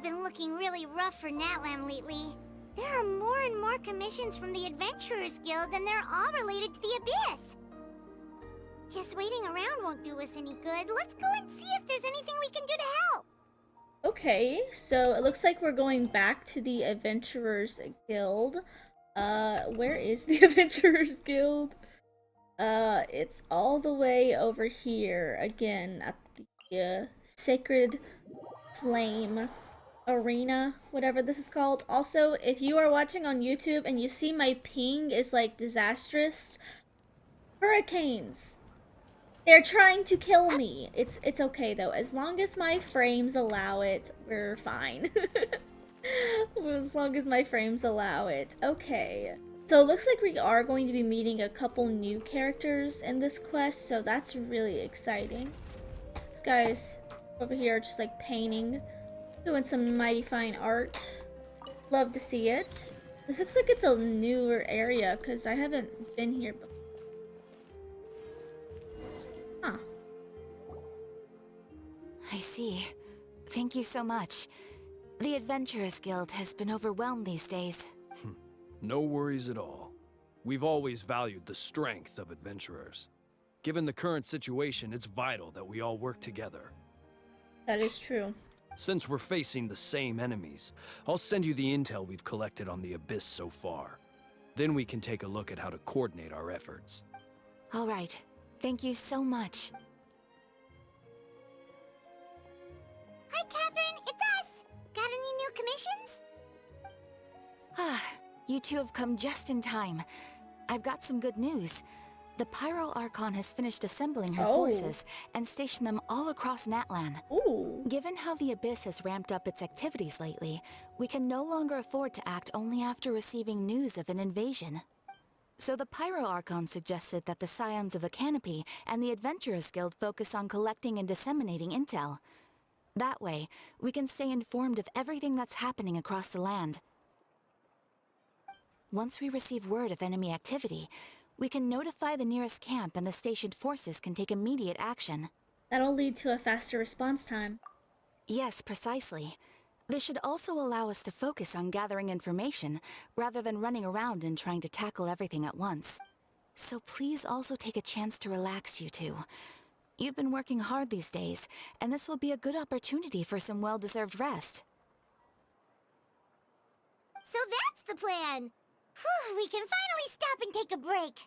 have been looking really rough for Natlan lately. There are more and more commissions from the Adventurers Guild, and they're all related to the Abyss. Just waiting around won't do us any good. Let's go and see if there's anything we can do to help. Okay, so it looks like we're going back to the Adventurers Guild. Where is the Adventurers Guild? It's all the way over here, again, at the, Sacred Flame Arena, whatever this is called. Also, if you are watching on YouTube and you see my ping is, like, disastrous, hurricanes! They're trying to kill me. It's okay though. As long as my frames allow it, we're fine. As long as my frames allow it. Okay. So it looks like we are going to be meeting a couple new characters in this quest, so that's really exciting. This guy's over here just like painting, doing some mighty fine art. Love to see it. This looks like it's a newer area because I haven't been here before. Huh. I see. Thank you so much. The Adventurers Guild has been overwhelmed these days. No worries at all. We've always valued the strength of adventurers. Given the current situation, it's vital that we all work together. That is true. Since we're facing the same enemies, I'll send you the intel we've collected on the Abyss so far. Then we can take a look at how to coordinate our efforts. All right. Thank you so much. Hi, Catherine. It's us. Got any new commissions? You two have come just in time. I've got some good news. The Pyro Archon has finished assembling her forces and stationed them all across Natlan. Ooh. Given how the Abyss has ramped up its activities lately, we can no longer afford to act only after receiving news of an invasion. So the Pyro Archon suggested that the Scions of the Canopy and the Adventurers Guild focus on collecting and disseminating intel. That way, we can stay informed of everything that's happening across the land. Once we receive word of enemy activity, we can notify the nearest camp and the stationed forces can take immediate action. That'll lead to a faster response time. Yes, precisely. This should also allow us to focus on gathering information, rather than running around and trying to tackle everything at once. So please also take a chance to relax, you two. You've been working hard these days, and this will be a good opportunity for some well-deserved rest. So that's the plan. Whew, we can finally stop and take a break.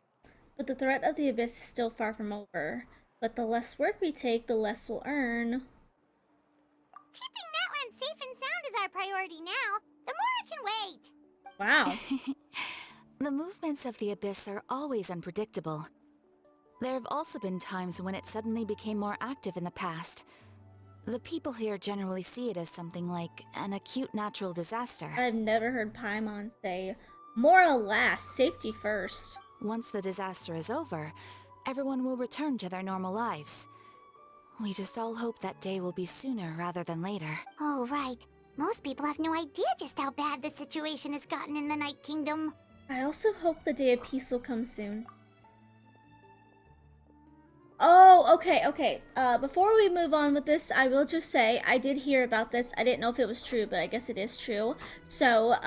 But the threat of the Abyss is still far from over. But the less work we take, the less we'll earn. Keeping Natlan safe and sound is our priority now. The more it can wait. Wow. The movements of the Abyss are always unpredictable. There have also been times when it suddenly became more active in the past. The people here generally see it as something like an acute natural disaster. I've never heard Paimon say, "Moral last, safety first." Once the disaster is over, everyone will return to their normal lives. We just all hope that day will be sooner rather than later. Oh, right. Most people have no idea just how bad the situation has gotten in the Night Kingdom. I also hope the day of peace will come soon. Oh, okay. Before we move on with this, I will just say, I did hear about this. I didn't know if it was true, but I guess it is true. So,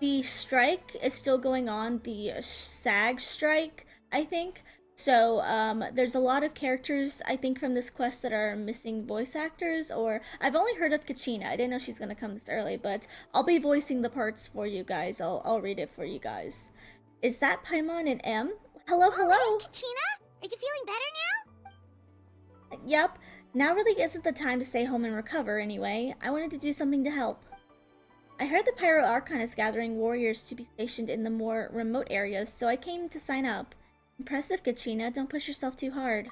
the strike is still going on, the SAG strike, I think. So, there's a lot of characters, I think, from this quest that are missing voice actors, or I've only heard of Kachina. I didn't know she's gonna come this early, but I'll be voicing the parts for you guys. I'll read it for you guys. Is that Paimon and M? Hello. Oh, hey, Kachina? Are you feeling better now? Yep. Now really isn't the time to stay home and recover anyway. I wanted to do something to help. I heard the Pyro Archon is gathering warriors to be stationed in the more remote areas, so I came to sign up. Impressive, Kachina. Don't push yourself too hard.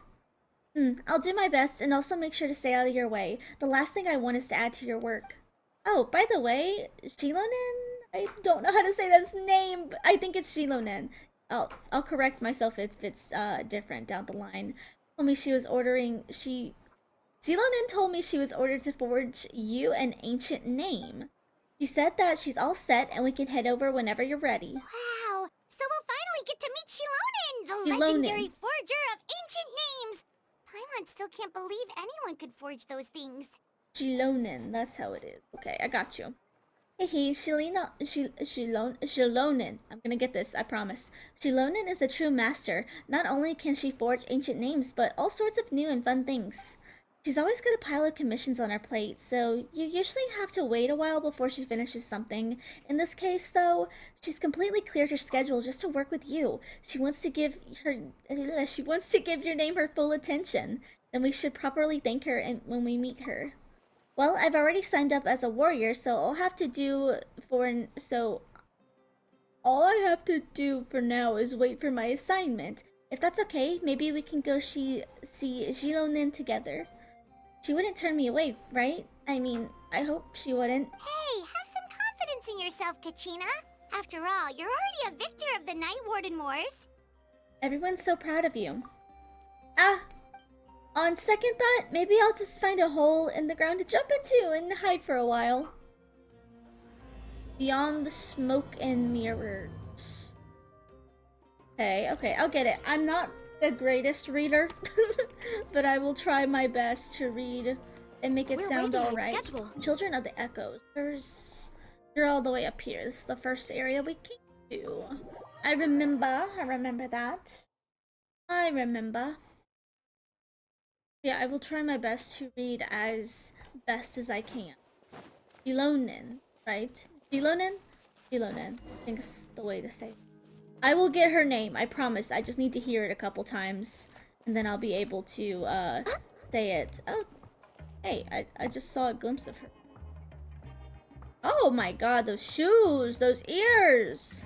I'll do my best and also make sure to stay out of your way. The last thing I want is to add to your work. Oh, by the way, Shilonen? I don't know how to say this name, but I think it's Shilonen. I'll correct myself if it's different down the line. Zilonen told me she was ordered to forge you an ancient name. She said that she's all set and we can head over whenever you're ready. Wow! So we'll finally get to meet Shilonen, the legendary forger of ancient names! Paimon still can't believe anyone could forge those things. Shilonen, that's how it is. Okay, I got you. Hehe, Shilonen. I'm gonna get this, I promise. Shilonen is a true master. Not only can she forge ancient names, but all sorts of new and fun things. She's always got a pile of commissions on her plate, so you usually have to wait a while before she finishes something. In this case, though, she's completely cleared her schedule just to work with you. She wants to give your name her full attention. Then we should properly thank her when we meet her. Well, I've already signed up as a warrior, so all I have to do for now is wait for my assignment. If that's okay, maybe we can go see Jilonin together. She wouldn't turn me away, right? I mean, I hope she wouldn't. Hey, have some confidence in yourself, Kachina. After all, you're already a victor of the Night Warden Wars. Everyone's so proud of you. On second thought, maybe I'll just find a hole in the ground to jump into and hide for a while. Beyond the smoke and mirrors. Okay, I'll get it. I'm not the greatest reader, but I will try my best to read and make it sound alright. Children of the Echoes. They're all the way up here. This is the first area we came to. I remember that. I remember. Yeah, I will try my best to read as best as I can. Jilonin, right? Jilonin? Jilonin. I think it's the way to say it. I will get her name, I promise. I just need to hear it a couple times, and then I'll be able to, say it. Oh, hey, I just saw a glimpse of her. Oh my god, those shoes, those ears!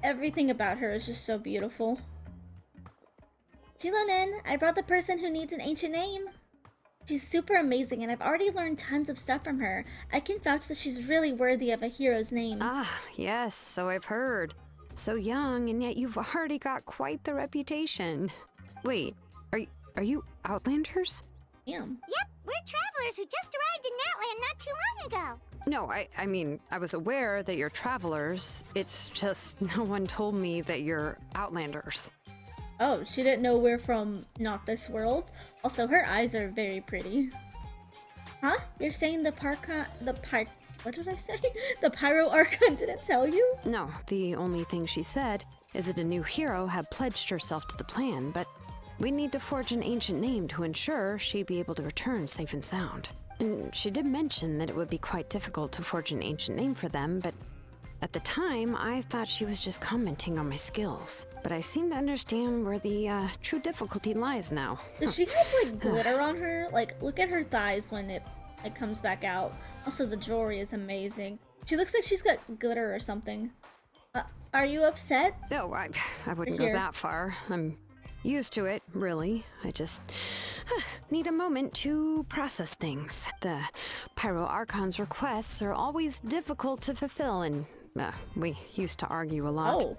Everything about her is just so beautiful. Jilonin, I brought the person who needs an ancient name. She's super amazing, and I've already learned tons of stuff from her. I can vouch that she's really worthy of a hero's name. Ah, yes, so I've heard. So young, and yet you've already got quite the reputation. Wait, are you Outlanders? Damn. Yep, we're travelers who just arrived in Natlan not too long ago. No, I mean, I was aware that you're travelers. It's just no one told me that you're Outlanders. Oh, she didn't know we're from not this world. Also, her eyes are very pretty. Huh? You're saying what did I say? The Pyro Archon didn't tell you? No, the only thing she said is that a new hero had pledged herself to the plan, but we need to forge an ancient name to ensure she'd be able to return safe and sound. And she did mention that it would be quite difficult to forge an ancient name for them, but at the time, I thought she was just commenting on my skills. But I seem to understand where the true difficulty lies now. Does she have, like, glitter on her? Like, look at her thighs when it comes back out. Also, the jewelry is amazing. She looks like she's got glitter or something. Are you upset? No, I wouldn't go that far. I'm used to it, really. I just need a moment to process things. The Pyro Archon's requests are always difficult to fulfill, and we used to argue a lot. Oh.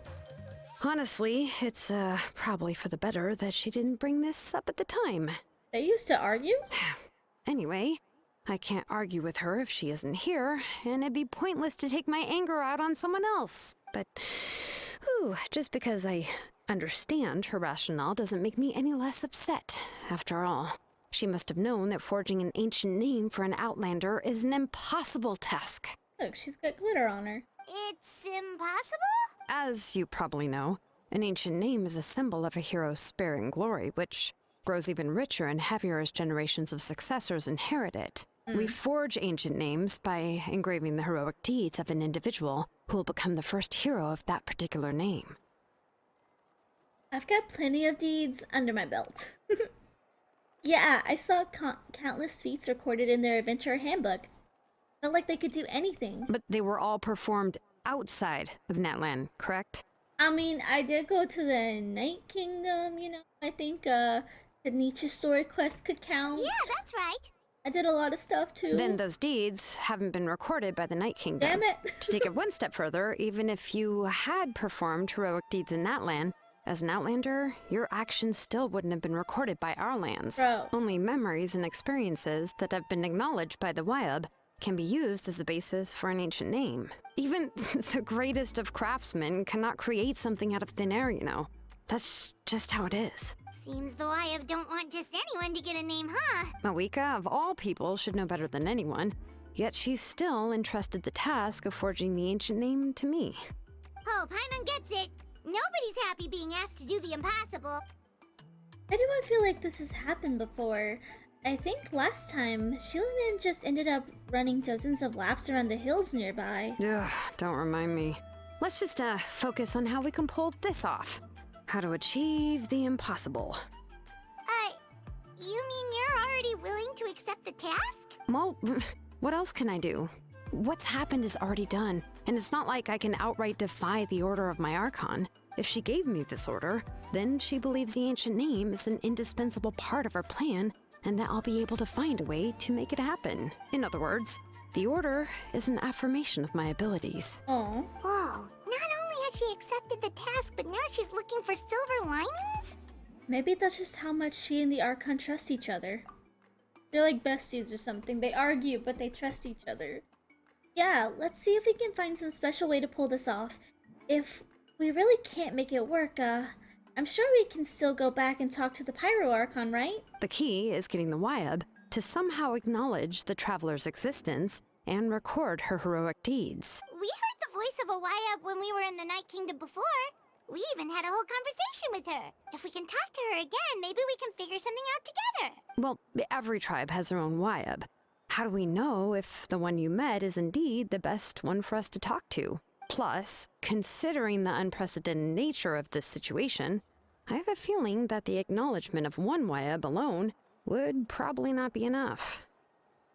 Honestly, it's probably for the better that she didn't bring this up at the time. They used to argue? Anyway, I can't argue with her if she isn't here, and it'd be pointless to take my anger out on someone else. But, just because I understand her rationale doesn't make me any less upset. After all, she must have known that forging an ancient name for an Outlander is an impossible task. Look, she's got glitter on her. It's impossible? As you probably know, an ancient name is a symbol of a hero's sparing glory, which grows even richer and heavier as generations of successors inherit it. We forge ancient names by engraving the heroic deeds of an individual who will become the first hero of that particular name. I've got plenty of deeds under my belt. Yeah, I saw countless feats recorded in their adventure handbook. Felt like they could do anything. But they were all performed outside of Natlan, correct? I mean, I did go to the Night Kingdom, you know. I think the Nietzsche story quest could count. Yeah, that's right. I did a lot of stuff too. Then those deeds haven't been recorded by the Night Kingdom. Damn it. To take it one step further, even if you had performed heroic deeds in Natlan, as an Outlander, your actions still wouldn't have been recorded by our lands. Bro. Only memories and experiences that have been acknowledged by the Wyab can be used as a basis for an ancient name. Even the greatest of craftsmen cannot create something out of thin air, you know. That's just how it is. Seems the Wyatt don't want just anyone to get a name, huh? Moeka, of all people, should know better than anyone. Yet she's still entrusted the task of forging the ancient name to me. Oh, Paimon gets it. Nobody's happy being asked to do the impossible. Why do I feel like this has happened before? I think last time, Shilinen just ended up running dozens of laps around the hills nearby. Ugh, don't remind me. Let's just focus on how we can pull this off. How to achieve the impossible. You mean you're already willing to accept the task? Well, what else can I do? What's happened is already done, and it's not like I can outright defy the order of my Archon. If she gave me this order, then she believes the ancient name is an indispensable part of her plan, and that I'll be able to find a way to make it happen. In other words, the order is an affirmation of my abilities. Oh. Whoa, not only has she accepted the task, but now she's looking for silver linings? Maybe that's just how much she and the Archon trust each other. They're like besties or something. They argue, but they trust each other. Yeah, let's see if we can find some special way to pull this off. If we really can't make it work, I'm sure we can still go back and talk to the Pyro Archon, right? The key is getting the Wyab to somehow acknowledge the traveler's existence and record her heroic deeds. We heard the voice of a Wyatt when we were in the Night Kingdom before. We even had a whole conversation with her. If we can talk to her again, maybe we can figure something out together. Well, every tribe has their own Wyab. How do we know if the one you met is indeed the best one for us to talk to? Plus, considering the unprecedented nature of this situation, I have a feeling that the acknowledgement of one Wyab alone would probably not be enough.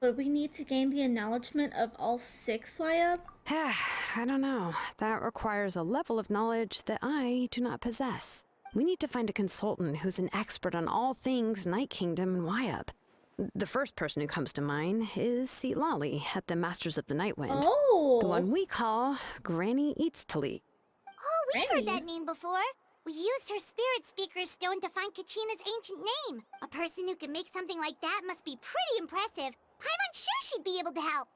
Would we need to gain the acknowledgement of all 6 Wayab? I don't know. That requires a level of knowledge that I do not possess. We need to find a consultant who's an expert on all things Night Kingdom and Wyab. The first person who comes to mind is Lali at the Masters of the Night Wind. Oh! The one we call Granny Eatstali. Oh, we Granny? heard that name before. We used her spirit speaker stone to find Kachina's ancient name. A person who can make something like that must be pretty impressive. I'm unsure she'd be able to help.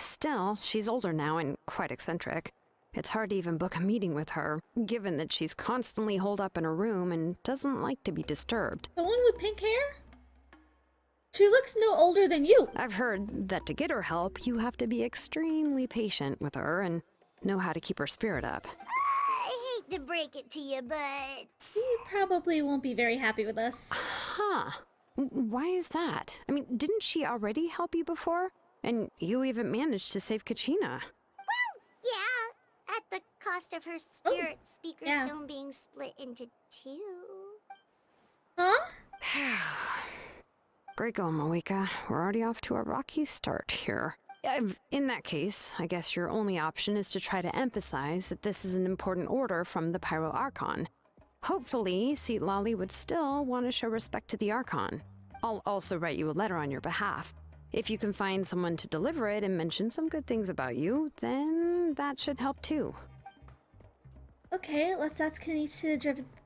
Still, she's older now and quite eccentric. It's hard to even book a meeting with her, given that she's constantly holed up in her room and doesn't like to be disturbed. The one with pink hair? She looks no older than you. I've heard that to get her help, you have to be extremely patient with her and know how to keep her spirit up. I hate to break it to you, but... You probably won't be very happy with us. Huh. Why is that? I mean, didn't she already help you before? And you even managed to save Kachina. Yeah, at the cost of her spirit speaker stone being split into 2. Huh? Great going, Moeka. We're already off to a rocky start here. In that case, I guess your only option is to try to emphasize that this is an important order from the Pyro Archon. Hopefully, Lali would still want to show respect to the Archon. I'll also write you a letter on your behalf. If you can find someone to deliver it and mention some good things about you, then that should help too. Okay, let's ask Kanichi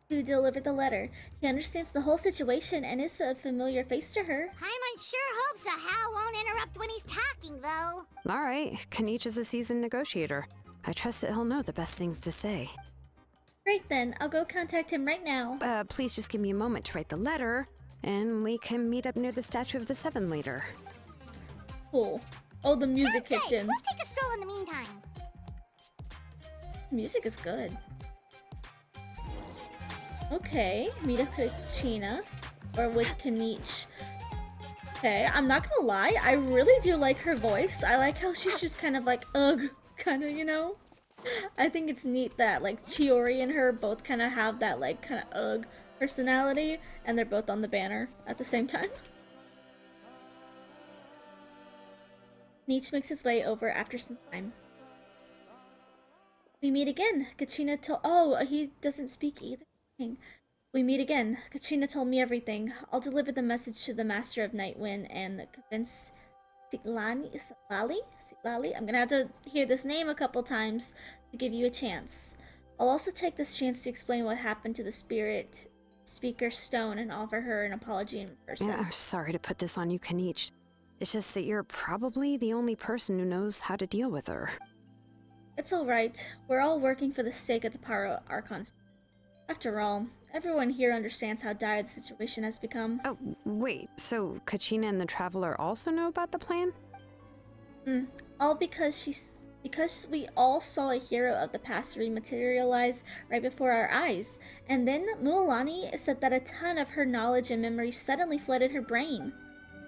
to deliver the letter. He understands the whole situation and is a familiar face to her. Paimon sure hopes a Hal won't interrupt when he's talking, though. All right, Kanichi is a seasoned negotiator. I trust that he'll know the best things to say. Great then, I'll go contact him right now. Please just give me a moment to write the letter, and we can meet up near the Statue of the Seven later. Cool. Oh, the music kicked in. We'll take a stroll in the meantime. Music is good. Okay, meet up with Kachina, or with Kanichi. Okay, I'm not gonna lie, I really do like her voice. I like how she's just kind of like, ugh, kind of, you know? I think it's neat that, like, Chiori and her both kind of have that, like, kind of ugh personality, and they're both on the banner at the same time. Nietzsche makes his way over after some time. We meet again. Kachina told— oh, he doesn't speak either. We meet again. Kachina told me everything. I'll deliver the message to the Master of Nightwind and convince Lali? I'm gonna have to hear this name a couple times to give you a chance. I'll also take this chance to explain what happened to the spirit speaker stone and offer her an apology in person. I'm sorry to put this on you, Kanichi. It's just that you're probably the only person who knows how to deal with her. It's alright. We're all working for the sake of the Pyro Archon's. After all, everyone here understands how dire the situation has become. Oh, wait, so Kachina and the Traveler also know about the plan? All because we all saw a hero of the past rematerialize right before our eyes, and then Mualani said that a ton of her knowledge and memory suddenly flooded her brain.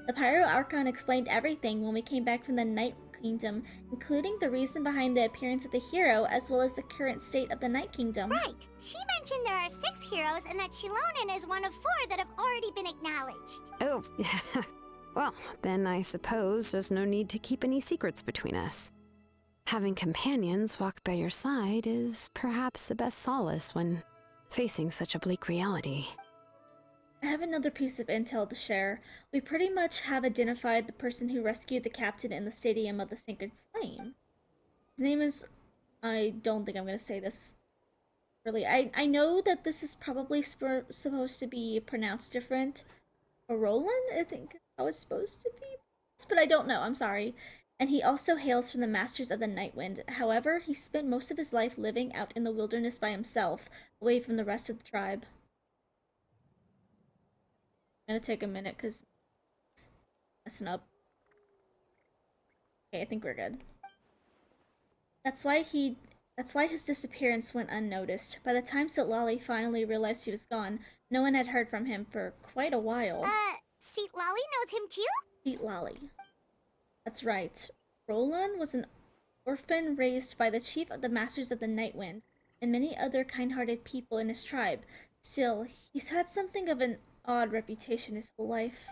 The Pyro Archon explained everything when we came back from the Night Kingdom, including the reason behind the appearance of the hero, as well as the current state of the Night Kingdom. Right. She mentioned there are 6 heroes and that Shilonen is one of 4 that have already been acknowledged. Oh, well, then I suppose there's no need to keep any secrets between us. Having companions walk by your side is perhaps the best solace when facing such a bleak reality. I have another piece of intel to share. We pretty much have identified the person who rescued the captain in the Stadium of the Sacred Flame. His name is... I don't think I'm going to say this. Really, I know that this is probably supposed to be pronounced different. Roland, I think is how it's supposed to be. But I don't know, I'm sorry. And he also hails from the Masters of the Nightwind. However, he spent most of his life living out in the wilderness by himself, away from the rest of the tribe. I'm gonna take a minute because it's messing up. Okay, I think we're good. That's why his disappearance went unnoticed. By the time Sitlali finally realized he was gone, no one had heard from him for quite a while. Seat Lolly knows him too? Sitlali. That's right. Roland was an orphan raised by the chief of the Masters of the Nightwind and many other kind-hearted people in his tribe. Still, he's had something of an odd reputation his whole life.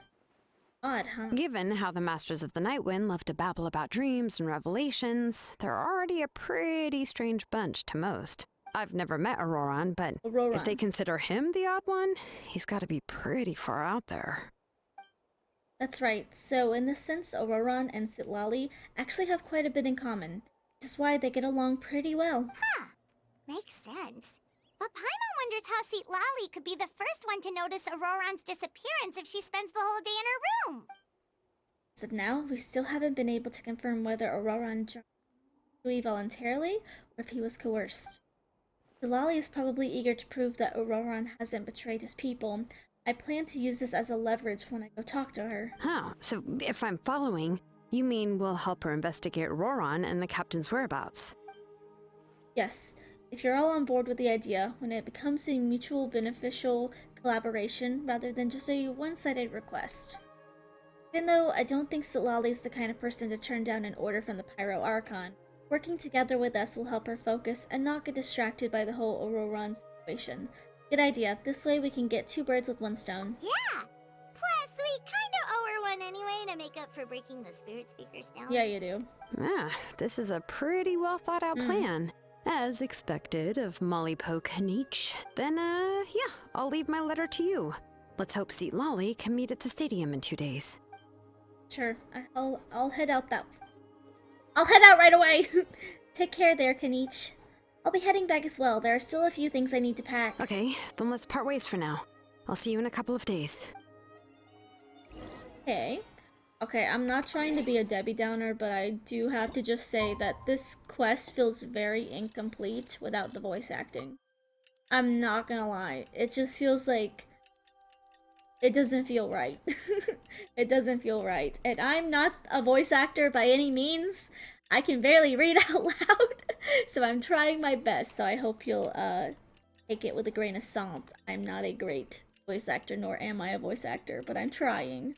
Odd, huh? Given how the Masters of the Nightwind love to babble about dreams and revelations, they're already a pretty strange bunch to most. I've never met Auroran, but if they consider him the odd one, he's got to be pretty far out there. That's right. So, in this sense, Auroran and Sitlali actually have quite a bit in common, which is why they get along pretty well. Huh. Makes sense. But Paimon wonders how Seat Lolly could be the first one to notice Auroran's disappearance if she spends the whole day in her room. As of now, we still haven't been able to confirm whether Auroran joined voluntarily or if he was coerced. Sitlali is probably eager to prove that Auroran hasn't betrayed his people. I plan to use this as a leverage when I go talk to her. Huh, so if I'm following, you mean we'll help her investigate Auroran and the captain's whereabouts? Yes. If you're all on board with the idea, when it becomes a mutual beneficial collaboration rather than just a one-sided request. Even though I don't think Sitlali is the kind of person to turn down an order from the Pyro Archon, working together with us will help her focus and not get distracted by the whole Auroran situation. Good idea. This way we can get 2 birds with 1 stone. Yeah! Plus, we kinda owe her one anyway to make up for breaking the spirit speakers down. Yeah, you do. Ah, this is a pretty well thought out plan. As expected of Molly Poke Hanich. Then, yeah, I'll leave my letter to you. Let's hope Seat Lolly can meet at the stadium in 2 days. Sure. I'll head out I'll head out right away! Take care there, Kanich. I'll be heading back as well. There are still a few things I need to pack. Okay, then let's part ways for now. I'll see you in a couple of days. Okay. Okay, I'm not trying to be a Debbie Downer, but I do have to just say that this quest feels very incomplete without the voice acting. I'm not gonna lie. It just feels like... it doesn't feel right. It doesn't feel right. And I'm not a voice actor by any means. I can barely read out loud. So I'm trying my best. So I hope you'll take it with a grain of salt. I'm not a great voice actor, nor am I a voice actor, but I'm trying.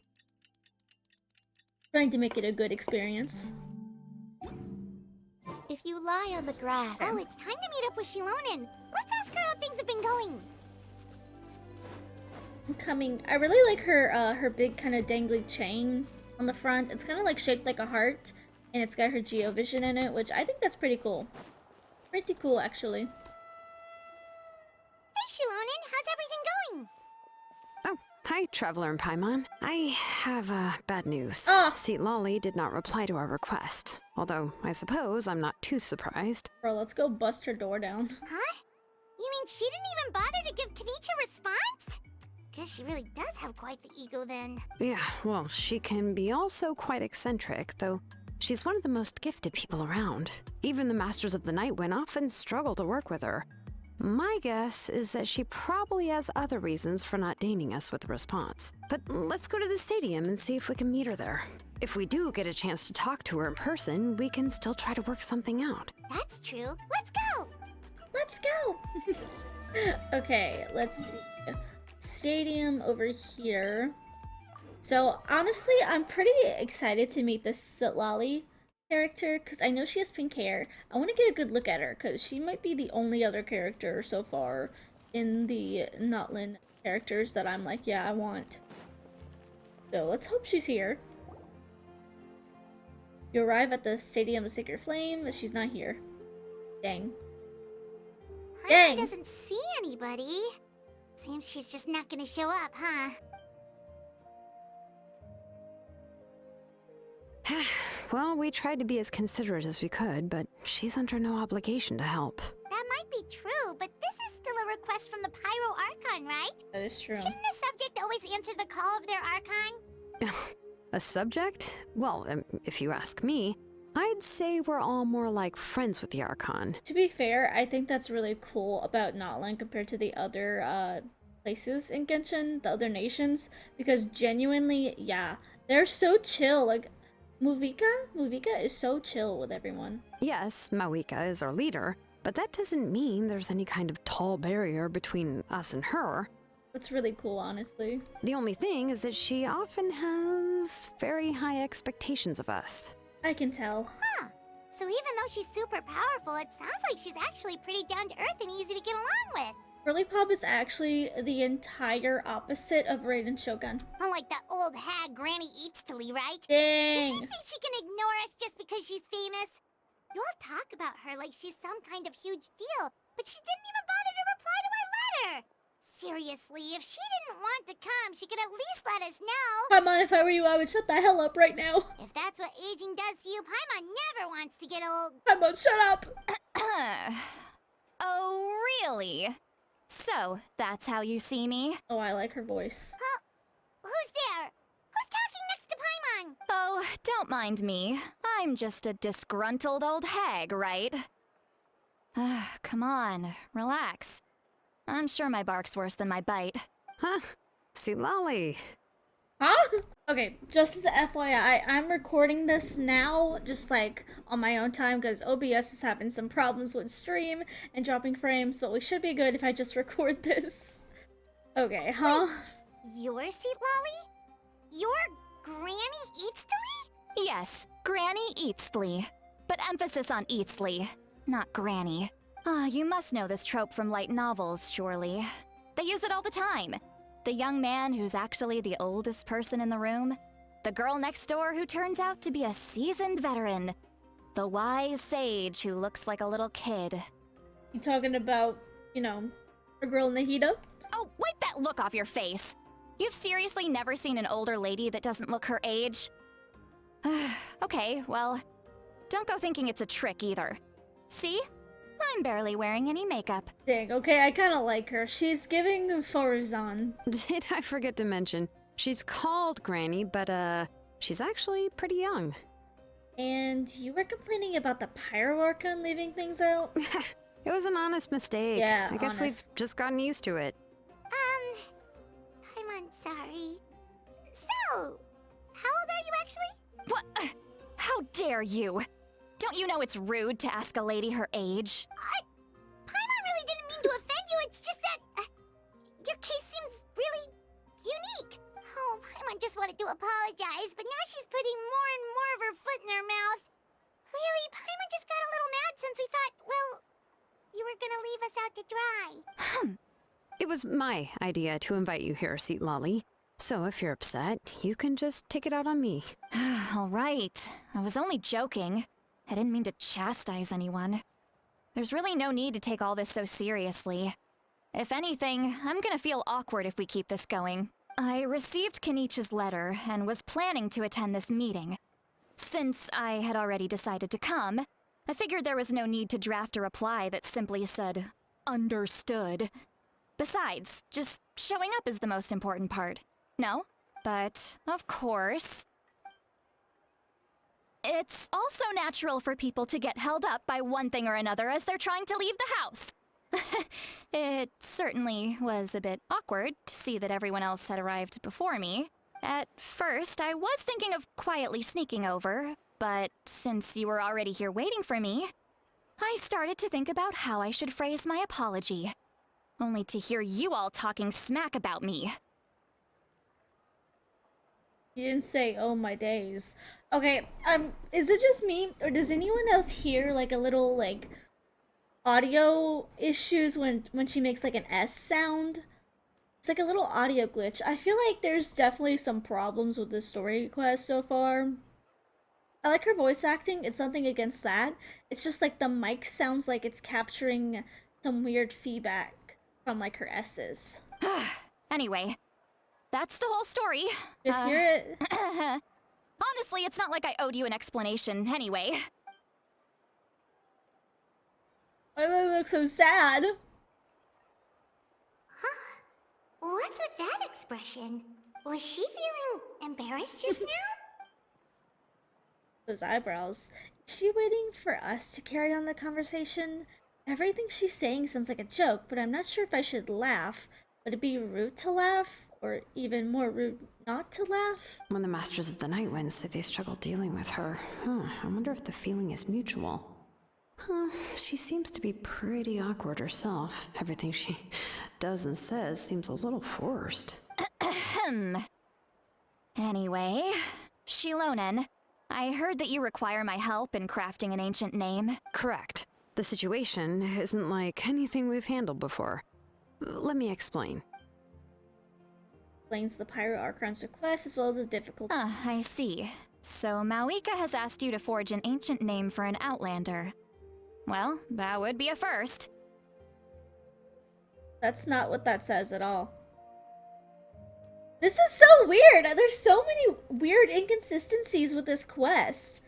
Trying to make it a good experience. If you lie on the grass... Oh, it's time to meet up with Shilonen. Let's ask her how things have been going. I'm coming. I really like her big kind of dangly chain on the front. It's kind of like shaped like a heart, and it's got her geovision in it, which I think that's pretty cool. Pretty cool, actually. Hey, Shilonen, how's everything going? Oh, hi, Traveler and Paimon. I have, bad news. Oh. Seat Lolly did not reply to our request. Although, I suppose I'm not too surprised. Bro, let's go bust her door down. Huh? You mean she didn't even bother to give Kanichi a response? Guess she really does have quite the ego then. Yeah, well, she can be also quite eccentric, though she's one of the most gifted people around. Even the Masters of the Nightwind often struggle to work with her. My guess is that she probably has other reasons for not deigning us with a response. But let's go to the stadium and see if we can meet her there. If we do get a chance to talk to her in person, we can still try to work something out. That's true. Let's go! Let's go! Okay, let's see. Stadium over here. So, honestly, I'm pretty excited to meet this Sitlali character, because I know she has pink hair. I want to get a good look at her, because she might be the only other character so far in the Natlan characters that I'm like, yeah, I want. So, let's hope she's here. You arrive at the Stadium of Sacred Flame. She's not here. Dang. Paimon Dang. doesn't see anybody. Seems she's just not gonna show up, huh? Well, we tried to be as considerate as we could, but she's under no obligation to help. That might be true, but this is still a request from the Pyro Archon, right? That is true. Shouldn't a subject always answer the call of their Archon? A subject? Well, if you ask me, I'd say we're all more like friends with the Archon. To be fair, I think that's really cool about Natlan compared to the other places in Genshin, the other nations, because genuinely, yeah, they're so chill. Like, Muvika is so chill with everyone. Yes, Mawika is our leader, but that doesn't mean there's any kind of tall barrier between us and her. That's really cool, honestly. The only thing is that she often has very high expectations of us. I can tell. Huh. So even though she's super powerful, it sounds like she's actually pretty down to earth and easy to get along with. Pop is actually the entire opposite of Raiden Shogun. Unlike that old hag Granny Eatstily, right? Does Dang. she think she can ignore us just because she's famous? You all talk about her like she's some kind of huge deal, but she didn't even bother to reply to our letter. Seriously, if she didn't want to come, she could at least let us know. Paimon, if I were you, I would shut the hell up right now. If that's what aging does to you, Paimon never wants to get old. Paimon, shut up. Oh, really? So, that's how you see me? Oh, I like her voice. Who's there? Who's talking next to Paimon? Oh, don't mind me. I'm just a disgruntled old hag, right? Come on, relax. I'm sure my bark's worse than my bite. Huh? Sitlali. Huh? Okay, just as a FYI, I'm recording this now, just like on my own time, because OBS is having some problems with stream and dropping frames, but we should be good if I just record this. Okay, huh? Your seat, Lolly? Your Granny Eatstily? Yes, Granny Eatsley. But emphasis on Eatsley, not Granny. You must know this trope from light novels, surely. They use it all the time. The young man who's actually the oldest person in the room. The girl next door who turns out to be a seasoned veteran. The wise sage who looks like a little kid. You talking about, you know, our girl Nahida? Oh, wipe that look off your face! You've seriously never seen an older lady that doesn't look her age? Okay, well, don't go thinking it's a trick either. See? I'm barely wearing any makeup. Dang, okay, I kinda like her. She's giving Farzan. Did I forget to mention, she's called Granny, but she's actually pretty young. And you were complaining about the Pyro Archon leaving things out? It was an honest mistake. Yeah, I guess we've honest. just gotten used to it. I'm sorry. So, how old are you actually? What? How dare you? Don't you know it's rude to ask a lady her age? Paimon really didn't mean to offend you, it's just that your case seems really unique. Oh, Paimon just wanted to apologize, but now she's putting more and more of her foot in her mouth. Really, Paimon just got a little mad since we thought, well, you were gonna leave us out to dry. It was my idea to invite you here, Sitlali. So if you're upset, you can just take it out on me. All right. I was only joking. I didn't mean to chastise anyone. There's really no need to take all this so seriously. If anything, I'm gonna feel awkward if we keep this going. I received Kenichi's letter and was planning to attend this meeting. Since I had already decided to come, I figured there was no need to draft a reply that simply said, "Understood." Besides, just showing up is the most important part. No? But, of course... It's also natural for people to get held up by one thing or another as they're trying to leave the house. It certainly was a bit awkward to see that everyone else had arrived before me. At first, I was thinking of quietly sneaking over, but since you were already here waiting for me, I started to think about how I should phrase my apology. Only to hear you all talking smack about me. You didn't say, oh my days. Okay, is it just me, or does anyone else hear, like, a little, like, audio issues when she makes, like, an S sound? It's like a little audio glitch. I feel like there's definitely some problems with the story quest so far. I like her voice acting, it's nothing against that. It's just like the mic sounds like it's capturing some weird feedback from like her S's. Anyway, that's the whole story. Just hear it. Honestly, it's not like I owed you an explanation anyway. Why do they look so sad? What's with that expression? Was she feeling embarrassed just now? Those eyebrows. Is she waiting for us to carry on the conversation? Everything she's saying sounds like a joke, but I'm not sure if I should laugh. Would it be rude to laugh? Or even more rude not to laugh? When the Masters of the Night Wind say they struggle dealing with her, I wonder if the feeling is mutual. She seems to be pretty awkward herself. Everything she does and says seems a little forced. Anyway, Shilonen, I heard that you require my help in crafting an ancient name. Correct. The situation isn't like anything we've handled before. Let me explain. Explains the Pyro Archon's request as well as the difficulties. I see. So Mawika has asked you to forge an ancient name for an Outlander. Well, that would be a first. That's not what that says at all. This is so weird! There's so many weird inconsistencies with this quest.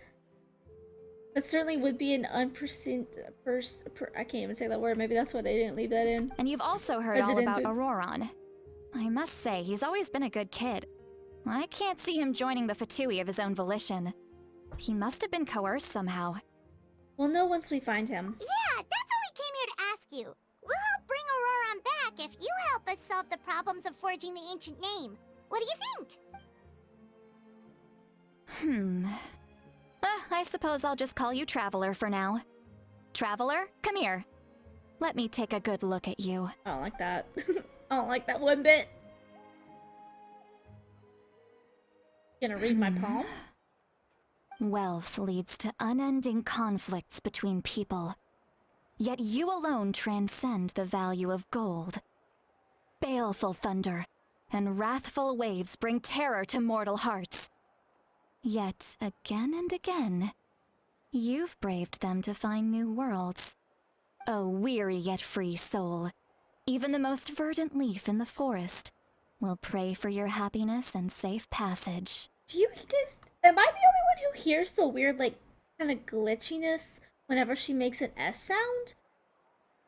That certainly would be an unprecedented... I can't even say that word. Maybe that's why they didn't leave that in. And you've also heard all about Auroron. I must say, he's always been a good kid. I can't see him joining the Fatui of his own volition. He must have been coerced somehow. We'll know once we find him. Yeah, that's what we came here to ask you. We'll help bring Auroron back if you help us solve the problems of forging the ancient name. What do you think? I suppose I'll just call you Traveler for now. Traveler, come here. Let me take a good look at you. I don't like that. I don't like that one bit. Gonna read my palm? Wealth leads to unending conflicts between people. Yet you alone transcend the value of gold. Baleful thunder and wrathful waves bring terror to mortal hearts. Yet again and again, you've braved them to find new worlds. O weary yet free soul, even the most verdant leaf in the forest will pray for your happiness and safe passage. Do you guys... Am I the only one who hears the weird, like, kind of glitchiness whenever she makes an S sound?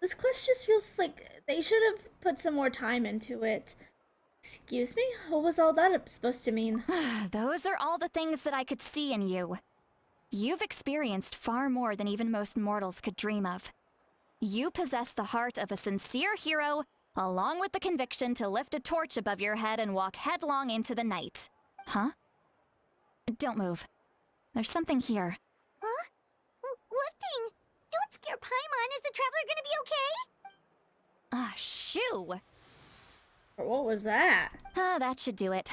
This quest just feels like they should have put some more time into it. Excuse me? What was all that supposed to mean? Those are all the things that I could see in you. You've experienced far more than even most mortals could dream of. You possess the heart of a sincere hero, along with the conviction to lift a torch above your head and walk headlong into the night. Huh? Don't move. There's something here. Huh? What thing? Don't scare Paimon. Is the Traveler gonna be okay? Shoo! What was that? That should do it.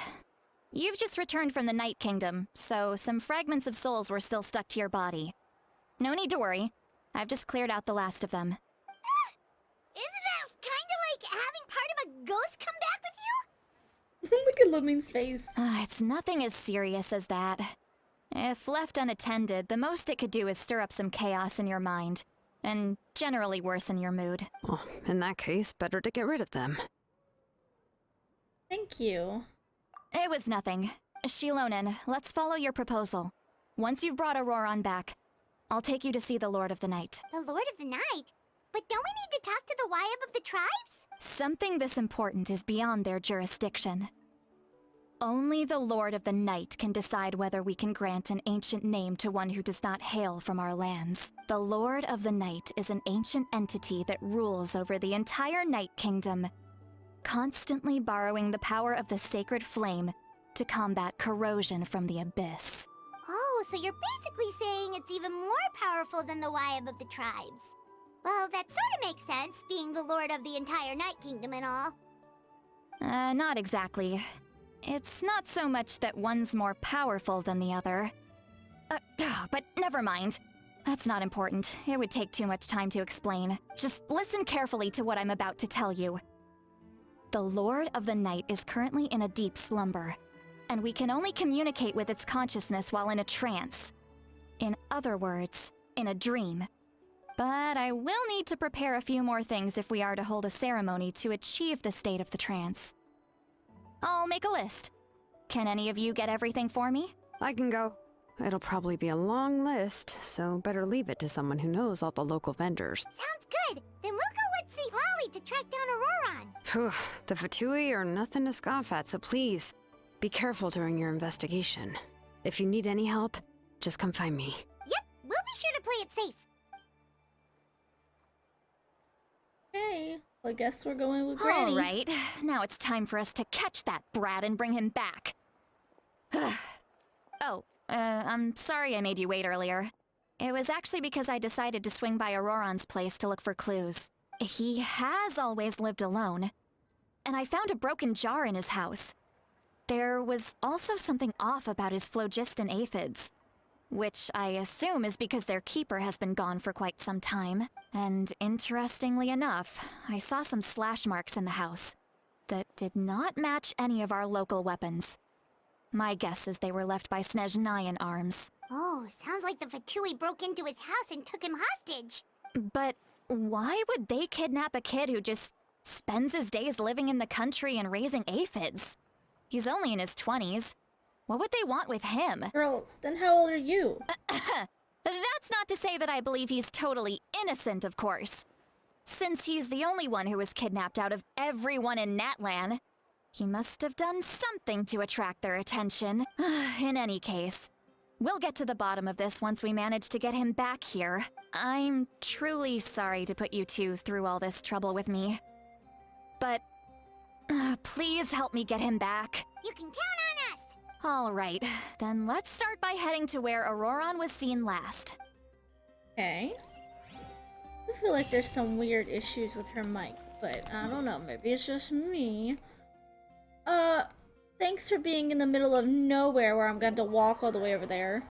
You've just returned from the Night Kingdom, so some fragments of souls were still stuck to your body. No need to worry. I've just cleared out the last of them. Isn't that kinda like having part of a ghost come back with you? Look at Lumine's face. It's nothing as serious as that. If left unattended, the most it could do is stir up some chaos in your mind, and generally worsen your mood. Well, in that case, better to get rid of them. Thank you. It was nothing. Shilonen, let's follow your proposal. Once you've brought Auroron back, I'll take you to see the Lord of the Night. The Lord of the Night? But don't we need to talk to the Wyab of the tribes? Something this important is beyond their jurisdiction. Only the Lord of the Night can decide whether we can grant an ancient name to one who does not hail from our lands. The Lord of the Night is an ancient entity that rules over the entire Night Kingdom, constantly borrowing the power of the sacred flame to combat corrosion from the abyss. Oh, so you're basically saying it's even more powerful than the Wyab of the tribes. Well, that sort of makes sense, being the lord of the entire Night Kingdom and all. Not exactly. It's not so much that one's more powerful than the other. But never mind. That's not important. It would take too much time to explain. Just listen carefully to what I'm about to tell you. The Lord of the Night is currently in a deep slumber, and we can only communicate with its consciousness while in a trance. In other words, in a dream. But I will need to prepare a few more things if we are to hold a ceremony to achieve the state of the trance. I'll make a list. Can any of you get everything for me? I can go. It'll probably be a long list, so better leave it to someone who knows all the local vendors. Sounds good. Then we'll go with St. Lolly to track down Auroron. Phew, the Fatui are nothing to scoff at, so please, be careful during your investigation. If you need any help, just come find me. Yep, we'll be sure to play it safe. Okay, well, I guess we're going with Granny. All right, now it's time for us to catch that brat and bring him back. I'm sorry I made you wait earlier. It was actually because I decided to swing by Auroron's place to look for clues. He has always lived alone, and I found a broken jar in his house. There was also something off about his phlogiston aphids, which I assume is because their keeper has been gone for quite some time. And interestingly enough, I saw some slash marks in the house that did not match any of our local weapons. My guess is they were left by Snezhnayan arms. Oh, sounds like the Fatui broke into his house and took him hostage. But why would they kidnap a kid who just spends his days living in the country and raising aphids? He's only in his 20s. What would they want with him? Girl, then how old are you? That's not to say that I believe he's totally innocent, of course. Since he's the only one who was kidnapped out of everyone in Natlan, he must have done something to attract their attention. In any case, we'll get to the bottom of this once we manage to get him back here. I'm truly sorry to put you two through all this trouble with me. But please help me get him back. You can count on us. All right, then let's start by heading to where Auroron was seen last. Okay. I feel like there's some weird issues with her mic, but I don't know, maybe it's just me. Thanks for being in the middle of nowhere where I'm going to walk all the way over there.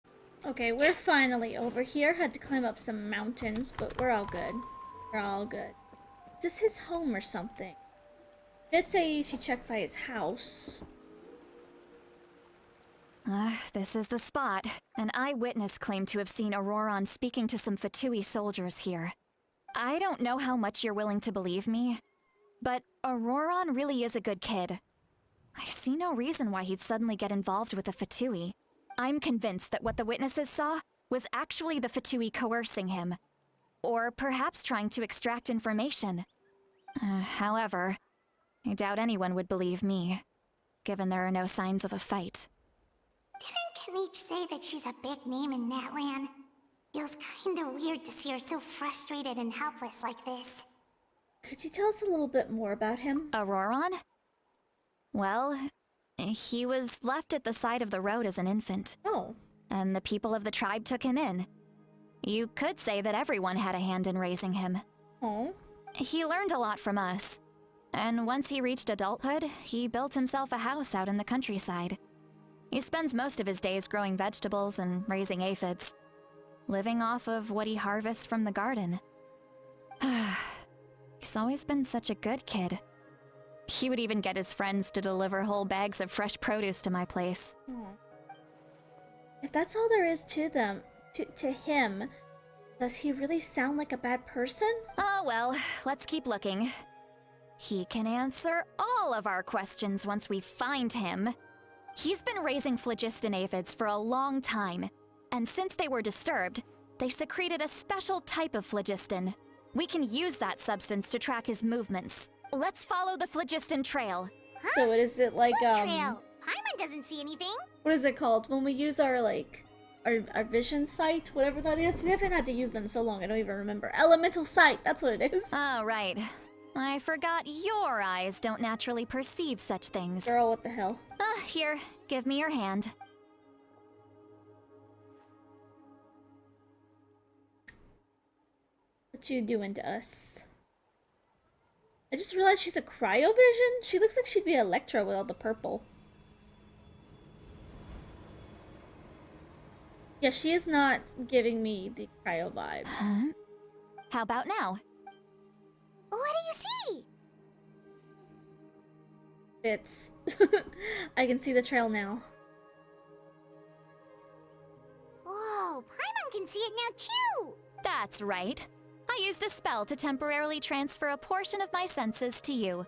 Okay, we're finally over here. Had to climb up some mountains, but we're all good. We're all good. Is this his home or something? Did say she checked by his house. This is the spot. An eyewitness claimed to have seen Auroron speaking to some Fatui soldiers here. I don't know how much you're willing to believe me, but Auroron really is a good kid. I see no reason why he'd suddenly get involved with the Fatui. I'm convinced that what the witnesses saw was actually the Fatui coercing him, or perhaps trying to extract information. However, I doubt anyone would believe me, given there are no signs of a fight. Didn't Kanich say that she's a big name in Natlan? Feels kinda weird to see her so frustrated and helpless like this. Could you tell us a little bit more about him? Auroron? Well, he was left at the side of the road as an infant. Oh. And the people of the tribe took him in. You could say that everyone had a hand in raising him. Oh. He learned a lot from us. And once he reached adulthood, he built himself a house out in the countryside. He spends most of his days growing vegetables and raising aphids, living off of what he harvests from the garden. He's always been such a good kid. He would even get his friends to deliver whole bags of fresh produce to my place. Oh. If that's all there is to them, to him, does he really sound like a bad person? Oh well, let's keep looking. He can answer all of our questions once we find him. He's been raising phlogiston aphids for a long time, and since they were disturbed, they secreted a special type of phlogiston. We can use that substance to track his movements. Let's follow the phlogiston trail. So is it like, What trail? Paimon doesn't see anything. What is it called? When we use our, like, our vision sight, whatever that is. We haven't had to use them in so long, I don't even remember. Elemental sight, that's what it is. Oh, right. I forgot your eyes don't naturally perceive such things. Girl, what the hell? Here, give me your hand. What you doing to us? I just realized she's a cryovision? She looks like she'd be Electra with all the purple. Yeah, she is not giving me the cryo vibes. Huh? How about now? What do you see? It's... I can see the trail now. Whoa, Paimon can see it now too! That's right. I used a spell to temporarily transfer a portion of my senses to you.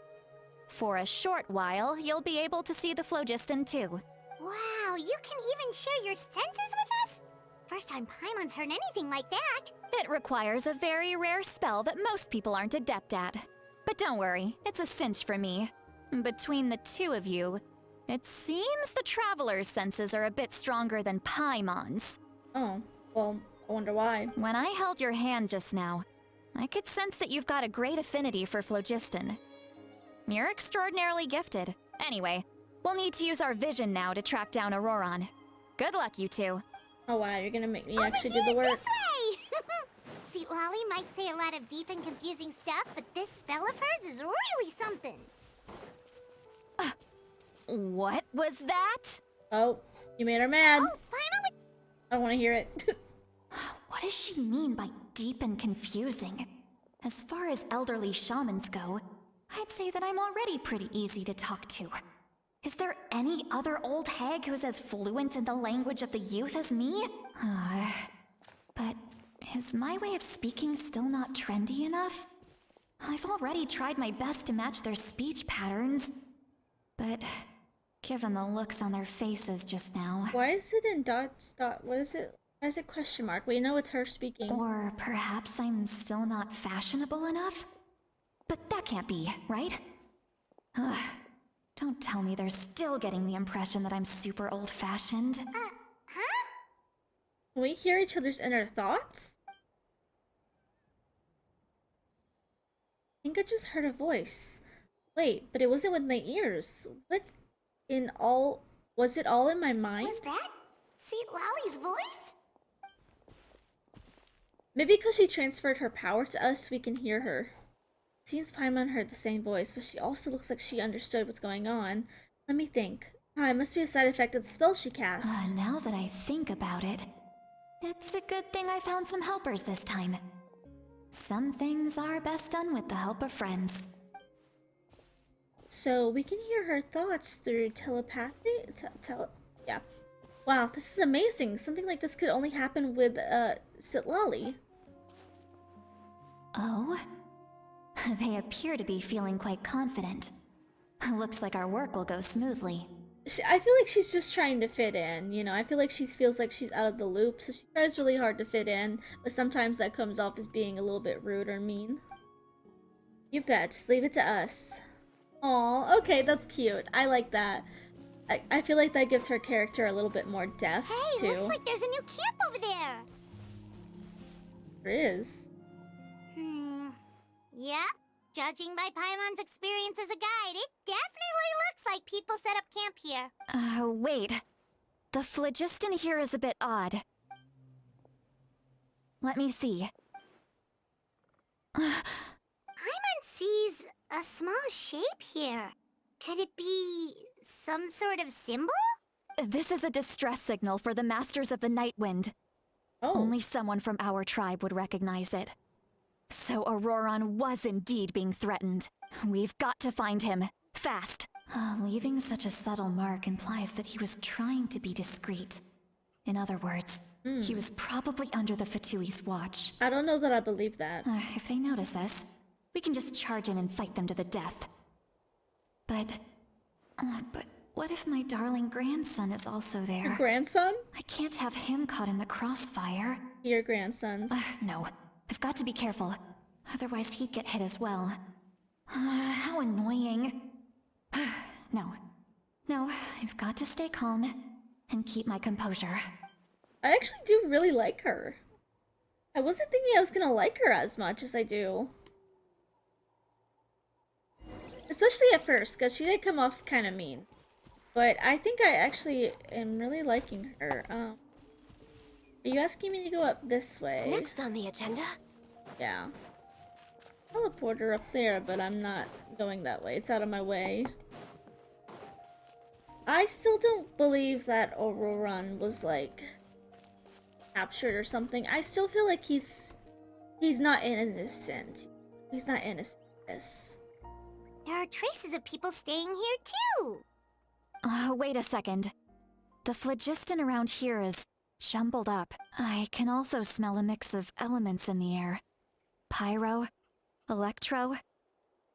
For a short while, you'll be able to see the phlogiston too. Wow, you can even share your senses with us? First time Paimon's heard anything like that. It requires a very rare spell that most people aren't adept at. But don't worry, it's a cinch for me. Between the two of you, it seems the Traveler's senses are a bit stronger than Paimon's. Oh, well, I wonder why. When I held your hand just now, I could sense that you've got a great affinity for phlogiston. You're extraordinarily gifted. Anyway, we'll need to use our vision now to track down Auroron. Good luck, you two. Oh wow, you're gonna make me Over actually do here, the work. This way! See, Lolly might say a lot of deep and confusing stuff, but this spell of hers is really something. What was that? Oh, you made her mad. Oh, Paimon would... I don't want to hear it. What does she mean by deep and confusing? As far as elderly shamans go, I'd say that I'm already pretty easy to talk to. Is there any other old hag who's as fluent in the language of the youth as me? But is my way of speaking still not trendy enough? I've already tried my best to match their speech patterns. But given the looks on their faces just now... Why is it in what is it? Why is it question mark? We know it's her speaking. Or perhaps I'm still not fashionable enough? But that can't be, right? Ugh. Don't tell me they're still getting the impression that I'm super old-fashioned. Huh? Can we hear each other's inner thoughts? I think I just heard a voice. Wait, but it wasn't with my ears. What in all... Was it all in my mind? Was that Seat Lolly's voice? Maybe because she transferred her power to us, we can hear her. Seems Paimon heard the same voice, but she also looks like she understood what's going on. Let me think. It must be a side effect of the spell she cast. Now that I think about it, it's a good thing I found some helpers this time. Some things are best done with the help of friends. So we can hear her thoughts through telepathy? Yeah. Wow, this is amazing. Something like this could only happen with, Sitlali. Oh? They appear to be feeling quite confident. Looks like our work will go smoothly. I feel like she's just trying to fit in, you know? I feel like she feels like she's out of the loop, so she tries really hard to fit in, but sometimes that comes off as being a little bit rude or mean. You bet, just leave it to us. Aw, okay, that's cute. I like that. I feel like that gives her character a little bit more depth, Hey, too. looks like there's a new camp over there. There is. Yep. Judging by Paimon's experience as a guide, it definitely looks like people set up camp here. Wait. The phlogiston here is a bit odd. Let me see. Paimon sees a small shape here. Could it be some sort of symbol? This is a distress signal for the Masters of the Night Wind. Oh. Only someone from our tribe would recognize it. So Auroron was indeed being threatened. We've got to find him. Fast. Leaving such a subtle mark implies that he was trying to be discreet. In other words, he was probably under the Fatui's watch. I don't know that I believe that. If they notice us, we can just charge in and fight them to the death. But what if my darling grandson is also there? Your grandson? I can't have him caught in the crossfire. Your grandson. No. I've got to be careful. Otherwise he'd get hit as well. How annoying. No. No, I've got to stay calm and keep my composure. I actually do really like her. I wasn't thinking I was gonna like her as much as I do. Especially at first, because she did come off kind of mean. But I think I actually am really liking her. Are you asking me to go up this way? Next on the agenda. Yeah. Teleporter up there, but I'm not going that way. It's out of my way. I still don't believe that Auroran was, like, captured or something. I still feel like he's not innocent. He's not innocent of this. There are traces of people staying here too. Wait a second. The phlogiston around here is jumbled up. I can also smell a mix of elements in the air. Pyro, electro,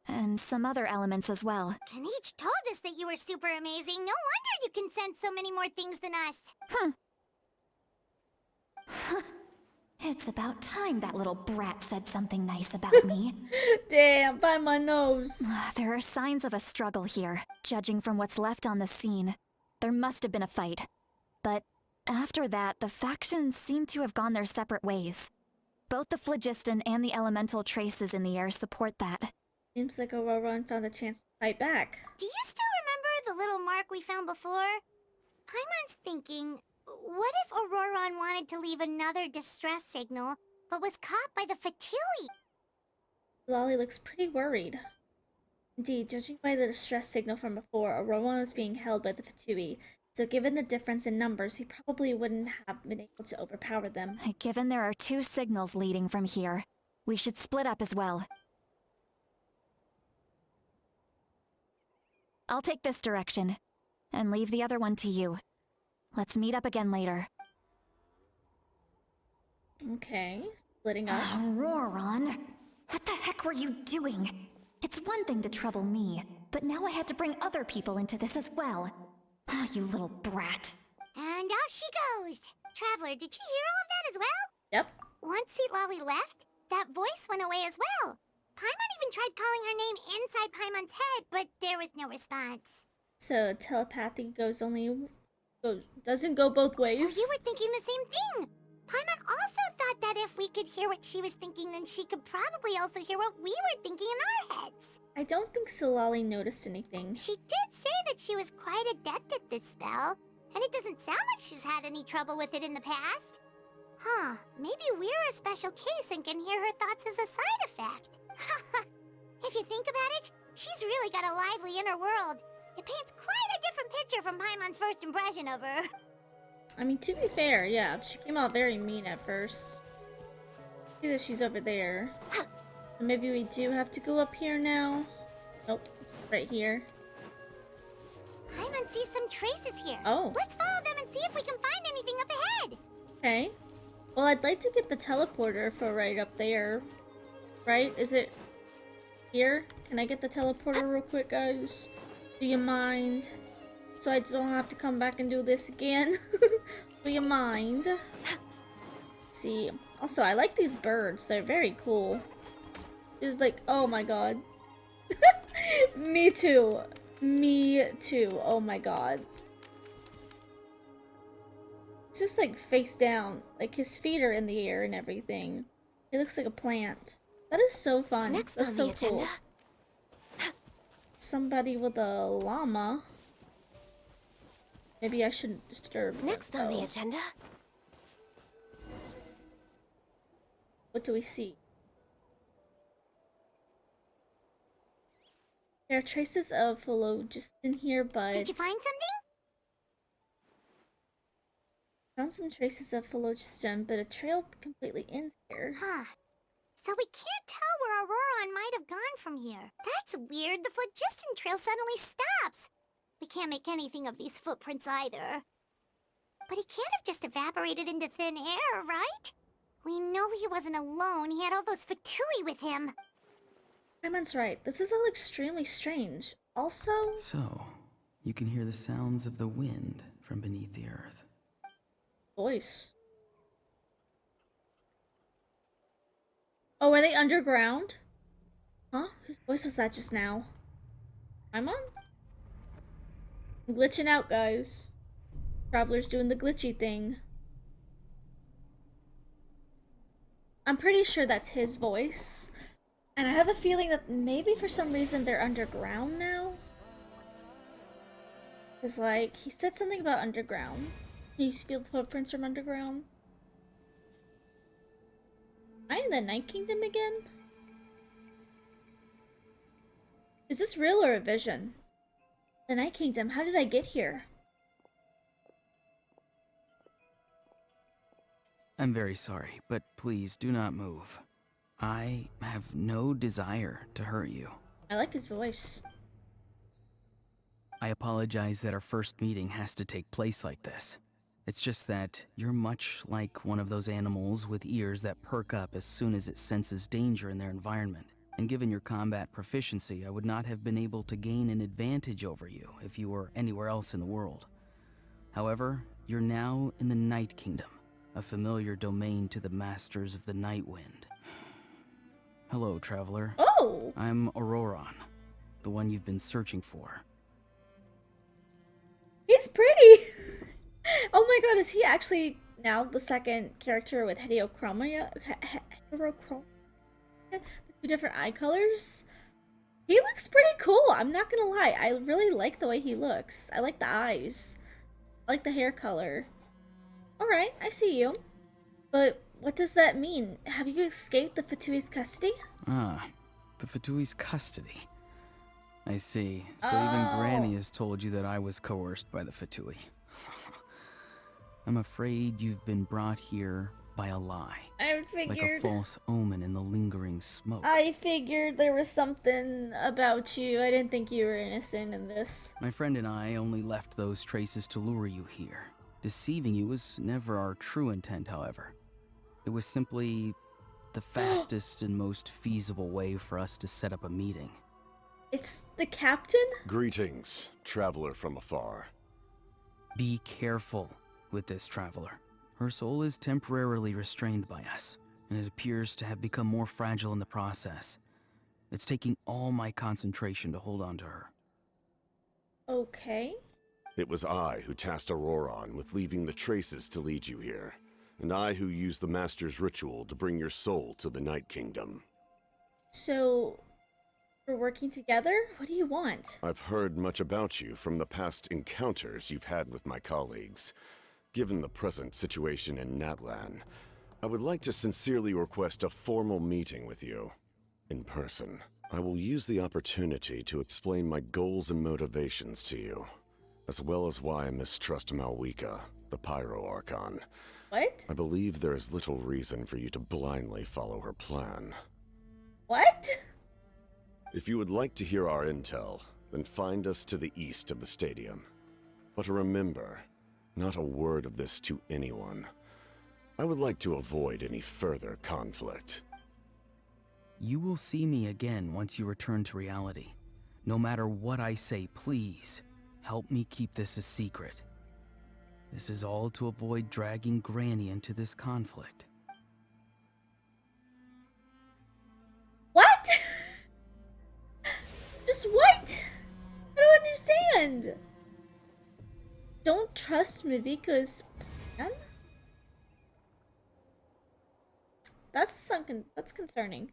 and some other elements as well. Kanich told us that you were super amazing. No wonder you can sense so many more things than us. It's about time that little brat said something nice about me. Damn, by my nose. There are signs of a struggle here, judging from what's left on the scene. There must have been a fight. But after that, the factions seem to have gone their separate ways. Both the phlogiston and the elemental traces in the air support that. Seems like Auroran found a chance to fight back. Do you still remember the little mark we found before? Paimon's thinking, what if Auroran wanted to leave another distress signal, but was caught by the Fatui? Lolly looks pretty worried. Indeed, judging by the distress signal from before, Auroran was being held by the Fatui, so given the difference in numbers, he probably wouldn't have been able to overpower them. Given there are 2 signals leading from here, we should split up as well. I'll take this direction, and leave the other one to you. Let's meet up again later. Okay, splitting up. Auroran, what the heck were you doing? It's one thing to trouble me, but now I had to bring other people into this as well. Oh, you little brat. And off she goes. Traveler, did you hear all of that as well? Yep. Once Seat Lolly left, that voice went away as well. Paimon even tried calling her name inside Paimon's head, but there was no response. So telepathy doesn't go both ways. So you were thinking the same thing. Paimon also thought that if we could hear what she was thinking, then she could probably also hear what we were thinking in our heads. I don't think Silali noticed anything. She did say that she was quite adept at this spell, and it doesn't sound like she's had any trouble with it in the past. Huh, maybe we're a special case and can hear her thoughts as a side effect. If you think about it, she's really got a lively inner world. It paints quite a different picture from Paimon's first impression of her. I mean, to be fair, yeah, she came out very mean at first. See that she's over there. Maybe we do have to go up here now. Nope, right here. Paimon sees some traces here. Oh. Let's follow them and see if we can find anything up ahead. Okay. Well, I'd like to get the teleporter for right up there. Right? Is it here? Can I get the teleporter real quick, guys? Do you mind? So I don't have to come back and do this again. Do you mind? Let's see. Also, I like these birds. They're very cool. Just like, oh my god. Me too. Me too. Oh my god. It's just like face down. Like his feet are in the air and everything. He looks like a plant. That is so fun. Next That's on so the agenda. cool. Somebody with a llama. Maybe I shouldn't disturb them, Next on the though. agenda. What do we see? There are traces of phlogiston here, but... Did you find something? Found some traces of phlogiston, but a trail completely ends here. Huh. So we can't tell where Auroran might have gone from here. That's weird. The phlogiston trail suddenly stops. We can't make anything of these footprints either. But he can't have just evaporated into thin air, right? We know he wasn't alone. He had all those Fatui with him. Simon's right. This is all extremely strange. Also... So, you can hear the sounds of the wind from beneath the earth. Voice. Oh, are they underground? Huh? Whose voice was that just now? Paimon? I'm glitching out, guys. Traveler's doing the glitchy thing. I'm pretty sure that's his voice. And I have a feeling that maybe for some reason they're underground now. Cause like, he said something about underground. Can you feel the footprints from underground? Am I in the Night Kingdom again? Is this real or a vision? The Night Kingdom, how did I get here? I'm very sorry, but please do not move. I have no desire to hurt you. I like his voice. I apologize that our first meeting has to take place like this. It's just that you're much like one of those animals with ears that perk up as soon as it senses danger in their environment. And given your combat proficiency, I would not have been able to gain an advantage over you if you were anywhere else in the world. However, you're now in the Night Kingdom, a familiar domain to the Masters of the Night Wind. Hello, traveler. Oh! I'm Auroron, the one you've been searching for. He's pretty! Oh my god, is he actually now the second character with heterochromia? Heterochromia? The two different eye colors? He looks pretty cool, I'm not gonna lie. I really like the way he looks. I like the eyes. I like the hair color. Alright, I see you. But what does that mean? Have you escaped the Fatui's custody? Ah, the Fatui's custody. I see. So even Granny has told you that I was coerced by the Fatui. I'm afraid you've been brought here by a lie. I figured... Like a false omen in the lingering smoke. I figured there was something about you. I didn't think you were innocent in this. My friend and I only left those traces to lure you here. Deceiving you was never our true intent, however. It was simply the fastest and most feasible way for us to set up a meeting. It's the captain? Greetings, traveler from afar. Be careful with this traveler. Her soul is temporarily restrained by us, and it appears to have become more fragile in the process. It's taking all my concentration to hold on to her. Okay. It was I who tasked Auroron with leaving the traces to lead you here, and I who used the Master's ritual to bring your soul to the Night Kingdom. So, we're working together? What do you want? I've heard much about you from the past encounters you've had with my colleagues. Given the present situation in Natlan, I would like to sincerely request a formal meeting with you. In person. I will use the opportunity to explain my goals and motivations to you, as well as why I mistrust Malwika, the Pyro Archon. What? I believe there is little reason for you to blindly follow her plan. What? If you would like to hear our intel, then find us to the east of the stadium. But remember, not a word of this to anyone. I would like to avoid any further conflict. You will see me again once you return to reality. No matter what I say, please, help me keep this a secret. This is all to avoid dragging Granny into this conflict. What? Just what? I don't understand. Don't trust Mavika's plan? That's concerning.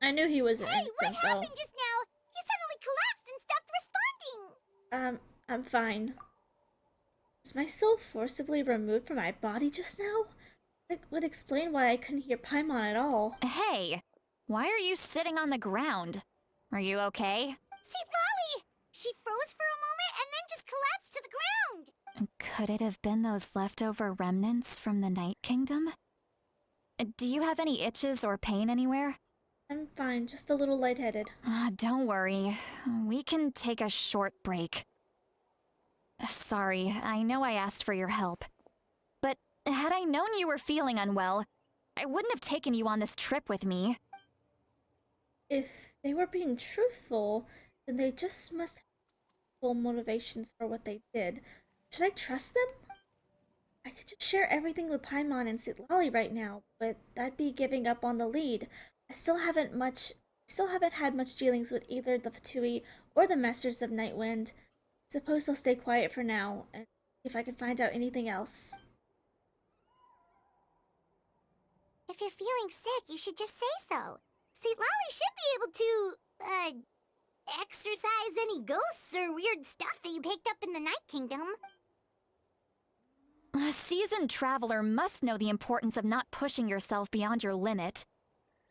I knew he was an Hey, what innocent, though. happened just now? You suddenly collapsed and stopped responding. I'm fine. Was my soul forcibly removed from my body just now? That would explain why I couldn't hear Paimon at all. Hey, why are you sitting on the ground? Are you okay? See, Lolly! She froze for a moment and then just collapsed to the ground. Could it have been those leftover remnants from the Night Kingdom? Do you have any itches or pain anywhere? I'm fine, just a little lightheaded. Don't worry. We can take a short break. Sorry, I know I asked for your help. But had I known you were feeling unwell, I wouldn't have taken you on this trip with me. If they were being truthful, then they just must have full motivations for what they did. Should I trust them? I could just share everything with Paimon and Lolly right now, but that'd be giving up on the lead. I still haven't much Still haven't had much dealings with either the Fatui or the Masters of Nightwind. Suppose I'll stay quiet for now, and see if I can find out anything else. If you're feeling sick, you should just say so. See, Lolly should be able to, exorcise any ghosts or weird stuff that you picked up in the Night Kingdom. A seasoned traveler must know the importance of not pushing yourself beyond your limit.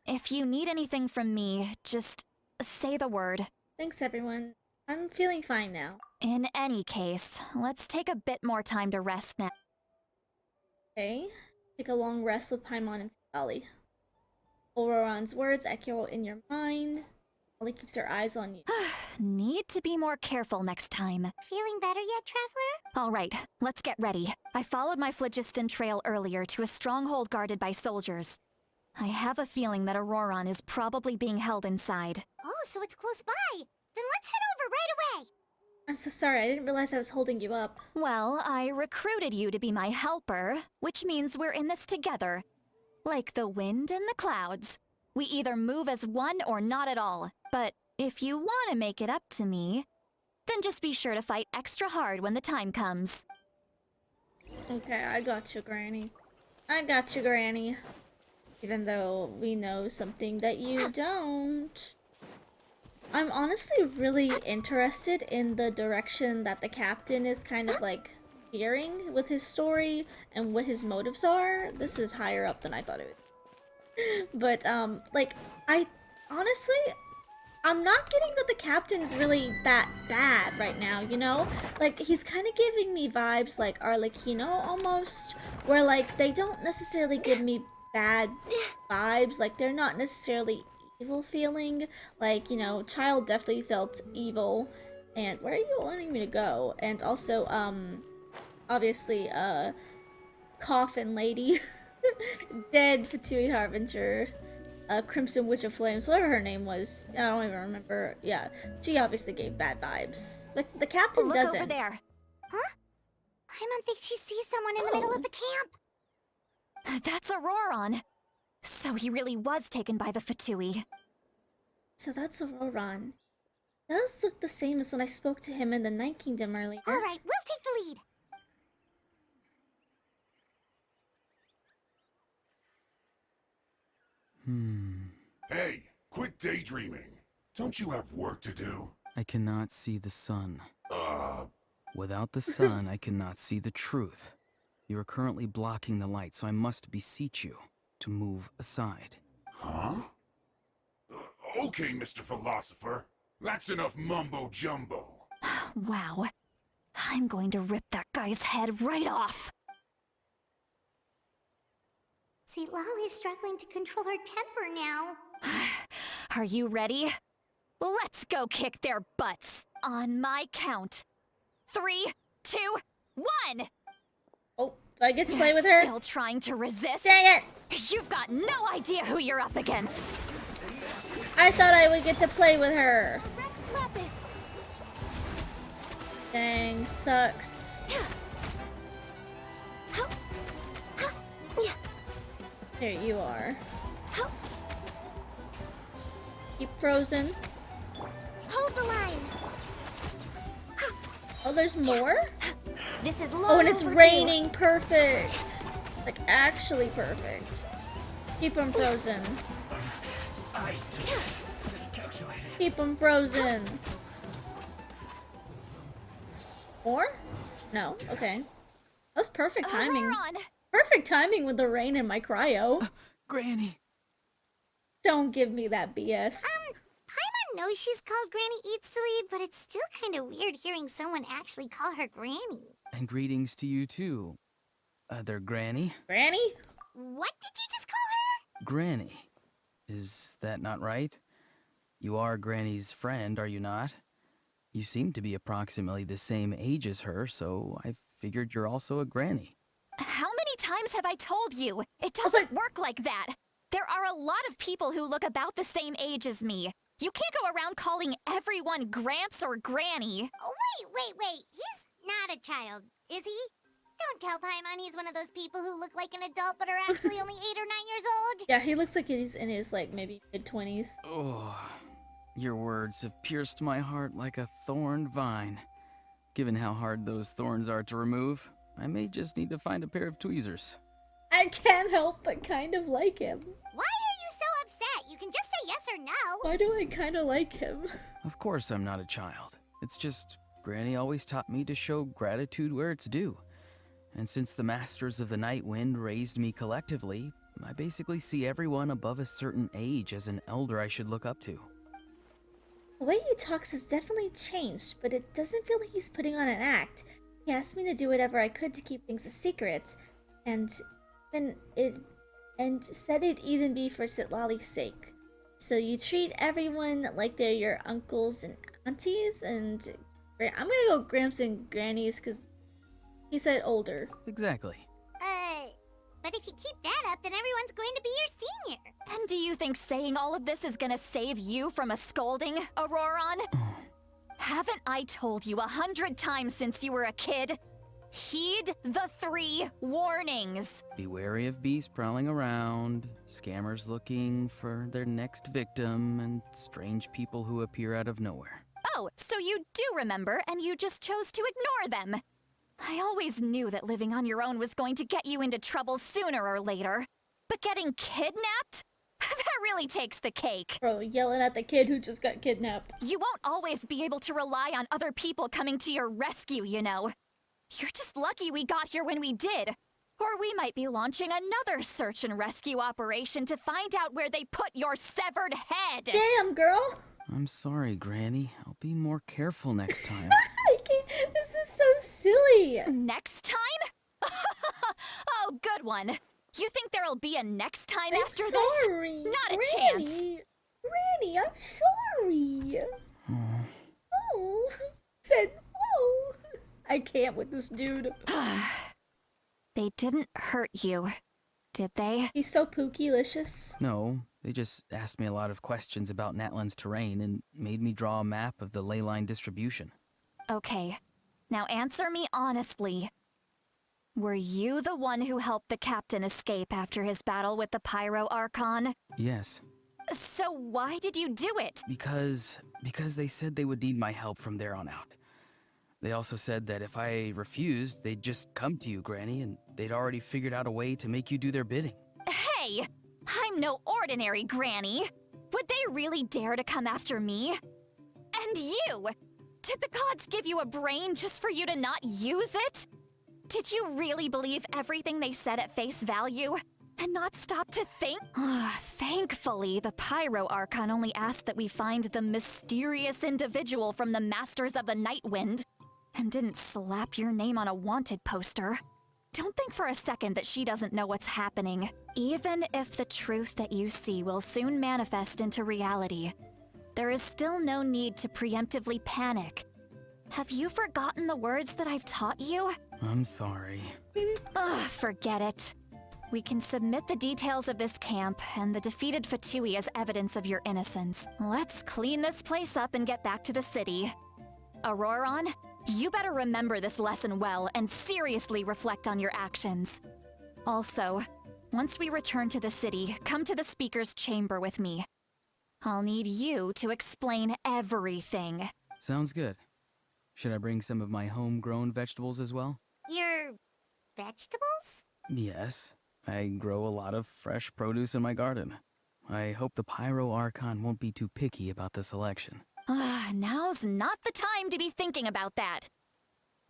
If you need anything from me, just say the word. Thanks, everyone. I'm feeling fine now. In any case, let's take a bit more time to rest now. Okay. Take a long rest with Paimon and Sally. Auroran's words echo in your mind. Sally keeps her eyes on you. Need to be more careful next time. Feeling better yet, Traveler? All right, let's get ready. I followed my phlogiston trail earlier to a stronghold guarded by soldiers. I have a feeling that Auroran is probably being held inside. Oh, so it's close by. Then let's head over right away. I'm so sorry, I didn't realize I was holding you up. Well, I recruited you to be my helper, which means we're in this together. Like the wind and the clouds. We either move as one or not at all. But if you want to make it up to me, then just be sure to fight extra hard when the time comes. Okay, I got you, Granny. I got you, Granny. Even though we know something that you don't. I'm honestly really interested in the direction that the captain is kind of like steering with his story and what his motives are. This is higher up than I thought it would. But like I'm not getting that the captain's really that bad right now, you know? Like, he's kind of giving me vibes like Arlecchino almost, where like they don't necessarily give me bad vibes, like they're not necessarily evil feeling. Like, you know, Child definitely felt evil. And where are you wanting me to go? And also, obviously, Coffin Lady, Dead Fatui Harbinger, Crimson Witch of Flames, whatever her name was. I don't even remember. Yeah, she obviously gave bad vibes. Like, the captain Look doesn't. over there. Huh? Paimon thinks she sees someone in the middle of the camp. That's Auroran. So he really was taken by the Fatui. So that's Auroran. Does look the same as when I spoke to him in the Night Kingdom earlier. All right, we'll take the lead. Hey, quit daydreaming. Don't you have work to do? I cannot see the sun. Uh... Without the sun, I cannot see the truth. You are currently blocking the light, so I must beseech you to move aside. Huh? Okay, Mr. Philosopher. That's enough mumbo-jumbo. Wow. I'm going to rip that guy's head right off. See, Lolly's struggling to control her temper now. Are you ready? Let's go kick their butts. On my count. 3, 2, 1! Oh, do I get to play with her? Still trying to resist? Dang it! You've got no idea who you're up against. I thought I would get to play with her. Rex Lapis. Dang, sucks. There you are. Keep frozen. Hold the line. Oh, there's more? This is Oh, and it's raining. Perfect. Like, actually perfect. Keep them frozen. Keep them frozen. More? No. Okay. That was perfect timing. Auroran! Perfect timing with the rain and my cryo. Granny! Don't give me that BS. Paimon knows she's called Granny Eats to Lead, but it's still kind of weird hearing someone actually call her Granny. And greetings to you too, other Granny. Granny? What did you just call her? Granny. Is that not right? You are Granny's friend, are you not? You seem to be approximately the same age as her, so I figured you're also a Granny. How many times have I told you? It doesn't work like that. There are a lot of people who look about the same age as me. You can't go around calling everyone Gramps or Granny. Oh, wait. He's not a child, is he? Don't tell Paimon he's one of those people who look like an adult but are actually only 8 or 9 years old. Yeah, he looks like he's in his, like, maybe mid-20s. Oh, your words have pierced my heart like a thorned vine. Given how hard those thorns are to remove, I may just need to find a pair of tweezers. I can't help but kind of like him. Why are you so upset? You can just say yes or no. Why do I kind of like him? Of course I'm not a child. It's just, Granny always taught me to show gratitude where it's due. And since the Masters of the Night Wind raised me collectively, I basically see everyone above a certain age as an elder I should look up to. The way he talks has definitely changed, but it doesn't feel like he's putting on an act. He asked me to do whatever I could to keep things a secret, and said it'd even be for Sitlali's sake. So you treat everyone like they're your uncles and aunties, and I'm gonna go Gramps and Grannies because he said older. Exactly. But if you keep that up, then everyone's going to be your senior. And do you think saying all of this is gonna save you from a scolding, Auroron? Haven't I told you 100 times since you were a kid? Heed the 3 warnings. Be wary of beasts prowling around, scammers looking for their next victim, and strange people who appear out of nowhere. Oh, so you do remember, and you just chose to ignore them. I always knew that living on your own was going to get you into trouble sooner or later. But getting kidnapped? That really takes the cake. Bro, yelling at the kid who just got kidnapped. You won't always be able to rely on other people coming to your rescue, you know. You're just lucky we got here when we did. Or we might be launching another search and rescue operation to find out where they put your severed head. Damn, girl. I'm sorry, Granny. I'll be more careful next time. I can't. This is so silly. Next time? Oh, good one. You think there'll be a next time after sorry. this? Not a Granny. chance. Granny, I'm sorry. Oh. Said, oh. I can't with this dude. They didn't hurt you, did they? He's so pooky-licious. No, they just asked me a lot of questions about Natlan's terrain and made me draw a map of the ley line distribution. Okay, now answer me honestly. Were you the one who helped the captain escape after his battle with the Pyro Archon? Yes. So why did you do it? Because they said they would need my help from there on out. They also said that if I refused, they'd just come to you, Granny, and they'd already figured out a way to make you do their bidding. Hey, I'm no ordinary Granny. Would they really dare to come after me? And you! Did the gods give you a brain just for you to not use it? Did you really believe everything they said at face value? And not stop to think? Thankfully, the Pyro Archon only asked that we find the mysterious individual from the Masters of the Night Wind, and didn't slap your name on a wanted poster. Don't think for a second that she doesn't know what's happening. Even if the truth that you see will soon manifest into reality, there is still no need to preemptively panic. Have you forgotten the words that I've taught you? I'm sorry. Forget it. We can submit the details of this camp and the defeated Fatui as evidence of your innocence. Let's clean this place up and get back to the city. Auroron, you better remember this lesson well and seriously reflect on your actions. Also, once we return to the city, come to the speaker's chamber with me. I'll need you to explain everything. Sounds good. Should I bring some of my homegrown vegetables as well? Your vegetables? Yes. I grow a lot of fresh produce in my garden. I hope the Pyro Archon won't be too picky about the selection. Now's not the time to be thinking about that.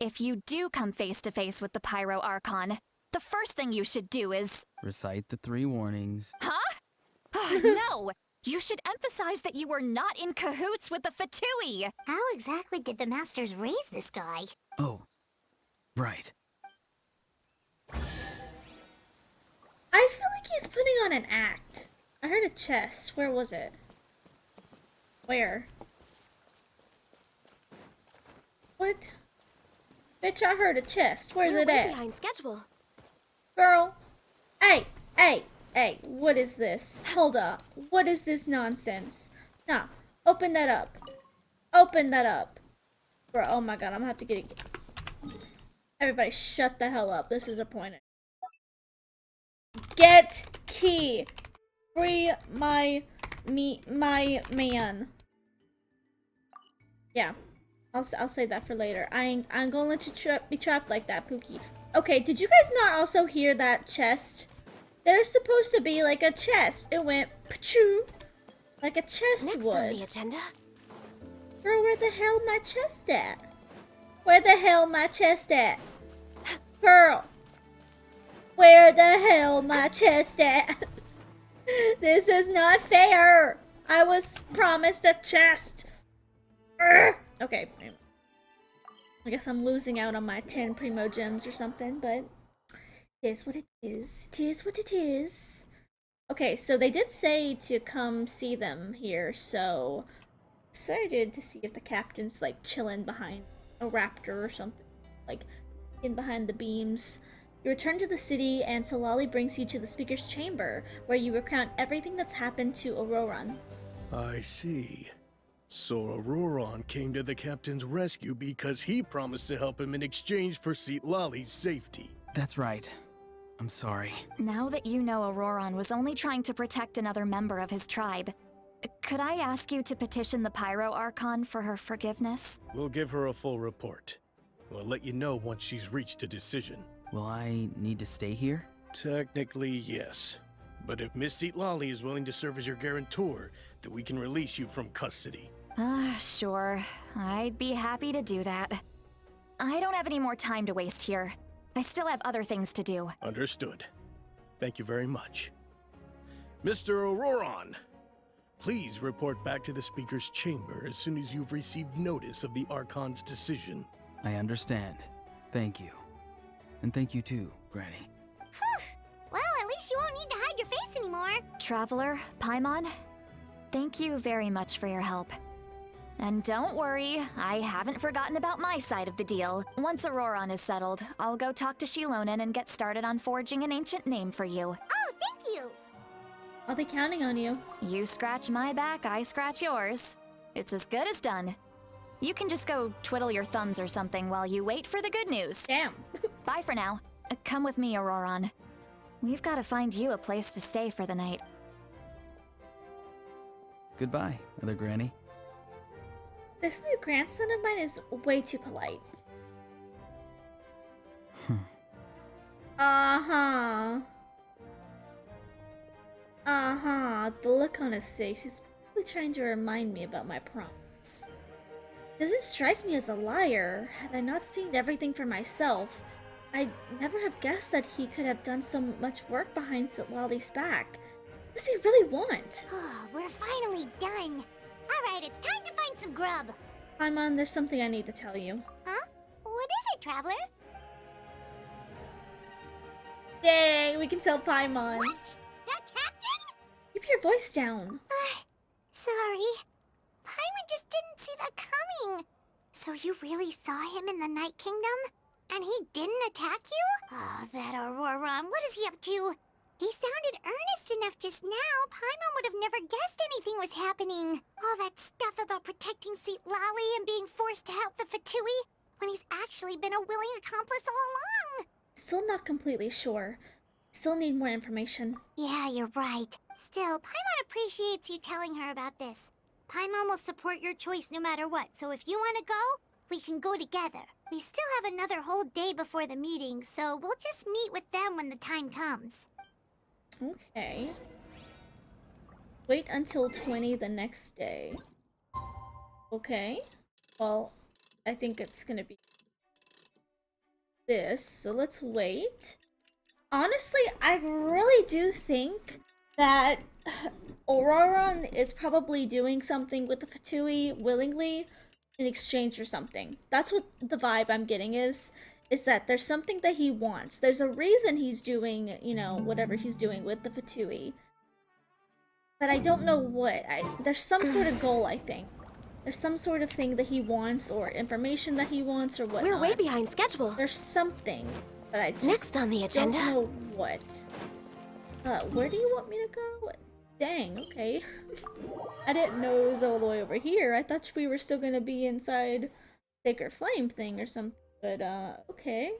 If you do come face to face with the Pyro Archon, the first thing you should do is... Recite the 3 warnings. Huh? No! You should emphasize that you were not in cahoots with the Fatui! How exactly did the Masters raise this guy? Oh, right. I feel like he's putting on an act. I heard a chest. Where was it? Where? What? Bitch, I heard a chest. Where's it at? Behind schedule. Girl. Hey, hey, hey, what is this? Hold up. What is this nonsense? Nah, open that up. Open that up. Bro, oh my god, I'm gonna have to get it. Everybody shut the hell up. This is a point. Get key. Free my man. Yeah, I'll say that for later. I ain't gonna let you be trapped like that, Pookie. Okay, did you guys not also hear that chest? There's supposed to be like a chest. It went pachoo, like a chest Next would. on the agenda. Girl, where the hell my chest at? Where the hell my chest at? Girl, where the hell my chest at? This is not fair. I was promised a chest. Urgh. Okay. I guess I'm losing out on my 10 primo gems or something, but it is what it is. It is what it is. Okay, so they did say to come see them here, so excited to see if the captain's like chilling behind a raptor or something, like in behind the beams. You return to the city, and Solali brings you to the speaker's chamber, where you recount everything that's happened to Auroran. I see. So Auroran came to the captain's rescue because he promised to help him in exchange for Lali's safety. That's right. I'm sorry. Now that you know Auroran was only trying to protect another member of his tribe, could I ask you to petition the Pyro Archon for her forgiveness? We'll give her a full report. We'll let you know once she's reached a decision. Will I need to stay here? Technically, yes. But if Miss Lali is willing to serve as your guarantor, then we can release you from custody. Sure. I'd be happy to do that. I don't have any more time to waste here. I still have other things to do. Understood. Thank you very much. Mr. Auroran, please report back to the speaker's chamber as soon as you've received notice of the Archon's decision. I understand. Thank you. And thank you too, Granny. Well, at least you won't need to hide your face anymore. Traveler, Paimon, thank you very much for your help. And don't worry, I haven't forgotten about my side of the deal. Once Auroran is settled, I'll go talk to Shilonen and get started on forging an ancient name for you. Oh, thank you. I'll be counting on you. You scratch my back, I scratch yours. It's as good as done. You can just go twiddle your thumbs or something while you wait for the good news. Damn. Bye for now. Come with me, Auroran. We've got to find you a place to stay for the night. Goodbye, Other Granny. This new grandson of mine is way too polite. Uh-huh. The look on his face, he's probably trying to remind me about my promise. Doesn't strike me as a liar. Had I not seen everything for myself, I'd never have guessed that he could have done so much work behind Lali's back. What does he really want? We're finally done. Alright, it's time to find some grub. Paimon, there's something I need to tell you. Huh? What is it, Traveler? Dang, we can tell Paimon. What? The captain? Keep your voice down. Sorry. Paimon just didn't see that coming. So you really saw him in the Night Kingdom? And he didn't attack you? Oh, that Auroran, what is he up to? He sounded earnest enough just now. Paimon would have never guessed anything was happening. All that stuff about protecting Lali and being forced to help the Fatui, when he's actually been a willing accomplice all along. Still not completely sure. Still need more information. Yeah, you're right. Still, Paimon appreciates you telling her about this. Paimon will support your choice no matter what, so if you want to go, we can go together. We still have another whole day before the meeting, so we'll just meet with them when the time comes. Okay. Wait until 20 the next day. Okay. Well, I think it's gonna be this, so let's wait. Honestly, I really do think that Auroran is probably doing something with the Fatui willingly in exchange or something. That's what the vibe I'm getting is that there's something that he wants. There's a reason he's doing, you know, whatever he's doing with the Fatui. But I don't know what. There's some sort of goal, I think. There's some sort of thing that he wants, or information that he wants, or whatnot. We're way behind schedule. There's something, but I just Next on the agenda. don't know what. Where do you want me to go? Dang, okay. I didn't know it was all the way over here. I thought we were still gonna be inside Sacred Flame thing or something. But, okay.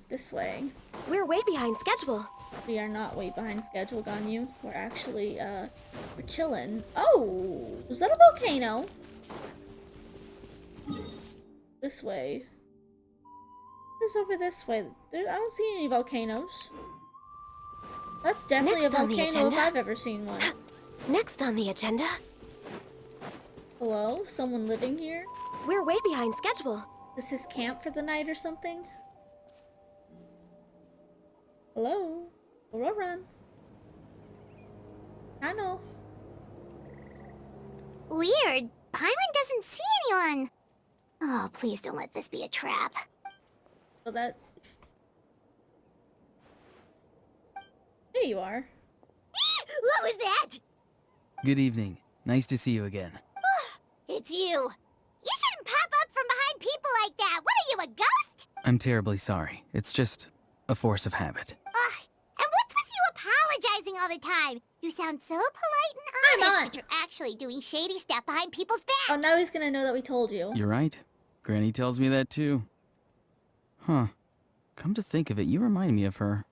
This way. We're way behind schedule. We are not way behind schedule, Ganyu. We're actually, we're chilling. Oh! Was that a volcano? This way. It's over this way. I don't see any volcanoes. That's definitely Next a on the volcano if agenda. I've ever seen one. Next on the agenda, Hello? Someone living here? we're way behind schedule. Is this camp for the night or something? Hello? Run. I know. Weird. Paimon doesn't see anyone. Oh, please don't let this be a trap. So that... There you are. What was that? Good evening. Nice to see you again. It's you. You shouldn't pop up from behind people like that. What are you, a ghost? I'm terribly sorry. It's just a force of habit. Ugh. And what's with you apologizing all the time? You sound so polite and honest, but you're actually doing shady stuff behind people's backs. Oh, now he's gonna know that we told you. You're right. Granny tells me that too. Huh. Come to think of it, you remind me of her.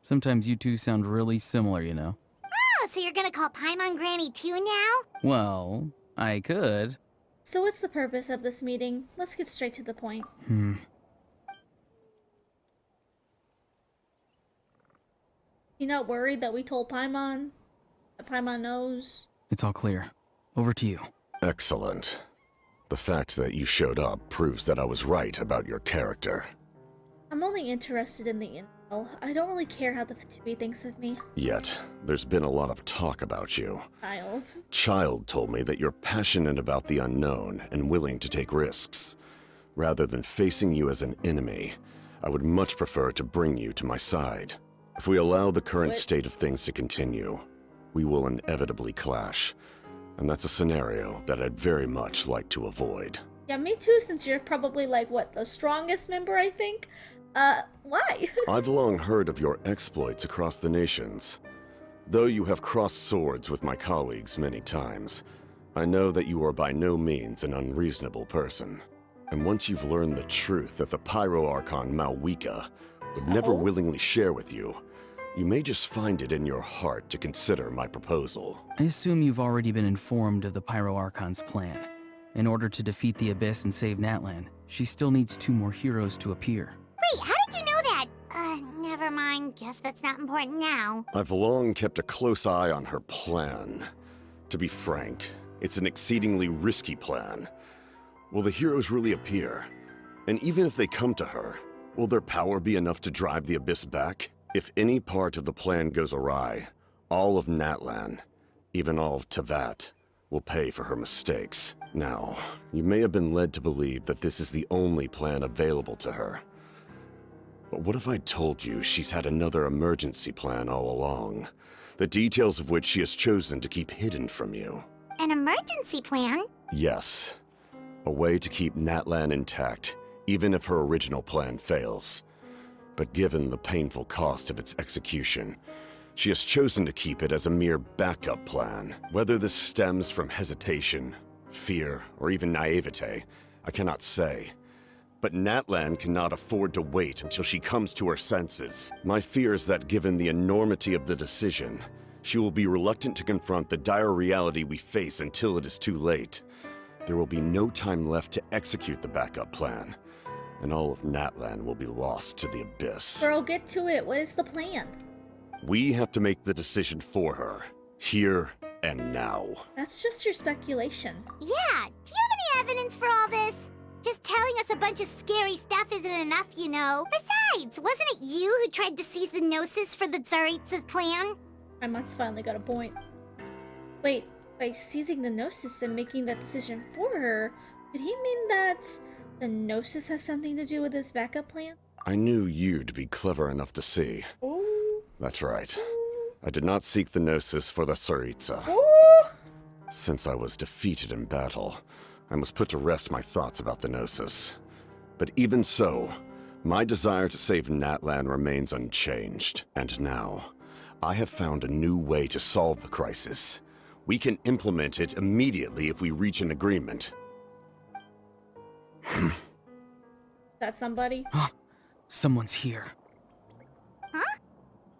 Sometimes you two sound really similar, you know. Oh, so you're gonna call Paimon Granny too now? Well, I could. So what's the purpose of this meeting? Let's get straight to the point. You not worried that we told Paimon? That Paimon knows? It's all clear. Over to you. Excellent. The fact that you showed up proves that I was right about your character. I'm only interested in the intel. I don't really care how the Fatui thinks of me. Yet, there's been a lot of talk about you. Child. Child told me that you're passionate about the unknown and willing to take risks. Rather than facing you as an enemy, I would much prefer to bring you to my side. If we allow the current state of things to continue, we will inevitably clash. And that's a scenario that I'd very much like to avoid. Yeah, me too, since you're probably, like, what, the strongest member, I think? Why? I've long heard of your exploits across the nations. Though you have crossed swords with my colleagues many times, I know that you are by no means an unreasonable person. And once you've learned the truth that the Pyro Archon Malwika would never willingly share with you, you may just find it in your heart to consider my proposal. I assume you've already been informed of the Pyro Archon's plan. In order to defeat the Abyss and save Natlan, she still needs 2 more heroes to appear. Wait, how did you know that? Never mind. Guess that's not important now. I've long kept a close eye on her plan. To be frank, it's an exceedingly risky plan. Will the heroes really appear? And even if they come to her, will their power be enough to drive the Abyss back? If any part of the plan goes awry, all of Natlan, even all of Tevat, will pay for her mistakes. Now, you may have been led to believe that this is the only plan available to her. But what if I told you she's had another emergency plan all along, the details of which she has chosen to keep hidden from you? An emergency plan? Yes. A way to keep Natlan intact, even if her original plan fails. But given the painful cost of its execution, she has chosen to keep it as a mere backup plan. Whether this stems from hesitation, fear, or even naivete, I cannot say. But Natlan cannot afford to wait until she comes to her senses. My fear is that given the enormity of the decision, she will be reluctant to confront the dire reality we face until it is too late. There will be no time left to execute the backup plan, and all of Natlan will be lost to the Abyss. Girl, get to it. What is the plan? We have to make the decision for her, here and now. That's just your speculation. Yeah, do you have any evidence for all this? Just telling us a bunch of scary stuff isn't enough, you know. Besides, wasn't it you who tried to seize the Gnosis for the Tsaritsa clan? Paimon finally got a point. Wait, by seizing the Gnosis and making that decision for her, did he mean that the Gnosis has something to do with this backup plan? I knew you'd be clever enough to see. Ooh. That's right. I did not seek the Gnosis for the Tsaritsa. Ooh. Since I was defeated in battle, I must put to rest my thoughts about the Gnosis. But even so, my desire to save Natlan remains unchanged. And now, I have found a new way to solve the crisis. We can implement it immediately if we reach an agreement. That somebody? Someone's here. Huh?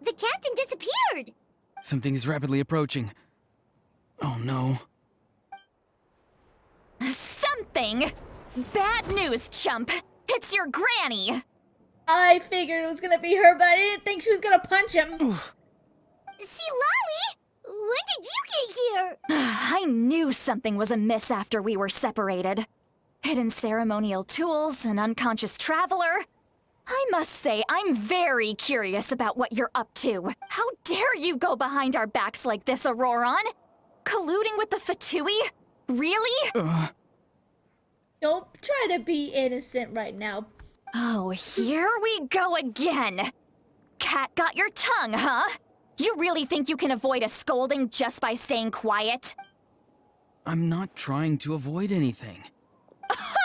The captain disappeared! Something is rapidly approaching. Oh no. Something? Bad news, chump. It's your granny. I figured it was gonna be her, but I didn't think she was gonna punch him. See, Lolly? When did you get here? I knew something was amiss after we were separated. Hidden ceremonial tools, an unconscious traveler. I must say, I'm very curious about what you're up to. How dare you go behind our backs like this, Auroron? Colluding with the Fatui? Really? Don't try to be innocent right now. Oh, here we go again. Cat got your tongue, huh? You really think you can avoid a scolding just by staying quiet? I'm not trying to avoid anything.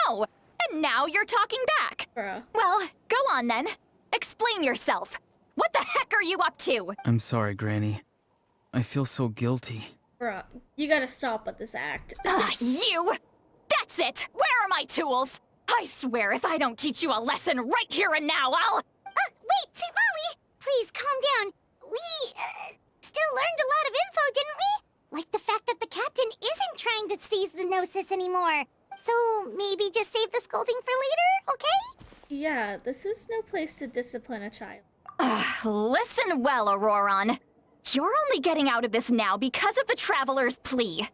Oh, and now you're talking back. Bruh. Well, go on then. Explain yourself. What the heck are you up to? I'm sorry, Granny. I feel so guilty. Bruh, you gotta stop with this act. You! That's it! Where are my tools? I swear if I don't teach you a lesson right here and now, I'll... Wait, see, Lolly! Please, calm down. We, still learned a lot of info, didn't we? Like the fact that the captain isn't trying to seize the Gnosis anymore. So, maybe just save the scolding for later, okay? Yeah, this is no place to discipline a child. Listen well, Auroron. You're only getting out of this now because of the Traveler's plea.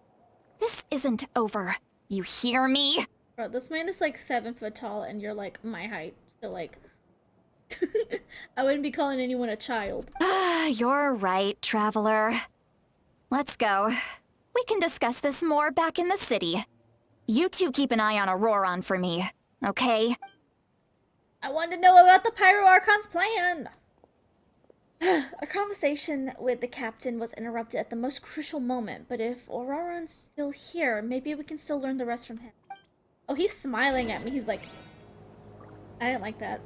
This isn't over. You hear me? Bro, this man is like 7 foot tall and you're like my height. So like, I wouldn't be calling anyone a child. You're right, Traveler. Let's go. We can discuss this more back in the city. You two keep an eye on Auroron for me, okay? I want to know about the Pyro Archon's plan! Our conversation with the captain was interrupted at the most crucial moment, but if Auroron's still here, maybe we can still learn the rest from him. Oh, he's smiling at me. He's like... I didn't like that.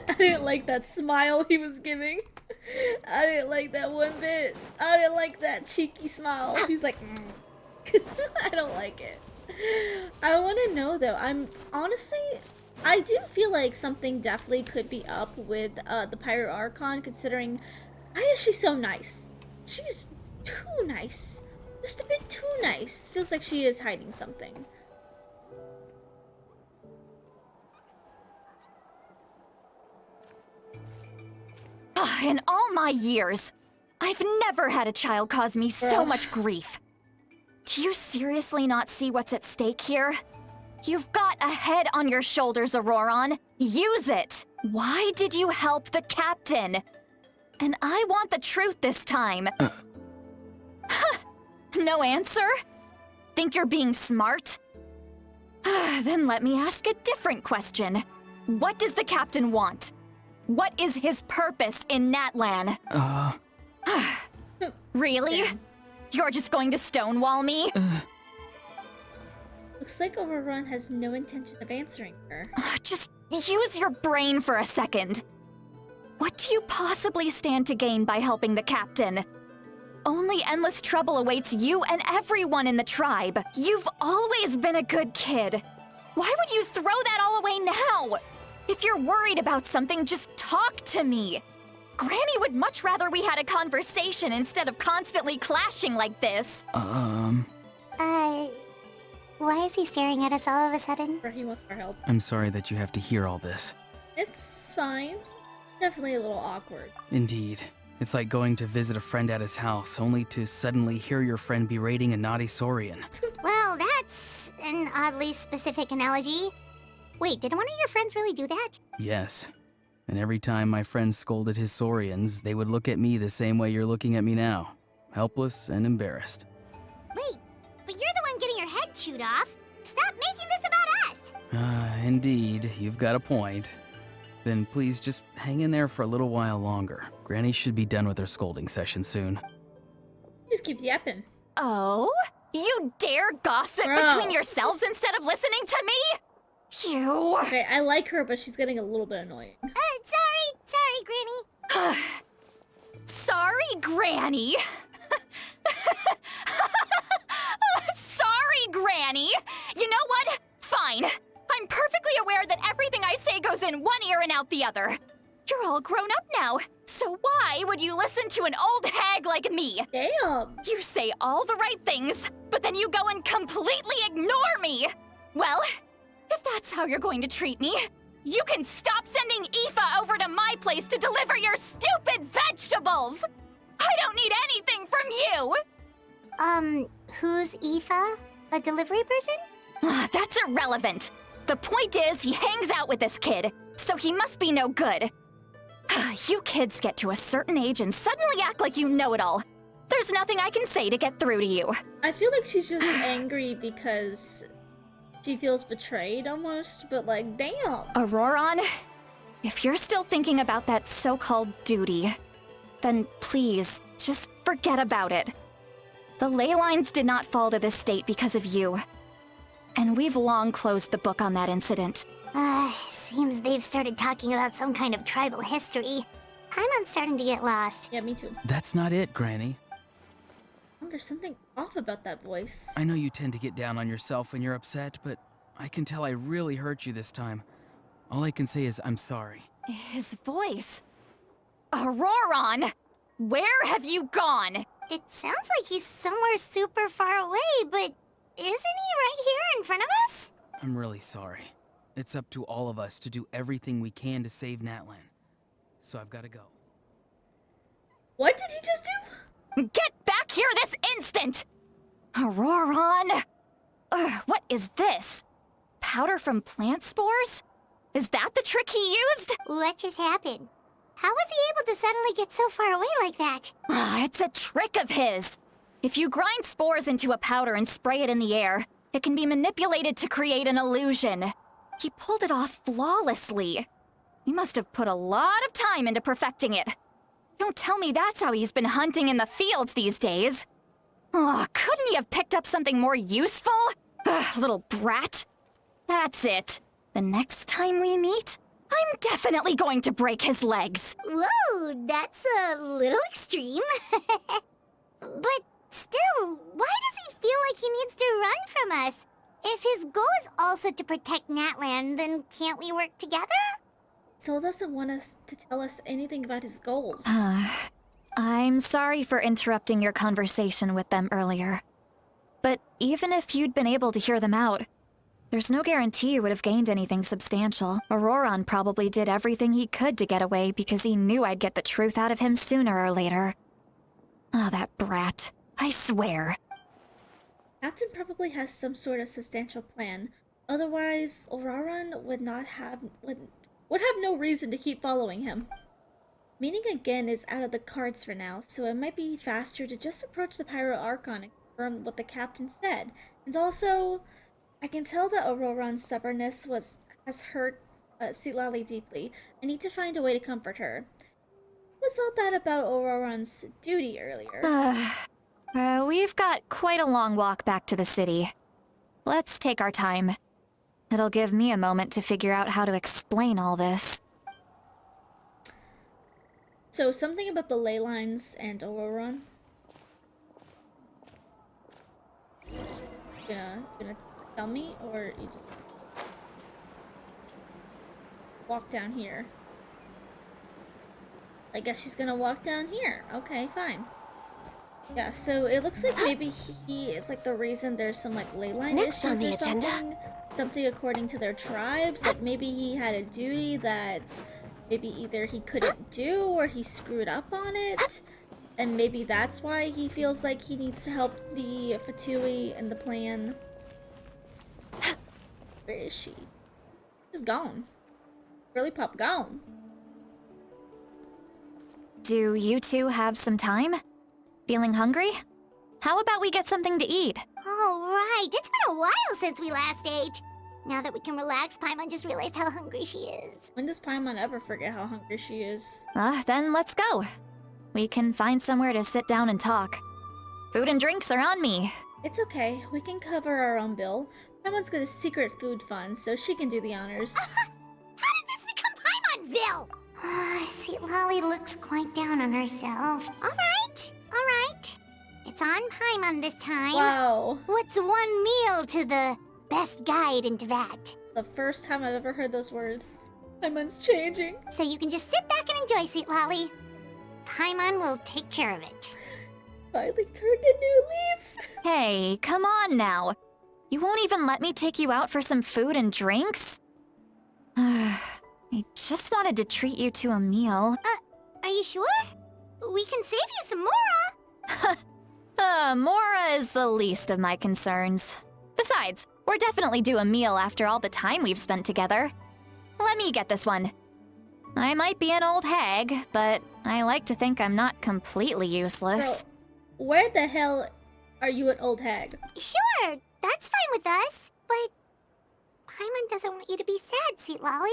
I didn't like that smile he was giving. I didn't like that one bit. I didn't like that cheeky smile. He's like... I don't like it. I want to know, though. Honestly... I do feel like something definitely could be up with the Pyro Archon, considering why is she so nice? She's too nice. Just a bit too nice. Feels like she is hiding something. In all my years, I've never had a child cause me so much grief. Do you seriously not see what's at stake here? You've got a head on your shoulders, Auroron. Use it! Why did you help the captain? And I want the truth this time. No answer? Think you're being smart? Then let me ask a different question. What does the captain want? What is his purpose in Natlan? Really? You're just going to stonewall me? Looks like Auroron has no intention of answering her. Just use your brain for a second. What do you possibly stand to gain by helping the captain? Only endless trouble awaits you and everyone in the tribe. You've always been a good kid. Why would you throw that all away now? If you're worried about something, just talk to me. Granny would much rather we had a conversation instead of constantly clashing like this. Why is he staring at us all of a sudden? Or he wants our help. I'm sorry that you have to hear all this. It's fine. Definitely a little awkward. Indeed. It's like going to visit a friend at his house, only to suddenly hear your friend berating a naughty Saurian. Well, that's an oddly specific analogy. Wait, did one of your friends really do that? Yes. And every time my friend scolded his Saurians, they would look at me the same way you're looking at me now. Helpless and embarrassed. Wait, but you're the one getting your head chewed off. Stop making this about us! Indeed, you've got a point. Then please just hang in there for a little while longer. Granny should be done with her scolding session soon. Just keep yapping. Oh? You dare gossip between yourselves instead of listening to me? You... Okay, I like her, but she's getting a little bit annoying. Sorry, Granny. Sorry, Granny. Sorry, Granny. You know what? Fine. I'm perfectly aware that everything I say goes in one ear and out the other. You're all grown up now, so why why would you listen to an old hag like me? Damn. You say all the right things, but then you go and completely ignore me! Well, if that's how you're going to treat me, you can stop sending Aoife over to my place to deliver your stupid vegetables! I don't need anything from you! Who's Aoife? A delivery person? That's irrelevant. The point is, he hangs out with this kid, so he must be no good. You kids get to a certain age and suddenly act like you know it all. There's nothing I can say to get through to you. I feel like she's just angry because she feels betrayed almost, but like, damn. Auroron, if you're still thinking about that so-called duty, then please, just forget about it. The ley lines did not fall to this state because of you. And we've long closed the book on that incident. Seems they've started talking about some kind of tribal history. I'm starting to get lost. Yeah, me too. That's not it, Granny. Oh, there's something off about that voice. I know you tend to get down on yourself when you're upset, but I can tell I really hurt you this time. All I can say is I'm sorry. His voice. Auroron! Where have you gone? It sounds like he's somewhere super far away, but isn't he right here in front of us? I'm really sorry. It's up to all of us to do everything we can to save Natlan. So I've got to go. What did he just do? Get back here this instant! Auroron! What is this? Powder from plant spores? Is that the trick he used? What just happened? How was he able to suddenly get so far away like that? It's a trick of his. If you grind spores into a powder and spray it in the air, it can be manipulated to create an illusion. He pulled it off flawlessly. He must have put a lot of time into perfecting it. Don't tell me that's how he's been hunting in the fields these days. Couldn't he have picked up something more useful? Little brat. That's it. The next time we meet, I'm definitely going to break his legs. Whoa, that's a little extreme. But still, why does he feel like he needs to run from us? If his goal is also to protect Natlan, then can't we work together? Sol doesn't want us to tell us anything about his goals. I'm sorry for interrupting your conversation with them earlier. But even if you'd been able to hear them out, there's no guarantee you would have gained anything substantial. Auroron probably did everything he could to get away because he knew I'd get the truth out of him sooner or later. That brat. I swear. Captain probably has some sort of substantial plan. Otherwise, Auroron would have no reason to keep following him. Meeting again is out of the cards for now, so it might be faster to just approach the Pyro Archon and confirm what the captain said. And also, I can tell that Auroron's stubbornness has hurt Citlali deeply. I need to find a way to comfort her. What was all that about Auroron's duty earlier? We've got quite a long walk back to the city. Let's take our time. It'll give me a moment to figure out how to explain all this. So, something about the ley lines and Auroron? Gonna tell me, or you just walk down here? I guess she's gonna walk down here. Okay, fine. Yeah, so it looks like maybe he is like the reason there's some like ley line Next on issues the or agenda. something. Something according to their tribes. Like maybe he had a duty that maybe either he couldn't do or he screwed up on it. And maybe that's why he feels like he needs to help the Fatui and the plan. Where is she? She's gone. Girly Pop gone. Do you two have some time? Feeling hungry? How about we get something to eat? All right, it's been a while since we last ate. Now that we can relax, Paimon just realized how hungry she is. When does Paimon ever forget how hungry she is? Then let's go. We can find somewhere to sit down and talk. Food and drinks are on me. It's okay. We can cover our own bill. Paimon's got a secret food fund, so she can do the honors. How did this become Paimon's bill? Citlali looks quite down on herself. All right. It's on Paimon this time. Wow. What's one meal to the best guide into that? The first time I've ever heard those words. Paimon's changing. So you can just sit back and enjoy, Citlali. Paimon will take care of it. Finally turned a new leaf. Hey, come on now. You won't even let me take you out for some food and drinks? I just wanted to treat you to a meal. Are you sure? We can save you some Mora. Mora is the least of my concerns. Besides, we're definitely due a meal after all the time we've spent together. Let me get this one. I might be an old hag, but I like to think I'm not completely useless. Bro, where the hell are you an old hag? Sure, that's fine with us, but Paimon doesn't want you to be sad, Sweet Lolly.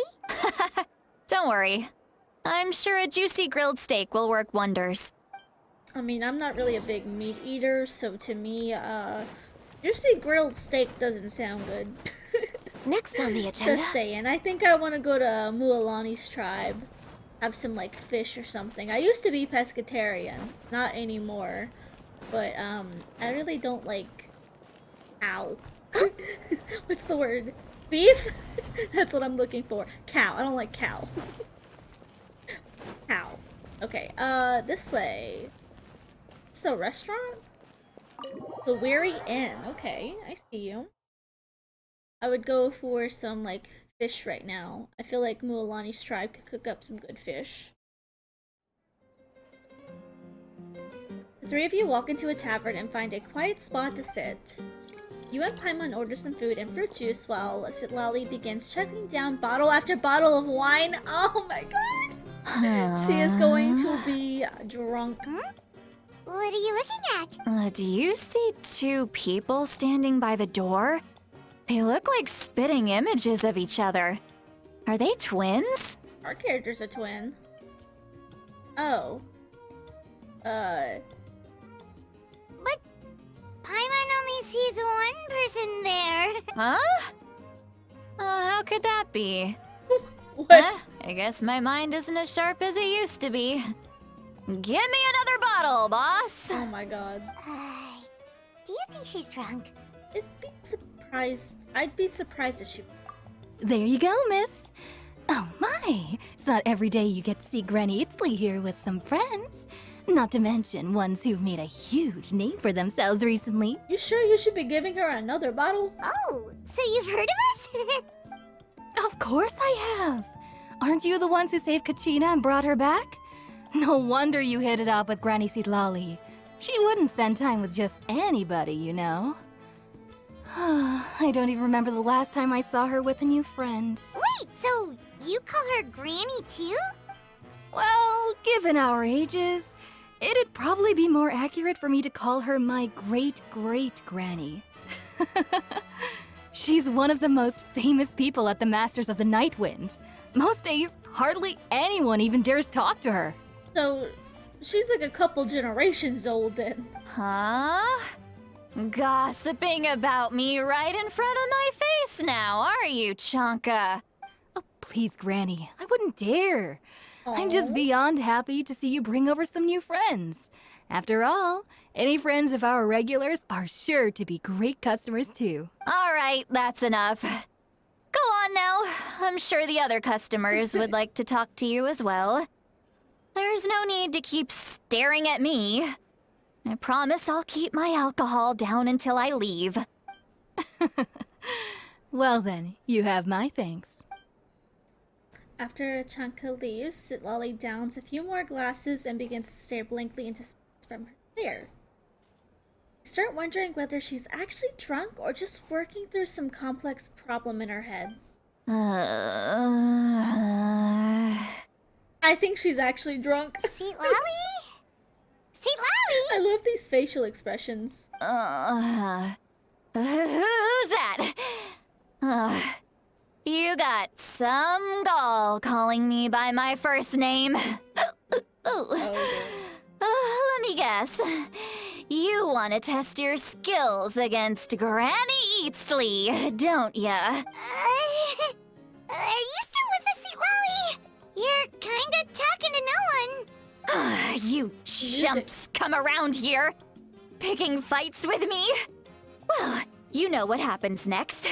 Don't worry. I'm sure a juicy grilled steak will work wonders. I mean, I'm not really a big meat eater, so to me, juicy grilled steak doesn't sound good. Next on the agenda. Just saying. I think I want to go to Mualani's tribe. Have some, like, fish or something. I used to be pescatarian. Not anymore. But, I really don't like... Ow. What's the word? Beef? That's what I'm looking for. Cow. I don't like cow. Cow. Okay, this way. It's a restaurant? The Weary Inn. Okay, I see you. I would go for some, like, fish right now. I feel like Mualani's tribe could cook up some good fish. The three of you walk into a tavern and find a quiet spot to sit. You and Paimon order some food and fruit juice while Sitlali begins chugging down bottle after bottle of wine. Oh my god! She is going to be drunk. What are you looking at? Do you see two people standing by the door? They look like spitting images of each other. Are they twins? Our character's a twin. Oh. But Paimon only sees one person there. Huh? How could that be? What? I guess my mind isn't as sharp as it used to be. Give me another bottle, boss! Oh my god. Do you think she's drunk? I'd be surprised if she... There you go, miss. Oh my, it's not every day you get to see Granny Itzley here with some friends. Not to mention ones who've made a huge name for themselves recently. You sure you should be giving her another bottle? Oh, so you've heard of us? Of course I have. Aren't you the ones who saved Kachina and brought her back? No wonder you hit it off with Granny Sitlali. She wouldn't spend time with just anybody, you know. I don't even remember the last time I saw her with a new friend. Wait, so you call her Granny too? Well, given our ages, it'd probably be more accurate for me to call her my great-great-granny. She's one of the most famous people at the Masters of the Nightwind. Most days, hardly anyone even dares talk to her. So, she's like a couple generations old then. Huh? Gossiping about me right in front of my face now, are you, Chonka? Oh, please, Granny. I wouldn't dare. I'm just beyond happy to see you bring over some new friends. After all, any friends of our regulars are sure to be great customers too. All right, that's enough. Go on now. I'm sure the other customers would like to talk to you as well. There's no need to keep staring at me. I promise I'll keep my alcohol down until I leave. Well then, you have my thanks. After Chanka leaves, Sitlali downs a few more glasses and begins to stare blankly into space from her chair. I start wondering whether she's actually drunk or just working through some complex problem in her head. I think she's actually drunk. Sitlali? Sitlali! I love these facial expressions. Who's that? You got some gall calling me by my first name. Let me guess. You want to test your skills against Granny Eatsley, don't ya? Are you still with us, Sitlali? You're kinda talking to no one. You chumps come around here, picking fights with me? Well, you know what happens next.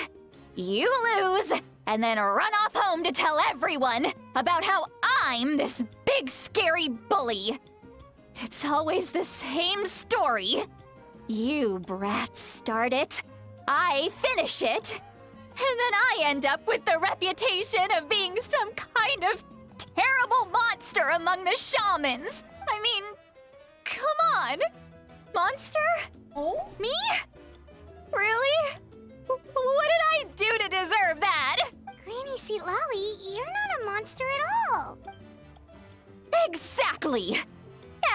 You lose, and then run off home to tell everyone about how I'm this big scary bully. It's always the same story. You brats start it, I finish it, and then I end up with the reputation of being some kind of terrible monster among the shamans. I mean, come on. Monster? Oh? Me? Really? What did I do to deserve that? Granny Seat Lolly, you're not a monster at all. Exactly!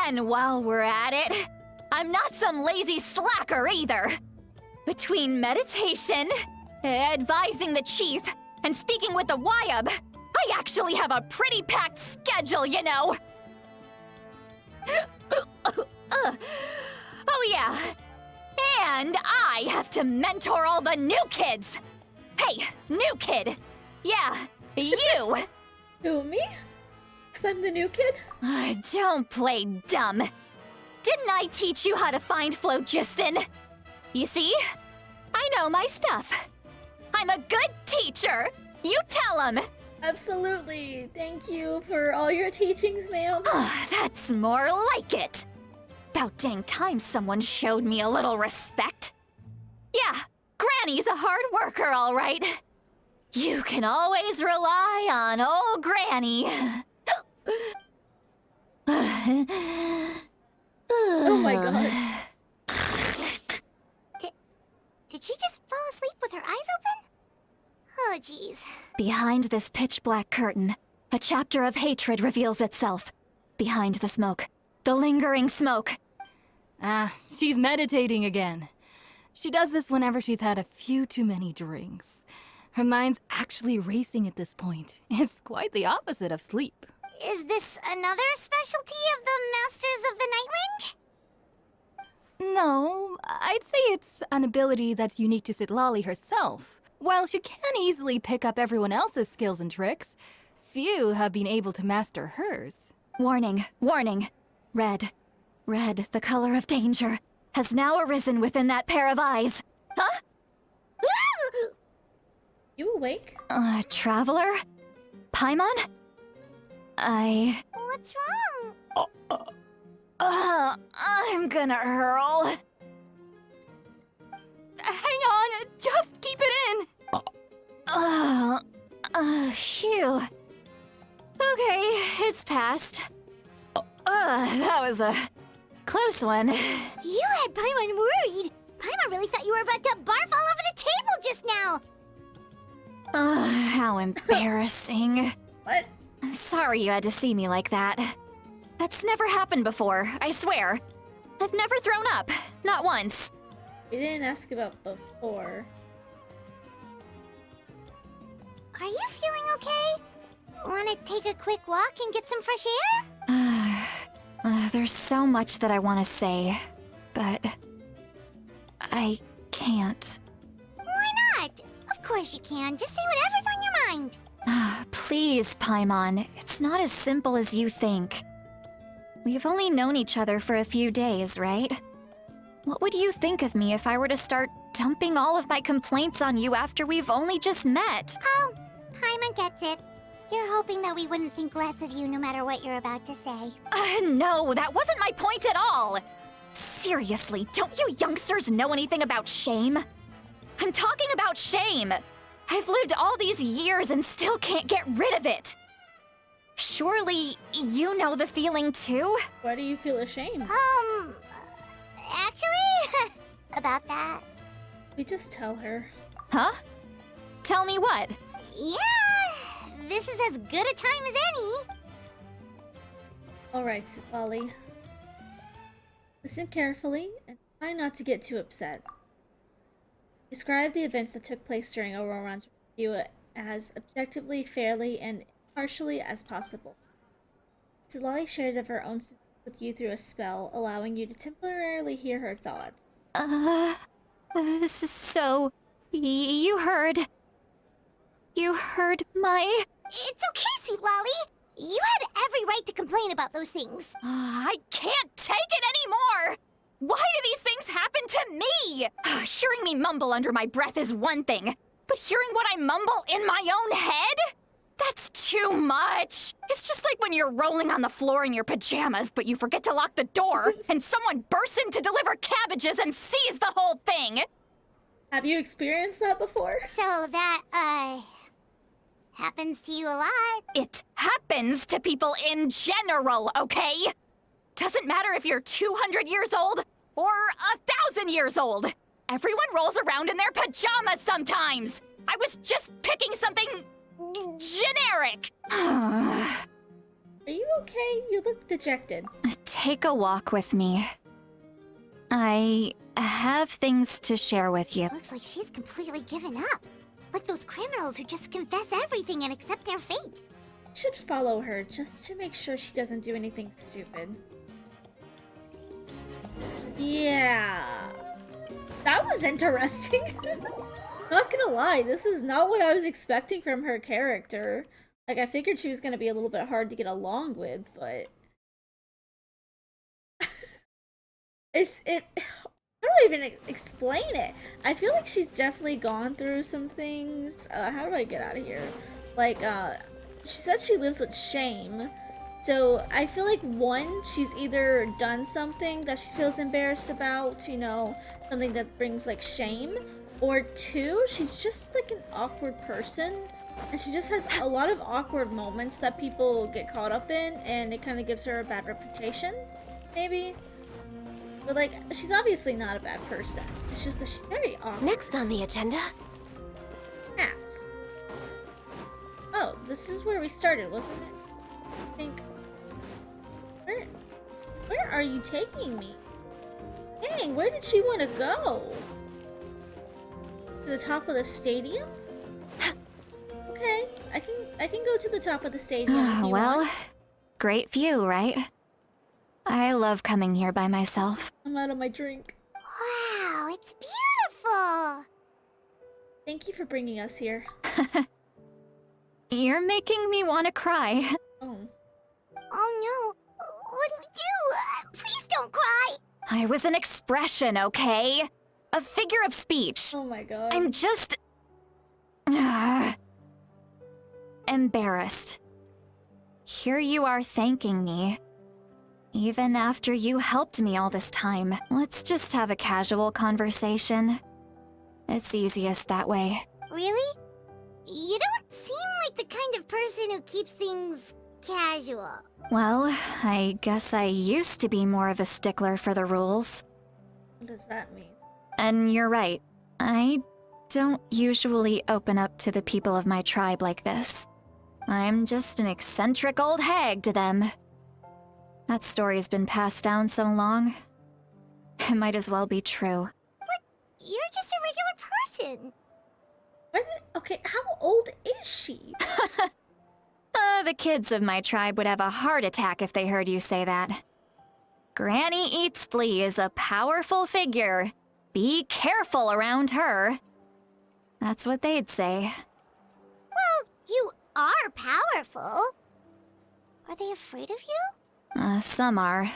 And while we're at it, I'm not some lazy slacker either. Between meditation, advising the chief, and speaking with the Wyab, I actually have a pretty packed schedule, you know! Oh yeah, and I have to mentor all the new kids! Hey, new kid! Yeah, you! Who, me? 'Cause I'm the new kid? Don't play dumb. Didn't I teach you how to find phlogiston? You see? I know my stuff. I'm a good teacher. You tell him. Absolutely. Thank you for all your teachings, ma'am. That's more like it. About dang time someone showed me a little respect. Yeah, Granny's a hard worker, all right. You can always rely on old Granny. Oh my god. Did she just fall asleep with her eyes open? Oh, jeez. Behind this pitch-black curtain, a chapter of hatred reveals itself. Behind the smoke. The lingering smoke. Ah, she's meditating again. She does this whenever she's had a few too many drinks. Her mind's actually racing at this point. It's quite the opposite of sleep. Is this another specialty of the Masters of the Nightwind? No, I'd say it's an ability that's unique to Sitlali herself. While she can easily pick up everyone else's skills and tricks, few have been able to master hers. Warning, warning. Red, the color of danger, has now arisen within that pair of eyes. Huh? You awake? Traveler? Paimon? What's wrong? I'm gonna hurl. Hang on, just keep it in. Phew. Okay, it's passed. That was a close one. You had Paimon worried. Paimon really thought you were about to barf all over the table just now. How embarrassing. What? I'm sorry you had to see me like that. That's never happened before, I swear. I've never thrown up. Not once. We didn't ask about before. Are you feeling okay? Want to take a quick walk and get some fresh air? There's so much that I want to say, but I can't. Why not? Of course you can. Just say whatever's on your mind. Please, Paimon. It's not as simple as you think. We've only known each other for a few days, right? What would you think of me if I were to start dumping all of my complaints on you after we've only just met? Oh, Paimon gets it. You're hoping that we wouldn't think less of you no matter what you're about to say. No, that wasn't my point at all! Seriously, don't you youngsters know anything about shame? I'm talking about shame! I've lived all these years and still can't get rid of it! Surely, you know the feeling too? Why do you feel ashamed? Actually, about that. We just tell her. Huh? Tell me what? Yeah, this is as good a time as any. Alright, Lolly. Listen carefully and try not to get too upset. Describe the events that took place during Auroran's review as objectively, fairly, and impartially as possible. Lolly shares of her own with you through a spell, allowing you to temporarily hear her thoughts. So... You heard my... It's okay, Sweet Lolly. You had every right to complain about those things. I can't take it anymore! Why do these things happen to me? Hearing me mumble under my breath is one thing, but hearing what I mumble in my own head? That's too much! It's just like when you're rolling on the floor in your pajamas, but you forget to lock the door, and someone bursts in to deliver cabbages and sees the whole thing! Have you experienced that before? So that, happens to you a lot. It happens to people in general, okay? Doesn't matter if you're 200 years old or 1,000 years old. Everyone rolls around in their pajamas sometimes. I was just picking something generic. Are you okay? You look dejected. Take a walk with me. I have things to share with you. Looks like she's completely given up. Like those criminals who just confess everything and accept their fate. Should follow her just to make sure she doesn't do anything stupid. Yeah. That was interesting. Not gonna lie, this is not what I was expecting from her character. Like, I figured she was gonna be a little bit hard to get along with, but... How do I even explain it? I feel like she's definitely gone through some things. How do I get out of here? Like, she says she lives with shame. So, I feel like, one, she's either done something that she feels embarrassed about, you know, something that brings, like, shame. Or two, she's just, like, an awkward person. And she just has a lot of awkward moments that people get caught up in, and it kind of gives her a bad reputation, maybe? But, like, she's obviously not a bad person. It's just that she's very awkward. Next on the agenda. Cats. Oh, this is where we started, wasn't it? I think... Where are you taking me? Dang, where did she want to go? To the top of the stadium? Okay, I can go to the top of the stadium if you Well, want. great view, right? I love coming here by myself. I'm out of my drink. Wow, it's beautiful! Thank you for bringing us here. You're making me want to cry. Oh. Oh no, what do we do? Please don't cry! I was an expression, okay? A figure of speech. Oh my god. I'm just... embarrassed. Here you are thanking me. Even after you helped me all this time. Let's just have a casual conversation. It's easiest that way. Really? You don't seem like the kind of person who keeps things casual. Well, I guess I used to be more of a stickler for the rules. What does that mean? And you're right. I don't usually open up to the people of my tribe like this. I'm just an eccentric old hag to them. That story's been passed down so long. It might as well be true. But you're just a regular person. Okay, how old is she? The kids of my tribe would have a heart attack if they heard you say that. Granny Eatsley is a powerful figure. Be careful around her. That's what they'd say. Well, you are powerful. Are they afraid of you? Some are.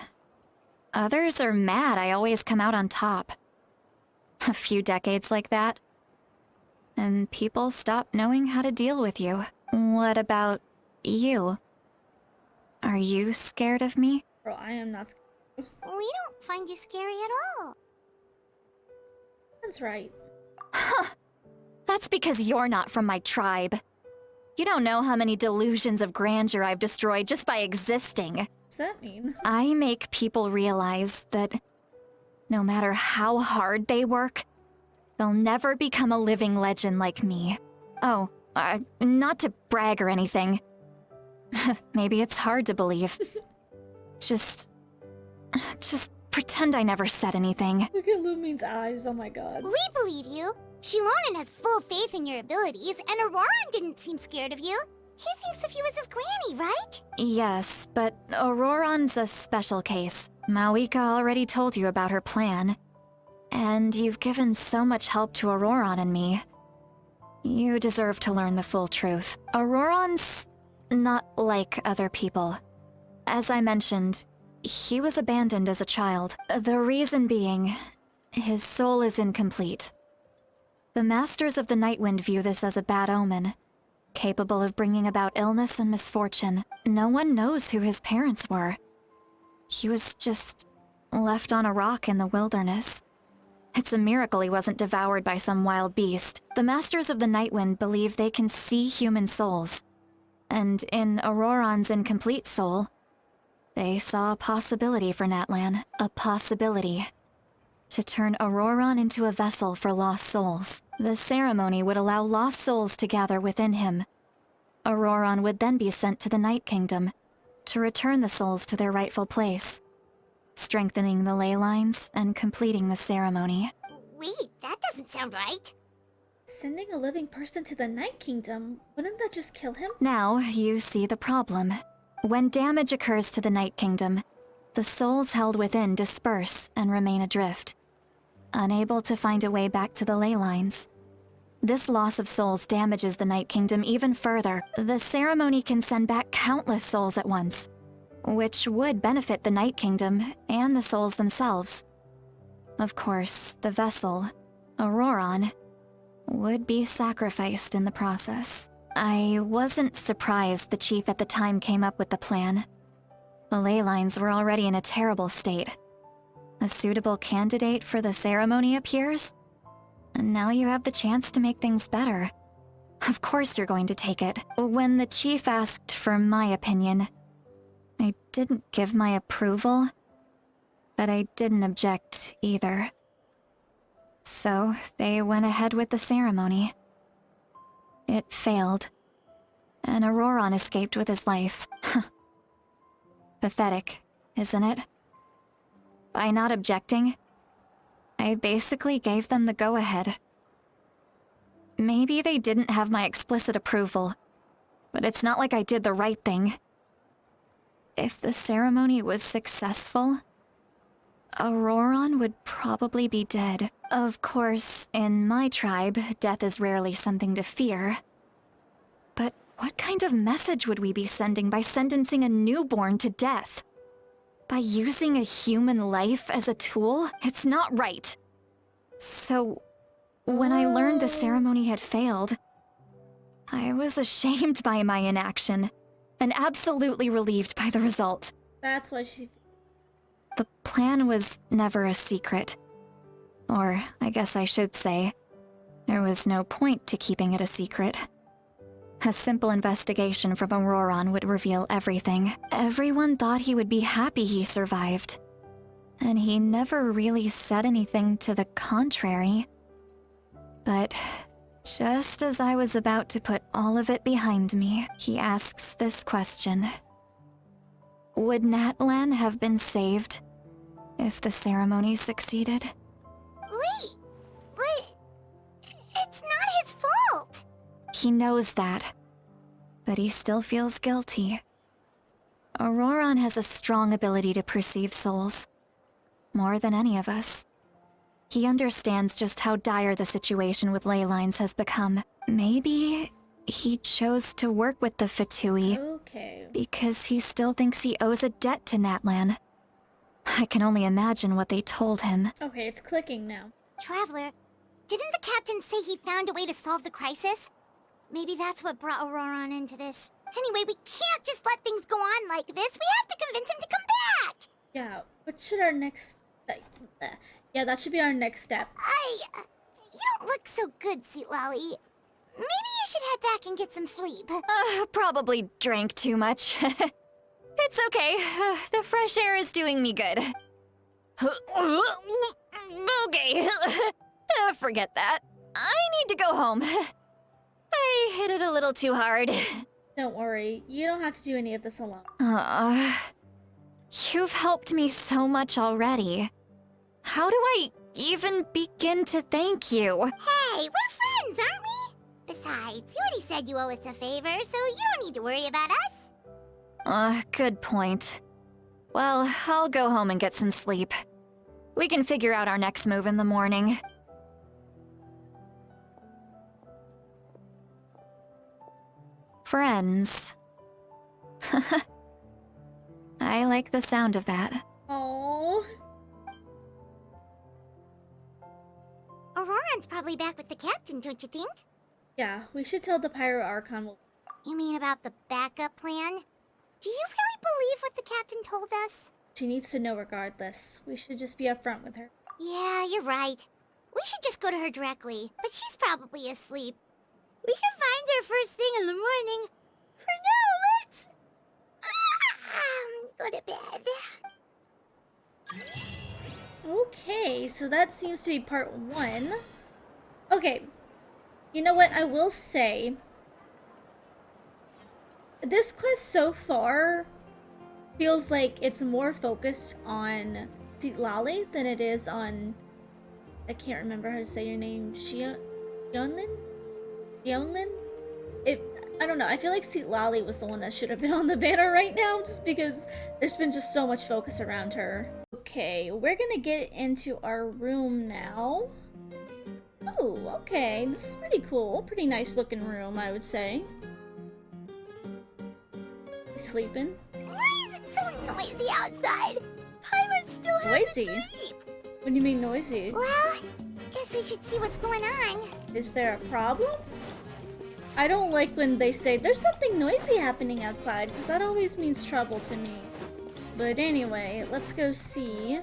Others are mad I always come out on top. A few decades like that, and people stop knowing how to deal with you. What about you? Are you scared of me? Bro, I am not scared. We don't find you scary at all. That's right. Huh. That's because you're not from my tribe. You don't know how many delusions of grandeur I've destroyed just by existing. What's that mean? I make people realize that no matter how hard they work, they'll never become a living legend like me. Oh, not to brag or anything. Maybe it's hard to believe. Just pretend I never said anything. Look at Lumine's eyes, oh my god. We believe you. Shilonen has full faith in your abilities, and Auroran didn't seem scared of you. He thinks of you as his granny, right? Yes, but Auroran's a special case. Mawika already told you about her plan. And you've given so much help to Auroran and me. You deserve to learn the full truth. Auroran's not like other people. As I mentioned, he was abandoned as a child. The reason being, his soul is incomplete. The Masters of the Nightwind view this as a bad omen. capable of bringing about illness and misfortune. No one knows who his parents were. He was just left on a rock in the wilderness. It's a miracle he wasn't devoured by some wild beast. The Masters of the Nightwind believe they can see human souls. And in Auroron's incomplete soul, they saw a possibility for Natlan. A possibility to turn Auroron into a vessel for lost souls. The ceremony would allow lost souls to gather within him. Auroron would then be sent to the Night Kingdom to return the souls to their rightful place, strengthening the ley lines and completing the ceremony. Wait, that doesn't sound right. Sending a living person to the Night Kingdom, wouldn't that just kill him? Now you see the problem. When damage occurs to the Night Kingdom, the souls held within disperse and remain adrift, unable to find a way back to the ley lines. This loss of souls damages the Night Kingdom even further. The ceremony can send back countless souls at once, which would benefit the Night Kingdom and the souls themselves. Of course, the vessel, Auroron, would be sacrificed in the process. I wasn't surprised the chief at the time came up with the plan. The ley lines were already in a terrible state. A suitable candidate for the ceremony appears, and now you have the chance to make things better. Of course you're going to take it. When the chief asked for my opinion, I didn't give my approval, but I didn't object either. So they went ahead with the ceremony. It failed, and Auroron escaped with his life. Pathetic, isn't it? By not objecting, I basically gave them the go-ahead. Maybe they didn't have my explicit approval, but it's not like I did the right thing. If the ceremony was successful, Auroron would probably be dead. Of course, in my tribe, death is rarely something to fear. But what kind of message would we be sending by sentencing a newborn to death? By using a human life as a tool? It's not right. So, when I learned the ceremony had failed, I was ashamed by my inaction, and absolutely relieved by the result. That's why she... The plan was never a secret. Or, I guess I should say, there was no point to keeping it a secret. A simple investigation from Auroron would reveal everything. Everyone thought he would be happy he survived. And he never really said anything to the contrary. But just as I was about to put all of it behind me, he asks this question. Would Natlan have been saved if the ceremony succeeded? Wait, but it's not his fault. He knows that, but he still feels guilty. Auroron has a strong ability to perceive souls, more than any of us. He understands just how dire the situation with ley lines has become. Maybe he chose to work with the Fatui because he still thinks he owes a debt to Natlan. I can only imagine what they told him. Okay, it's clicking now. Traveler, didn't the captain say he found a way to solve the crisis? Maybe that's what brought Auroron into this. Anyway, we can't just let things go on like this. We have to convince him to come back! Yeah, what should our next... yeah, that should be our next step. You don't look so good, Sweet Lolly. Maybe you should head back and get some sleep. Probably drank too much. It's okay. The fresh air is doing me good. Okay. Forget that. I need to go home. I hit it a little too hard. Don't worry. You don't have to do any of this alone. You've helped me so much already. How do I even begin to thank you? Hey, we're friends, aren't we? Besides, you already said you owe us a favor, so you don't need to worry about us. Good point. Well, I'll go home and get some sleep. We can figure out our next move in the morning. Friends. I like the sound of that. Oh. Auroron's probably back with the captain, don't you think? Yeah, we should tell the Pyro Archon. You mean about the backup plan? Do you really believe what the captain told us? She needs to know regardless. We should just be upfront with her. Yeah, you're right. We should just go to her directly, but she's probably asleep. We can find her first thing in the morning. For now, let's go to bed. Okay, so that seems to be part 1. Okay, you know what? I will say, this quest so far feels like it's more focused on Zitlali than it is on... I can't remember how to say your name. Yeonlin? I don't know. I feel like Zitlali was the one that should have been on the banner right now, just because there's been just so much focus around her. Okay, we're gonna get into our room now. Oh, okay. This is pretty cool. Pretty nice looking room, I would say. You sleeping? Why is it so noisy outside? Pirates still have Noisy? to sleep. What do you mean noisy? Well, guess we should see what's going on. Is there a problem? I don't like when they say there's something noisy happening outside, because that always means trouble to me. But anyway, let's go see.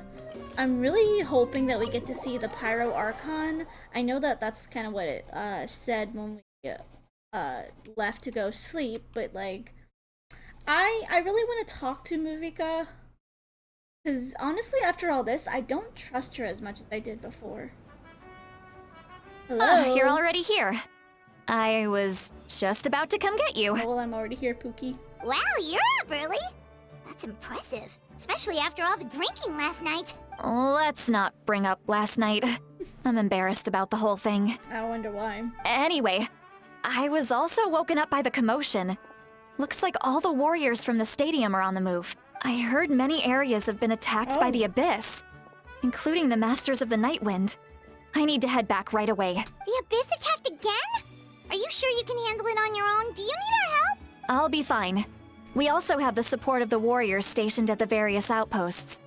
I'm really hoping that we get to see the Pyro Archon. I know that that's kind of what it said when we left to go sleep, but like, I really want to talk to Muvika, because honestly, after all this, I don't trust her as much as I did before. Hello? You're already here. I was just about to come get you. Oh, well, I'm already here, Pookie. Wow, you're up early. That's impressive, especially after all the drinking last night. Let's not bring up last night. I'm embarrassed about the whole thing. I wonder why. Anyway, I was also woken up by the commotion. Looks like all the warriors from the stadium are on the move. I heard many areas have been attacked by the Abyss, including the Masters of the Nightwind. I need to head back right away. The Abyss attacked again? Are you sure you can handle it on your own? Do you need our help? I'll be fine. We also have the support of the warriors stationed at the various outposts.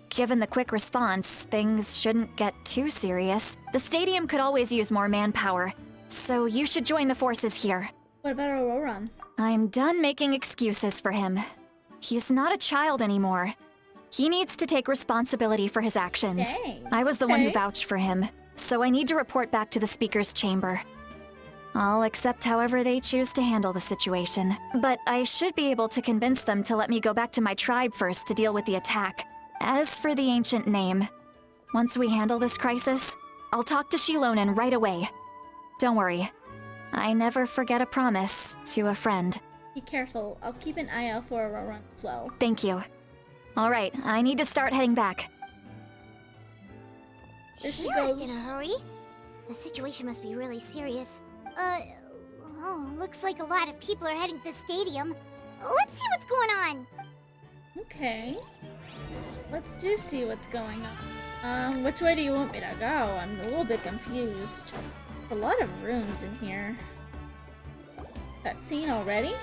Given the quick response, things shouldn't get too serious. The stadium could always use more manpower, so you should join the forces here. What about Auroran? I'm done making excuses for him. He's not a child anymore. He needs to take responsibility for his actions. Dang. I was the one who Okay. vouched for him, so I need to report back to the Speaker's chamber. I'll accept however they choose to handle the situation, but I should be able to convince them to let me go back to my tribe first to deal with the attack. As for the ancient name, once we handle this crisis, I'll talk to Shilonen right away. Don't worry, I never forget a promise to a friend. Be careful. I'll keep an eye out for Auroran as well. Thank you. All right, I need to start heading back. There she She left goes. in a hurry. The situation must be really serious. Looks like a lot of people are heading to the stadium. Let's see what's going on. Okay. Let's see what's going on. Which way do you want me to go? I'm a little bit confused. A lot of rooms in here. That scene already?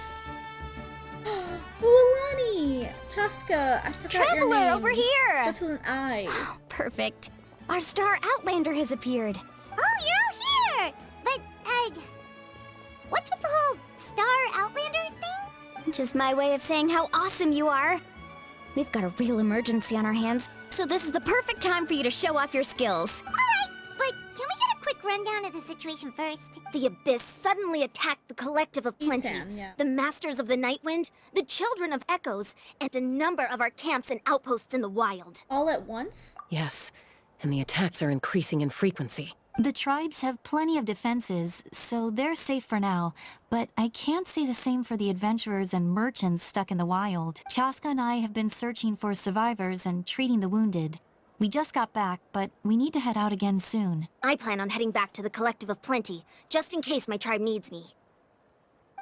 Ualani! Chaska! I forgot your Traveler, name. over here! Starts with an I. Perfect. Our star Outlander has appeared. Oh, you're all here! But, what's with the whole Star Outlander thing? Just my way of saying how awesome you are. We've got a real emergency on our hands, so this is the perfect time for you to show off your skills. Alright, but can we get a quick rundown of the situation first? The Abyss suddenly attacked the Collective of Plenty, Isan, yeah. the Masters of the Nightwind, the Children of Echoes, and a number of our camps and outposts in the wild. All at once? Yes, and the attacks are increasing in frequency. The tribes have plenty of defenses, so they're safe for now, but I can't say the same for the adventurers and merchants stuck in the wild. Chaska and I have been searching for survivors and treating the wounded. We just got back, but we need to head out again soon. I plan on heading back to the Collective of Plenty, just in case my tribe needs me.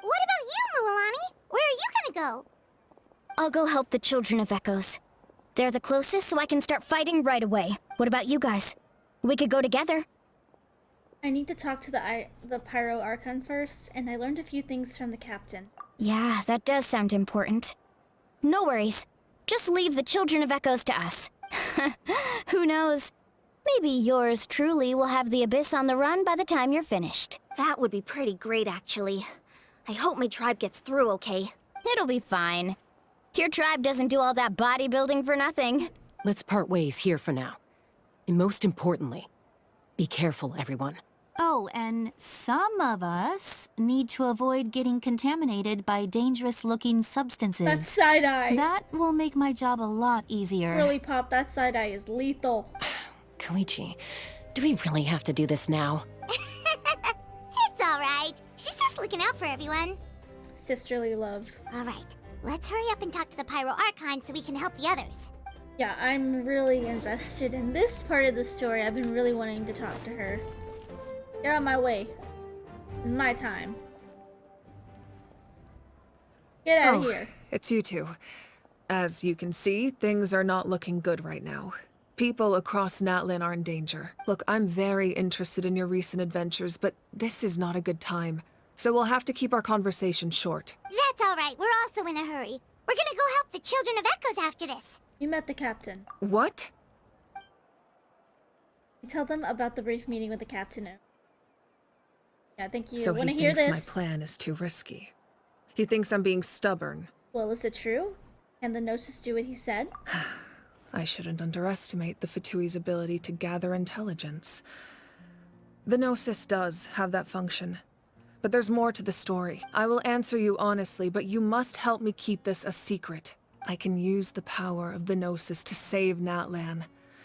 What about you, Mualani? Where are you gonna go? I'll go help the Children of Echoes. They're the closest, so I can start fighting right away. What about you guys? We could go together. I need to talk to the Pyro Archon first, and I learned a few things from the captain. Yeah, that does sound important. No worries. Just leave the Children of Echoes to us. Who knows? Maybe yours truly will have the Abyss on the run by the time you're finished. That would be pretty great, actually. I hope my tribe gets through okay. It'll be fine. Your tribe doesn't do all that bodybuilding for nothing. Let's part ways here for now. And most importantly, be careful, everyone. Oh, and some of us need to avoid getting contaminated by dangerous-looking substances. That's side-eye. That will make my job a lot easier. Girly Pop, that side-eye is lethal. Koichi, do we really have to do this now? It's alright. She's just looking out for everyone. Sisterly love. Alright, let's hurry up and talk to the Pyro Archon so we can help the others. Yeah, I'm really invested in this part of the story. I've been really wanting to talk to her. Get out of my way. It's my time. Get out of here. It's you two. As you can see, things are not looking good right now. People across Natlan are in danger. Look, I'm very interested in your recent adventures, but this is not a good time. So we'll have to keep our conversation short. That's alright, we're also in a hurry. We're gonna go help the Children of Echoes after this. You met the captain. What? You tell them about the brief meeting with the captain. Yeah, I think you So want to he hear thinks this. my plan is too risky. He thinks I'm being stubborn. Well, is it true? Can the Gnosis do what he said? I shouldn't underestimate the Fatui's ability to gather intelligence. The Gnosis does have that function. But there's more to the story. I will answer you honestly, but you must help me keep this a secret. I can use the power of the Gnosis to save Natlan,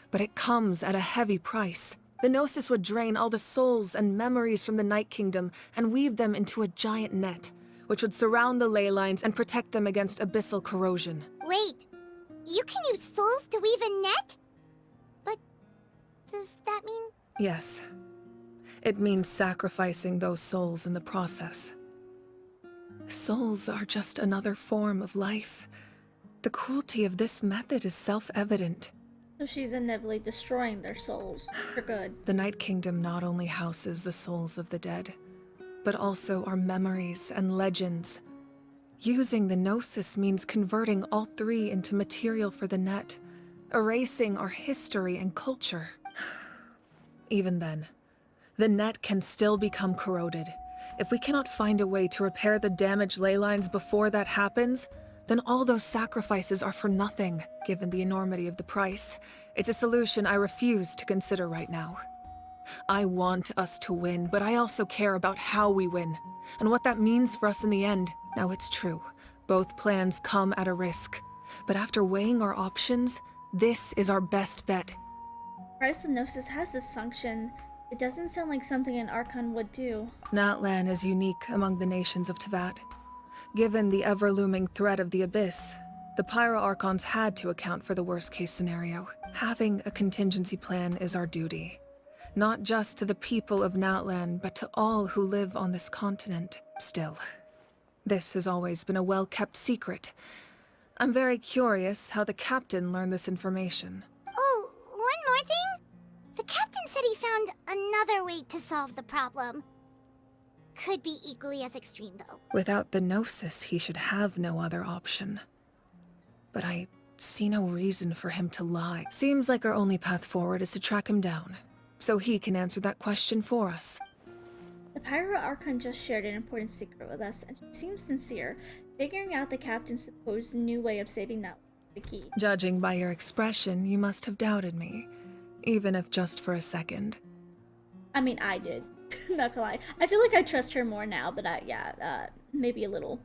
but it comes at a heavy price. The Gnosis would drain all the souls and memories from the Night Kingdom and weave them into a giant net, which would surround the ley lines and protect them against abyssal corrosion. Wait, you can use souls to weave a net? But does that mean? Yes. It means sacrificing those souls in the process. Souls are just another form of life. The cruelty of this method is self-evident. So she's inevitably destroying their souls for good. The Night Kingdom not only houses the souls of the dead, but also our memories and legends. Using the Gnosis means converting all three into material for the net, erasing our history and culture. Even then, the net can still become corroded. If we cannot find a way to repair the damaged ley lines before that happens, then all those sacrifices are for nothing, given the enormity of the price. It's a solution I refuse to consider right now. I want us to win, but I also care about how we win, and what that means for us in the end. Now it's true, both plans come at a risk, but after weighing our options, this is our best bet. Christ, the Gnosis has this function. It doesn't sound like something an Archon would do. Natlan is unique among the nations of Teyvat. Given the ever-looming threat of the Abyss, the Pyro Archons had to account for the worst-case scenario. Having a contingency plan is our duty. Not just to the people of Natlan, but to all who live on this continent. Still, this has always been a well-kept secret. I'm very curious how the captain learned this information. Oh, one more thing? The captain said he found another way to solve the problem. Could be equally as extreme, though. Without the Gnosis, he should have no other option. But I see no reason for him to lie. Seems like our only path forward is to track him down, so he can answer that question for us. The Pyro Archon just shared an important secret with us, and she seems sincere. Figuring out the captain's supposed new way of saving that was the key. Judging by your expression, you must have doubted me, even if just for a second. I mean, I did. Not gonna lie. I feel like I trust her more now, but maybe a little.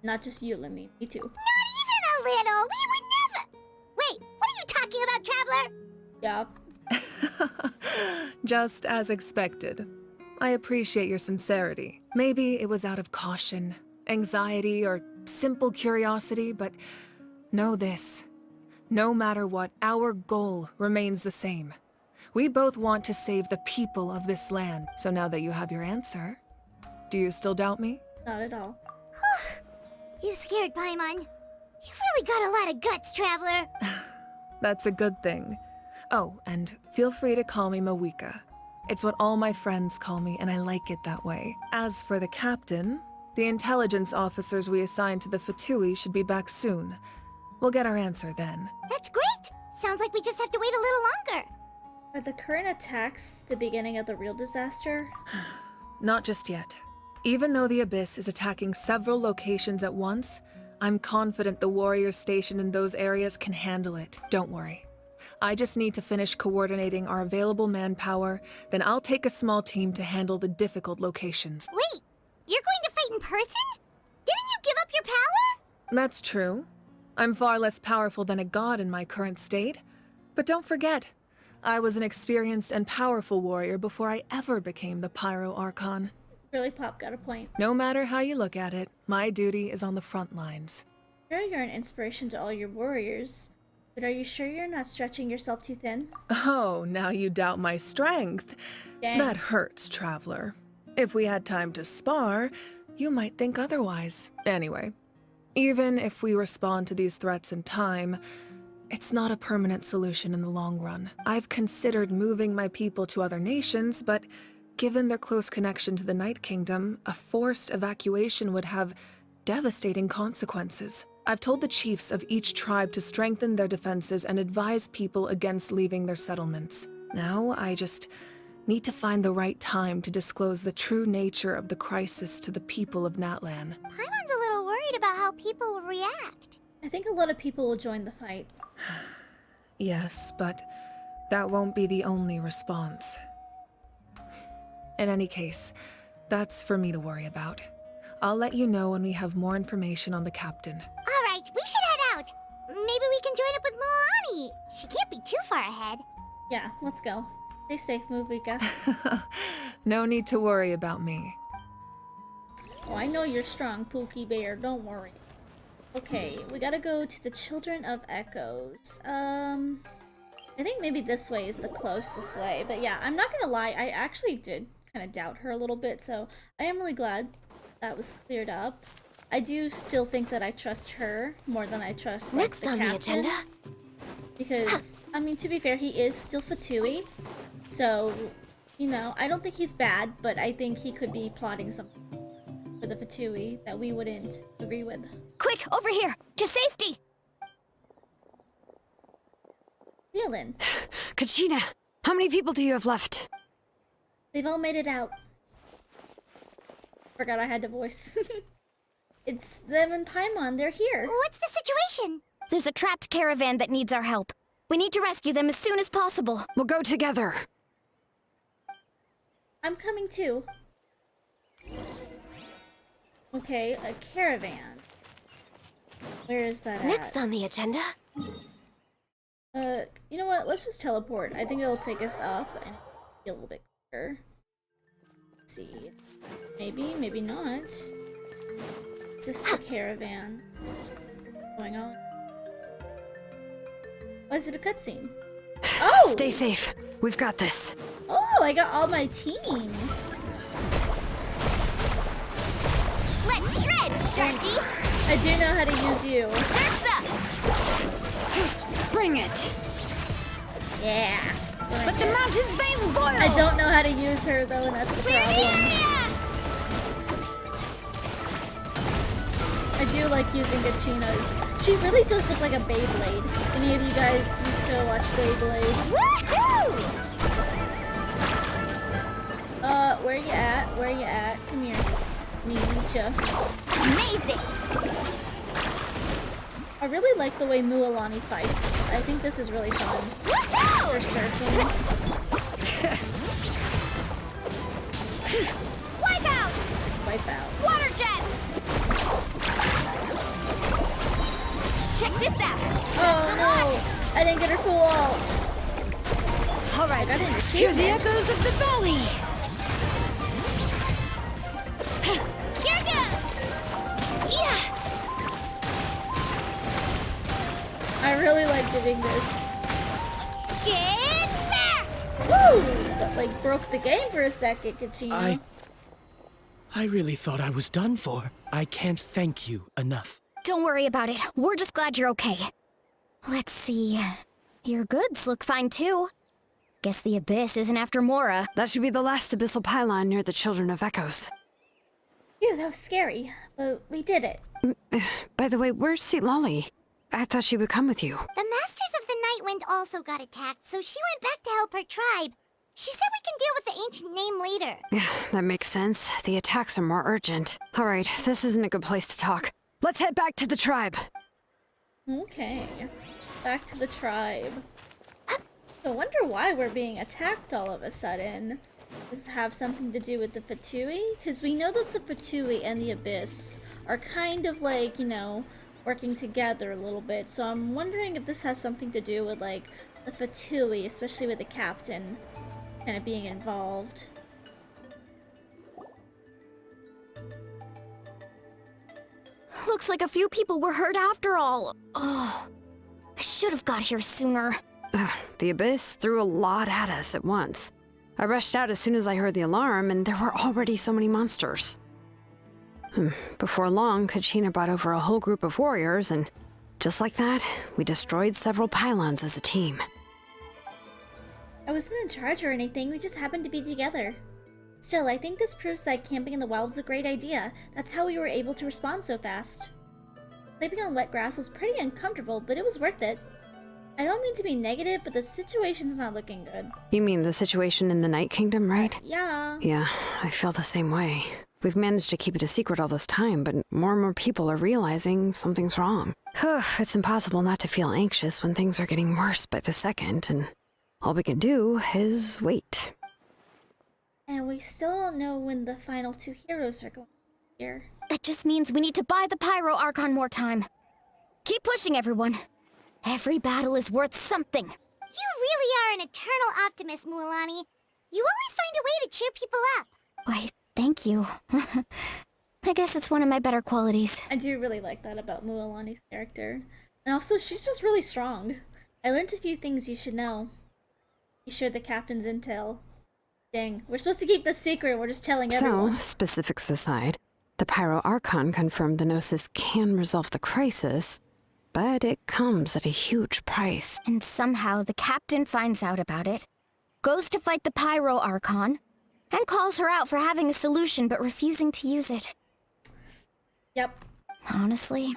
Not just you, Lemmy. Me too. Not even a little! We would never— Wait, what are you talking about, Traveler? Yeah. Just as expected. I appreciate your sincerity. Maybe it was out of caution, anxiety, or simple curiosity, but know this. No matter what, our goal remains the same. We both want to save the people of this land. So now that you have your answer, do you still doubt me? Not at all. You scared, Paimon. You've really got a lot of guts, Traveler. That's a good thing. Oh, and feel free to call me Mawika. It's what all my friends call me, and I like it that way. As for the captain, the intelligence officers we assigned to the Fatui should be back soon. We'll get our answer then. That's great! Sounds like we just have to wait a little longer. Are the current attacks the beginning of the real disaster? Not just yet. Even though the Abyss is attacking several locations at once, I'm confident the warriors stationed in those areas can handle it. Don't worry. I just need to finish coordinating our available manpower, then I'll take a small team to handle the difficult locations. Wait, you're going to fight in person? Didn't you give up your power? That's true. I'm far less powerful than a god in my current state. But don't forget, I was an experienced and powerful warrior before I ever became the Pyro Archon. Really, Pop got a point. No matter how you look at it, my duty is on the front lines. Sure, you're an inspiration to all your warriors, but are you sure you're not stretching yourself too thin? Oh, now you doubt my strength. Dang. That hurts, Traveler. If we had time to spar, you might think otherwise. Anyway, even if we respond to these threats in time, it's not a permanent solution in the long run. I've considered moving my people to other nations, but given their close connection to the Night Kingdom, a forced evacuation would have devastating consequences. I've told the chiefs of each tribe to strengthen their defenses and advise people against leaving their settlements. Now, I just need to find the right time to disclose the true nature of the crisis to the people of Natlan. Paimon's a little worried about how people will react. I think a lot of people will join the fight. Yes, but that won't be the only response. In any case, that's for me to worry about. I'll let you know when we have more information on the captain. Alright, we should head out. Maybe we can join up with Milani. She can't be too far ahead. Yeah, let's go. Stay safe, Movika. No need to worry about me. Oh, I know you're strong, Pookie Bear. Don't worry. Okay, we gotta go to the Children of Echoes. I think maybe this way is the closest way. But yeah, I'm not gonna lie, I actually did kind of doubt her a little bit, so I am really glad that was cleared up. I do still think that I trust her more than I trust like, Next the on captain, the agenda. Because, I mean, to be fair, he is still Fatui. So, you know, I don't think he's bad, but I think he could be plotting something for the Fatui that we wouldn't agree with. Quick, over here! To safety! Yulin. Kachina, how many people do you have left? They've all made it out. Forgot I had to voice. It's them and Paimon, they're here. What's the situation? There's a trapped caravan that needs our help. We need to rescue them as soon as possible. We'll go together. I'm coming too. Okay, a caravan. Where is that Next at? on the agenda. You know what? Let's just teleport. I think it'll take us up and be a little bit quicker. Let's see. Maybe, maybe not. Is this the caravan? What's going on? Oh, is it a cutscene? Oh! Stay safe. We've got this. Oh, I got all my team. Let's shred, Sharky! I do know how to use you. Bring it! Yeah. Let the mountain's veins boil! I don't know how to use her though, and that's the problem. I do like using Gachina's. She really does look like a Beyblade. Any of you guys used to watch Beyblade? Woohoo! Where you at? Where you at? Come here. Me, meet ya. Amazing! I really like the way Mualani fights. I think this is really fun. For surfing. Wipe out! Wipe out. Water jet! Check this out! Oh no! I didn't get her full ult. Alright, I didn't achieve Hear the echoes of the valley! Here goes! Yeah! I really like doing this. Get back! Woo! That like broke the game for a second, Kachina. I really thought I was done for. I can't thank you enough. Don't worry about it. We're just glad you're okay. Let's see. Your goods look fine too. Guess the Abyss isn't after Mora. That should be the last abyssal pylon near the Children of Echoes. Phew, that was scary, but we did it. By the way, where's Lolly? I thought she would come with you. The Masters of the Nightwind also got attacked, so she went back to help her tribe. She said we can deal with the ancient name later. Yeah, that makes sense. The attacks are more urgent. All right, this isn't a good place to talk. Let's head back to the tribe. Okay. Back to the tribe. I wonder why we're being attacked all of a sudden. Does it have something to do with the Fatui? Because we know that the Fatui and the Abyss are kind of like, you know, working together a little bit. So I'm wondering if this has something to do with, like, the Fatui, especially with the captain kind of being involved. Looks like a few people were hurt after all. Oh, I should have got here sooner. The Abyss threw a lot at us at once. I rushed out as soon as I heard the alarm, and there were already so many monsters. Before long, Kachina brought over a whole group of warriors, and just like that, we destroyed several pylons as a team. I wasn't in charge or anything, we just happened to be together. Still, I think this proves that camping in the wild was a great idea. That's how we were able to respond so fast. Sleeping on wet grass was pretty uncomfortable, but it was worth it. I don't mean to be negative, but the situation's not looking good. You mean the situation in the Night Kingdom, right? Yeah. Yeah, I feel the same way. We've managed to keep it a secret all this time, but more and more people are realizing something's wrong. It's impossible not to feel anxious when things are getting worse by the second, and all we can do is wait. And we still don't know when the final two heroes are going here. That just means we need to buy the Pyro Archon more time. Keep pushing, everyone. Every battle is worth something. You really are an eternal optimist, Mualani. You always find a way to cheer people up. Why, thank you. I guess it's one of my better qualities. I do really like that about Mualani's character. And also, she's just really strong. I learned a few things you should know. You shared the captain's intel. Dang, we're supposed to keep this secret, we're just telling everyone. So, specifics aside, the Pyro Archon confirmed the Gnosis can resolve the crisis, but it comes at a huge price. And somehow the captain finds out about it, goes to fight the Pyro Archon, and calls her out for having a solution but refusing to use it. Yep. Honestly,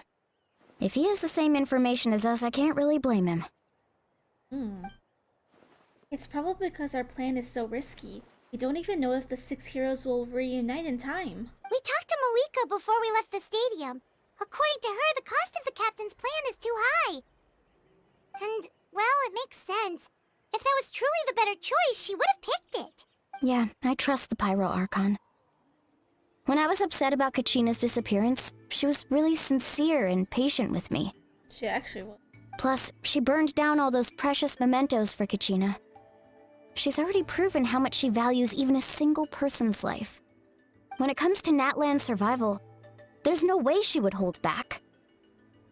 if he has the same information as us, I can't really blame him. It's probably because our plan is so risky. We don't even know if the 6 heroes will reunite in time. We talked to Malika before we left the stadium. According to her, the cost of the captain's plan is too high. And, well, it makes sense. If that was truly the better choice, she would have picked it. Yeah, I trust the Pyro Archon. When I was upset about Kachina's disappearance, she was really sincere and patient with me. She actually was. Plus, she burned down all those precious mementos for Kachina. She's already proven how much she values even a single person's life. When it comes to Natlan's survival, there's no way she would hold back.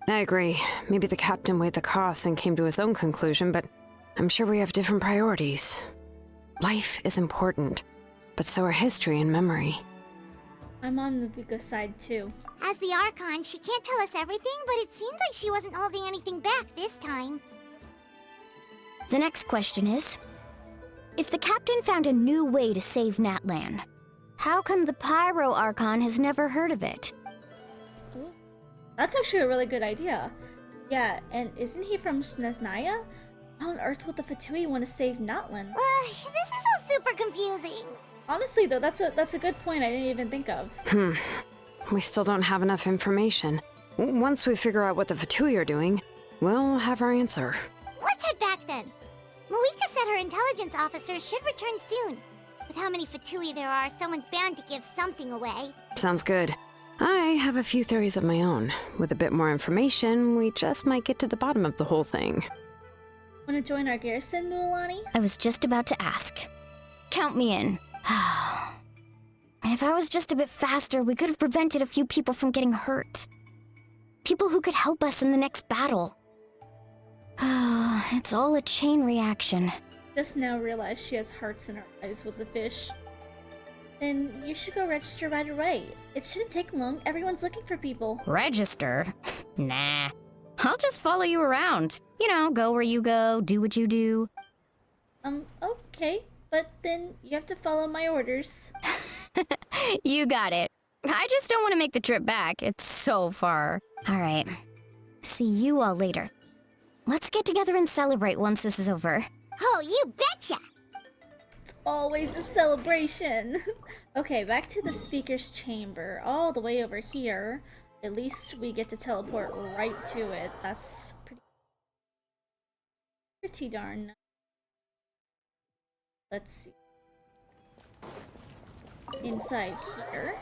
I agree. Maybe the captain weighed the costs and came to his own conclusion, but I'm sure we have different priorities. Life is important, but so are history and memory. I'm on Nubika's side too. As the Archon, she can't tell us everything, but it seems like she wasn't holding anything back this time. The next question is, if the captain found a new way to save Natlan, how come the Pyro Archon has never heard of it? Ooh, that's actually a really good idea. Yeah, and isn't he from Snezhnaya? How on earth would the Fatui want to save Natlan? This is all super confusing. Honestly though, that's a good point I didn't even think of. We still don't have enough information. Once we figure out what the Fatui are doing, we'll have our answer. Let's head back then. Malika said her intelligence officers should return soon. With how many Fatui there are, someone's bound to give something away. Sounds good. I have a few theories of my own. With a bit more information, we just might get to the bottom of the whole thing. Wanna join our garrison, Mualani? I was just about to ask. Count me in. If I was just a bit faster, we could have prevented a few people from getting hurt. People who could help us in the next battle. It's all a chain reaction. Just now realized she has hearts in her eyes with the fish. Then you should go register right away. It shouldn't take long. Everyone's looking for people. Register? Nah. I'll just follow you around. You know, go where you go, do what you do. Okay. But then you have to follow my orders. You got it. I just don't want to make the trip back. It's so far. All right. See you all later. Let's get together and celebrate once this is over. Oh, you betcha! It's always a celebration. Okay, back to the speaker's chamber. All the way over here. At least we get to teleport right to it. That's pretty darn nice. Let's see. Inside here.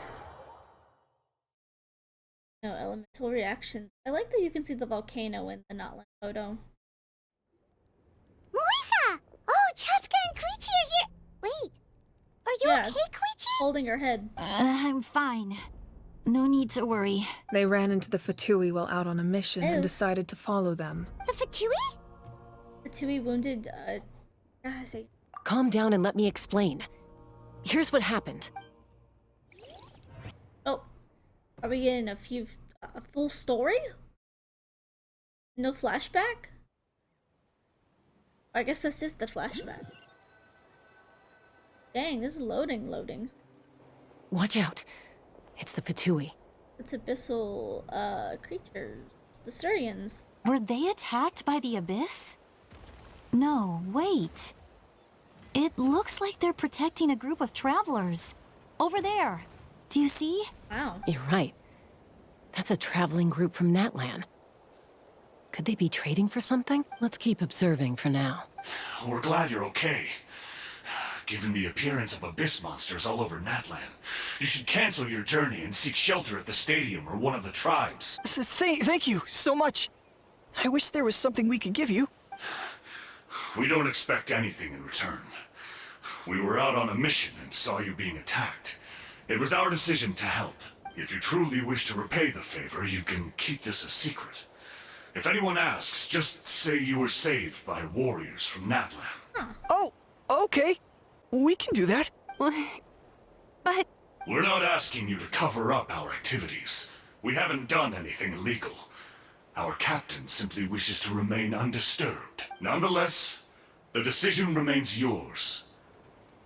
No elemental reactions. I like that you can see the volcano in the Natlan photo. Moika! Oh, Chaska and Koichi are here! Wait, are you Yeah, okay, Koichi? Holding her head. I'm fine. No need to worry. They ran into the Fatui while out on a mission and decided to follow them. The Fatui? Fatui wounded, Calm down and let me explain. Here's what happened. Oh, are we getting a full story? No flashback? I guess this is the flashback. Dang, this is loading. Watch out. It's the Fatui. It's abyssal, creatures. The Surians. Were they attacked by the Abyss? No, wait. It looks like they're protecting a group of travelers. Over there. Do you see? Wow. You're right. That's a traveling group from Natlan. Could they be trading for something? Let's keep observing for now. We're glad you're okay. Given the appearance of abyss monsters all over Natlan, you should cancel your journey and seek shelter at the stadium or one of the tribes. Thank you so much. I wish there was something we could give you. We don't expect anything in return. We were out on a mission and saw you being attacked. It was our decision to help. If you truly wish to repay the favor, you can keep this a secret. If anyone asks, just say you were saved by warriors from Natlan. Oh, okay. We can do that. But... We're not asking you to cover up our activities. We haven't done anything illegal. Our captain simply wishes to remain undisturbed. Nonetheless, the decision remains yours.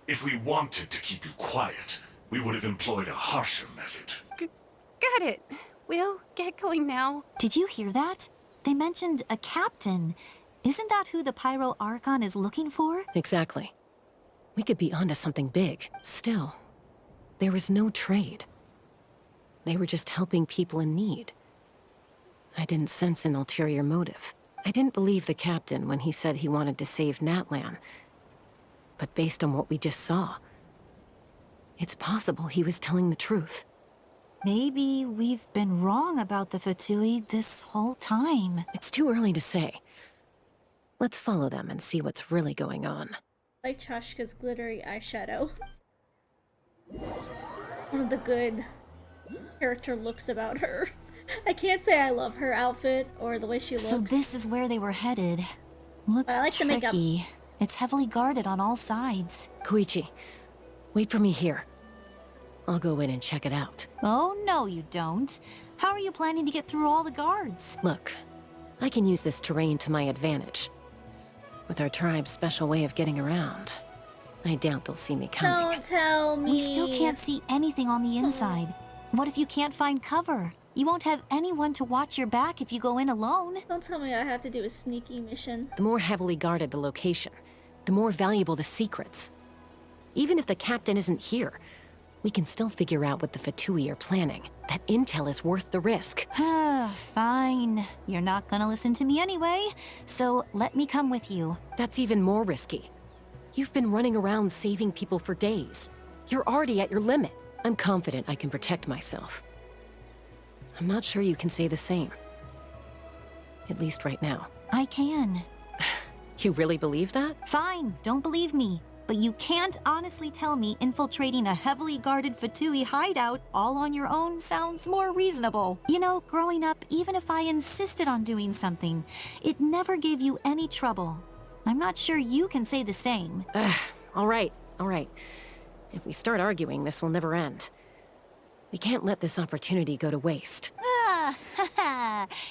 If we wanted to keep you quiet, we would have employed a harsher method. Got it. We'll get going now. Did you hear that? They mentioned a captain. Isn't that who the Pyro Archon is looking for? Exactly. We could be onto something big. Still, there was no trade. They were just helping people in need. I didn't sense an ulterior motive. I didn't believe the captain when he said he wanted to save Natlan. But based on what we just saw, it's possible he was telling the truth. Maybe we've been wrong about the Fatui this whole time. It's too early to say. Let's follow them and see what's really going on. Like Chashka's glittery eyeshadow. One of the good character looks about her. I can't say I love her outfit or the way she looks. So this is where they were headed. Looks I like the makeup. tricky. It's heavily guarded on all sides. Koichi, wait for me here. I'll go in and check it out. Oh, no you don't. How are you planning to get through all the guards? Look, I can use this terrain to my advantage. With our tribe's special way of getting around, I doubt they'll see me coming. Don't tell me. We still can't see anything on the inside. What if you can't find cover? You won't have anyone to watch your back if you go in alone. Don't tell me I have to do a sneaky mission. The more heavily guarded the location, the more valuable the secrets. Even if the captain isn't here, we can still figure out what the Fatui are planning. That intel is worth the risk. Fine. You're not gonna listen to me anyway, so let me come with you. That's even more risky. You've been running around saving people for days. You're already at your limit. I'm confident I can protect myself. I'm not sure you can say the same. At least right now. I can. You really believe that? Fine, don't believe me. But you can't honestly tell me infiltrating a heavily guarded Fatui hideout all on your own sounds more reasonable. You know, growing up, even if I insisted on doing something, it never gave you any trouble. I'm not sure you can say the same. All right. If we start arguing, this will never end. We can't let this opportunity go to waste.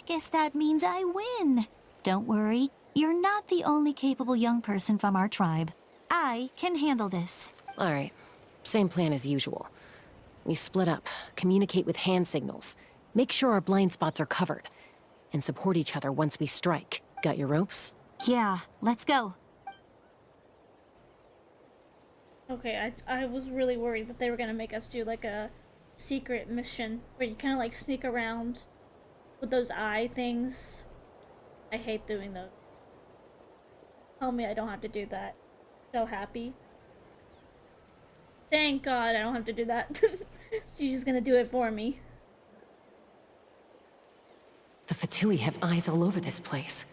Guess that means I win. Don't worry, you're not the only capable young person from our tribe. I can handle this. All right. Same plan as usual. We split up, communicate with hand signals, make sure our blind spots are covered, and support each other once we strike. Got your ropes? Yeah, let's go. Okay, I was really worried that they were gonna make us do like a secret mission where you kind of like sneak around with those eye things. I hate doing those. Tell me I don't have to do that. So happy. Thank God I don't have to do that. She's just gonna do it for me. The Fatui have eyes all over this place.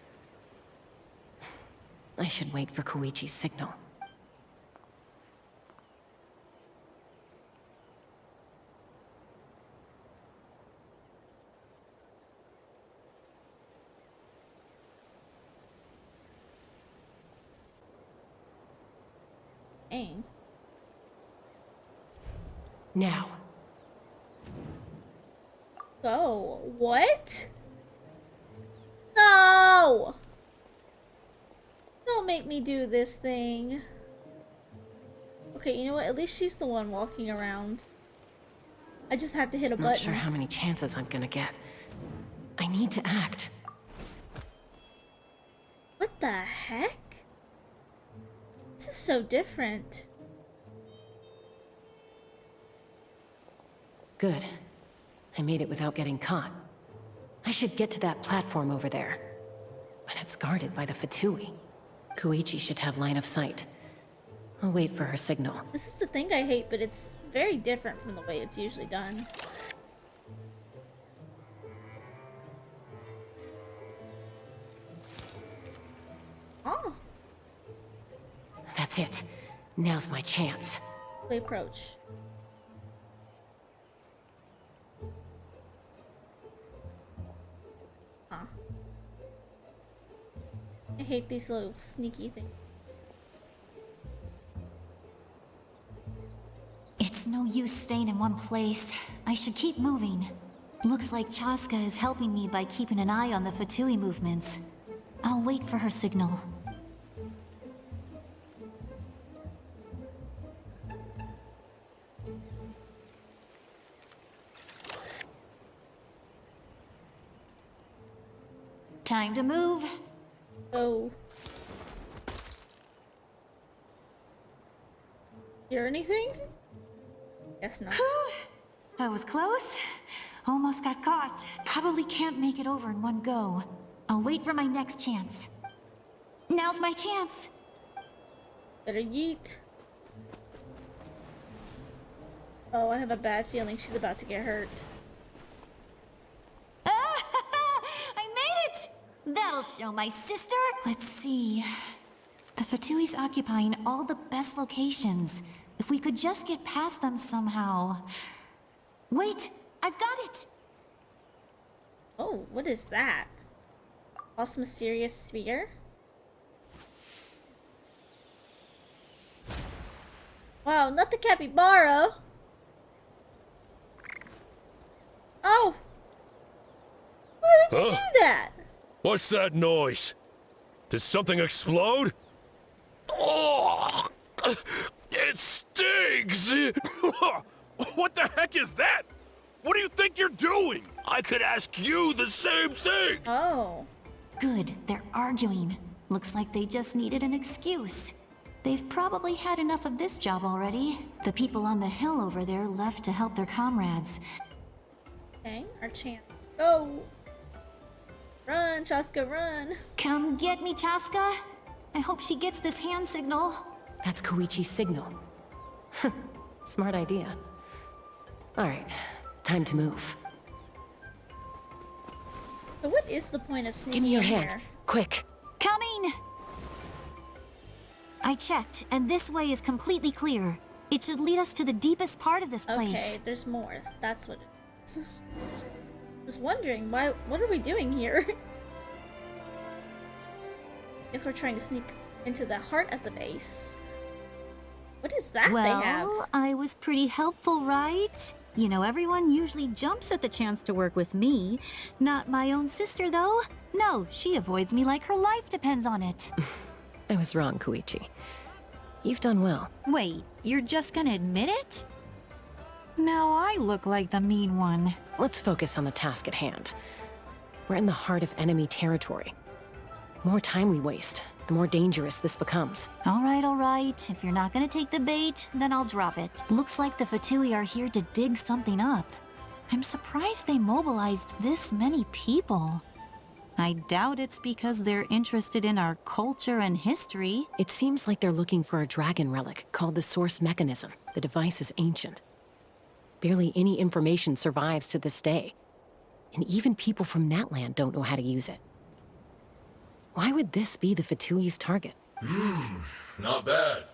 I should wait for Koichi's signal. Dang. Now. Go. What? No! Don't make me do this thing. Okay, you know what? At least she's the one walking around. I just have to hit a button. Not sure how many chances I'm gonna get. I need to act. What the heck? This is so different. Good. I made it without getting caught. I should get to that platform over there. But it's guarded by the Fatui. Koichi should have line of sight. I'll wait for her signal. This is the thing I hate, but it's very different from the way it's usually done. Oh. That's it. Now's my chance. Play approach. Huh. I hate these little sneaky things. It's no use staying in one place. I should keep moving. Looks like Chaska is helping me by keeping an eye on the Fatui movements. I'll wait for her signal. Time to move. Oh. Hear anything? Guess not. That was close. Almost got caught. Probably can't make it over in one go. I'll wait for my next chance. Now's my chance. Better yeet. Oh, I have a bad feeling she's about to get hurt. I made it! That'll show my sister. Let's see. The Fatui's occupying all the best locations. If we could just get past them somehow. Wait, I've got it! Oh, what is that? Lost mysterious sphere? Wow, not the capybara! Oh! Why would you do that? What's that noise? Did something explode? Oh! It stinks! What the heck is that? What do you think you're doing? I could ask you the same thing! Oh. Good, they're arguing. Looks like they just needed an excuse. They've probably had enough of this job already. The people on the hill over there left to help their comrades. Okay, our chance. Go! Run, Chaska, run! Come get me, Chaska. I hope she gets this hand signal. That's Koichi's signal. Smart idea. Alright, time to move. So what is the point of sneaking Give me your in hand, here? quick. Coming! I checked, and this way is completely clear. It should lead us to the deepest part of this place. Okay, there's more. That's what it is. I was wondering, what are we doing here? Guess we're trying to sneak into the heart of the base. What is that they have? Well, I was pretty helpful, right? You know, everyone usually jumps at the chance to work with me. Not my own sister, though. No, she avoids me like her life depends on it. I was wrong, Koichi. You've done well. Wait, you're just gonna admit it? Now I look like the mean one. Let's focus on the task at hand. We're in the heart of enemy territory. more time we waste, the more dangerous this becomes. All right. If you're not gonna take the bait, then I'll drop it. Looks like the Fatui are here to dig something up. I'm surprised they mobilized this many people. I doubt it's because they're interested in our culture and history. It seems like they're looking for a dragon relic called the Source Mechanism. The device is ancient. Barely any information survives to this day. And even people from Natlan don't know how to use it. Why would this be the Fatui's target? Not bad.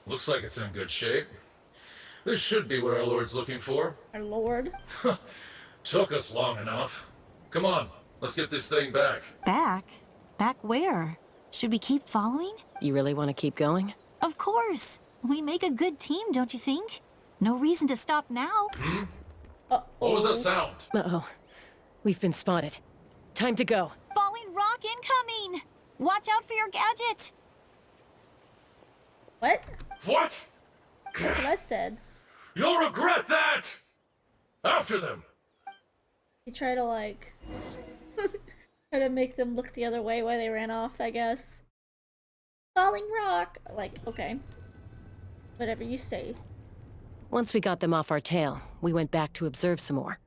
Looks like it's in good shape. This should be what our Lord's looking for. Our Lord? Took us long enough. Come on, let's get this thing back. Back? Back where? Should we keep following? You really want to keep going? Of course. We make a good team, don't you think? No reason to stop now. What was that sound? Uh-oh. We've been spotted. Time to go. Falling rock incoming! Watch out for your gadget! What? What? That's what I said. You'll regret that! After them! You try to, like... try to make them look the other way while they ran off, I guess. Falling rock! Like, okay. Whatever you say. Once we got them off our tail, we went back to observe some more.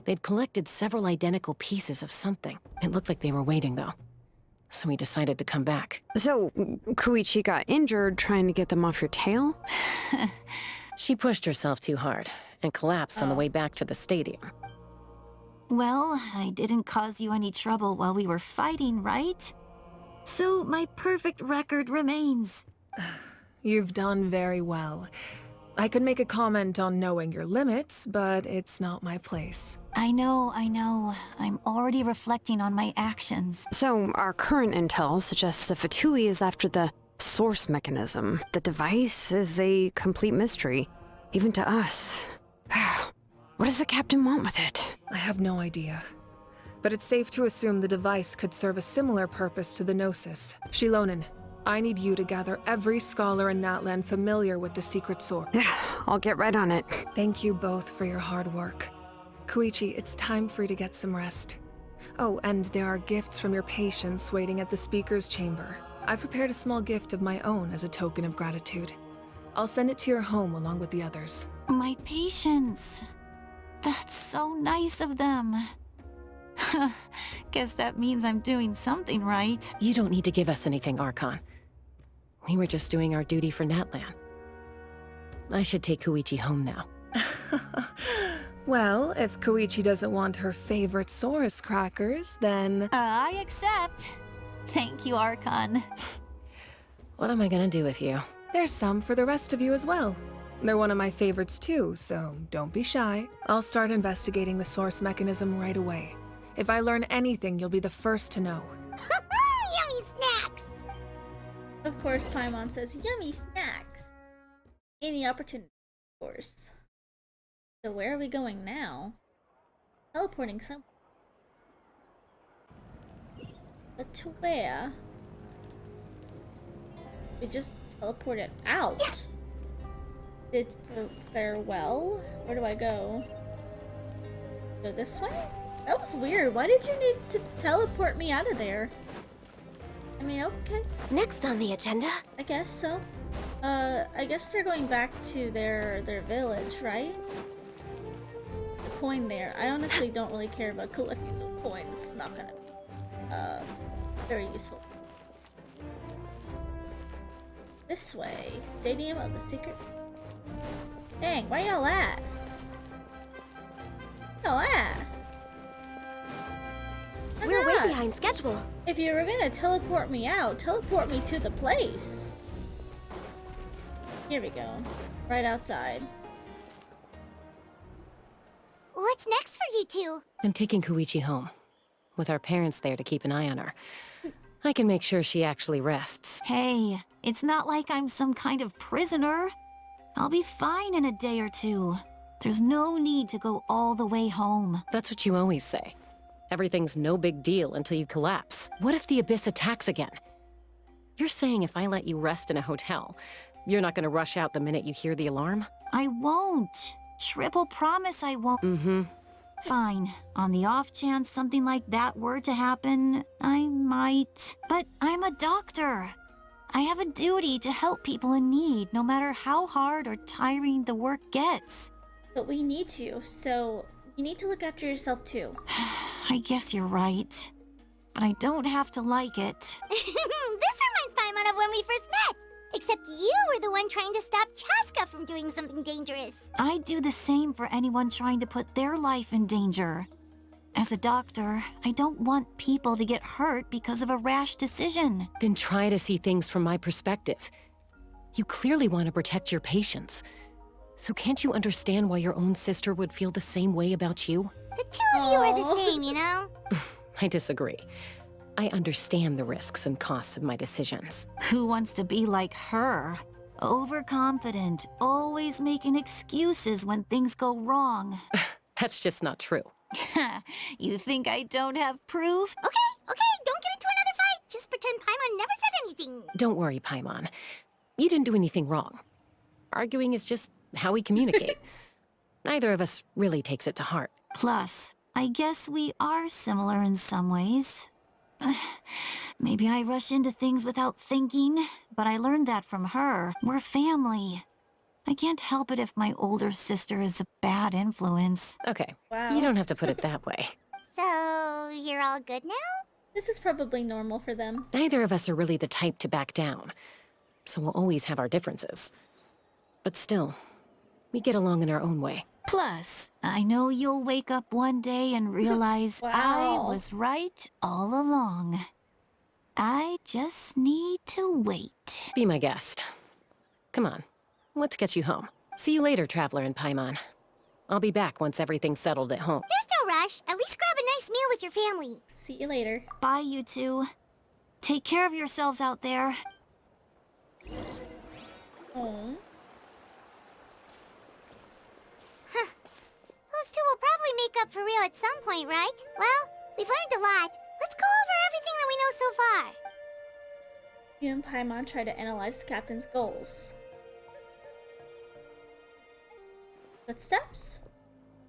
They'd collected several identical pieces of something. It looked like they were waiting, though. So we decided to come back. So, Koichi got injured trying to get them off your tail? She pushed herself too hard and collapsed on the way back to the stadium. Well, I didn't cause you any trouble while we were fighting, right? So my perfect record remains. You've done very well. I could make a comment on knowing your limits, but it's not my place. I know. I'm already reflecting on my actions. So, our current intel suggests the Fatui is after the source mechanism. The device is a complete mystery, even to us. What does the captain want with it? I have no idea. But it's safe to assume the device could serve a similar purpose to the Gnosis. Shilonen, I need you to gather every scholar in Natlan familiar with the secret source. I'll get right on it. Thank you both for your hard work. Koichi, it's time for you to get some rest. Oh, and there are gifts from your patients waiting at the speaker's chamber. I've prepared a small gift of my own as a token of gratitude. I'll send it to your home along with the others. My patients. That's so nice of them. Guess that means I'm doing something right. You don't need to give us anything, Archon. We were just doing our duty for Natlan. I should take Koichi home now. Well, if Koichi doesn't want her favorite Saurus crackers, then... I accept. Thank you, Archon. What am I gonna do with you? There's some for the rest of you as well. They're one of my favorites too, so don't be shy. I'll start investigating the source mechanism right away. If I learn anything, you'll be the first to know. Yummy snacks! Of course, Paimon says, yummy snacks! Any opportunity, of course. So where are we going now? Teleporting somewhere. But to where? We just teleported out. Bid for farewell? Where do I go? Go this way? That was weird. Why did you need to teleport me out of there? I mean, okay. Next on the agenda. I guess so. I guess they're going back to their village, right? The coin there. I honestly don't really care about collecting the coins. It's not gonna be, very useful. This way. Stadium of the Secret... Dang, where y'all at? Where y'all at? Oh We're way God. behind schedule. If you were gonna teleport me out, teleport me to the place. Here we go. Right outside. What's next for you two? I'm taking Koichi home. With our parents there to keep an eye on her. I can make sure she actually rests. Hey, it's not like I'm some kind of prisoner. I'll be fine in a day or two. There's no need to go all the way home. That's what you always say. Everything's no big deal until you collapse. What if the Abyss attacks again? You're saying if I let you rest in a hotel, you're not gonna rush out the minute you hear the alarm? I won't. Triple promise I won't. Mm-hmm. Fine. On the off chance something like that were to happen, I might. But I'm a doctor. I have a duty to help people in need, no matter how hard or tiring the work gets. But we need you, so you need to look after yourself too. I guess you're right. But I don't have to like it. This reminds Paimon of when we first met. Except you were the one trying to stop Chaska from doing something dangerous. I'd do the same for anyone trying to put their life in danger. As a doctor, I don't want people to get hurt because of a rash decision. Then try to see things from my perspective. You clearly want to protect your patients. So can't you understand why your own sister would feel the same way about you? The two of you are the same, you know? I disagree. I understand the risks and costs of my decisions. Who wants to be like her? Overconfident, always making excuses when things go wrong. That's just not true. You think I don't have proof? Okay, don't get into another fight. Just pretend Paimon never said anything. Don't worry, Paimon. You didn't do anything wrong. Arguing is just how we communicate. Neither of us really takes it to heart. Plus, I guess we are similar in some ways. Maybe I rush into things without thinking, but I learned that from her. We're family. I can't help it if my older sister is a bad influence. Okay, Wow. you don't have to put it that way. So, you're all good now? This is probably normal for them. Neither of us are really the type to back down, so we'll always have our differences. But still, we get along in our own way. Plus, I know you'll wake up one day and realize I Wow. was right all along. I just need to wait. Be my guest. Come on, let's get you home. See you later, Traveler and Paimon. I'll be back once everything's settled at home. There's no rush. At least grab a nice meal with your family. See you later. Bye, you two. Take care of yourselves out there. Oh. Those two will probably make up for real at some point, right? Well, we've learned a lot. Let's go over everything that we know so far. You and Paimon try to analyze the captain's goals. Footsteps?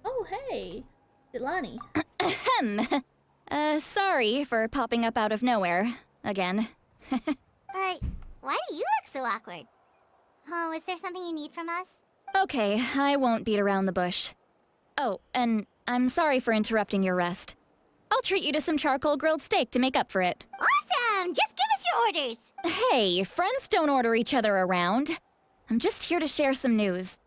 Oh, hey. Delaney. Ahem. Sorry for popping up out of nowhere. Again. Why do you look so awkward? Oh, is there something you need from us? Okay, I won't beat around the bush. Oh, and I'm sorry for interrupting your rest. I'll treat you to some charcoal grilled steak to make up for it. Awesome! Just give us your orders! Hey, friends don't order each other around. I'm just here to share some news.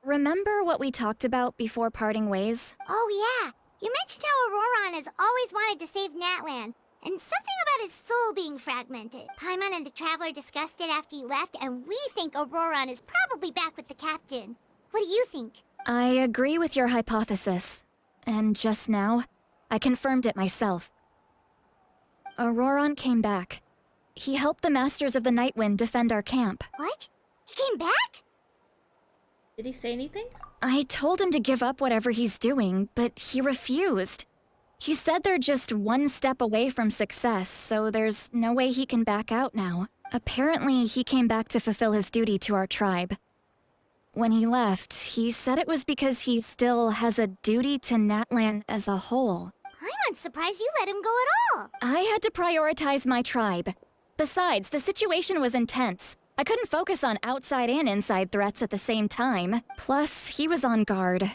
Remember what we talked about before parting ways? Oh, yeah. You mentioned how Auroron has always wanted to save Natlan, and something about his soul being fragmented. Paimon and the Traveler discussed it after you left, and we think Auroron is probably back with the captain. What do you think? I agree with your hypothesis. And just now, I confirmed it myself. Auroron came back. He helped the Masters of the Nightwind defend our camp. What? He came back? Did he say anything? I told him to give up whatever he's doing, but he refused. He said they're just one step away from success, so there's no way he can back out now. Apparently, he came back to fulfill his duty to our tribe. When he left, he said it was because he still has a duty to Natlan as a whole. I'm surprised you let him go at all. I had to prioritize my tribe. Besides, the situation was intense. I couldn't focus on outside and inside threats at the same time. Plus, he was on guard.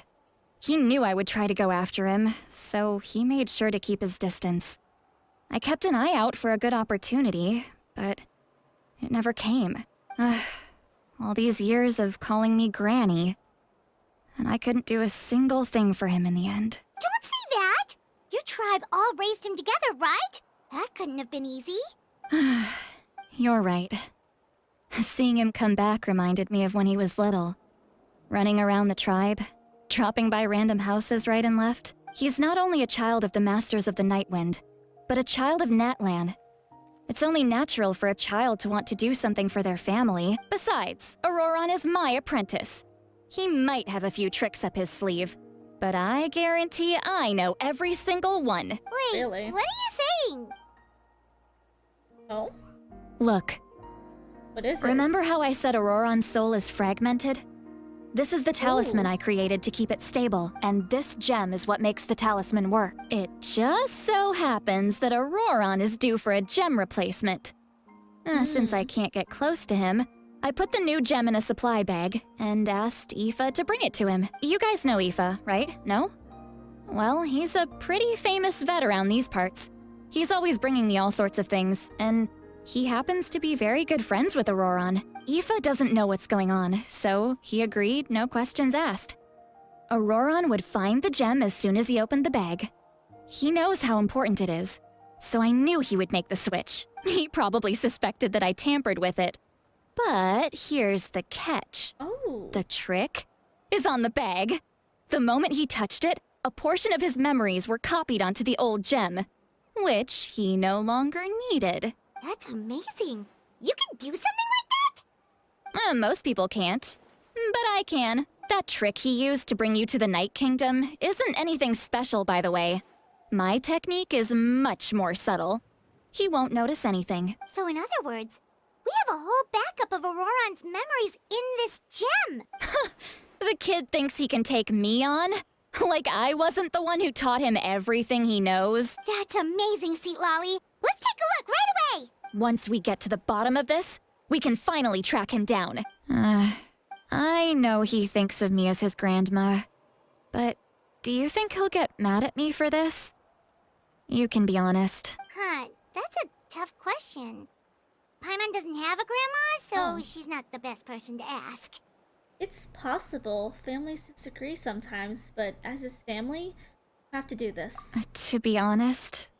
He knew I would try to go after him, so he made sure to keep his distance. I kept an eye out for a good opportunity, but it never came. All these years of calling me Granny, and I couldn't do a single thing for him in the end. Don't say that! Your tribe all raised him together, right? That couldn't have been easy. You're right. Seeing him come back reminded me of when he was little. Running around the tribe, dropping by random houses right and left. He's not only a child of the Masters of the Nightwind, but a child of Natlan. It's only natural for a child to want to do something for their family. Besides, Auroron is my apprentice. He might have a few tricks up his sleeve, but I guarantee I know every single one. Wait, Really? what are you saying? Oh? Look. What is it? Remember how I said Auroron's soul is fragmented? This is the talisman I created to keep it stable, and this gem is what makes the talisman work. It just so happens that Auroron is due for a gem replacement. Since I can't get close to him, I put the new gem in a supply bag and asked Aoife to bring it to him. You guys know Aoife, right? No? Well, he's a pretty famous vet around these parts. He's always bringing me all sorts of things, and he happens to be very good friends with Auroron. Aoife doesn't know what's going on, so he agreed, no questions asked. Auroron would find the gem as soon as he opened the bag. He knows how important it is, so I knew he would make the switch. He probably suspected that I tampered with it. But here's the catch. The trick is on the bag. The moment he touched it, a portion of his memories were copied onto the old gem, which he no longer needed. That's amazing. You can do something like that? Most people can't, but I can. That trick he used to bring you to the Night Kingdom isn't anything special, by the way. My technique is much more subtle. He won't notice anything. So in other words, we have a whole backup of Auroron's memories in this gem! The kid thinks he can take me on? Like I wasn't the one who taught him everything he knows? That's amazing, Seat Lolly. Let's take a look right away! Once we get to the bottom of this, we can finally track him down. I know he thinks of me as his grandma, but do you think he'll get mad at me for this? You can be honest. That's a tough question. Paimon doesn't have a grandma, so she's not the best person to ask. It's possible. Families disagree sometimes, but as his family, you have to do this. To be honest,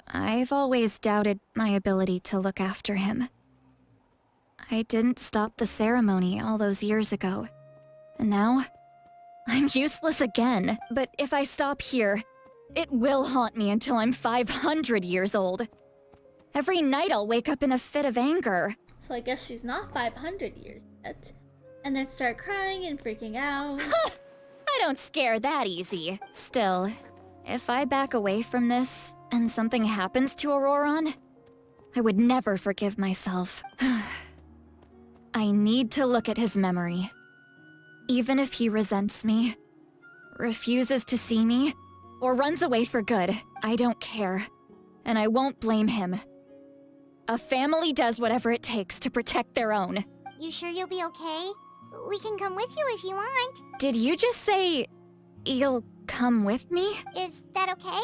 I've always doubted my ability to look after him. I didn't stop the ceremony all those years ago, and now I'm useless again. But if I stop here, it will haunt me until I'm 500 years old. Every night I'll wake up in a fit of anger. So I guess she's not 500 years yet. And then start crying and freaking out. I don't scare that easy. Still, if I back away from this and something happens to Auroron, I would never forgive myself. I need to look at his memory. Even if he resents me, refuses to see me, or runs away for good, I don't care. And I won't blame him. A family does whatever it takes to protect their own. You sure you'll be okay? We can come with you if you want. Did you just say you'll come with me? Is that okay?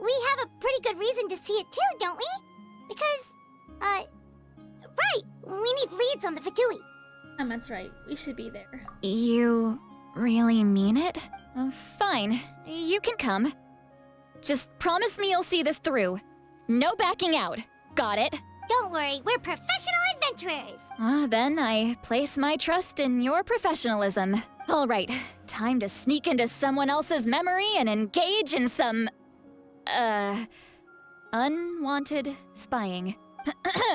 We have a pretty good reason to see it too, don't we? Because, right, we need leads on the Fatui. That's right, we should be there. You really mean it? Fine, you can come. Just promise me you'll see this through. No backing out. Got it? Don't worry, we're professional adventurers. Then I place my trust in your professionalism. All right, time to sneak into someone else's memory and engage in some, unwanted spying.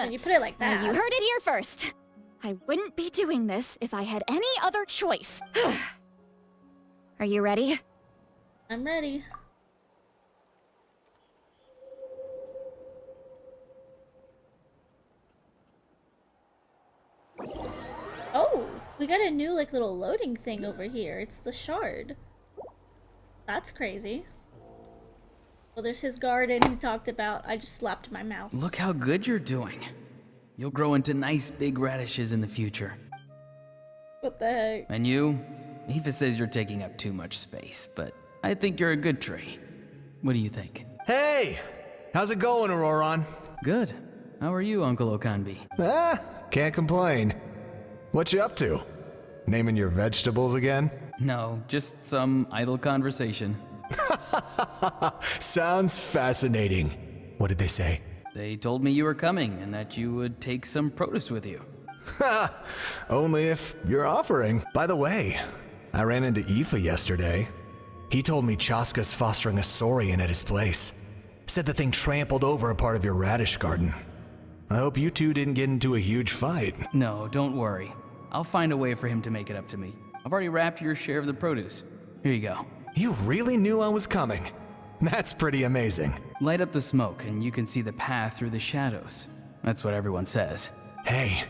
When you put it like that. You heard it here first. I wouldn't be doing this if I had any other choice. Are you ready? I'm ready. Oh, we got a new little loading thing over here. It's the shard. That's crazy. Well, there's his garden he talked about. I just slapped my mouse. Look how good you're doing. You'll grow into nice big radishes in the future. What the heck? And you? Aoife says you're taking up too much space, but I think you're a good tree. What do you think? Hey! How's it going, Auroron? Good. How are you, Uncle Okanbi? Can't complain. What you up to? Naming your vegetables again? No, just some idle conversation. Sounds fascinating. What did they say? They told me you were coming and that you would take some produce with you. Only if you're offering. By the way, I ran into Aoife yesterday. He told me Chaska's fostering a saurian at his place. Said the thing trampled over a part of your radish garden. I hope you two didn't get into a huge fight. No, don't worry. I'll find a way for him to make it up to me. I've already wrapped your share of the produce. Here you go. You really knew I was coming. That's pretty amazing. Light up the smoke and you can see the path through the shadows. That's what everyone says. Hey,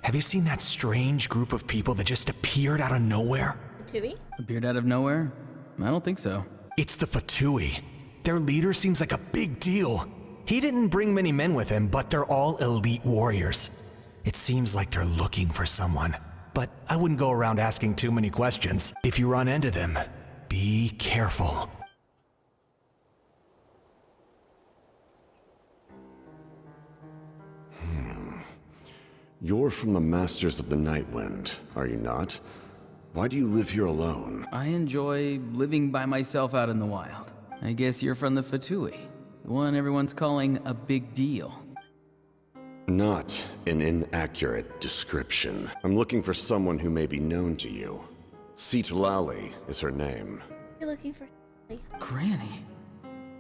Have you seen that strange group of people that just appeared out of nowhere? Fatui? Appeared out of nowhere? I don't think so. It's the Fatui. Their leader seems like a big deal. He didn't bring many men with him, but they're all elite warriors. It seems like they're looking for someone, but I wouldn't go around asking too many questions. If you run into them, be careful. You're from the Masters of the Nightwind, are you not? Why do you live here alone? I enjoy living by myself out in the wild. I guess you're from the Fatui, the one everyone's calling a big deal. Not an inaccurate description. I'm looking for someone who may be known to you. Citlali is her name. You're looking for Granny?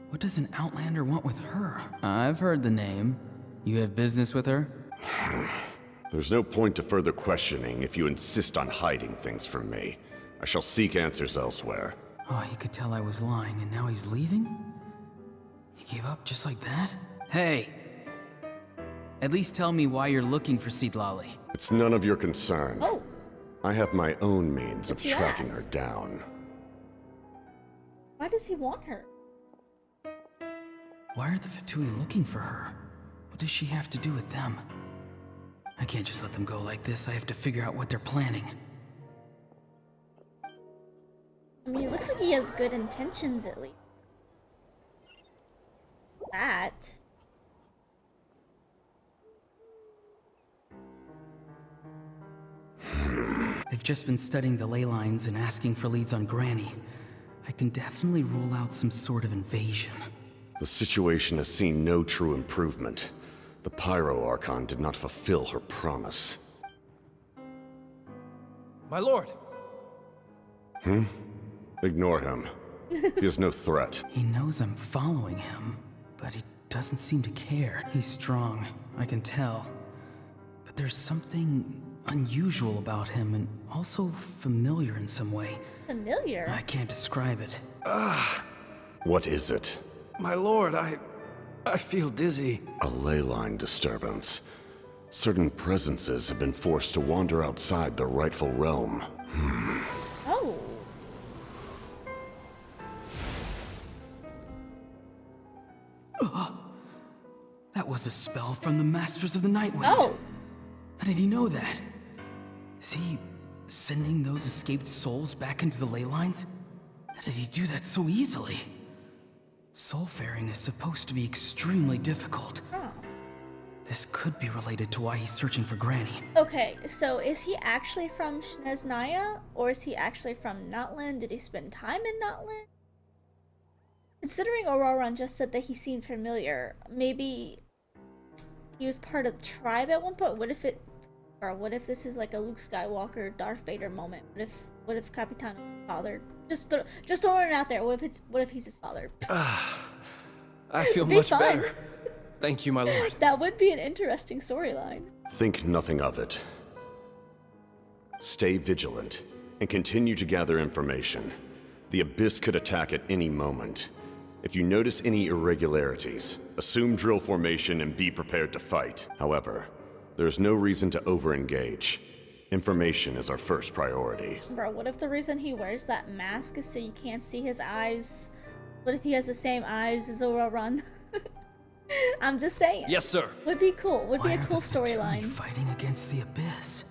What does an Outlander want with her? I've heard the name. You have business with her? There's no point to further questioning if you insist on hiding things from me. I shall seek answers elsewhere. Oh, he could tell I was lying, and now he's leaving? He gave up just like that? Hey! At least tell me why you're looking for Citlali. It's none of your concern. Oh. I have my own means of But you tracking asked. her down. Why does he want her? Why are the Fatui looking for her? What does she have to do with them? I can't just let them go like this. I have to figure out what they're planning. I mean, it looks like he has good intentions at least. That. I've just been studying the ley lines and asking for leads on Granny. I can definitely rule out some sort of invasion. The situation has seen no true improvement. The Pyro Archon did not fulfill her promise. My lord! Ignore him. He is no threat. He knows I'm following him, but he doesn't seem to care. He's strong, I can tell. But there's something unusual about him and also familiar in some way. Familiar? I can't describe it. What is it? My lord, I feel dizzy. A ley line disturbance. Certain presences have been forced to wander outside their rightful realm. Oh. That was a spell from the Masters of the Nightwind. Oh. How did he know that? Is he sending those escaped souls back into the ley lines? How did he do that so easily? Soulfaring is supposed to be extremely difficult. Oh. This could be related to why he's searching for Granny. Okay, so is he actually from Snezhnaya, or is he actually from Natlan? Did he spend time in Natlan? Considering Auroran just said that he seemed familiar, maybe he was part of the tribe at one point. What if this is like a Luke Skywalker, Darth Vader moment? What if Capitan is his father? Just throwing it out there. What if he's his father? I feel Be much fun. better. Thank you, my lord. That would be an interesting storyline. Think nothing of it. Stay vigilant and continue to gather information. The Abyss could attack at any moment. If you notice any irregularities, assume drill formation and be prepared to fight. However, there is no reason to over-engage. Information is our first priority. Bro, what if the reason he wears that mask is so you can't see his eyes? What if he has the same eyes as Auroran? I'm just saying. Yes, sir. Would be cool. Would be Why a are cool the Fatui storyline. fighting against the Abyss?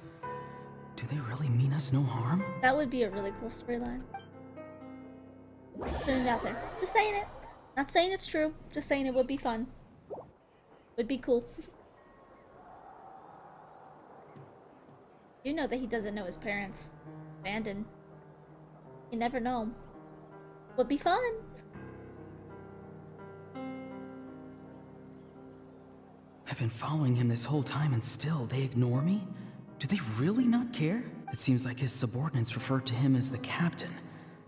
Do they really mean us no harm? That would be a really cool storyline. Putting it out there. Just saying it. Not saying it's true. Just saying it would be fun. Would be cool. You know that he doesn't know his parents abandoned. You never know. Would be fun. I've been following him this whole time and still they ignore me? Do they really not care? It seems like his subordinates referred to him as the captain.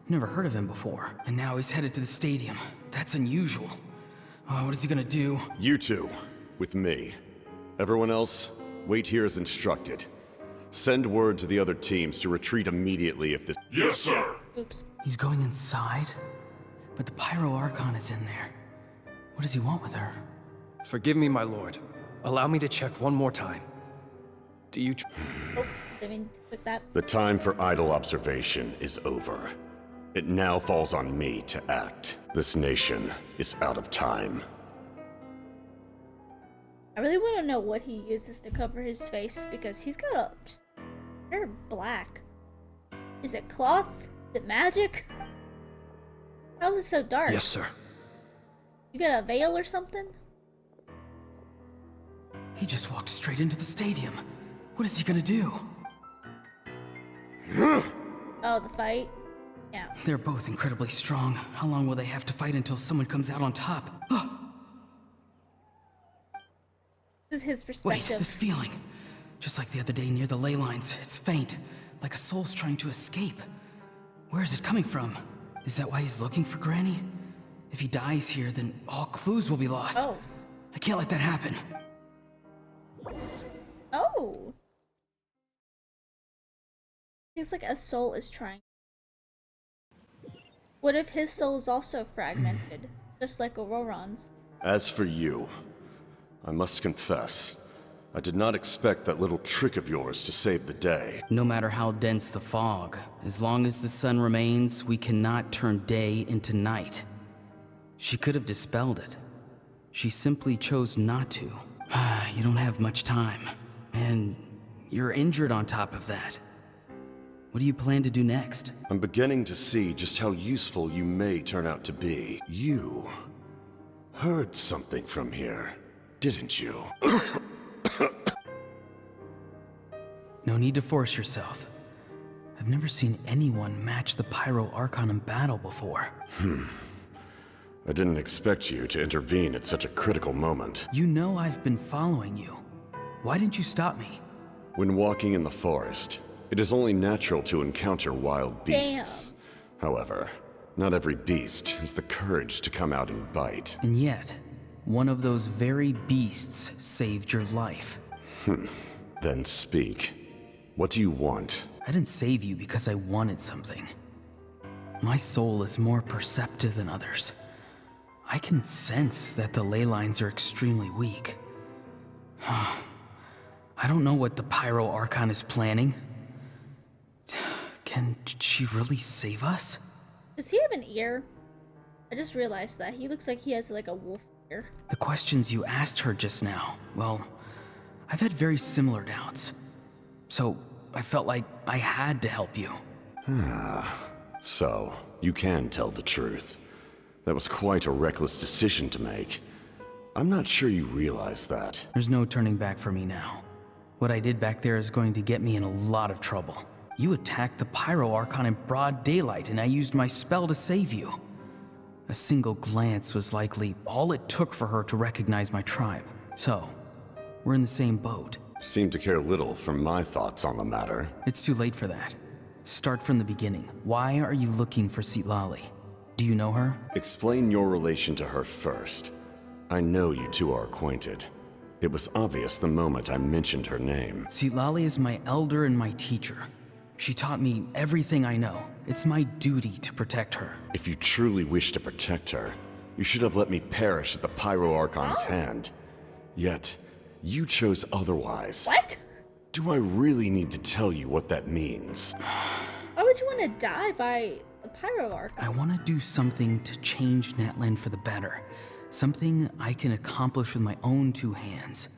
Never heard of him before. And now he's headed to the stadium. That's unusual. Oh, what is he gonna do? You two, with me. Everyone else, wait here as instructed. Send word to the other teams to retreat immediately if this— Yes, sir! Oops. He's going inside? But the Pyro Archon is in there. What does he want with her? Forgive me, my lord. Allow me to check one more time. Do you... Oh, didn't mean to click that. The time for idle observation is over. It now falls on me to act. This nation is out of time. I really want to know what he uses to cover his face because he's got a hair black. Is it cloth? Is it magic? How is it so dark? Yes, sir. You got a veil or something? He just walked straight into the stadium. What is he gonna do? Oh, the fight? Yeah. They're both incredibly strong. How long will they have to fight until someone comes out on top? This is his Wait, perspective. this feeling. Just like the other day near the ley lines. It's faint, like a soul's trying to escape. Where is it coming from? Is that why he's looking for Granny? If he dies here, then all clues will be lost. Oh. I can't let that happen. Oh. Feels like a soul is trying. What if his soul is also fragmented, just like Auroron's? As for you, I must confess, I did not expect that little trick of yours to save the day. No matter how dense the fog, as long as the sun remains, we cannot turn day into night. She could have dispelled it. She simply chose not to. You don't have much time, and you're injured on top of that. What do you plan to do next? I'm beginning to see just how useful you may turn out to be. You heard something from here, didn't you? No need to force yourself. I've never seen anyone match the Pyro Archon in battle before. I didn't expect you to intervene at such a critical moment. You know I've been following you. Why didn't you stop me? When walking in the forest, it is only natural to encounter wild beasts. However, not every beast has the courage to come out and bite. And yet, one of those very beasts saved your life. Then speak. What do you want? I didn't save you because I wanted something. My soul is more perceptive than others. I can sense that the ley lines are extremely weak. I don't know what the Pyro Archon is planning. Can she really save us? Does he have an ear? I just realized that. He looks like he has like a wolf ear. The questions you asked her just now, well, I've had very similar doubts. So I felt like I had to help you. So, you can tell the truth. That was quite a reckless decision to make. I'm not sure you realize that. There's no turning back for me now. What I did back there is going to get me in a lot of trouble. You attacked the Pyro Archon in broad daylight, and I used my spell to save you. A single glance was likely all it took for her to recognize my tribe. So, we're in the same boat. Seem to care little for my thoughts on the matter. It's too late for that. Start from the beginning. Why are you looking for Citlali? Do you know her? Explain your relation to her first. I know you two are acquainted. It was obvious the moment I mentioned her name. Citlali is my elder and my teacher. She taught me everything I know. It's my duty to protect her. If you truly wish to protect her, you should have let me perish at the Pyro Archon's hand. Yet, you chose otherwise. What? Do I really need to tell you what that means? Why would you want to die by the Pyro Archon? I want to do something to change Natlan for the better. Something I can accomplish with my own two hands.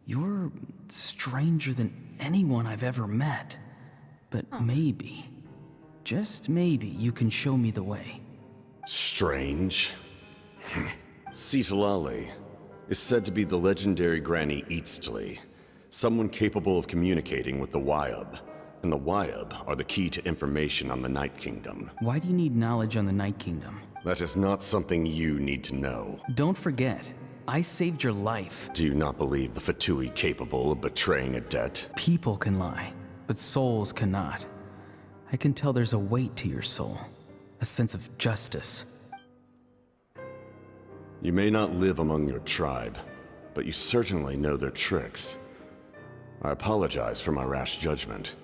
You're stranger than anyone I've ever met. But maybe, just maybe, you can show me the way. Strange? Citlali is said to be the legendary Granny Eastly, someone capable of communicating with the Wyab. And the Wyab are the key to information on the Night Kingdom. Why do you need knowledge on the Night Kingdom? That is not something you need to know. Don't forget, I saved your life. Do you not believe the Fatui capable of betraying a debt? People can lie, but souls cannot. I can tell there's a weight to your soul, a sense of justice. You may not live among your tribe, but you certainly know their tricks. I apologize for my rash judgment.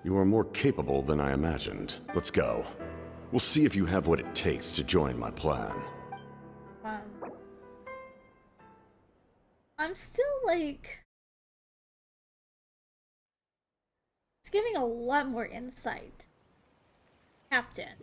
You are more capable than I imagined. Let's go. We'll see if you have what it takes to join my plan. I'm still like... giving a lot more insight. Captain.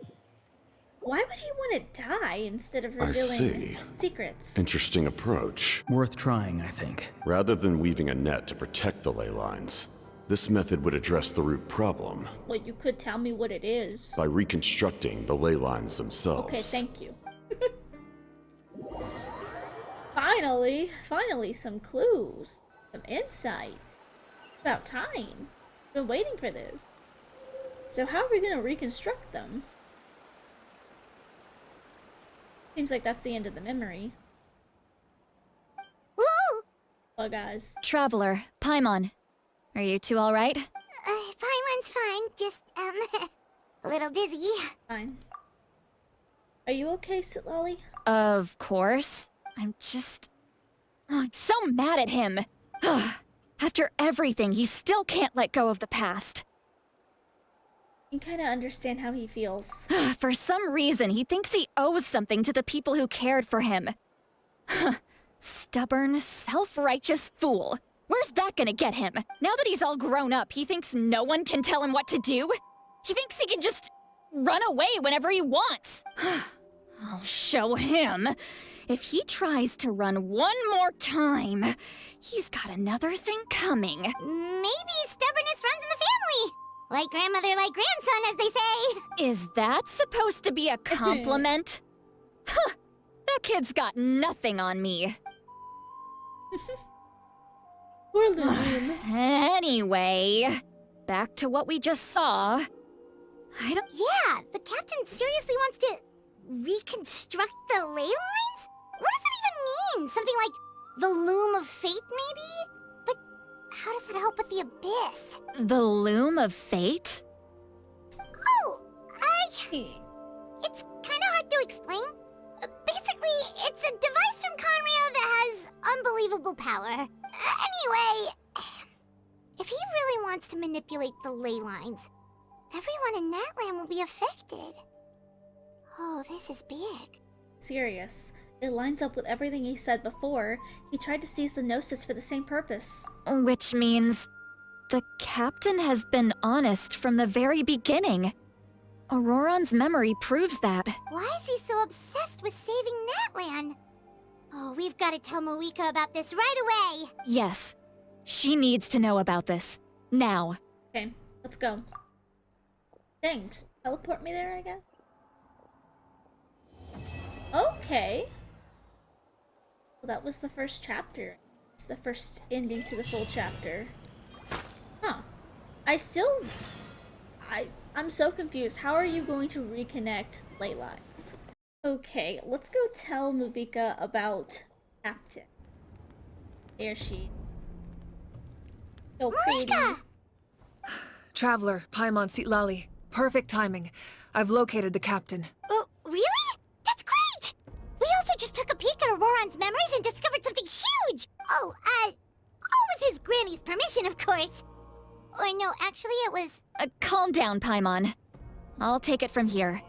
Why would he want to die instead of I revealing see. secrets? Interesting approach. Worth trying, I think. Rather than weaving a net to protect the ley lines, this method would address the root problem. Well, you could tell me what it is. By reconstructing the ley lines themselves. Okay, thank you. Finally, some clues. Some insight. About time. Been waiting for this. So how are we gonna reconstruct them? Seems like that's the end of the memory. Woo! Well, guys. Traveler, Paimon. Are you two alright? Paimon's fine, just, a little dizzy. Fine. Are you okay, Sitlali? Of course. I'm so mad at him. After everything, he still can't let go of the past. You can kind of understand how he feels. For some reason, he thinks he owes something to the people who cared for him. Stubborn, self-righteous fool. Where's that gonna get him? Now that he's all grown up, he thinks no one can tell him what to do? He thinks he can just run away whenever he wants. I'll show him. If he tries to run one more time, he's got another thing coming. Maybe stubbornness runs in the family. Like grandmother, like grandson, as they say. Is that supposed to be a compliment? Huh, that kid's got nothing on me. Poor Lulun. Anyway, back to what we just saw. Yeah, the captain seriously wants to reconstruct the ley lines? What does that even mean? Something like the loom of fate, maybe? But how does that help with the abyss? The loom of fate? Oh, it's kind of hard to explain. Basically, it's a device from Conrio that has unbelievable power. Anyway, if he really wants to manipulate the ley lines, everyone in Natlan will be affected. Oh, this is big. Serious. It lines up with everything he said before. He tried to seize the Gnosis for the same purpose. Which means the captain has been honest from the very beginning. Auroron's memory proves that. Why is he so obsessed with saving Natlan? Oh, we've got to tell Moeka about this right away. Yes. She needs to know about this. Now. Okay, let's go. Thanks. Teleport me there, I guess? Okay. Well, that was the first chapter. It's the first ending to the full chapter. Huh. I'm so confused. How are you going to reconnect ley lines? Okay, let's go tell Moeka about Captain. There she. So pretty. Traveler, Paimon Sitlali. Perfect timing. I've located the captain. Oh, really? That's great! We also just took a peek at Auroron's memories and discovered something huge! Oh, all with his granny's permission, of course. Or no, actually it was... Calm down, Paimon. I'll take it from here.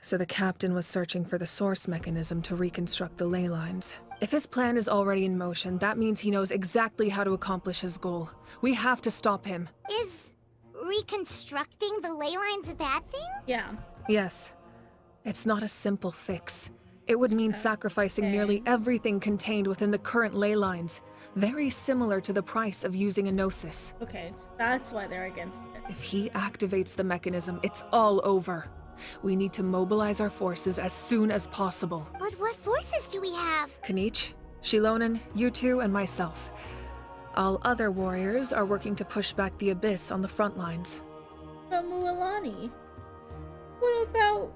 So the captain was searching for the source mechanism to reconstruct the ley lines. If his plan is already in motion, that means he knows exactly how to accomplish his goal. We have to stop him. Is reconstructing the ley lines a bad thing? Yeah. Yes. It's not a simple fix. It would mean sacrificing nearly everything contained within the current ley lines. Very similar to the price of using a Gnosis. Okay, so that's why they're against it. If he activates the mechanism, it's all over. We need to mobilize our forces as soon as possible. But what forces do we have? Kanich, Shilonen, you two, and myself. All other warriors are working to push back the Abyss on the front lines. But Mualani? What about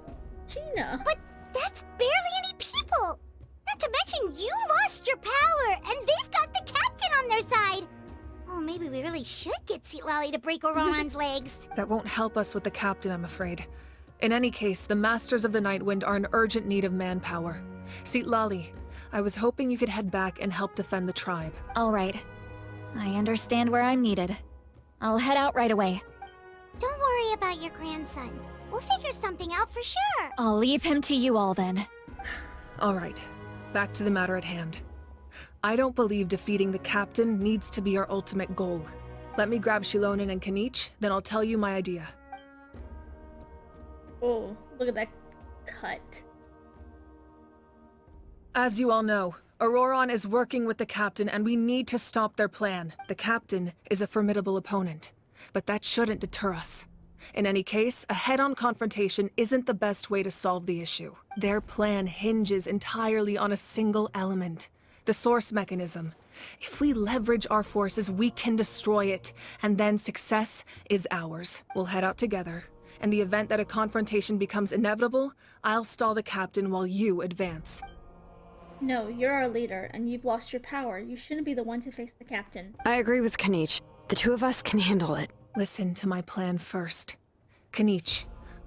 China? But that's barely any people! Not to mention you lost your power, and they've got the captain on their side! Oh, maybe we really should get Sitlali to break Auroron's legs. That won't help us with the captain, I'm afraid. In any case, the Masters of the Nightwind are in urgent need of manpower. Sitlali, I was hoping you could head back and help defend the tribe. All right. I understand where I'm needed. I'll head out right away. Don't worry about your grandson. We'll figure something out for sure. I'll leave him to you all then. All right. back to the matter at hand. I don't believe defeating the captain needs to be our ultimate goal. Let me grab Shilonen and Kanich, then I'll tell you my idea. Oh, look at that cut. As you all know, Auroron is working with the captain and we need to stop their plan. The captain is a formidable opponent, but that shouldn't deter us. In any case, a head-on confrontation isn't the best way to solve the issue. Their plan hinges entirely on a single element, the source mechanism. If we leverage our forces, we can destroy it, and then success is ours. We'll head out together. In the event that a confrontation becomes inevitable, I'll stall the captain while you advance. No, you're our leader, and you've lost your power. You shouldn't be the one to face the captain. I agree with Kanich. The two of us can handle it. Listen to my plan first. Kanich,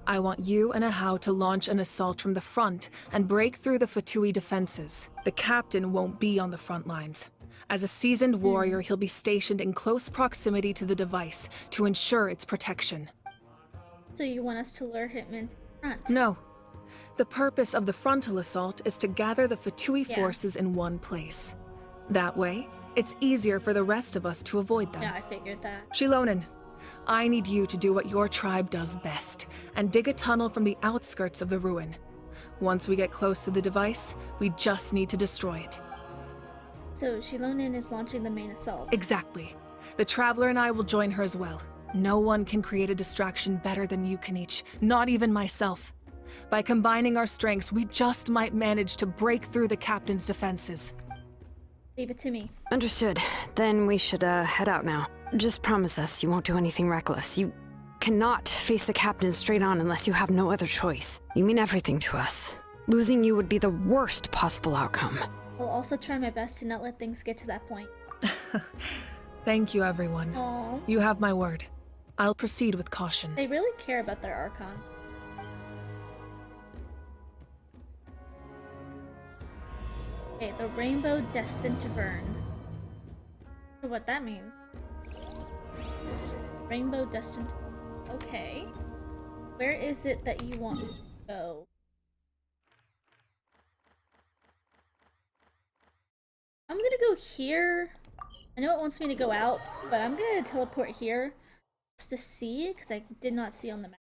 I want you and Ahau to launch an assault from the front and break through the Fatui defenses. The captain won't be on the front lines. As a seasoned warrior, he'll be stationed in close proximity to the device to ensure its protection. So you want us to lure him into the front? No. The purpose of the frontal assault is to gather the Fatui forces in one place. That way, it's easier for the rest of us to avoid them. Yeah, I figured that. Shilonen, I need you to do what your tribe does best, and dig a tunnel from the outskirts of the ruin. Once we get close to the device, we just need to destroy it. So Shilonen is launching the main assault. Exactly. The Traveler and I will join her as well. No one can create a distraction better than you, Kanich, not even myself. By combining our strengths, we just might manage to break through the captain's defenses. Leave it to me. Understood. Then we should head out now. Just promise us you won't do anything reckless. You cannot face the captain straight on unless you have no other choice. You mean everything to us. Losing you would be the worst possible outcome. I'll also try my best to not let things get to that point. Thank you, everyone. Aww. You have my word. I'll proceed with caution. They really care about their Archon. Okay, the rainbow destined to burn. I don't know what that means. Rainbow destined to... Okay. Where is it that you want me to go? I'm gonna go here. I know it wants me to go out, but I'm gonna teleport here just to see, because I did not see on the map.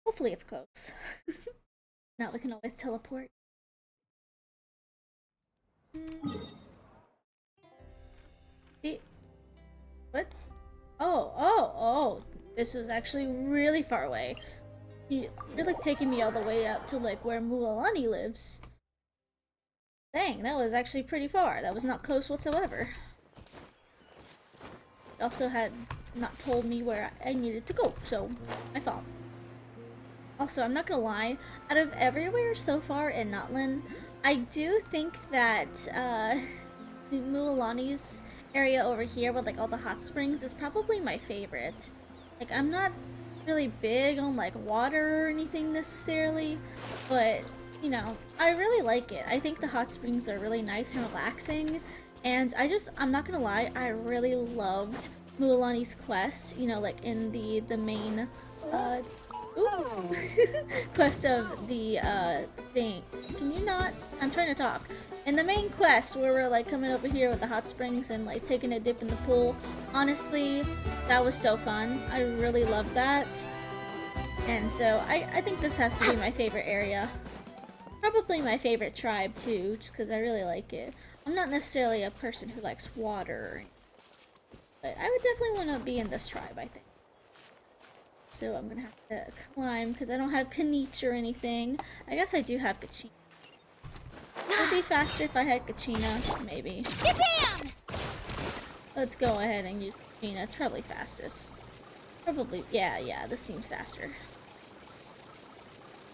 Hopefully it's close. Now we can always teleport. See? What? Oh. This was actually really far away. You're like taking me all the way out to like where Mualani lives. Dang, that was actually pretty far. That was not close whatsoever. It also had not told me where I needed to go, so my fault. Also, I'm not gonna lie, out of everywhere so far in Natlan, I do think that Mualani's area over here with like all the hot springs is probably my favorite. Like, I'm not really big on like water or anything necessarily, but you know, I really like it. I think the hot springs are really nice and relaxing, and I'm not gonna lie, I really loved Mualani's quest, you know, like in the main quest of the thing. Can you not? I'm trying to talk. In the main quest where we're like coming over here with the hot springs and like taking a dip in the pool, honestly, that was so fun. I really loved that. And so I think this has to be my favorite area. Probably my favorite tribe too, just because I really like it. I'm not necessarily a person who likes water, but I would definitely want to be in this tribe, I think. So I'm gonna have to climb because I don't have Kanich or anything. I guess I do have Kachina. It would be faster if I had Kachina, maybe. Shabam! Let's go ahead and use Kachina. It's probably fastest. Probably, yeah, this seems faster.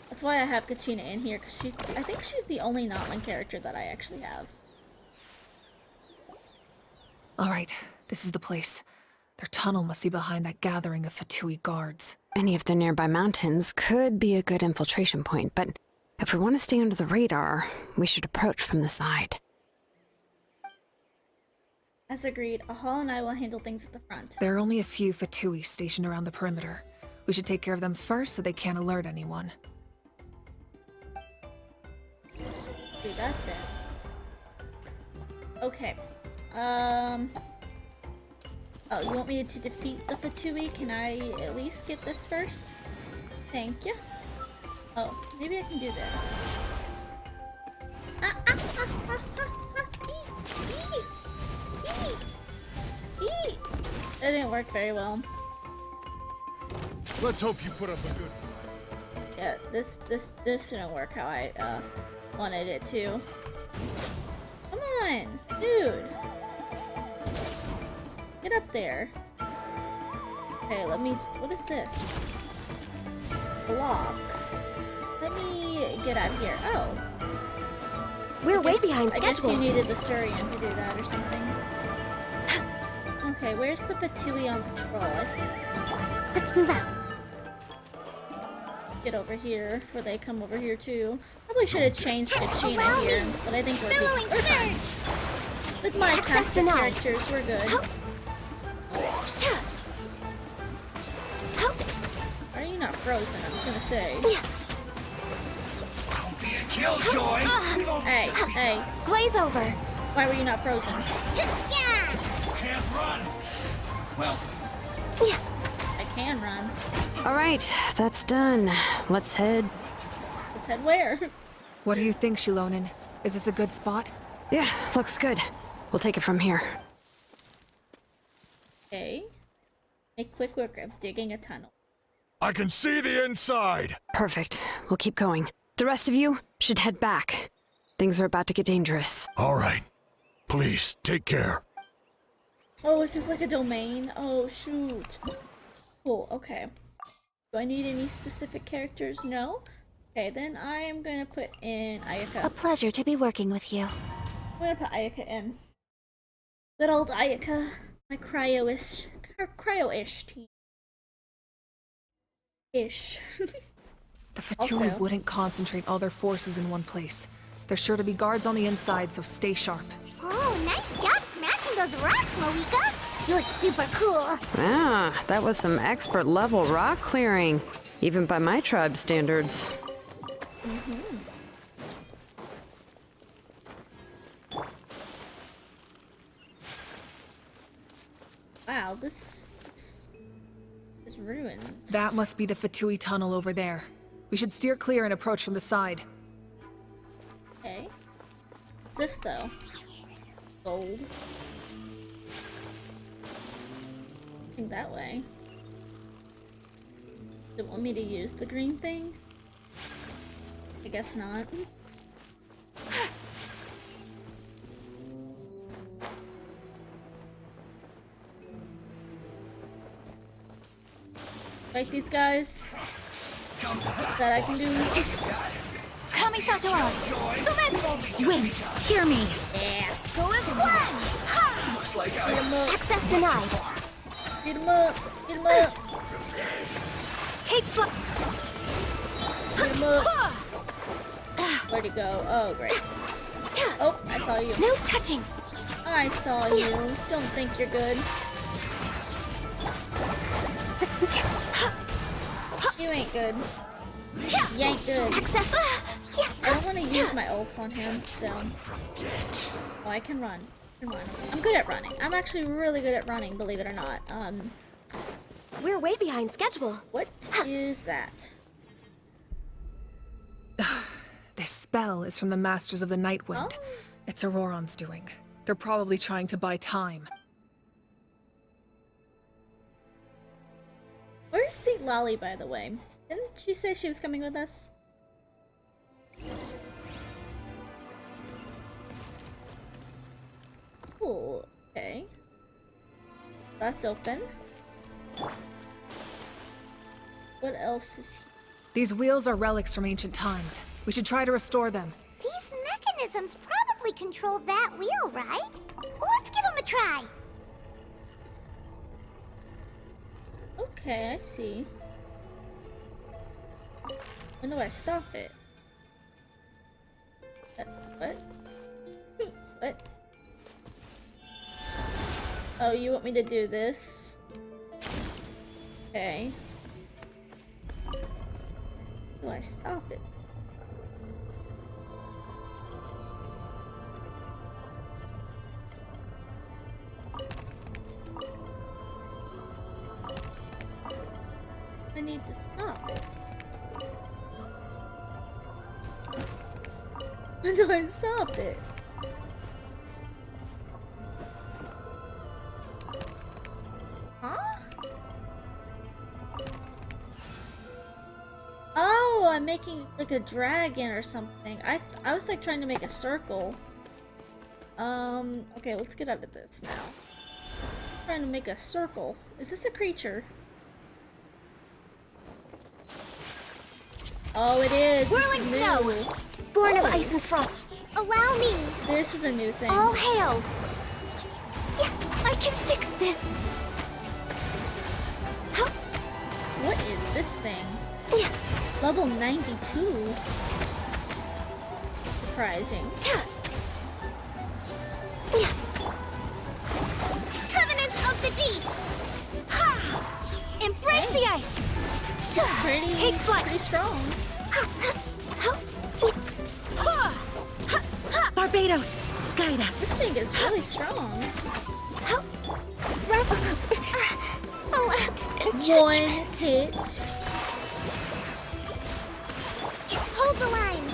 That's why I have Kachina in here, because I think she's the only Natlan character that I actually have. Alright, this is the place. Their tunnel must be behind that gathering of Fatui guards. Any of the nearby mountains could be a good infiltration point, but if we want to stay under the radar, we should approach from the side. As agreed, Ahal and I will handle things at the front. There are only a few Fatui stationed around the perimeter. We should take care of them first so they can't alert anyone. We got that. Okay. Oh, you want me to defeat the Fatui? Can I at least get this first? Thank you. Oh, maybe I can do this. That didn't work very well. Let's hope you put up a good. Yeah, this didn't work how I wanted it to. Come on, dude. Get up there. Okay, what is this? Block. Let me get out of here. Oh. We're way behind I guess schedule. you needed the Surian to do that or something. Okay, where's the Fatui on patrol? I see. Let's move out. Get over here before they come over here too. Probably should have changed Kachina here, but I think we're fine. With my cast of characters, we're good. Why are you not frozen? I was gonna say. Don't be a killjoy. Hey, hey. Glaze over. Why were you not frozen? Can't run. Well, I can run. All right, that's done. Let's head. Let's head where? What do you think, Shilonen? Is this a good spot? Yeah, looks good. We'll take it from here. Okay. Make quick work of digging a tunnel. I can see the inside! Perfect. We'll keep going. The rest of you should head back. Things are about to get dangerous. All right. Please, take care. Oh, is this like a domain? Oh, shoot. Cool, okay. Do I need any specific characters? No? Okay, then I am gonna put in Ayaka. A pleasure to be working with you. I'm gonna put Ayaka in. Good old Ayaka. My cryo-ish team. Ish. The Fatui Also- wouldn't concentrate all their forces in one place. There's sure to be guards on the inside, so stay sharp. Oh, nice job smashing those rocks, Moeka. You look super cool. Ah, that was some expert level rock clearing. Even by my tribe standards. Wow, this is ruins. That must be the Fatui tunnel over there. We should steer clear and approach from the side. Okay. What's this though? Gold. I think that way. Does it want me to use the green thing? I guess not. Fight these guys. That I can do. Kamisato out! Sumetsu! Wait, hear me! Yeah. Go as one! looks like Beat him up. Access denied. Beat him up. Beat him up. Take flight. Beat him up. Where'd he go? Oh, great. Oh, I saw you. No touching. I saw you. Don't think you're good. You ain't good. You ain't good. Access. I don't want to use my ults on him, so... Oh, I can run. I'm good at running. I'm actually really good at running, believe it or not. We're way behind schedule. What is that? This spell is from the Masters of the Night Wind. Oh. It's Auroron's doing. They're probably trying to buy time. Where's Seat Lolly, by the way? Didn't she say she was coming with us? Cool. Okay. That's open. What else is here? These wheels are relics from ancient times. We should try to restore them. These mechanisms probably control that wheel, right? Let's give them a try. Okay, I see. When do I stop it? What? What? Oh, you want me to do this? Okay. How do I stop it? need to stop it. When do I stop it? Huh? Oh, I'm making like a dragon or something. I was like trying to make a circle. Okay, let's get out of this now. I'm trying to make a circle. Is this a creature? Oh, it is. Whirling snow! Born of ice and frost. Allow me! This is a new thing. All hail! I can fix this! What is this thing? Level 92. Surprising. Covenant of the deep! Embrace the ice! Take flight! Pretty strong. Barbados, guide us. This thing is really strong. Relapse and One judgment. tit. Hold the line.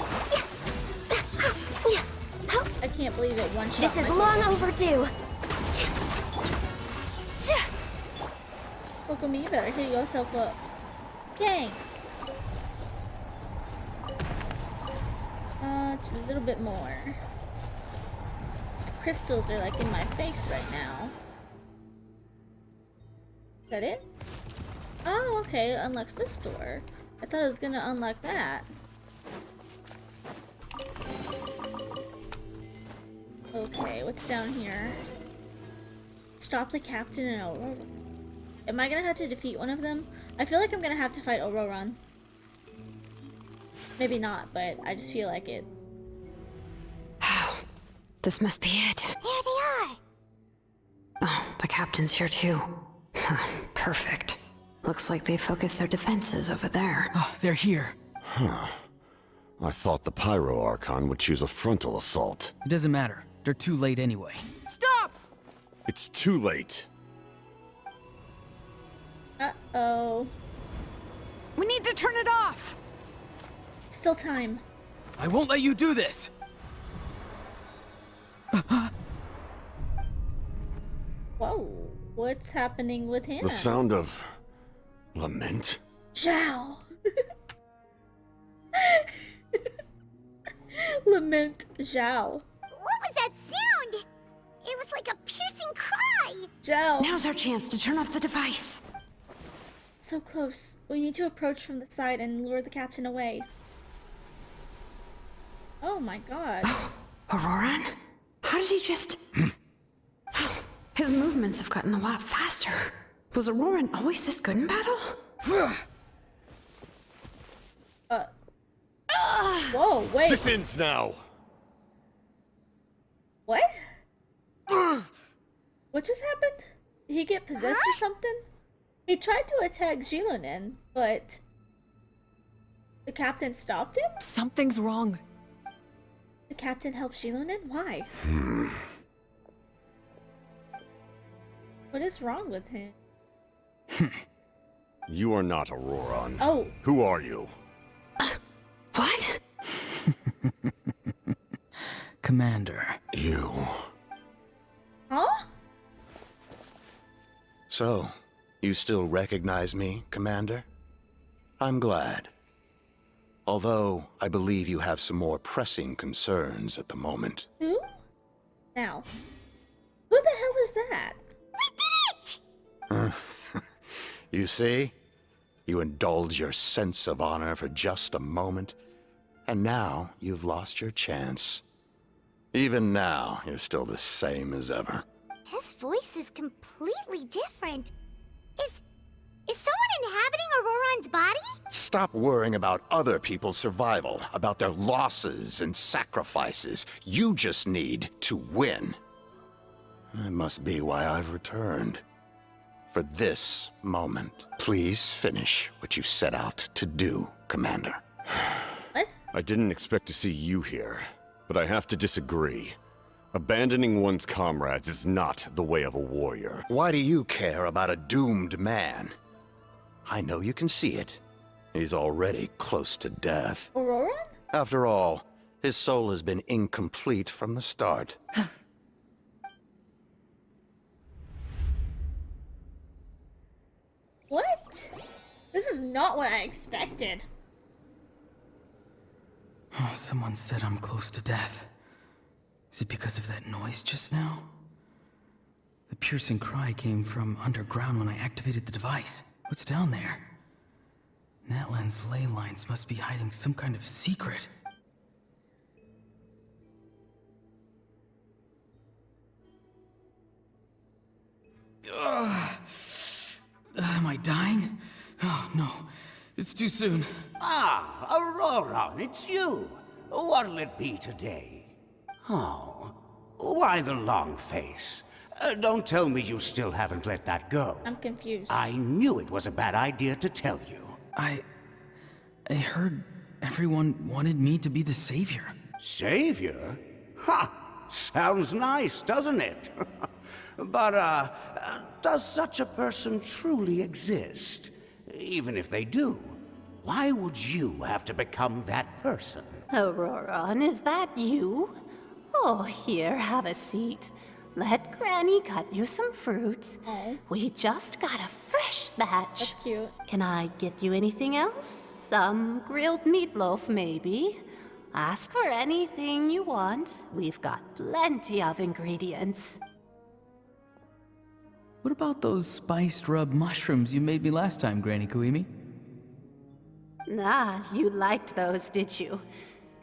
I can't believe it one shot. This is long overdue. Look at me, you better hit yourself up. Dang. Just a little bit more. The crystals are like in my face right now. Is that it? Oh, okay. Unlocks this door. I thought it was gonna unlock that. Okay, what's down here? Stop the captain and Aurora. Am I gonna have to defeat one of them? I feel like I'm gonna have to fight Auroran. Maybe not, but I just feel like it. This must be it. There they are. Oh, the captain's here too. Perfect. Looks like they focused their defenses over there. Oh, they're here. Huh. I thought the Pyro Archon would choose a frontal assault. It doesn't matter. They're too late anyway. Stop! It's too late. Uh-oh. We need to turn it off! Still time. I won't let you do this! Whoa. What's happening with him? The sound of lament? Zhao. Lament Zhao. What was that sound? It was like a piercing cry. Zhao. Now's our chance to turn off the device. So close. We need to approach from the side and lure the captain away. Oh my god. Auroran? How did he just... His movements have gotten a lot faster. Was Auroran always this good in battle? Whoa, wait. This ends now. What? What just happened? Did he get possessed or something? He tried to attack Xilunen, but the captain stopped him? Something's wrong. The captain helped Xilunen? Why? What is wrong with him? You are not Auroran. Oh. Who are you? What? Commander. You. Huh? So, you still recognize me, Commander? I'm glad. Although, I believe you have some more pressing concerns at the moment. Who? Now. Who the hell is that? You see? You indulge your sense of honor for just a moment, and now you've lost your chance. Even now, you're still the same as ever. His voice is completely different. Is someone inhabiting Auroran's body? Stop worrying about other people's survival, about their losses and sacrifices. You just need to win. That must be why I've returned. For this moment. Please finish what you set out to do, Commander. What? I didn't expect to see you here, but I have to disagree. Abandoning one's comrades is not the way of a warrior. Why do you care about a doomed man? I know you can see it. He's already close to death. Aurora? After all, his soul has been incomplete from the start. What? This is not what I expected. Oh, someone said I'm close to death. Is it because of that noise just now? The piercing cry came from underground when I activated the device. What's down there? Natlan's ley lines must be hiding some kind of secret. Ugh. Am I dying? Oh, no. It's too soon. Ah, Aurora, it's you. What'll it be today? Oh, why the long face? Don't tell me you still haven't let that go. I'm confused. I knew it was a bad idea to tell you. I heard everyone wanted me to be the savior. Savior? Ha! Sounds nice, doesn't it? But, does such a person truly exist? Even if they do, why would you have to become that person? Aurora, is that you? Oh, here, have a seat. Let Granny cut you some fruit. Oh. We just got a fresh batch. That's cute. Can I get you anything else? Some grilled meatloaf, maybe? Ask for anything you want. We've got plenty of ingredients. What about those spiced rub mushrooms you made me last time, Granny Kuimi? Ah, you liked those, did you?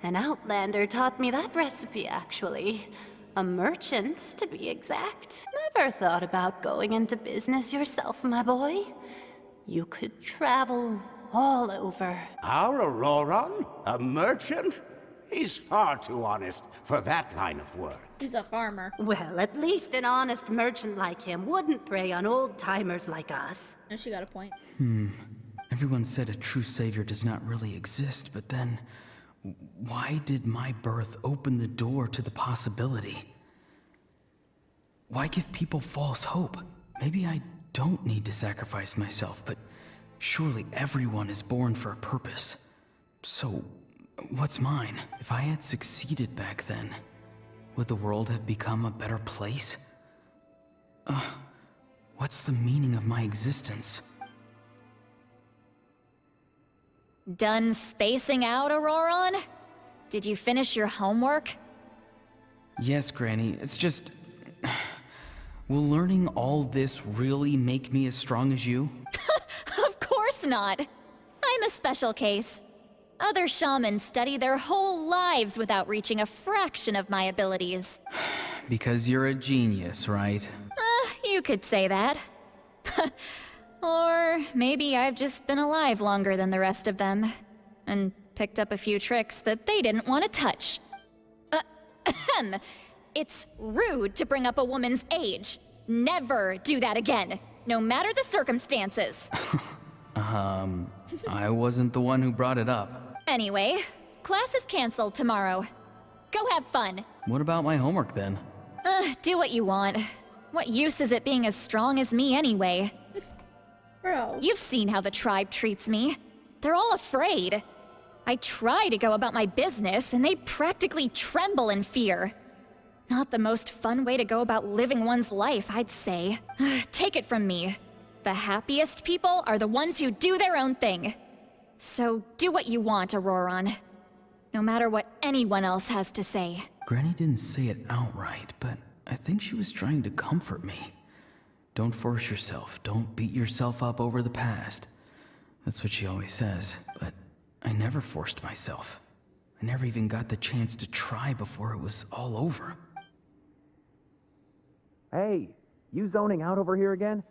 An outlander taught me that recipe, actually. A merchant, to be exact. Never thought about going into business yourself, my boy. You could travel all over. Our Auroron? A merchant? He's far too honest for that line of work. He's a farmer. Well, at least an honest merchant like him wouldn't prey on old-timers like us. And she got a point. Everyone said a true savior does not really exist, but then why did my birth open the door to the possibility? Why give people false hope? Maybe I don't need to sacrifice myself, but surely everyone is born for a purpose. So, what's mine? If I had succeeded back then, would the world have become a better place? What's the meaning of my existence? Done spacing out, Auroron? Did you finish your homework? Yes, Granny, it's just... Will learning all this really make me as strong as you? Of course not. I'm a special case. Other shamans study their whole lives without reaching a fraction of my abilities. Because you're a genius, right? You could say that. Or maybe I've just been alive longer than the rest of them, and picked up a few tricks that they didn't want to touch. It's rude to bring up a woman's age. Never do that again, no matter the circumstances. I wasn't the one who brought it up. Anyway, class is canceled tomorrow. Go have fun. What about my homework then? Do what you want. What use is it being as strong as me anyway? Bro. You've seen how the tribe treats me. They're all afraid. I try to go about my business, and they practically tremble in fear. Not the most fun way to go about living one's life, I'd say. Take it from me. The happiest people are the ones who do their own thing. So do what you want, Auroron. No matter what anyone else has to say. Granny didn't say it outright, but I think she was trying to comfort me. Don't force yourself. Don't beat yourself up over the past. That's what she always says, but I never forced myself. I never even got the chance to try before it was all over. Hey, you zoning out over here again?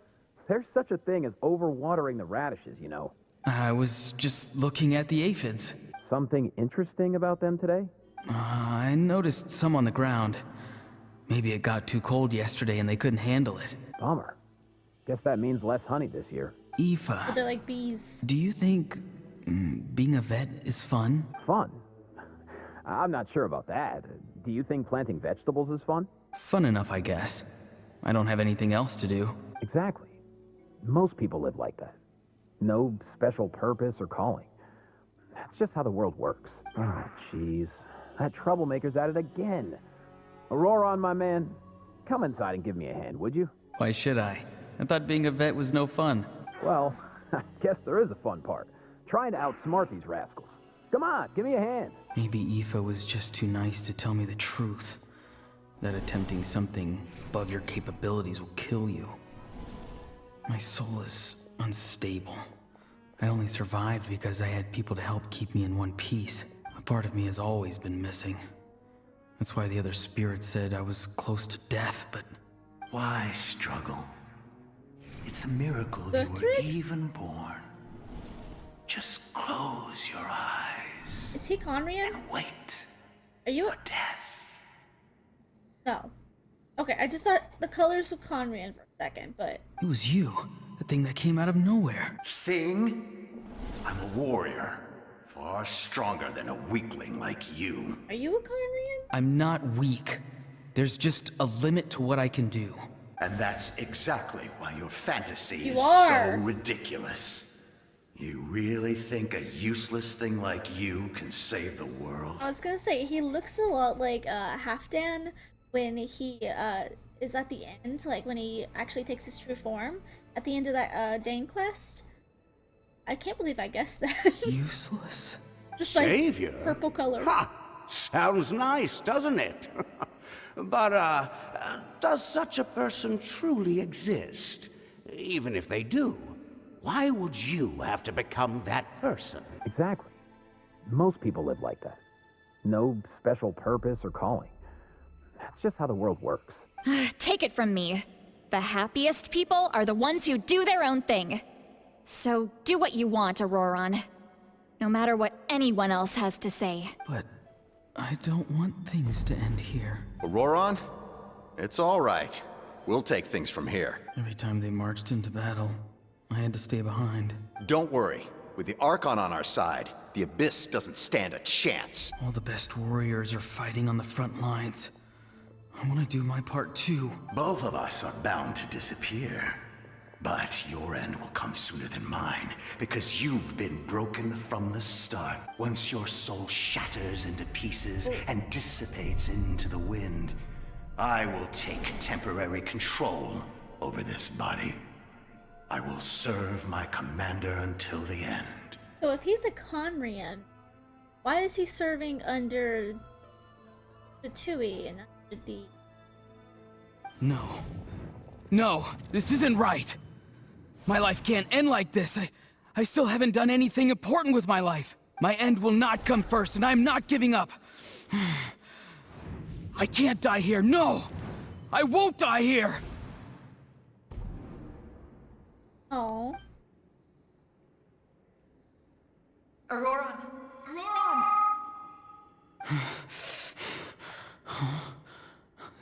There's such a thing as overwatering the radishes, you know. I was just looking at the aphids. Something interesting about them today? I noticed some on the ground. Maybe it got too cold yesterday and they couldn't handle it. Bummer. Guess that means less honey this year. Aoife, But they're like bees. do you think being a vet is fun? Fun? I'm not sure about that. Do you think planting vegetables is fun? Fun enough, I guess. I don't have anything else to do. Exactly. Most people live like that. No special purpose or calling. That's just how the world works. Oh, jeez. That troublemaker's at it again. Aurora, my man, come inside and give me a hand, would you? Why should I? I thought being a vet was no fun. Well, I guess there is a fun part. Trying to outsmart these rascals. Come on, give me a hand. Maybe Aoife was just too nice to tell me the truth. That attempting something above your capabilities will kill you. My soul is unstable. I only survived because I had people to help keep me in one piece. A part of me has always been missing. That's why the other spirits said I was close to death, but... Why struggle? It's a miracle you were even born. Just close your eyes. Is he Conrian? And wait. Are you for death? No. Okay, I just thought the colors of Conrian for a second, but... It was you. The thing that came out of nowhere. Thing? I'm a warrior. Far stronger than a weakling like you. Are you a Conrian? I'm not weak. There's just a limit to what I can do. And that's exactly why your fantasy You is are. so ridiculous. You really think a useless thing like you can save the world? I was gonna say, he looks a lot like Halfdan when he is at the end, like when he actually takes his true form at the end of that Dane quest. I can't believe I guessed that. Useless? Just Savior? like purple color. Ha! Sounds nice, doesn't it? But, does such a person truly exist? Even if they do, why would you have to become that person? Exactly. Most people live like that. No special purpose or calling. That's just how the world works. Take it from me. The happiest people are the ones who do their own thing. So do what you want, Auroron. No matter what anyone else has to say. But I don't want things to end here. Auroron? It's all right. We'll take things from here. Every time they marched into battle, I had to stay behind. Don't worry. With the Archon on our side, the Abyss doesn't stand a chance. All the best warriors are fighting on the front lines. I want to do my part too. Both of us are bound to disappear. But your end will come sooner than mine, because you've been broken from the start. Once your soul shatters into pieces and dissipates into the wind, I will take temporary control over this body. I will serve my commander until the end. So if he's a Conrian, why is he serving under the Tui and under the... No. No, this isn't right. My life can't end like this. I still haven't done anything important with my life. My end will not come first, and I'm not giving up. I can't die here. No! I won't die here! Oh. Auroron! Auroron!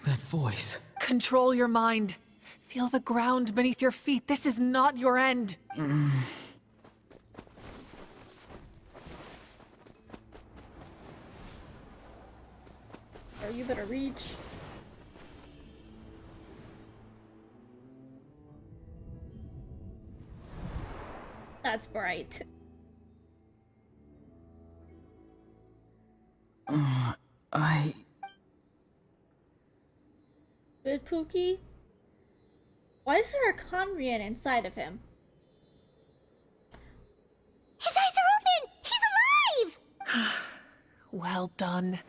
That voice. Control your mind. Feel the ground beneath your feet. This is not your end. Oh, you better reach. That's bright. Good, Pookie? Why is there a Conrian inside of him? His eyes are open! He's alive! Well done.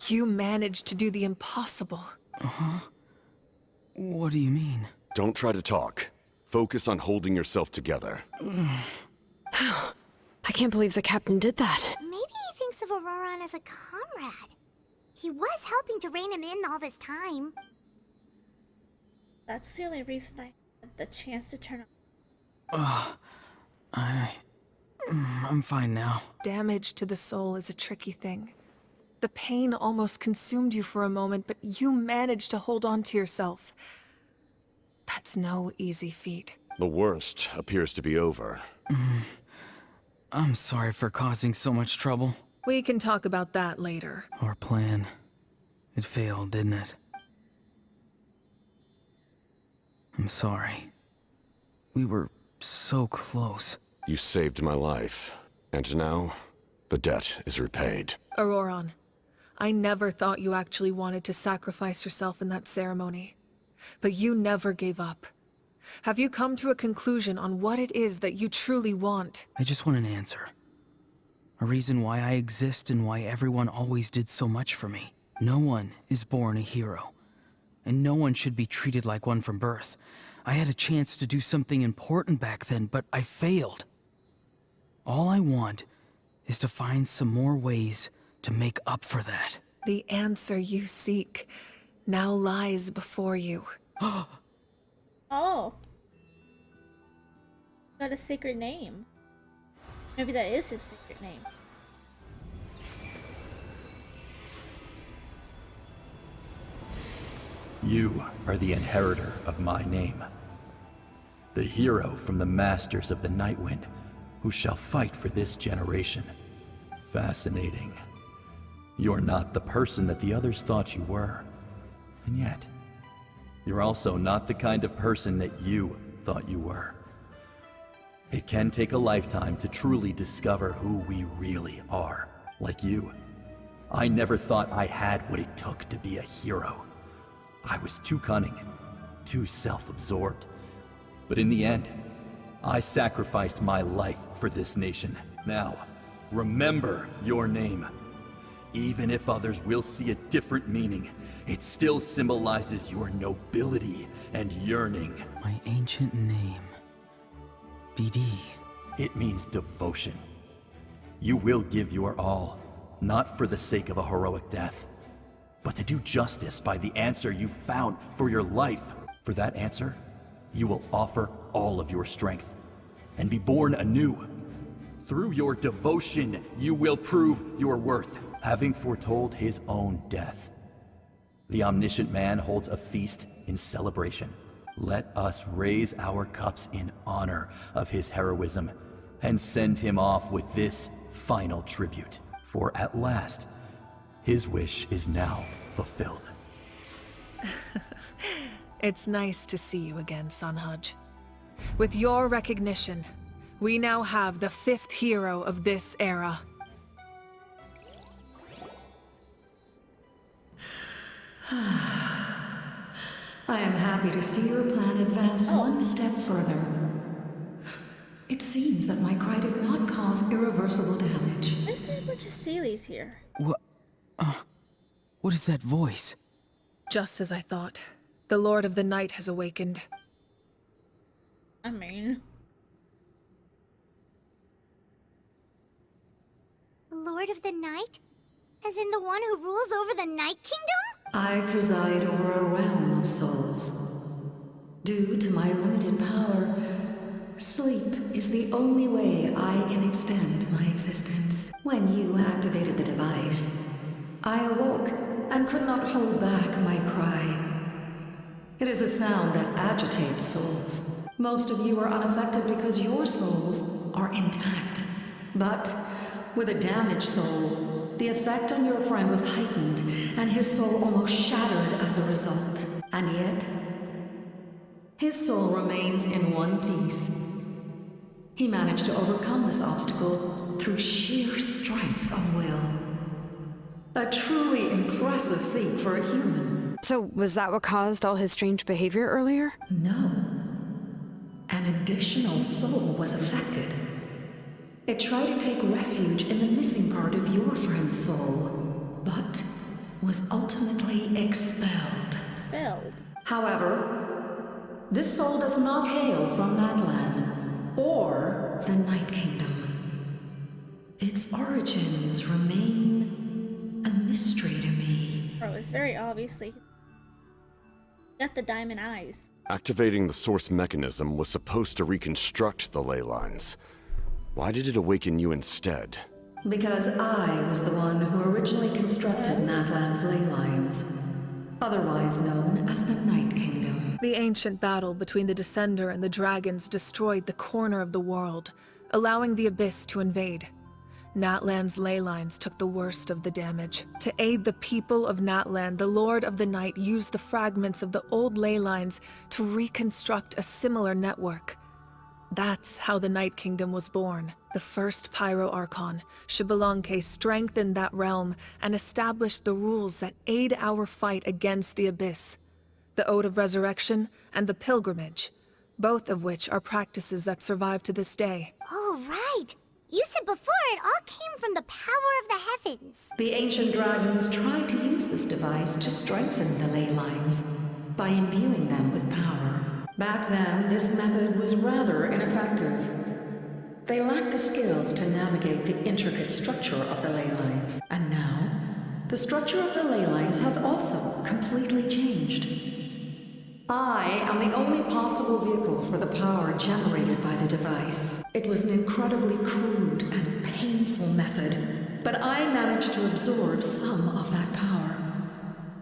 You managed to do the impossible. Uh-huh. What do you mean? Don't try to talk. Focus on holding yourself together. I can't believe the captain did that. Maybe he thinks of Auroron as a comrade. He was helping to rein him in all this time. That's the only reason I had the chance to turn on. I'm fine now. Damage to the soul is a tricky thing. The pain almost consumed you for a moment, but you managed to hold on to yourself. That's no easy feat. The worst appears to be over. I'm sorry for causing so much trouble. We can talk about that later. Our plan. It failed, didn't it? I'm sorry. We were so close. You saved my life, and now the debt is repaid. Auroron, I never thought you actually wanted to sacrifice yourself in that ceremony. But you never gave up. Have you come to a conclusion on what it is that you truly want? I just want an answer. A reason why I exist and why everyone always did so much for me. No one is born a hero. And no one should be treated like one from birth. I had a chance to do something important back then, but I failed. All I want is to find some more ways to make up for that. The answer you seek now lies before you. Oh. Got a sacred name. Maybe that is his secret name. You are the inheritor of my name. The hero from the masters of the Nightwind, who shall fight for this generation. Fascinating. You're not the person that the others thought you were. And yet, you're also not the kind of person that you thought you were. It can take a lifetime to truly discover who we really are. Like you, I never thought I had what it took to be a hero. I was too cunning, too self-absorbed. But in the end, I sacrificed my life for this nation. Now, remember your name. Even if others will see a different meaning, it still symbolizes your nobility and yearning. My ancient name. BD. It means devotion. You will give your all, not for the sake of a heroic death, but to do justice by the answer you found for your life. For that answer, you will offer all of your strength and be born anew. Through your devotion, you will prove your worth, having foretold his own death. The omniscient man holds a feast in celebration. Let us raise our cups in honor of his heroism and send him off with this final tribute. For at last, his wish is now fulfilled. It's nice to see you again, Sunhudge. With your recognition, we now have the 5th hero of this era. I am happy to see your plan advance one step further. It seems that my cry did not cause irreversible damage. Why is there a bunch of Seelies here? What is that voice? Just as I thought. The Lord of the Night has awakened. I mean... The Lord of the Night? As in the one who rules over the Night Kingdom? I preside over a realm of souls. Due to my limited power, sleep is the only way I can extend my existence. When you activated the device, I awoke and could not hold back my cry. It is a sound that agitates souls. Most of you are unaffected because your souls are intact. But with a damaged soul, the effect on your friend was heightened, and his soul almost shattered as a result. And yet, his soul remains in one piece. He managed to overcome this obstacle through sheer strength of will. A truly impressive feat for a human. So, was that what caused all his strange behavior earlier? No. An additional soul was affected. It tried to take refuge in the missing part of your friend's soul, but was ultimately expelled. Expelled? However, this soul does not hail from Natlan or the Night Kingdom. Its origins remain a mystery to me. Bro, it's very obviously got the diamond eyes. Activating the source mechanism was supposed to reconstruct the ley lines. Why did it awaken you instead? Because I was the one who originally constructed Natlan's ley lines, otherwise known as the Night Kingdom. The ancient battle between the Descender and the dragons destroyed the corner of the world, allowing the Abyss to invade. Natlan's ley lines took the worst of the damage. To aid the people of Natlan, the Lord of the Night used the fragments of the old ley lines to reconstruct a similar network. That's how the Night Kingdom was born. The first Pyro Archon, Xbalanque, strengthened that realm and established the rules that aid our fight against the Abyss. The Ode of Resurrection and the Pilgrimage, both of which are practices that survive to this day. Oh, right! You said before it all came from the power of the heavens. The ancient dragons tried to use this device to strengthen the ley lines by imbuing them with power. Back then, this method was rather ineffective. They lacked the skills to navigate the intricate structure of the ley lines. And now, the structure of the ley lines has also completely changed. I am the only possible vehicle for the power generated by the device. It was an incredibly crude and painful method, but I managed to absorb some of that power.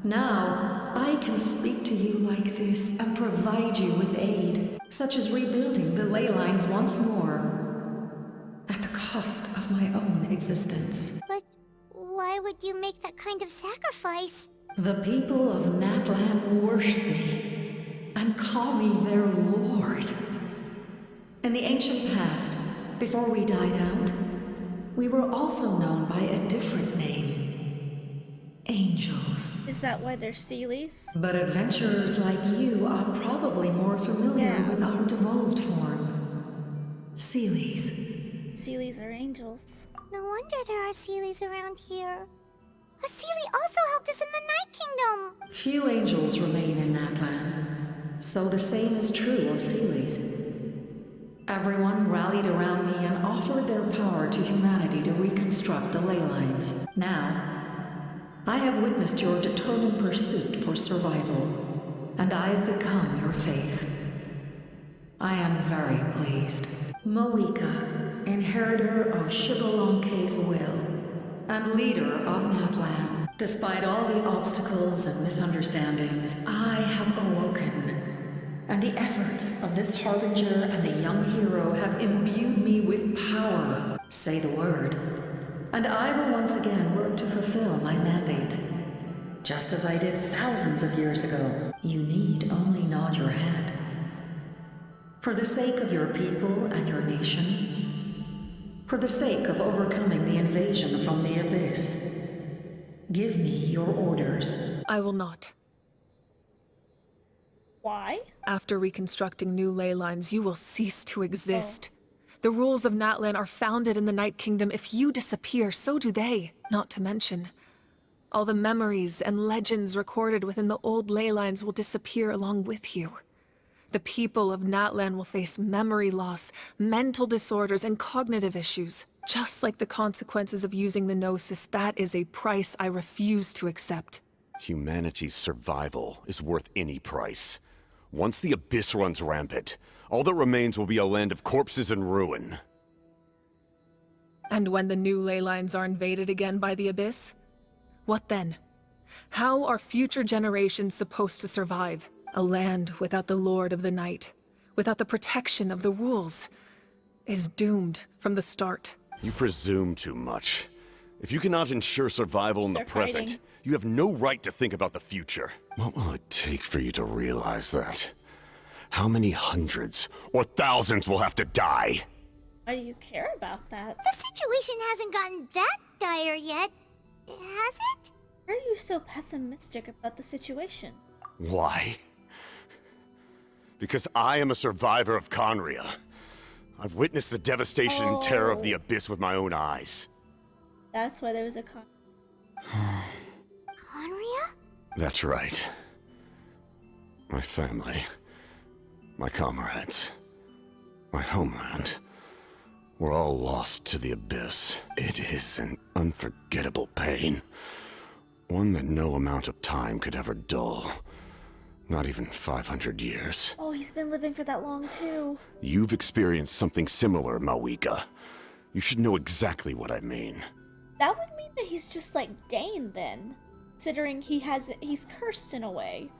Now, I can speak to you like this and provide you with aid, such as rebuilding the ley lines once more, at the cost of my own existence. But why would you make that kind of sacrifice? The people of Natlan worship me and call me their lord. In the ancient past, before we died out, we were also known by a different name. Angels. Is that why they're Sealies? But adventurers like you are probably more familiar with our devolved form. Sealies. Sealies are angels. No wonder there are Sealies around here. A Sealie also helped us in the Night Kingdom! Few angels remain in Natlan, so the same is true of Sealies. Everyone rallied around me and offered their power to humanity to reconstruct the ley lines. Now, I have witnessed your determined pursuit for survival, and I have become your faith. I am very pleased. Moika, inheritor of Xbalanque's will, and leader of Natlan. Despite all the obstacles and misunderstandings, I have awoken, and the efforts of this harbinger and the young hero have imbued me with power. Say the word, and I will once again work to fulfill my mandate. Just as I did thousands of years ago, you need only nod your head. For the sake of your people and your nation, for the sake of overcoming the invasion from the Abyss, give me your orders. I will not. Why? After reconstructing new ley lines, you will cease to exist. The rules of Natlan are founded in the Night Kingdom. If you disappear, so do they. Not to mention, all the memories and legends recorded within the old ley lines will disappear along with you. The people of Natlan will face memory loss, mental disorders, and cognitive issues. Just like the consequences of using the Gnosis, that is a price I refuse to accept. Humanity's survival is worth any price. Once the Abyss runs rampant, all that remains will be a land of corpses and ruin. And when the new ley lines are invaded again by the Abyss? What then? How are future generations supposed to survive? A land without the Lord of the Night, without the protection of the rules, is doomed from the start. You presume too much. If you cannot ensure survival in the present, you have no right to think about the future. What will it take for you to realize that? How many hundreds or thousands will have to die? Why do you care about that? The situation hasn't gotten that dire yet, has it? Why are you so pessimistic about the situation? Why? Because I am a survivor of Conria. I've witnessed the devastation and terror of the Abyss with my own eyes. That's why there was a Conria? That's right. My family, my comrades, my homeland, were all lost to the Abyss. It is an unforgettable pain. One that no amount of time could ever dull. Not even 500 years. Oh, he's been living for that long too. You've experienced something similar, Moika. You should know exactly what I mean. That would mean that he's just like Dane then, considering he's cursed in a way.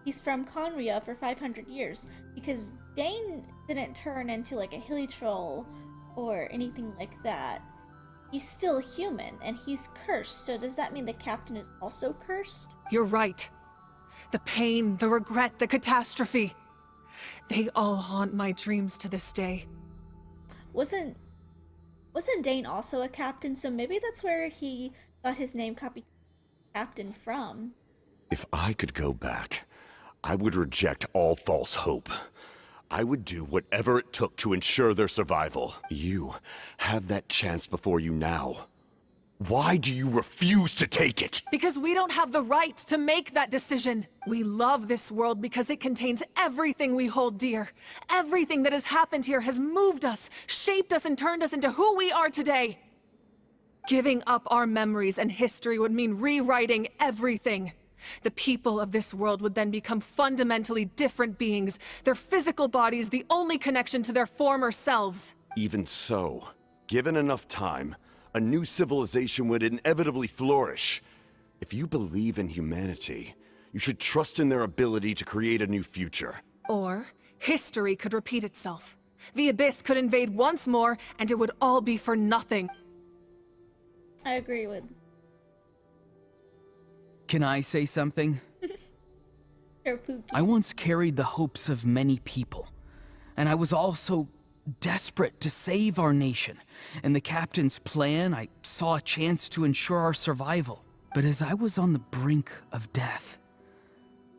He's from Conria for 500 years, because Dane didn't turn into like a hilly troll or anything like that. He's still human, and he's cursed, so does that mean the captain is also cursed? You're right. The pain, the regret, the catastrophe. They all haunt my dreams to this day. Wasn't Dane also a captain? So maybe that's where he got his name copy captain from. If I could go back, I would reject all false hope. I would do whatever it took to ensure their survival. You have that chance before you now. Why do you refuse to take it? Because we don't have the right to make that decision. We love this world because it contains everything we hold dear. Everything that has happened here has moved us, shaped us, and turned us into who we are today. Giving up our memories and history would mean rewriting everything. The people of this world would then become fundamentally different beings, their physical bodies the only connection to their former selves. Even so, given enough time, a new civilization would inevitably flourish. If you believe in humanity, you should trust in their ability to create a new future. Or, history could repeat itself. The Abyss could invade once more, and it would all be for nothing. I agree with. Can I say something? I once carried the hopes of many people, and I was also desperate to save our nation. In the captain's plan, I saw a chance to ensure our survival. But as I was on the brink of death,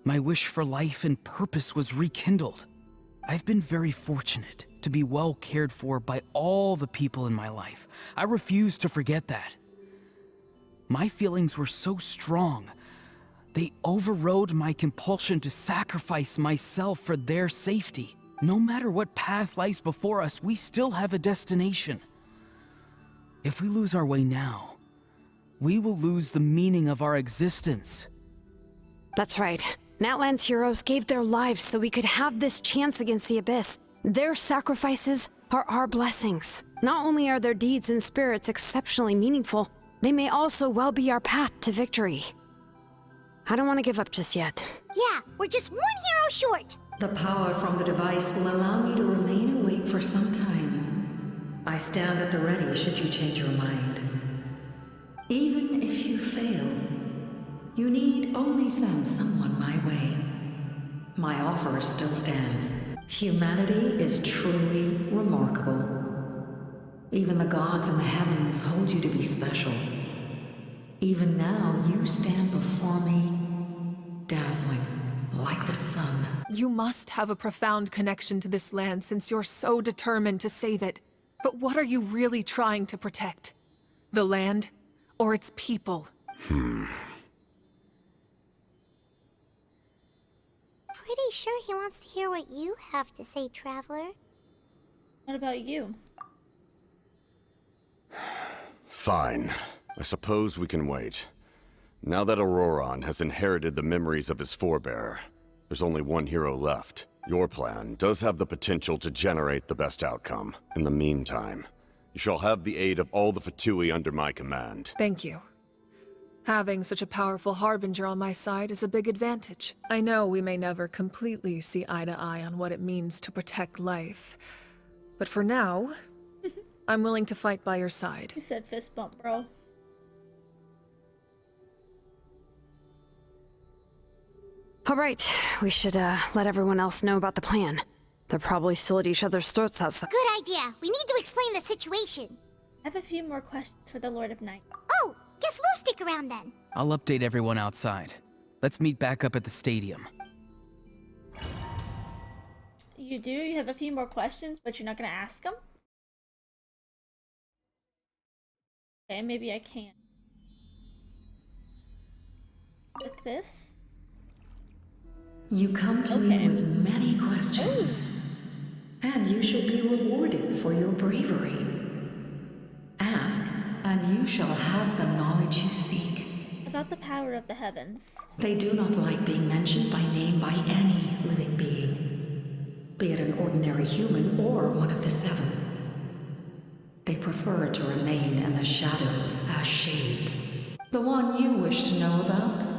my wish for life and purpose was rekindled. I've been very fortunate to be well cared for by all the people in my life. I refuse to forget that. My feelings were so strong, they overrode my compulsion to sacrifice myself for their safety. No matter what path lies before us, we still have a destination. If we lose our way now, we will lose the meaning of our existence. That's right. Natlan's heroes gave their lives so we could have this chance against the Abyss. Their sacrifices are our blessings. Not only are their deeds and spirits exceptionally meaningful, they may also well be our path to victory. I don't want to give up just yet. Yeah, we're just one hero short. The power from the device will allow me to remain awake for some time. I stand at the ready should you change your mind. Even if you fail, you need only send someone my way. My offer still stands. Humanity is truly remarkable. Even the gods in the heavens hold you to be special. Even now, you stand before me, dazzling, like the sun. You must have a profound connection to this land since you're so determined to save it. But what are you really trying to protect? The land, or its people? Pretty sure he wants to hear what you have to say, Traveler. What about you? Fine. I suppose we can wait. Now that Auroron has inherited the memories of his forebearer, there's only one hero left. Your plan does have the potential to generate the best outcome. In the meantime, you shall have the aid of all the Fatui under my command. Thank you. Having such a powerful harbinger on my side is a big advantage. I know we may never completely see eye to eye on what it means to protect life. But for now, I'm willing to fight by your side. You said fist bump, bro. All right, we should let everyone else know about the plan. They're probably still at each other's throats outside. Good idea. We need to explain the situation. I have a few more questions for the Lord of Night. Oh, guess we'll stick around then. I'll update everyone outside. Let's meet back up at the stadium. You do? You have a few more questions, but you're not going to ask them? Okay, maybe I can. Click this. You come to me with many questions, and you should be rewarded for your bravery. Ask, and you shall have the knowledge you seek. About the power of the heavens. They do not like being mentioned by name by any living being, be it an ordinary human or one of the seven. They prefer to remain in the shadows as shades. The one you wish to know about?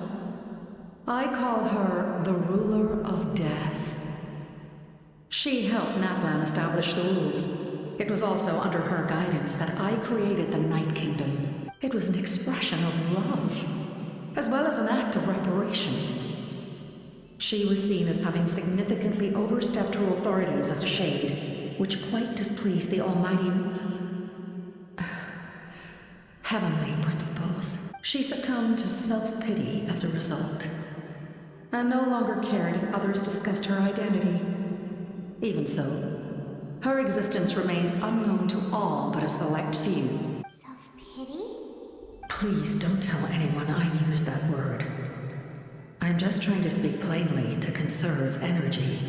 I call her the Ruler of Death. She helped Natlan establish the rules. It was also under her guidance that I created the Night Kingdom. It was an expression of love, as well as an act of reparation. She was seen as having significantly overstepped her authorities as a shade, which quite displeased the almighty heavenly principles. She succumbed to self-pity as a result, and no longer cared if others discussed her identity. Even so, her existence remains unknown to all but a select few. Self-pity? Please don't tell anyone I used that word. I'm just trying to speak plainly to conserve energy.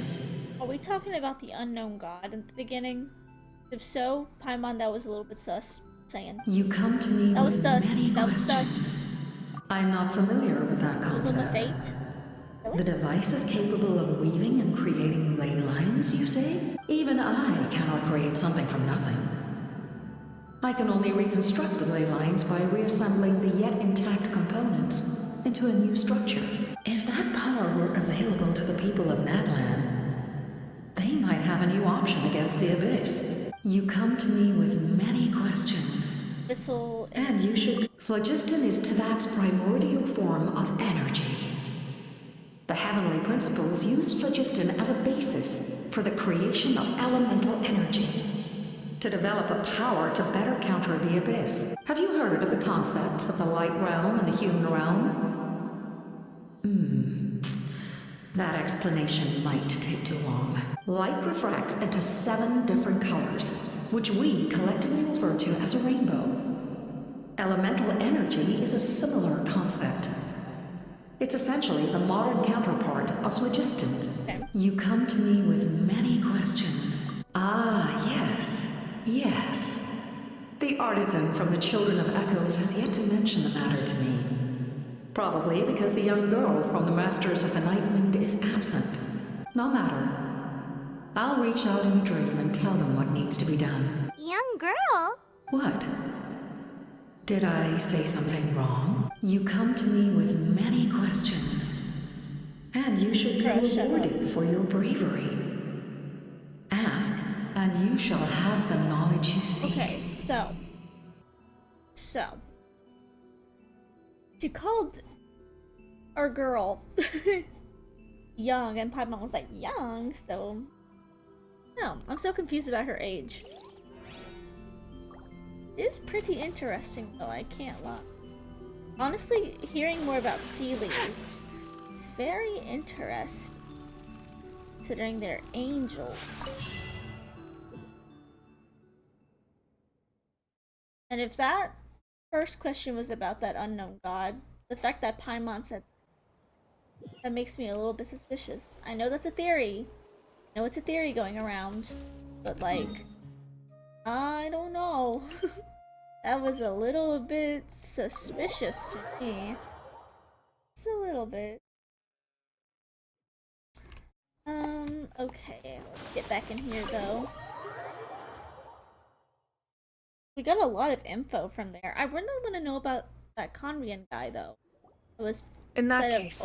Are we talking about the unknown god at the beginning? If so, Paimon, that was a little bit sus. Saying. You come to me that was with sus. many That was questions. sus. I'm not familiar with that concept. Fate? Really? The device is capable of weaving and creating ley lines, you say? Even I cannot create something from nothing. I can only reconstruct the ley lines by reassembling the yet intact components into a new structure. If that power were available to the people of Natlan, they might have a new option against the Abyss. You come to me with many questions. And you should... Phlogiston is Teyvat's primordial form of energy. The heavenly principles used phlogiston as a basis for the creation of elemental energy, to develop a power to better counter the Abyss. Have you heard of the concepts of the light realm and the human realm? That explanation might take too long. Light refracts into 7 different colors, which we collectively refer to as a rainbow. Elemental energy is a similar concept. It's essentially the modern counterpart of phlogiston. You come to me with many questions. Ah, yes. Yes. The artisan from the Children of Echoes has yet to mention the matter to me. Probably because the young girl from the Masters of the Nightwind is absent. No matter. I'll reach out in a dream and tell them what needs to be done. Young girl? What? Did I say something wrong? You come to me with many questions. And you should be rewarded for your bravery. Ask, and you shall have the knowledge you seek. Okay, so. She called our girl young, and Paimon was like, young, so... No, I'm so confused about her age. It is pretty interesting, though, I can't lie. Honestly, hearing more about Seelies is very interesting, considering they're angels. And if that first question was about that unknown god, the fact that Paimon said that makes me a little bit suspicious. I know that's a theory. I know it's a theory going around, but like, I don't know. That was a little bit suspicious to me. It's a little bit. Okay, let's get back in here though. We got a lot of info from there. I really want to know about that Conrian guy though. It was in that case,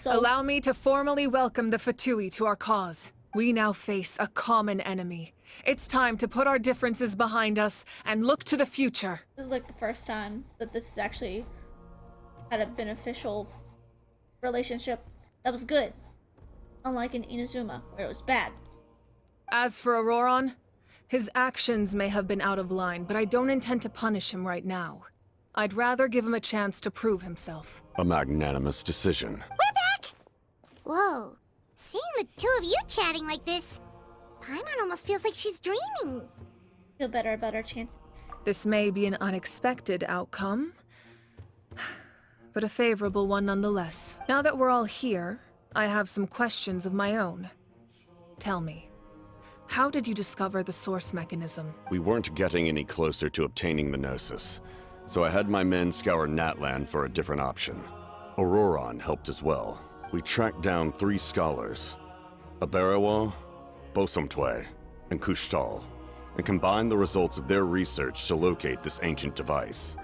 allow me to formally welcome the Fatui to our cause. We now face a common enemy. It's time to put our differences behind us and look to the future. This is like the first time that this has actually had a beneficial relationship that was good. Unlike in Inazuma, where it was bad. As for Auroron, his actions may have been out of line, but I don't intend to punish him right now. I'd rather give him a chance to prove himself. A magnanimous decision. We're back! Whoa. Seeing the two of you chatting like this, Paimon almost feels like she's dreaming. Feel better about our chances. This may be an unexpected outcome, but a favorable one nonetheless. Now that we're all here, I have some questions of my own. Tell me, how did you discover the source mechanism? We weren't getting any closer to obtaining the Gnosis, so I had my men scour Natlan for a different option. Auroron helped as well. We tracked down 3 scholars, Aberawa, Bosomtwe, and Kushtal, and combined the results of their research to locate this ancient device.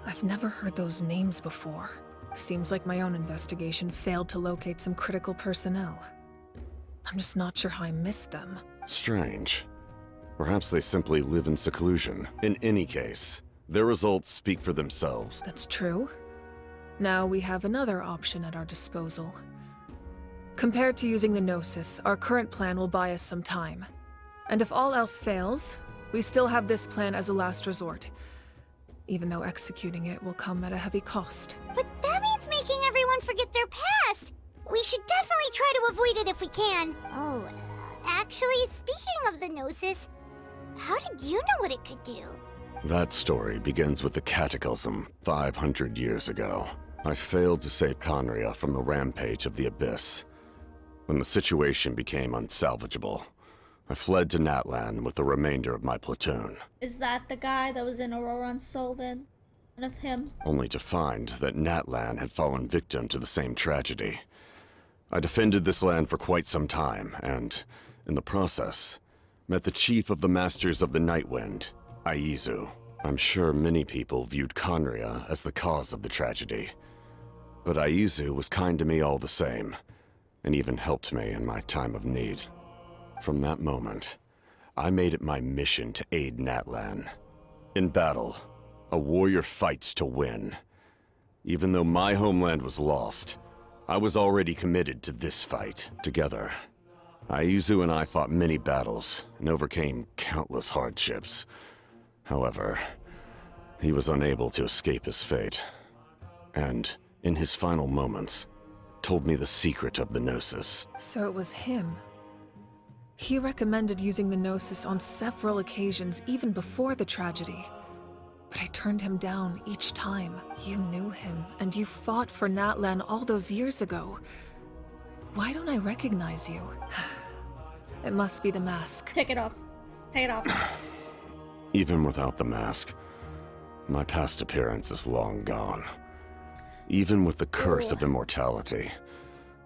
I've never heard those names before. Seems like my own investigation failed to locate some critical personnel. I'm just not sure how I missed them. Strange. Perhaps they simply live in seclusion. In any case, their results speak for themselves. That's true. Now we have another option at our disposal. Compared to using the Gnosis, our current plan will buy us some time. And if all else fails, we still have this plan as a last resort. Even though executing it will come at a heavy cost. But that means making everyone forget their past! We should definitely try to avoid it if we can. Oh, actually, speaking of the Gnosis, how did you know what it could do? That story begins with the Cataclysm 500 years ago. I failed to save Conria from the rampage of the Abyss. When the situation became unsalvageable, I fled to Natlan with the remainder of my platoon. Is that the guy that was in Auroran's soul then? One of him? Only to find that Natlan had fallen victim to the same tragedy. I defended this land for quite some time, and, in the process, met the chief of the Masters of the Nightwind, Aizu. I'm sure many people viewed Conria as the cause of the tragedy. But Aizu was kind to me all the same, and even helped me in my time of need. From that moment, I made it my mission to aid Natlan. In battle, a warrior fights to win. Even though my homeland was lost, I was already committed to this fight. Together, Aizu and I fought many battles and overcame countless hardships. However, he was unable to escape his fate, and, in his final moments, told me the secret of the Gnosis. So it was him. He recommended using the Gnosis on several occasions, even before the tragedy. But I turned him down each time. You knew him, and you fought for Natlan all those years ago. Why don't I recognize you? It must be the mask. Take it off. Take it off. Even without the mask, my past appearance is long gone. Even with the curse of immortality,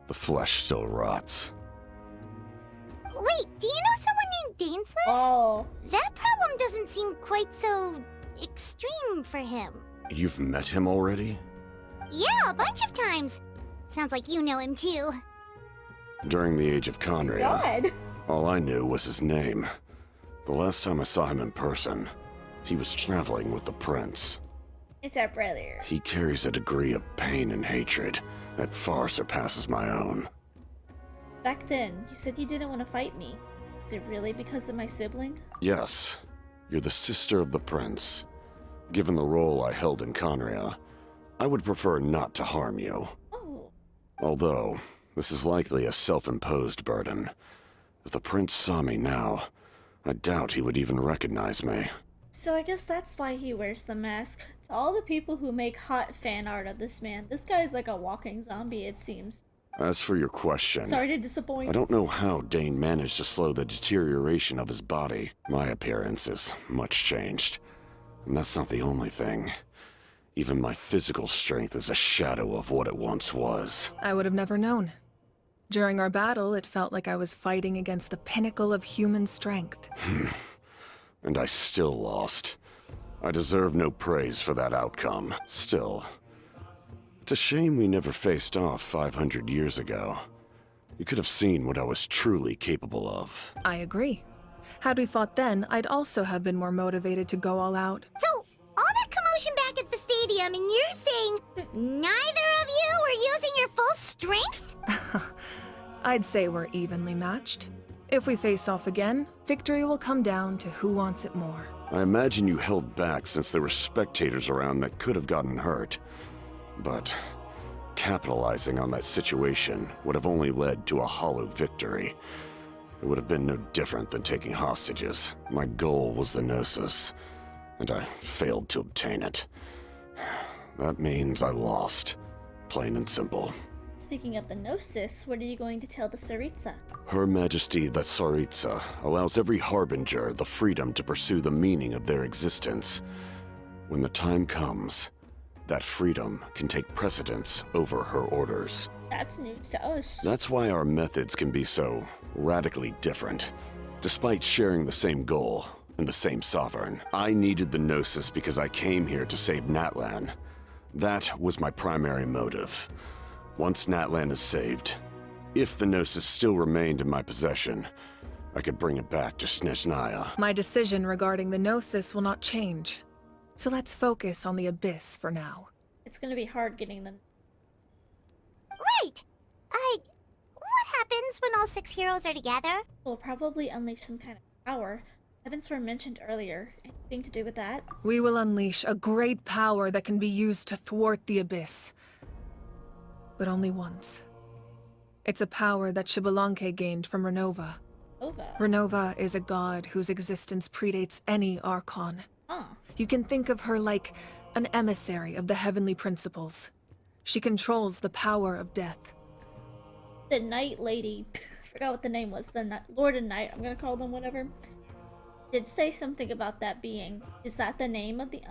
the flesh still rots. Wait, do you know someone named Dainsleif? Oh. That problem doesn't seem quite so extreme for him. You've met him already? Yeah, a bunch of times. Sounds like you know him too. During the age of Conria, God. all I knew was his name. The last time I saw him in person, he was traveling with the prince. It's our brother. He carries a degree of pain and hatred that far surpasses my own. Back then, you said you didn't want to fight me. Is it really because of my sibling? Yes, you're the sister of the prince. Given the role I held in Conria, I would prefer not to harm you. Oh. Although, this is likely a self-imposed burden. If the prince saw me now, I doubt he would even recognize me. So I guess that's why he wears the mask. To all the people who make hot fan art of this man, this guy is like a walking zombie, it seems. As for your question, Sorry to disappoint. I don't know how Dane managed to slow the deterioration of his body. My appearance is much changed. And that's not the only thing. Even my physical strength is a shadow of what it once was. I would have never known. During our battle, it felt like I was fighting against the pinnacle of human strength. And I still lost. I deserve no praise for that outcome. Still, it's a shame we never faced off 500 years ago. You could have seen what I was truly capable of. I agree. Had we fought then, I'd also have been more motivated to go all out. So, all that commotion back at the stadium, and you're saying neither of you were using your full strength? I'd say we're evenly matched. If we face off again, victory will come down to who wants it more. I imagine you held back since there were spectators around that could have gotten hurt. But capitalizing on that situation would have only led to a hollow victory. It would have been no different than taking hostages. My goal was the Gnosis, and I failed to obtain it. That means I lost, plain and simple. Speaking of the Gnosis, what are you going to tell the Tsaritsa? Her Majesty the Tsaritsa allows every Harbinger the freedom to pursue the meaning of their existence. When the time comes, that freedom can take precedence over her orders. That's news to us. That's why our methods can be so radically different. Despite sharing the same goal and the same sovereign, I needed the Gnosis because I came here to save Natlan. That was my primary motive. Once Natlan is saved, if the Gnosis still remained in my possession, I could bring it back to Snezhnaya. My decision regarding the Gnosis will not change. So let's focus on the Abyss for now. It's gonna be hard getting them. Right! What happens when all 6 heroes are together? We'll probably unleash some kind of power. Heavens were mentioned earlier. Anything to do with that? We will unleash a great power that can be used to thwart the Abyss. But only once. It's a power that Xbalanque gained from Renova. Renova is a god whose existence predates any Archon. You can think of her like an emissary of the heavenly principles. She controls the power of death. The Night Lady, I forgot what the name was, the Lord of Night, I'm gonna call them whatever, did say something about that being. Is that the name of the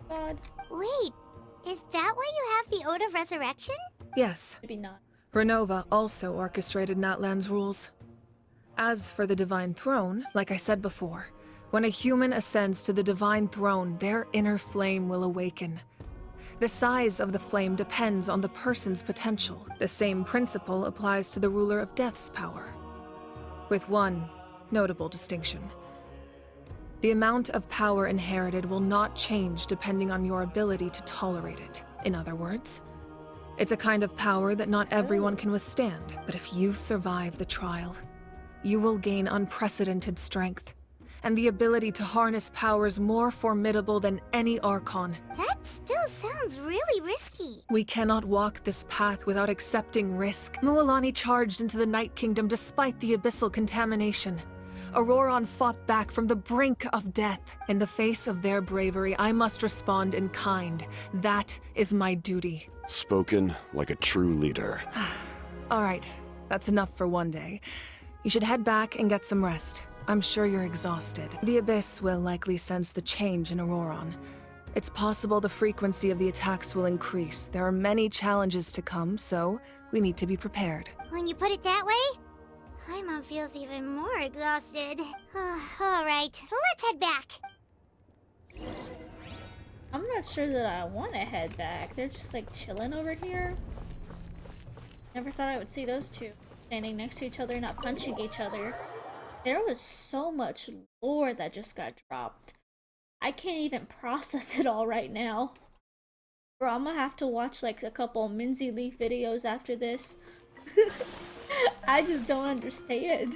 god? Wait, is that why you have the Ode of Resurrection? Yes. Maybe not. Renova also orchestrated Natlan's rules. As for the Divine Throne, like I said before, when a human ascends to the Divine Throne, their inner flame will awaken. The size of the flame depends on the person's potential. The same principle applies to the ruler of Death's power, with one notable distinction. The amount of power inherited will not change depending on your ability to tolerate it. In other words, it's a kind of power that not everyone can withstand. But if you survive the trial, you will gain unprecedented strength, and the ability to harness powers more formidable than any Archon. That still sounds really risky. We cannot walk this path without accepting risk. Mualani charged into the Night Kingdom despite the abyssal contamination. Auroron fought back from the brink of death. In the face of their bravery, I must respond in kind. That is my duty. Spoken like a true leader. All right, that's enough for one day. You should head back and get some rest. I'm sure you're exhausted. The Abyss will likely sense the change in Auroron. It's possible the frequency of the attacks will increase. There are many challenges to come, so we need to be prepared. When you put it that way, Paimon feels even more exhausted. Alright, let's head back. I'm not sure that I want to head back. They're just like chilling over here. Never thought I would see those two standing next to each other, not punching each other. There was so much lore that just got dropped. I can't even process it all right now. Bro, I'm gonna have to watch like a couple Minzy Leaf videos after this. I just don't understand.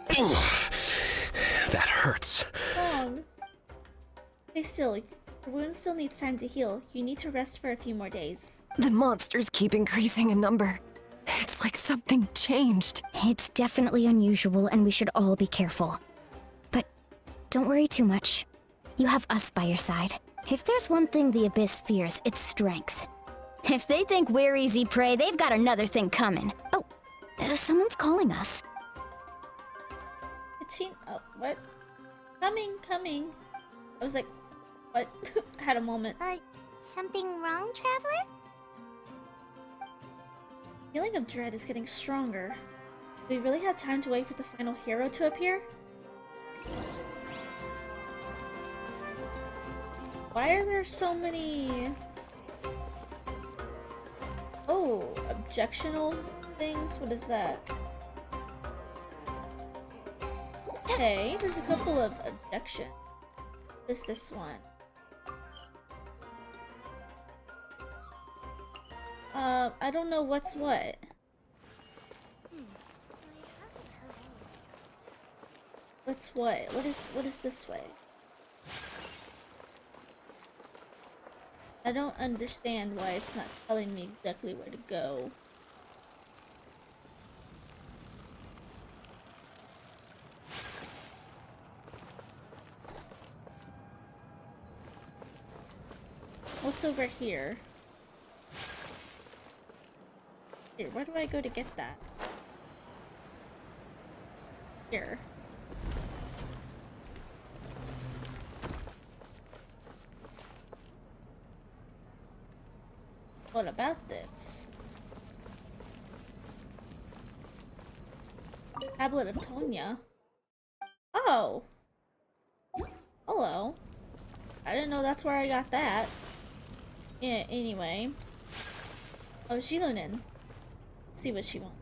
That hurts. Wrong. Stay still. Your wound still needs time to heal. You need to rest for a few more days. The monsters keep increasing in number. It's like something changed. It's definitely unusual and we should all be careful. But don't worry too much. You have us by your side. If there's one thing the Abyss fears, it's strength. If they think we're easy prey, they've got another thing coming. Oh, someone's calling us. It's oh, what? Coming. I was like, what? I had a moment. Something wrong, Traveler? Feeling of dread is getting stronger. Do we really have time to wait for the final hero to appear? Why are there so many... Oh, objectional things? What is that? Okay, there's a couple of objections. What's this one? I don't know what's what. What's what? What is this way? I don't understand why it's not telling me exactly where to go. What's over here? Here, where do I go to get that? Here. What about this? Tablet of Tonya. Oh! Hello. I didn't know that's where I got that. Yeah, anyway. Oh, Xilunin. See what she wants.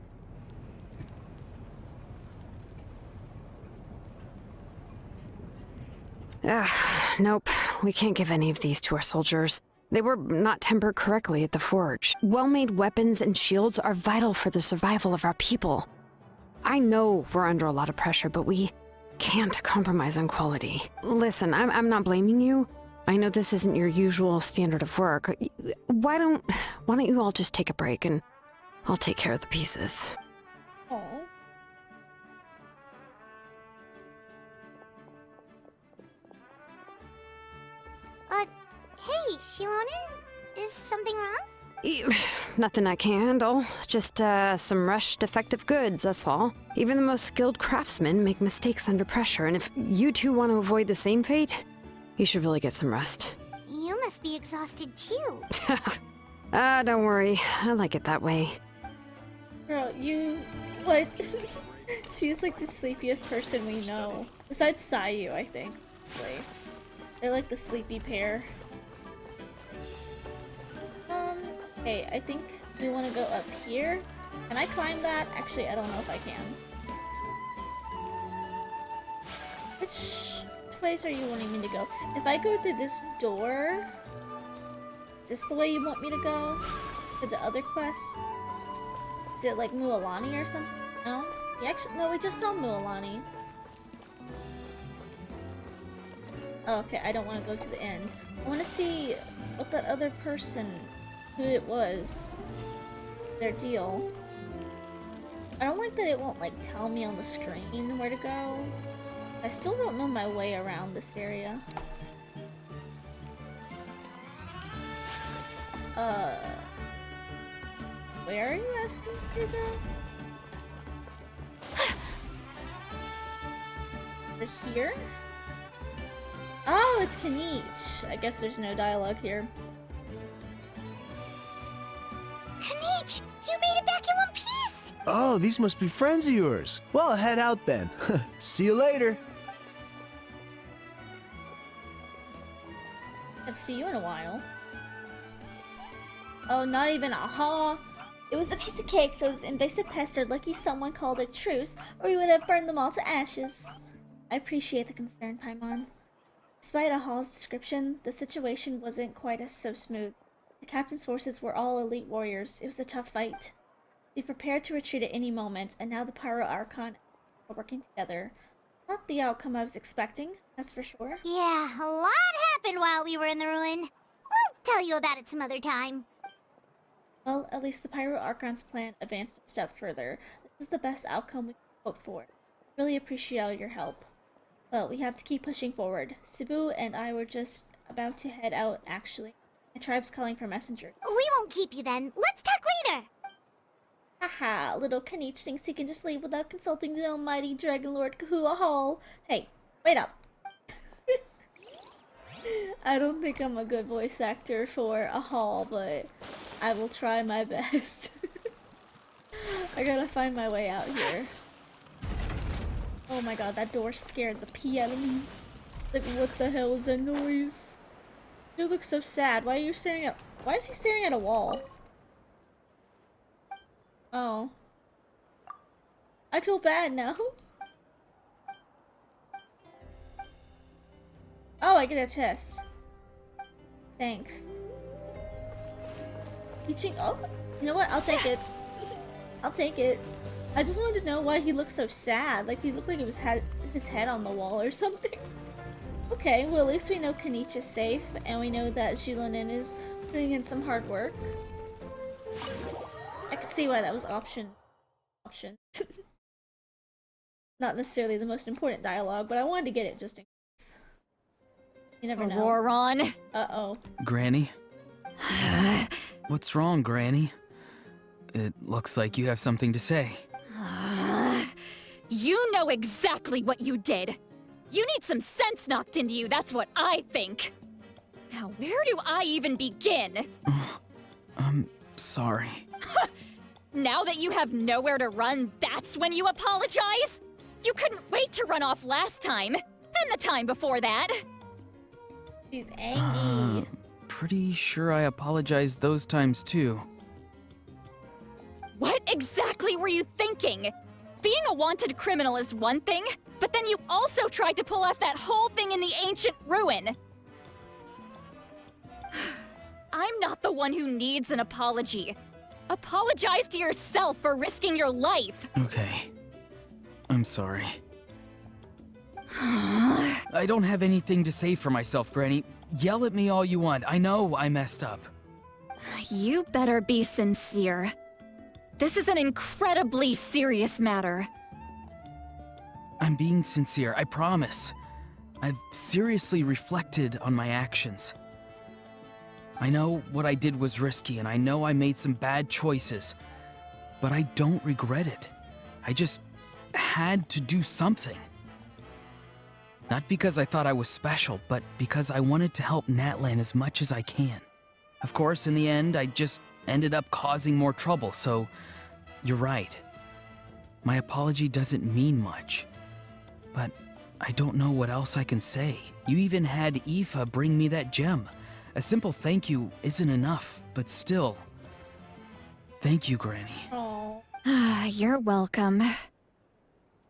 Nope. We can't give any of these to our soldiers. They were not tempered correctly at the forge. Well-made weapons and shields are vital for the survival of our people. I know we're under a lot of pressure, but we can't compromise on quality. Listen, I'm not blaming you. I know this isn't your usual standard of work. Why don't you all just take a break and I'll take care of the pieces. Oh. Hey, Shilonen? Is something wrong? Nothing I can handle. Just some rushed defective goods, that's all. Even the most skilled craftsmen make mistakes under pressure, and if you two want to avoid the same fate, you should really get some rest. You must be exhausted too. Don't worry. I like it that way. Girl, what? She's like the sleepiest person we know. Besides Sayu, I think. They're like the sleepy pair. Okay, I think we want to go up here. Can I climb that? Actually, I don't know if I can. Which place are you wanting me to go? If I go through this door, is this the way you want me to go? For the other quests? Is it like Mualani or something? No? No, we just saw Mualani. Oh, okay, I don't want to go to the end. I want to see what that other person, who it was, their deal. I don't like that it won't like tell me on the screen where to go. I still don't know my way around this area. Where are you asking me to go? Over here? Oh, it's Kanich. I guess there's no dialogue here. Kanich! You made it back in one piece! Oh, these must be friends of yours. Well, head out then. See you later. I'll see you in a while. Oh, not even a haw. It was a piece of cake those invasive pests are lucky someone called a truce, or we would have burned them all to ashes. I appreciate the concern, Paimon. Despite Ahal's description, the situation wasn't quite as so smooth. The captain's forces were all elite warriors. It was a tough fight. We prepared to retreat at any moment, and now the Pyro Archon are working together. Not the outcome I was expecting, that's for sure. Yeah, a lot happened while we were in the ruin. We'll tell you about it some other time. Well, at least the Pyro Archon's plan advanced a step further. This is the best outcome we could hope for. Really appreciate all your help. Well, we have to keep pushing forward. Cebu and I were just about to head out, actually. The tribe's calling for messengers. We won't keep you then. Let's talk later! Haha, little Kanich thinks he can just leave without consulting the almighty Dragon Lord Kahua Hall. Hey, wait up. I don't think I'm a good voice actor for a hall, but I will try my best. I gotta find my way out here. Oh my god, that door scared the pee out of me. Like, what the hell is that noise? You look so sad. Why are you staring at— why is he staring at a wall? Oh. I feel bad now. Oh, I get a chest. Thanks. Teaching— oh, you know what? I'll take it. I'll take it. I just wanted to know why he looked so sad. Like, he looked like it was his head on the wall or something. Okay, well, at least we know Kanich is safe, and we know that Shilonen is putting in some hard work. I can see why that was option. Not necessarily the most important dialogue, but I wanted to get it just in case. You never know. Auroron. Uh-oh. Granny? What's wrong, Granny? It looks like you have something to say. You know exactly what you did. You need some sense knocked into you, that's what I think. Now, where do I even begin? I'm sorry. Now that you have nowhere to run, that's when you apologize? You couldn't wait to run off last time, and the time before that. She's angry. Pretty sure I apologized those times too. What exactly were you thinking? Being a wanted criminal is one thing, but then you also tried to pull off that whole thing in the ancient ruin. I'm not the one who needs an apology. Apologize to yourself for risking your life. Okay. I'm sorry. I don't have anything to say for myself, Granny. Yell at me all you want. I know I messed up. You better be sincere. This is an incredibly serious matter. I'm being sincere, I promise. I've seriously reflected on my actions. I know what I did was risky, and I know I made some bad choices, but I don't regret it. I just had to do something. Not because I thought I was special, but because I wanted to help Natlan as much as I can. Of course, in the end, I just ended up causing more trouble, so you're right. My apology doesn't mean much, but I don't know what else I can say. You even had Aoife bring me that gem. A simple thank you isn't enough, but still. Thank you, Granny. You're welcome.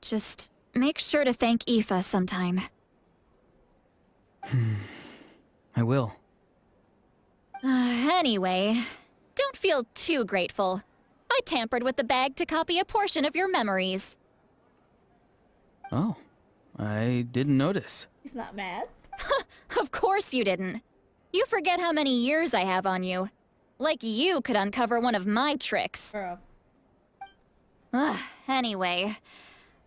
Just make sure to thank Aoife sometime. I will. Anyway, don't feel too grateful. I tampered with the bag to copy a portion of your memories. Oh, I didn't notice. He's not mad. Of course you didn't. You forget how many years I have on you. Like you could uncover one of my tricks. Anyway,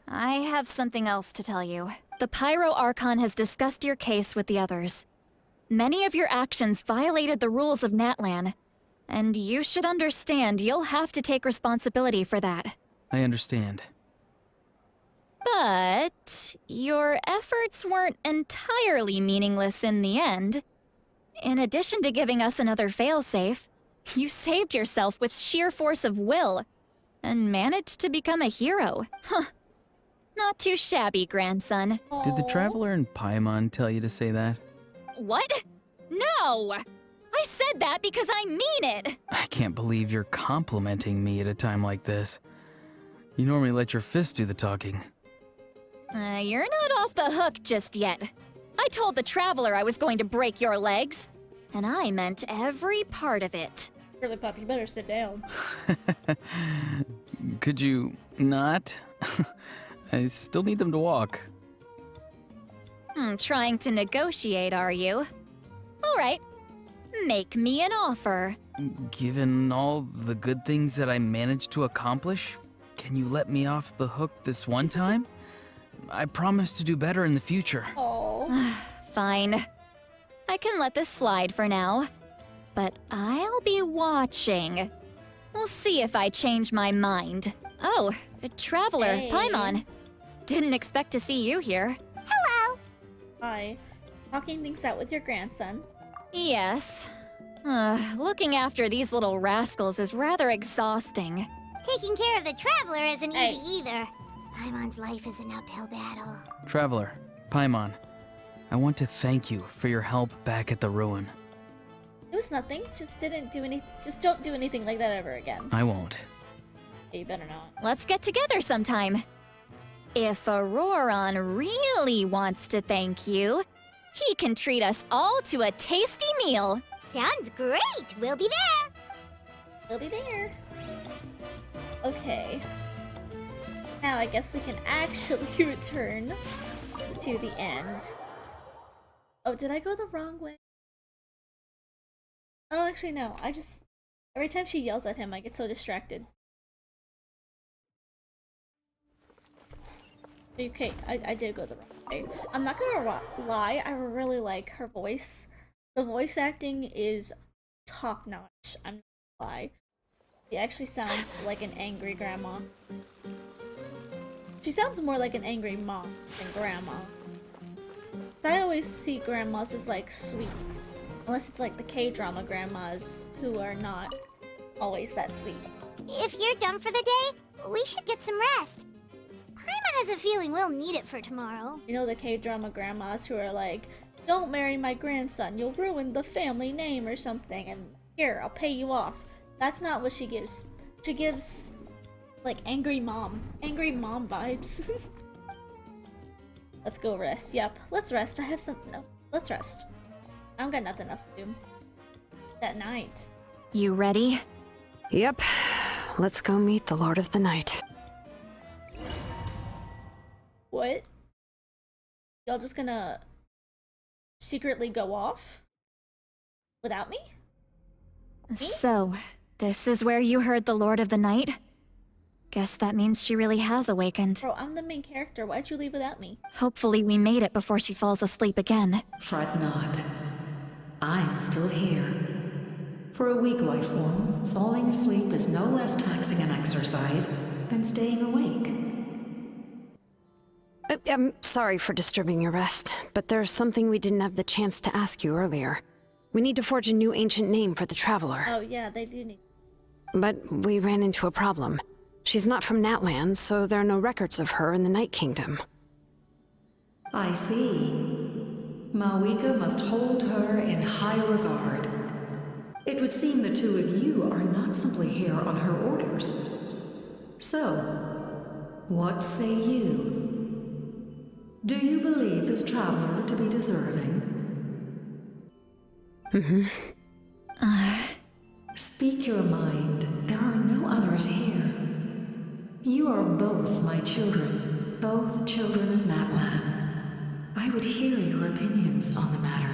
I have something else to tell you. The Pyro Archon has discussed your case with the others. Many of your actions violated the rules of Natlan, and you should understand you'll have to take responsibility for that. I understand. But your efforts weren't entirely meaningless in the end. In addition to giving us another failsafe, you saved yourself with sheer force of will and managed to become a hero. Huh. Not too shabby, grandson. Did the Traveler in Paimon tell you to say that? What? No! I said that because I mean it! I can't believe you're complimenting me at a time like this. You normally let your fist do the talking. You're not off the hook just yet. I told the Traveler I was going to break your legs, and I meant every part of it. Really, Pup, you better sit down. Could you not? I still need them to walk. Trying to negotiate, are you? All right. Make me an offer. Given all the good things that I managed to accomplish, can you let me off the hook this one time? I promise to do better in the future. Fine. I can let this slide for now. But I'll be watching. We'll see if I change my mind. Oh, Traveler, Hey. Paimon. Didn't expect to see you here. Hello! Hi. Talking things out with your grandson. Yes. Looking after these little rascals is rather exhausting. Taking care of the Traveler isn't easy either. Paimon's life is an uphill battle. Traveler, Paimon, I want to thank you for your help back at the ruin. It was nothing. Just don't do anything like that ever again. I won't. You better not. Let's get together sometime. If Auroron really wants to thank you, he can treat us all to a tasty meal. Sounds great! We'll be there! We'll be there. Okay. Now I guess we can actually return to the end. Oh, did I go the wrong way? I don't actually know. Every time she yells at him, I get so distracted. Okay, I did go the wrong way. I'm not gonna lie, I really like her voice. The voice acting is top notch. I'm not gonna lie. She actually sounds like an angry grandma. She sounds more like an angry mom than grandma. I always see grandmas as like sweet. Unless it's like the K-drama grandmas who are not always that sweet. If you're done for the day, we should get some rest. Paimon has a feeling we'll need it for tomorrow. You know the K-drama grandmas who are like, don't marry my grandson, you'll ruin the family name or something, and here, I'll pay you off. That's not what she gives. She gives, like, angry mom vibes. Let's go rest. Yep, let's rest. I have no, let's rest. I don't got nothing else to do. That night. You ready? Yep. Let's go meet the Lord of the Night. What? Y'all just gonna secretly go off? Without me? So, this is where you heard the Lord of the Night? Guess that means she really has awakened. Bro, I'm the main character. Why'd you leave without me? Hopefully we made it before she falls asleep again. Fret not. I'm still here. For a weak life form, falling asleep is no less taxing an exercise than staying awake. I'm sorry for disturbing your rest, but there's something we didn't have the chance to ask you earlier. We need to forge a new ancient name for the Traveler. Oh yeah, they do need... But we ran into a problem. She's not from Natlan, so there are no records of her in the Night Kingdom. I see. Mawika must hold her in high regard. It would seem the two of you are not simply here on her orders. So, what say you? Do you believe this traveler to be deserving? Mm-hmm. Speak your mind. There are no others here. You are both my children, both children of Natlan. I would hear your opinions on the matter.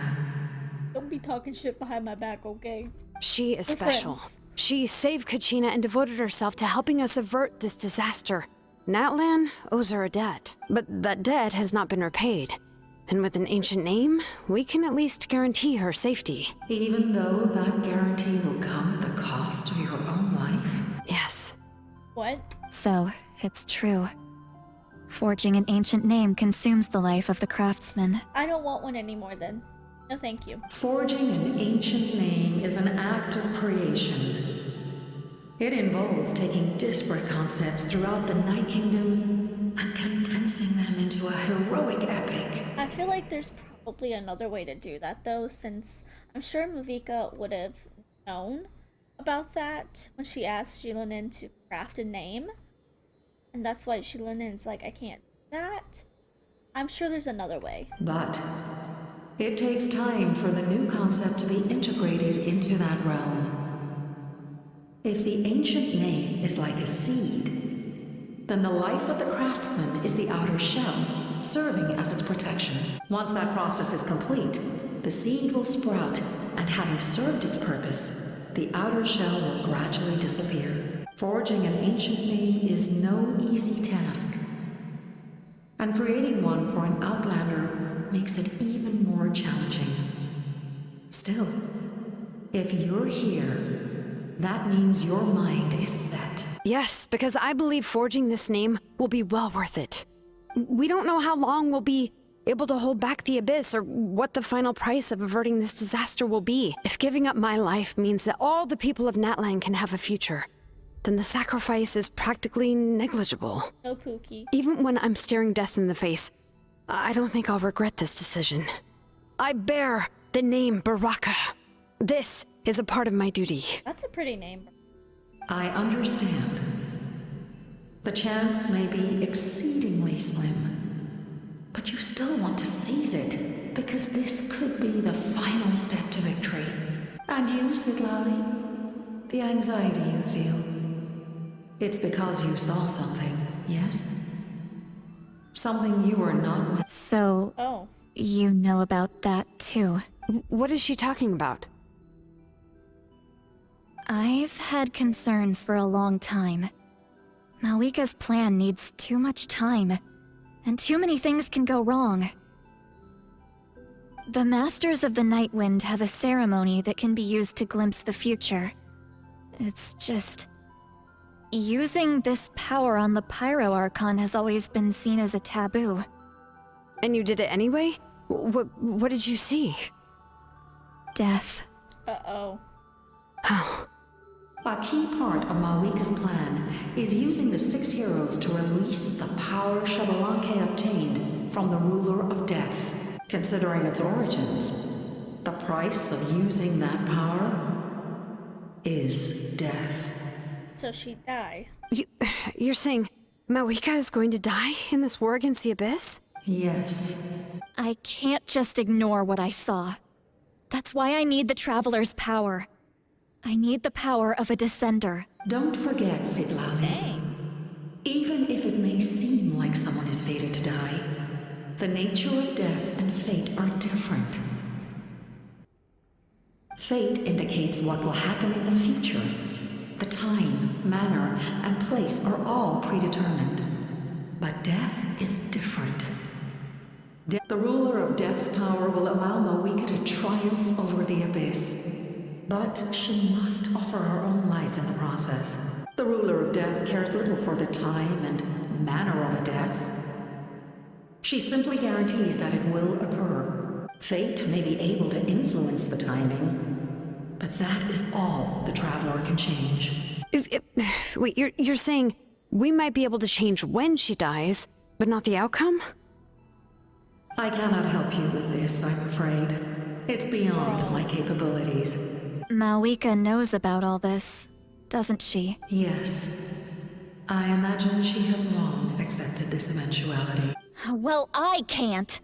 Don't be talking shit behind my back, okay? She is We're special. friends. She saved Kachina and devoted herself to helping us avert this disaster. Natlan owes her a debt, but that debt has not been repaid. And with an ancient name, we can at least guarantee her safety. Even though that guarantee will come at the cost of your own life? Yes. What? So, it's true. Forging an ancient name consumes the life of the craftsman. I don't want one anymore then. No thank you. Forging an ancient name is an act of creation. It involves taking disparate concepts throughout the Night Kingdom and condensing them into a heroic epic. I feel like there's probably another way to do that though, since I'm sure Mavika would have known about that when she asked Shilinin to craft a name. And that's why Shilinen's like, I can't do that. I'm sure there's another way. But it takes time for the new concept to be integrated into that realm. If the ancient name is like a seed, then the life of the craftsman is the outer shell, serving as its protection. Once that process is complete, the seed will sprout, and having served its purpose, the outer shell will gradually disappear. Forging an ancient name is no easy task, and creating one for an outlander makes it even more challenging. Still, if you're here, that means your mind is set. Yes, because I believe forging this name will be well worth it. We don't know how long we'll be able to hold back the abyss or what the final price of averting this disaster will be. If giving up my life means that all the people of Natlan can have a future, then the sacrifice is practically negligible. No Pookie. Even when I'm staring death in the face, I don't think I'll regret this decision. I bear the name Baraka. This is a part of my duty. That's a pretty name. I understand. The chance may be exceedingly slim, but you still want to seize it, because this could be the final step to victory. And you, Sidlali, the anxiety you feel, it's because you saw something, yes? Something you were not... So, you know about that too. What is she talking about? I've had concerns for a long time. Mawika's plan needs too much time, and too many things can go wrong. The Masters of the Night Wind have a ceremony that can be used to glimpse the future. It's just... using this power on the Pyro Archon has always been seen as a taboo. And you did it anyway? What did you see? Death. Uh-oh. A key part of Mawika's plan is using the 6 heroes to release the power Xbalanque obtained from the ruler of death. Considering its origins, the price of using that power is death. So she'd die. You're saying Mawika is going to die in this war against the Abyss? Yes. I can't just ignore what I saw. That's why I need the Traveler's power. I need the power of a Descender. Don't forget, Sidlali. Even if it may seem like someone is fated to die, The nature of death and fate are different. Fate indicates what will happen in the future. The time, manner, and place are all predetermined. But death is different. The ruler of death's power will allow Moeka to triumph over the abyss. But she must offer her own life in the process. The ruler of death cares little for the time and manner of a death. She simply guarantees that it will occur. Fate may be able to influence the timing, but that is all the Traveler can change. Wait, you're saying we might be able to change when she dies, but not the outcome? I cannot help you with this, I'm afraid. It's beyond my capabilities. Moeka knows about all this, doesn't she? Yes. I imagine she has long accepted this eventuality. Well, I can't.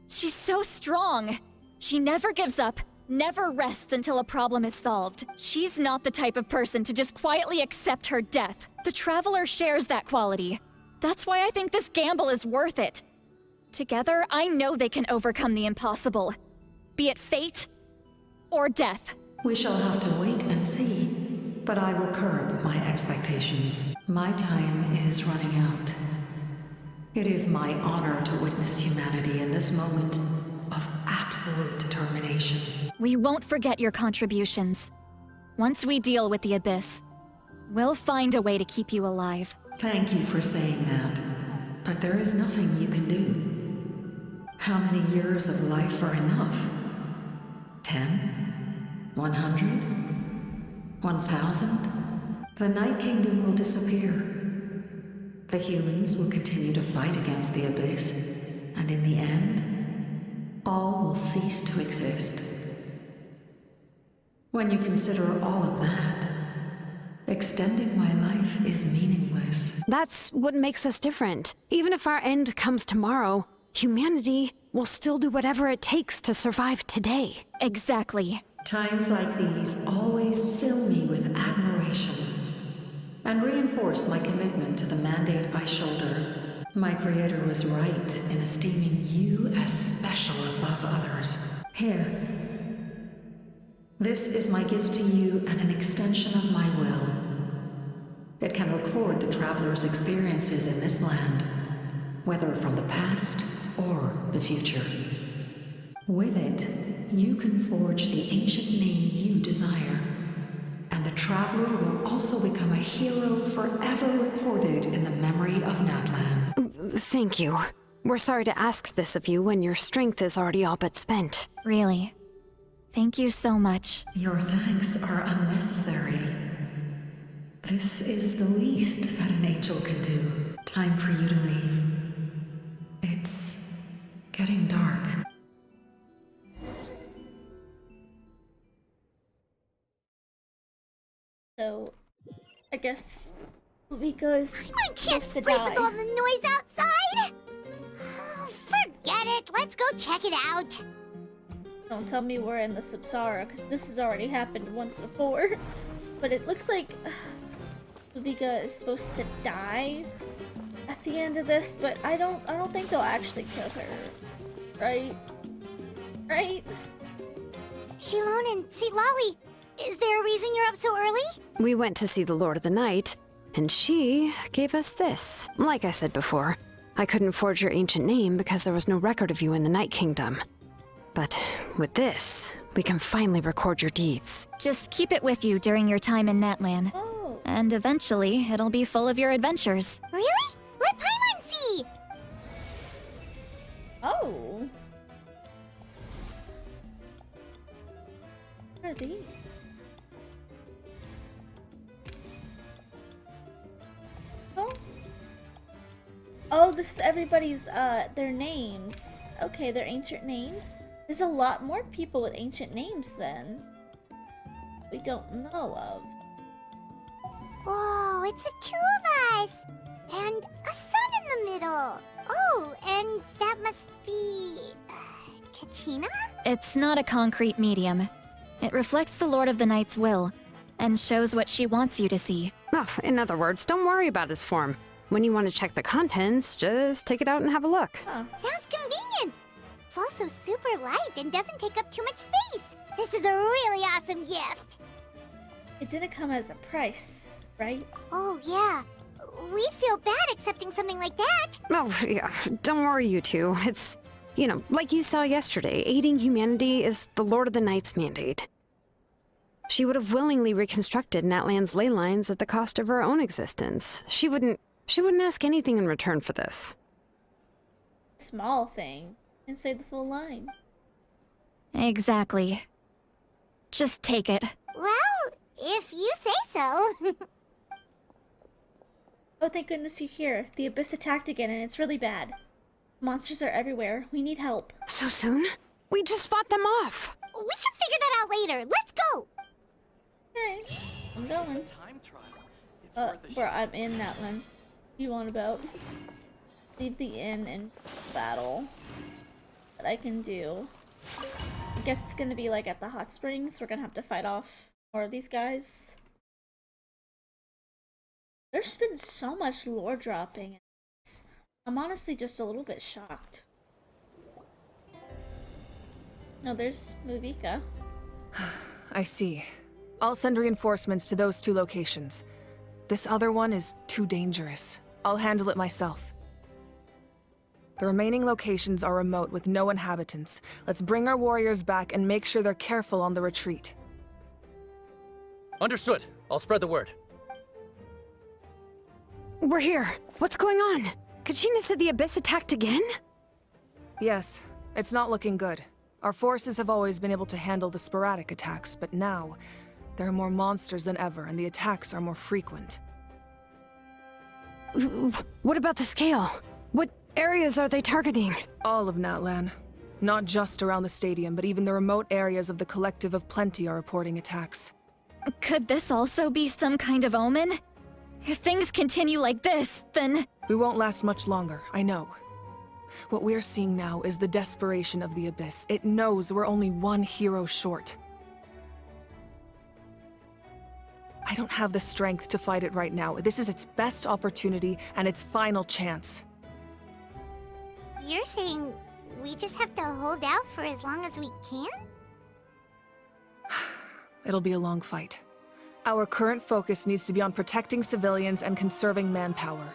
She's so strong. She never gives up, never rests until a problem is solved. She's not the type of person to just quietly accept her death. The Traveler shares that quality. That's why I think this gamble is worth it. Together, I know they can overcome the impossible. Be it fate or death. We shall have to wait and see, but I will curb my expectations. My time is running out. It is my honor to witness humanity in this moment of absolute determination. We won't forget your contributions. Once we deal with the Abyss, we'll find a way to keep you alive. Thank you for saying that, but there is nothing you can do. How many years of life are enough? 10? 100? 1,000? The Night Kingdom will disappear. The humans will continue to fight against the Abyss, and in the end, all will cease to exist. When you consider all of that, extending my life is meaningless. That's what makes us different. Even if our end comes tomorrow, humanity will still do whatever it takes to survive today. Exactly. Times like these always fill me with admiration and reinforce my commitment to the mandate I shoulder. My creator was right in esteeming you as special above others. Here. This is my gift to you and an extension of my will. It can record the Traveler's experiences in this land, whether from the past or the future. With it, you can forge the ancient name you desire, and the Traveler will also become a hero forever recorded in the memory of Natlan. Thank you. We're sorry to ask this of you when your strength is already all but spent. Really. Thank you so much. Your thanks are unnecessary. This is the least that an angel can do. Time for you to leave. It's getting dark. So, I guess Moeka is I can't supposed to sleep die. with all the noise outside! Forget it, let's go check it out! Don't tell me we're in the Samsara, because this has already happened once before. But it looks like Moeka is supposed to die at the end of this, but I don't think they'll actually kill her. Right? Right? Shilon and Lolly, is there a reason you're up so early? We went to see the Lord of the Night, and she gave us this. Like I said before, I couldn't forge your ancient name because there was no record of you in the Night Kingdom. But with this, we can finally record your deeds. Just keep it with you during your time in Natlan. Oh. And eventually, it'll be full of your adventures. Really? Let Paimon see! Oh. What are these? Oh. Oh, this is everybody's, their names. Okay, their ancient names. There's a lot more people with ancient names then. We don't know of. Whoa, it's the two of us! And a sun in the middle! Oh, and that must be... Kachina? It's not a concrete medium. It reflects the Lord of the Night's will, and shows what she wants you to see. Oh, in other words, don't worry about his form. When you want to check the contents, just take it out and have a look. Sounds convenient. It's also super light and doesn't take up too much space. This is a really awesome gift. It didn't come as a price, right? Oh, yeah. We'd feel bad accepting something like that. Oh, yeah. Don't worry, you two. It's, like you saw yesterday, aiding humanity is the Lord of the Night's mandate. She would have willingly reconstructed Natlan's ley lines at the cost of her own existence. She wouldn't ask anything in return for this. Small thing. And say the full line. Exactly. Just take it. Well, if you say so. Oh, thank goodness you're here. The Abyss attacked again and it's really bad. Monsters are everywhere. We need help. So soon? We just fought them off. We can figure that out later. Let's go. Okay, I'm going. Bro, I'm in Natlan. What you want about? Leave the inn and battle. That I can do. I guess it's gonna be like at the hot springs. We're gonna have to fight off more of these guys. There's been so much lore dropping. I'm honestly just a little bit shocked. No, there's Muvika. I see. I'll send reinforcements to those 2 locations. This other one is too dangerous. I'll handle it myself. The remaining locations are remote with no inhabitants. Let's bring our warriors back and make sure they're careful on the retreat. Understood. I'll spread the word. We're here. What's going on? Kachina said the Abyss attacked again? Yes, it's not looking good. Our forces have always been able to handle the sporadic attacks, but now there are more monsters than ever and the attacks are more frequent. What about the scale? What areas are they targeting? All of Natlan. Not just around the stadium, but even the remote areas of the Collective of Plenty are reporting attacks. Could this also be some kind of omen? If things continue like this, then... We won't last much longer, I know. What we're seeing now is the desperation of the Abyss. It knows we're only one hero short. I don't have the strength to fight it right now. This is its best opportunity and its final chance. You're saying we just have to hold out for as long as we can? It'll be a long fight. Our current focus needs to be on protecting civilians and conserving manpower.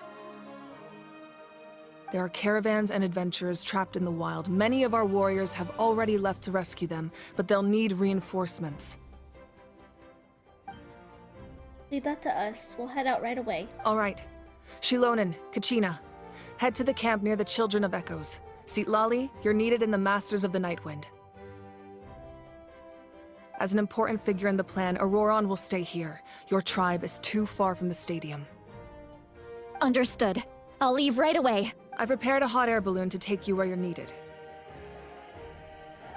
There are caravans and adventurers trapped in the wild. Many of our warriors have already left to rescue them, but they'll need reinforcements. Leave that to us. We'll head out right away. All right. Shilonen, Kachina, head to the camp near the Children of Echoes. Sitlali, you're needed in the Masters of the Nightwind. As an important figure in the plan, Auroron will stay here. Your tribe is too far from the stadium. Understood. I'll leave right away. I prepared a hot air balloon to take you where you're needed.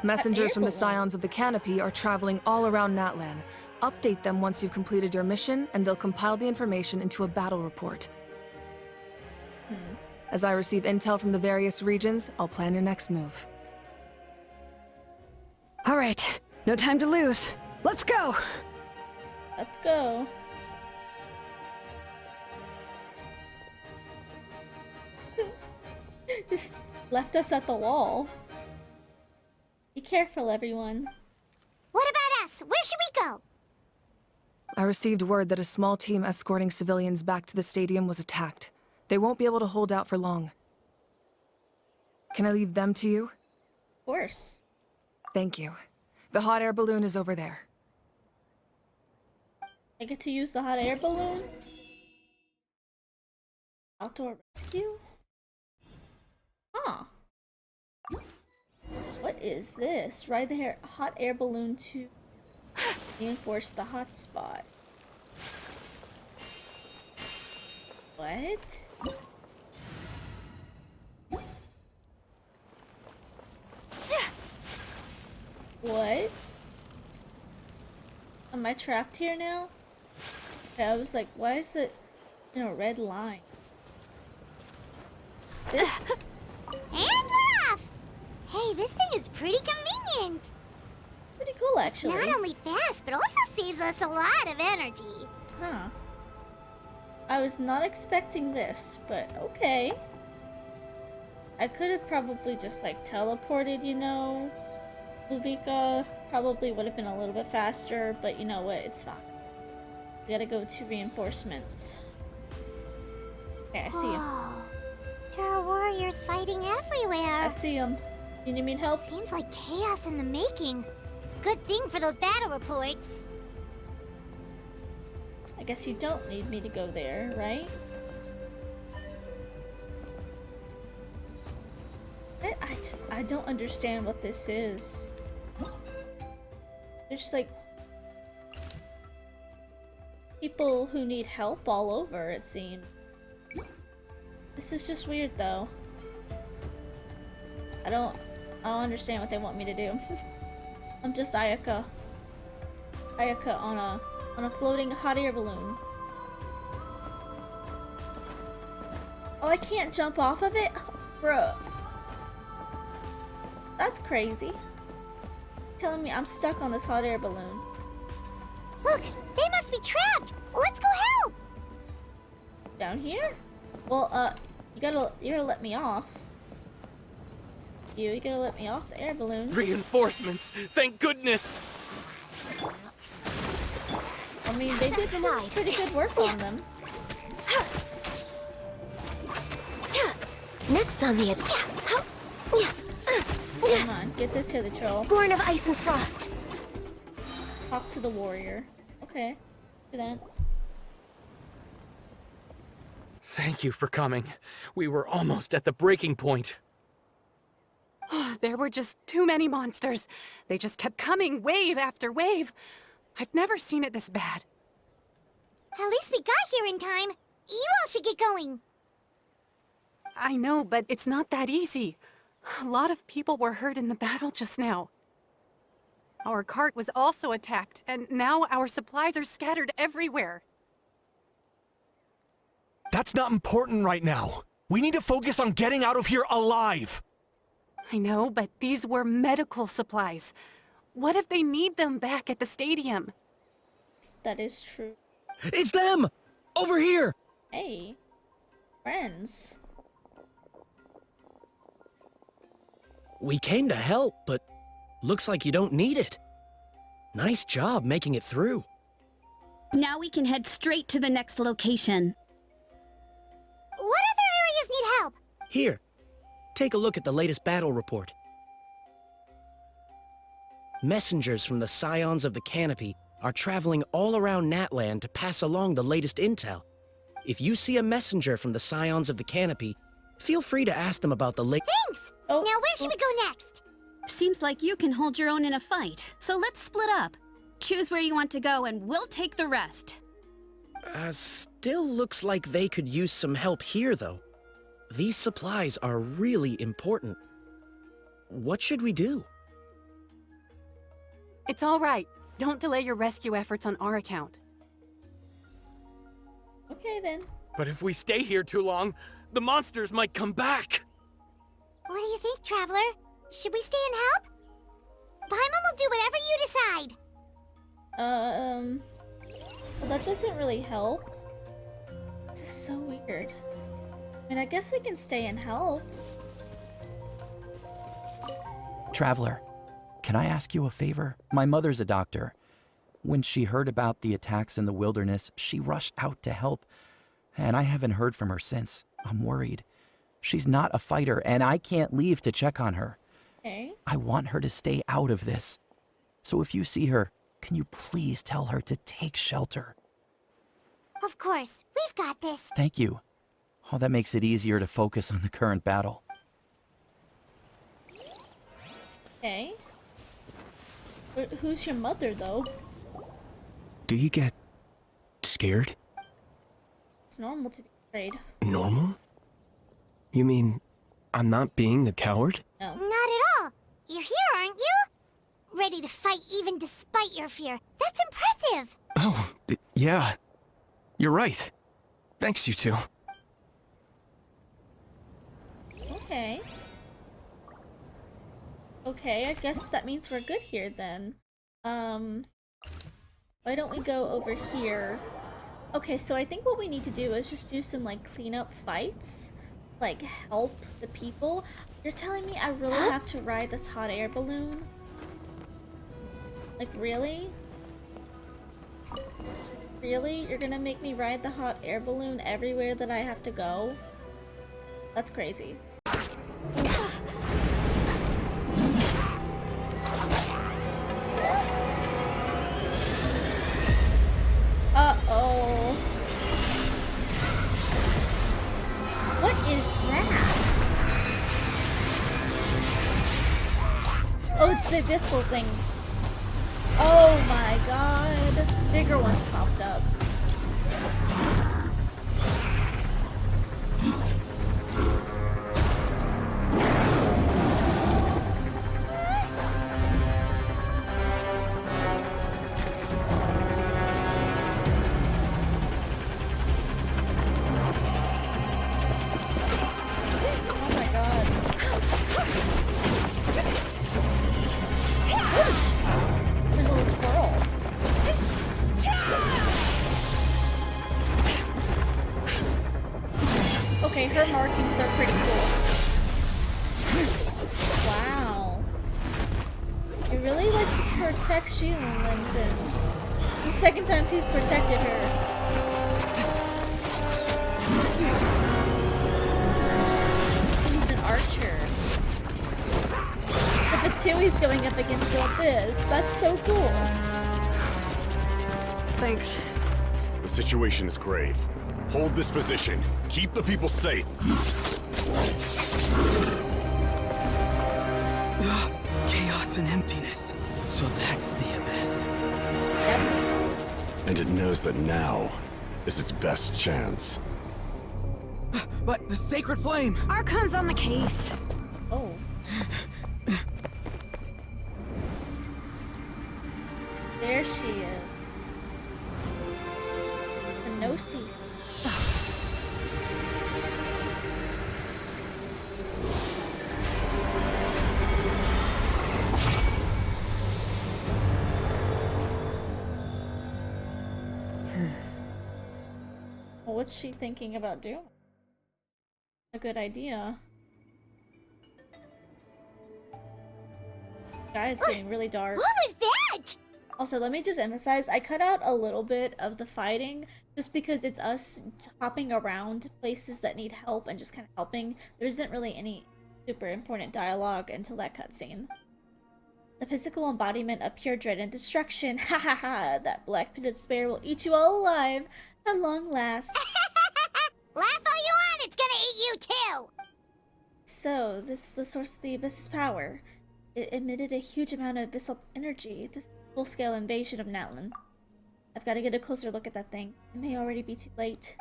Messengers from the Scions of the Canopy are traveling all around Natlan. Update them once you've completed your mission, and they'll compile the information into a battle report. As I receive intel from the various regions, I'll plan your next move. All right. No time to lose. Let's go! Let's go. Just left us at the wall. Be careful, everyone. What about us? Where should we go? I received word that a small team escorting civilians back to the stadium was attacked. They won't be able to hold out for long. Can I leave them to you? Of course. Thank you. The hot air balloon is over there. I get to use the hot air balloon? Outdoor rescue? Huh. What is this? Ride the hot air balloon to reinforce the hot spot. What? What? Am I trapped here now? Okay, I was like, why is it in a red line? This... And we're off! Hey, this thing is pretty convenient. Pretty cool, actually. Not only fast, but also saves us a lot of energy. Huh. I was not expecting this, but okay. I could have probably just like teleported, you know. Uvika probably would have been a little bit faster, but you know what? It's fine. We gotta go to reinforcements. Okay, I see him. There are warriors fighting everywhere. I see him. You need help? Seems like chaos in the making. Good thing for those battle reports. I guess you don't need me to go there, right? I don't understand what this is. There's like people who need help all over, it seems. This is just weird though. I don't understand what they want me to do. I'm just Ayaka. Ayaka on a floating hot air balloon. Oh, I can't jump off of it? Bruh. That's crazy. Telling me I'm stuck on this hot air balloon. Look, they must be trapped. Let's go help. Down here? Well, you gotta let me off. You gotta let me off the air balloon. Reinforcements! Thank goodness! I mean, they did some pretty good work on them. Next on the Come on, get this here, the troll. Born of ice and frost. Talk to the warrior. Okay, do that. Thank you for coming. We were almost at the breaking point. There were just too many monsters. They just kept coming, wave after wave. I've never seen it this bad. At least we got here in time. You all should get going. I know, but it's not that easy. A lot of people were hurt in the battle just now. Our cart was also attacked, and now our supplies are scattered everywhere. That's not important right now. We need to focus on getting out of here alive. I know, but these were medical supplies. What if they need them back at the stadium? That is true. It's them! Over here! Hey, friends. We came to help, but looks like you don't need it. Nice job making it through. Now we can head straight to the next location. What other areas need help? Here, take a look at the latest battle report. Messengers from the Scions of the Canopy are traveling all around Natlan to pass along the latest intel. If you see a messenger from the Scions of the Canopy, feel free to ask them about the Thanks! Oh, now where should we go next? Seems like you can hold your own in a fight, so let's split up. Choose where you want to go and we'll take the rest. Still looks like they could use some help here, though. These supplies are really important. What should we do? It's all right. Don't delay your rescue efforts on our account. Okay, then. But if we stay here too long, the monsters might come back. What do you think, Traveler? Should we stay and help? Paimon will do whatever you decide. Well, that doesn't really help. This is so weird. I mean, I guess we can stay and help. Traveler, can I ask you a favor? My mother's a doctor. When she heard about the attacks in the wilderness, she rushed out to help, and I haven't heard from her since. I'm worried. She's not a fighter, and I can't leave to check on her. Okay. I want her to stay out of this. So if you see her, can you please tell her to take shelter? Of course, we've got this. Thank you. Oh, that makes it easier to focus on the current battle. Okay. But who's your mother, though? Do you get scared? It's normal to be afraid. Normal? You mean I'm not being a coward? No. Not at all. You're here, aren't you? Ready to fight even despite your fear. That's impressive. Oh, yeah. You're right. Thanks, you two. Okay. Okay, I guess that means we're good here then. Why don't we go over here Okay, so I think what we need to do is just do some like cleanup fights, like help the people. You're telling me I really have to ride this hot air balloon? Like, really? Really? You're gonna make me ride the hot air balloon everywhere that I have to go? That's crazy. Uh-oh. What is that? Oh, it's the abyssal things. Oh my god. Bigger ones popped up. Okay, her markings are pretty cool. Wow. You really like to protect Sheila, Linden. The second time she's protected her. He's an archer. But the two he's going up against the abyss. That's so cool. Thanks. The situation is grave. Hold this position. Keep the people safe. Chaos and emptiness. So that's the abyss. And it knows that now is its best chance. But the sacred flame! Archon's on the case. Oh. There she is. The Gnosis. Well, what's she thinking about doing? A good idea. Guys, getting really dark. What was that? Also, let me just emphasize, I cut out a little bit of the fighting just because it's us hopping around places that need help and just kind of helping. There isn't really any super important dialogue until that cutscene. The physical embodiment of pure dread and destruction. Ha ha ha! That black pit of despair will eat you all alive at long last. Laugh all you want, it's gonna eat you too! So, this is the source of the abyss's power. It emitted a huge amount of abyssal energy. This full-scale invasion of Natlan. I've got to get a closer look at that thing. It may already be too late.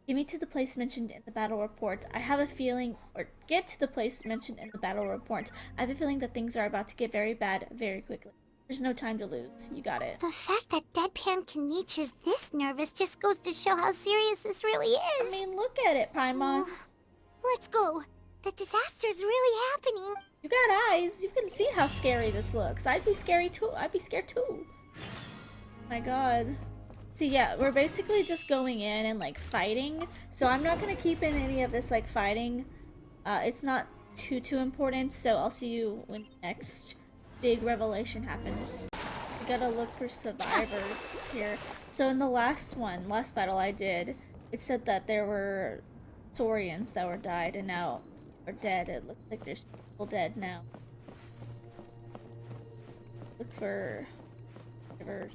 Get me to the place mentioned in the battle report. I have a feeling, or get to the place mentioned in the battle report. I have a feeling that things are about to get very bad very quickly. There's no time to lose. You got it. The fact that Deadpan Kaniche is this nervous just goes to show how serious this really is. I mean, look at it, Paimon. Let's go. The disaster's really happening. You got eyes. You can see how scary this looks. I'd be scary too. I'd be scared too. My god. See, yeah, we're basically just going in and like fighting. So I'm not gonna keep in any of this like fighting. It's not too important. So I'll see you when the next big revelation happens. We gotta look for survivors here. So in the last battle I did, it said that there were Saurians that were died and now are dead. It looks like there's people dead now. Look for survivors.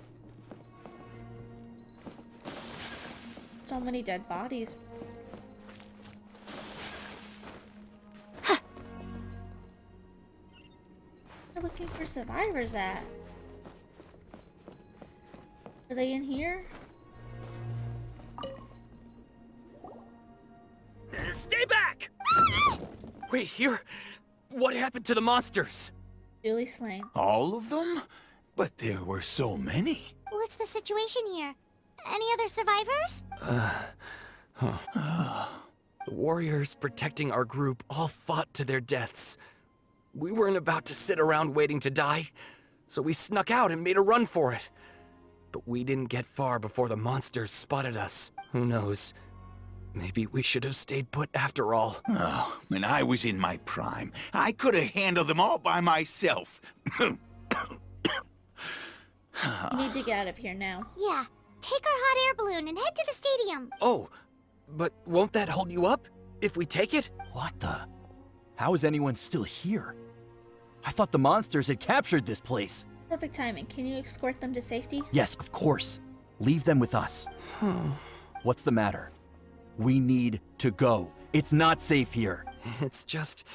So many dead bodies. We're looking for survivors at. Are they in here? Stay back! Wait, here? What happened to the monsters? Duly slain. All of them? But there were so many. What's the situation here? Any other survivors? The warriors protecting our group all fought to their deaths. We weren't about to sit around waiting to die, so we snuck out and made a run for it. But we didn't get far before the monsters spotted us. Who knows? Maybe we should have stayed put after all. Oh, when I was in my prime, I could have handled them all by myself. You need to get out of here now. Yeah, take our hot air balloon and head to the stadium. Oh, but won't that hold you up if we take it? What the? How is anyone still here? I thought the monsters had captured this place. Perfect timing. Can you escort them to safety? Yes, of course. Leave them with us. What's the matter? We need to go. It's not safe here. It's just...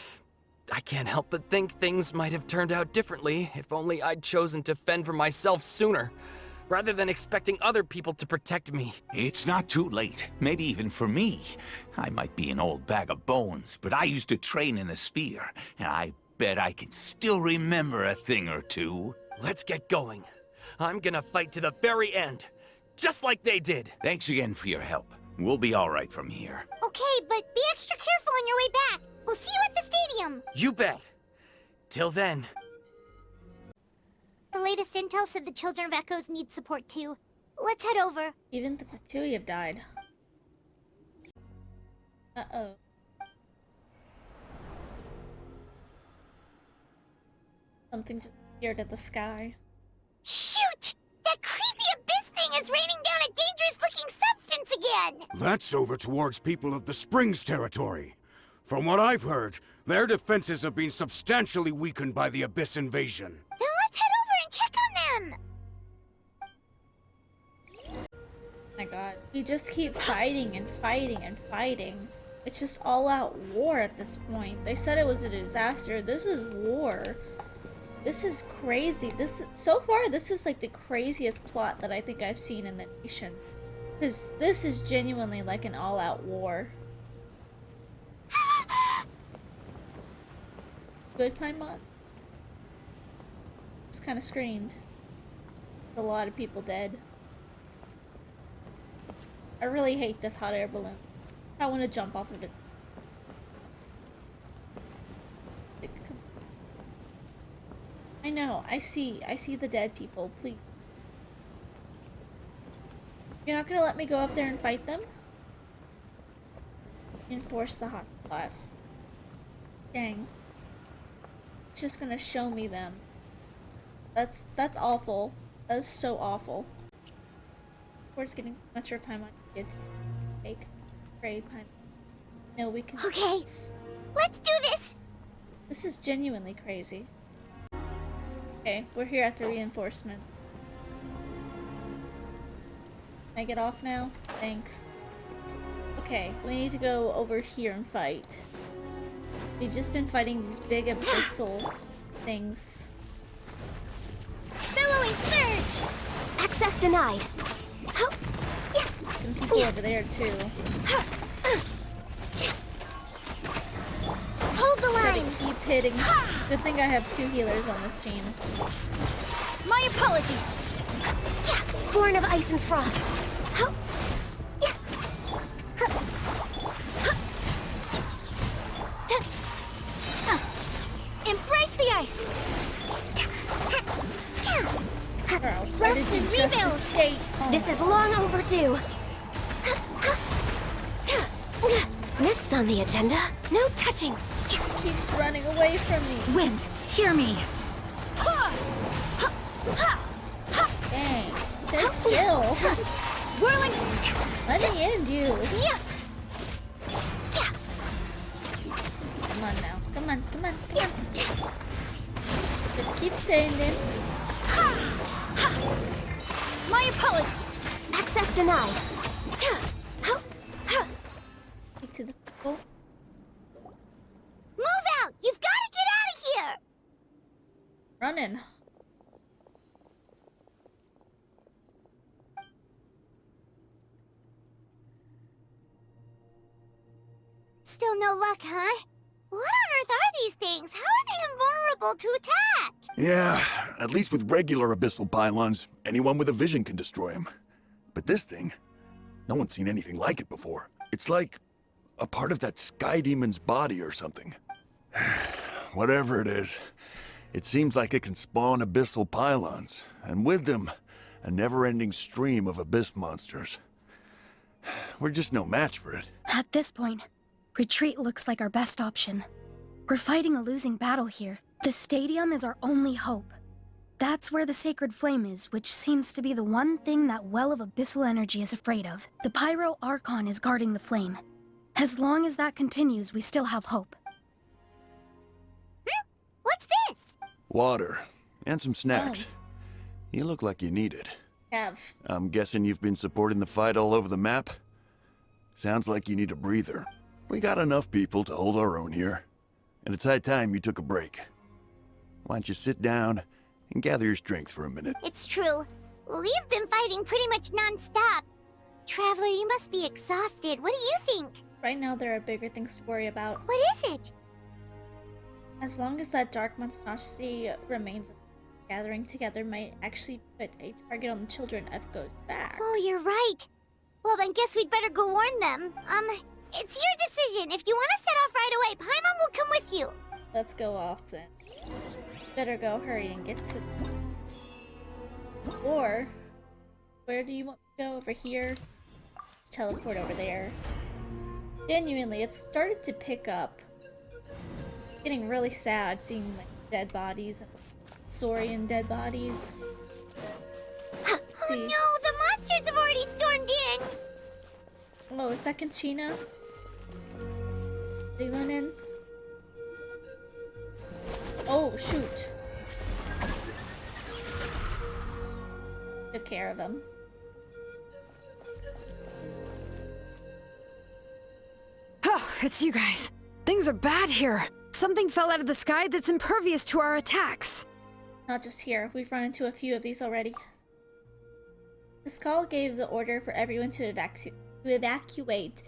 I can't help but think things might have turned out differently if only I'd chosen to fend for myself sooner, rather than expecting other people to protect me. It's not too late. Maybe even for me. I might be an old bag of bones, but I used to train in the spear, and I bet I can still remember a thing or two. Let's get going. I'm gonna fight to the very end, just like they did. Thanks again for your help. We'll be all right from here. Okay, but be extra careful on your way back. We'll see you at the stadium. You bet. Till then. The latest intel said the Children of Echoes need support too. Let's head over. Even the Fatui have died. Uh-oh. Something just appeared in the sky. Shoot! That creepy abyss thing is raining down a dangerous-looking substance again! That's over towards people of the Springs territory. From what I've heard, their defenses have been substantially weakened by the Abyss invasion. Then let's head over and check on them! My god. We just keep fighting and fighting and fighting. It's just all-out war at this point. They said it was a disaster. This is war. This is crazy. So far, this is like the craziest plot that I think I've seen in the nation. Because this is genuinely like an all-out war. Good, Paimon? Just kind of screamed. A lot of people dead. I really hate this hot air balloon. I want to jump off of it. I know, I see the dead people, please. You're not gonna let me go up there and fight them? Enforce the hot spot. Dang. It's just gonna show me them. That's awful. That is so awful. We're just getting much of time on kids. Fake. Afraid Paimon. No, we can. Okay, let's do this! This is genuinely crazy. Okay, we're here at the reinforcement. Can I get off now? Thanks. Okay, we need to go over here and fight. We've just been fighting these big abyssal things. Billowing surge! Access denied. Some people over there too. Hold the line! Keep hitting. Good thing I have 2 healers on this team. My apologies! Born of ice and frost. Embrace the ice! Girl, Rest and rebuild! This is long overdue. Next on the agenda, no touching. Keeps running away from me. Wind, hear me. Dang, stay still. Whirling. Let me in, you. Yeah. Come on now. Come on, come on, come on. Just keep standing. My apology. Access denied. Get to the people. Move out! You've got to get out of here! Running. Still no luck, huh? What on earth are these things? How are they invulnerable to attack? Yeah, at least with regular abyssal pylons, anyone with a vision can destroy them. But this thing, no one's seen anything like it before. It's like a part of that sky demon's body or something. Whatever it is, it seems like it can spawn abyssal pylons, and with them, A never-ending stream of abyss monsters. We're just no match for it. At this point, retreat looks like our best option. We're fighting a losing battle here. The stadium is our only hope. That's where the sacred flame is, which seems to be the one thing that well of abyssal energy is afraid of. The Pyro Archon is guarding the flame. As long as that continues, we still have hope. What's this? Water. And some snacks. You look like you need it. I'm guessing you've been supporting the fight all over the map? Sounds like you need a breather. We got enough people to hold our own here. And it's high time you took a break. Why don't you sit down and gather your strength for a minute? It's true. We've been fighting pretty much non-stop. Traveler, you must be exhausted. What do you think? Right now, there are bigger things to worry about. What is it? As long as that dark monstrosity remains, gathering together might actually put a target on the children if it goes back. Oh, you're right. Well, then guess we'd better go warn them. It's your decision. If you want to set off right away, Paimon will come with you. Let's go off then. Better go hurry and get to... Or, where do you want to go? Over here? Let's teleport over there. Genuinely, it's started to pick up. Getting really sad seeing like dead bodies and Saurian dead bodies. Oh no, the monsters have already stormed in! Oh, is that Conchina? They went in? Oh, shoot. Took care of them. Oh, it's you guys. Things are bad here. Something fell out of the sky that's impervious to our attacks. Not just here. We've run into a few of these already. The skull gave the order for everyone to evacuate.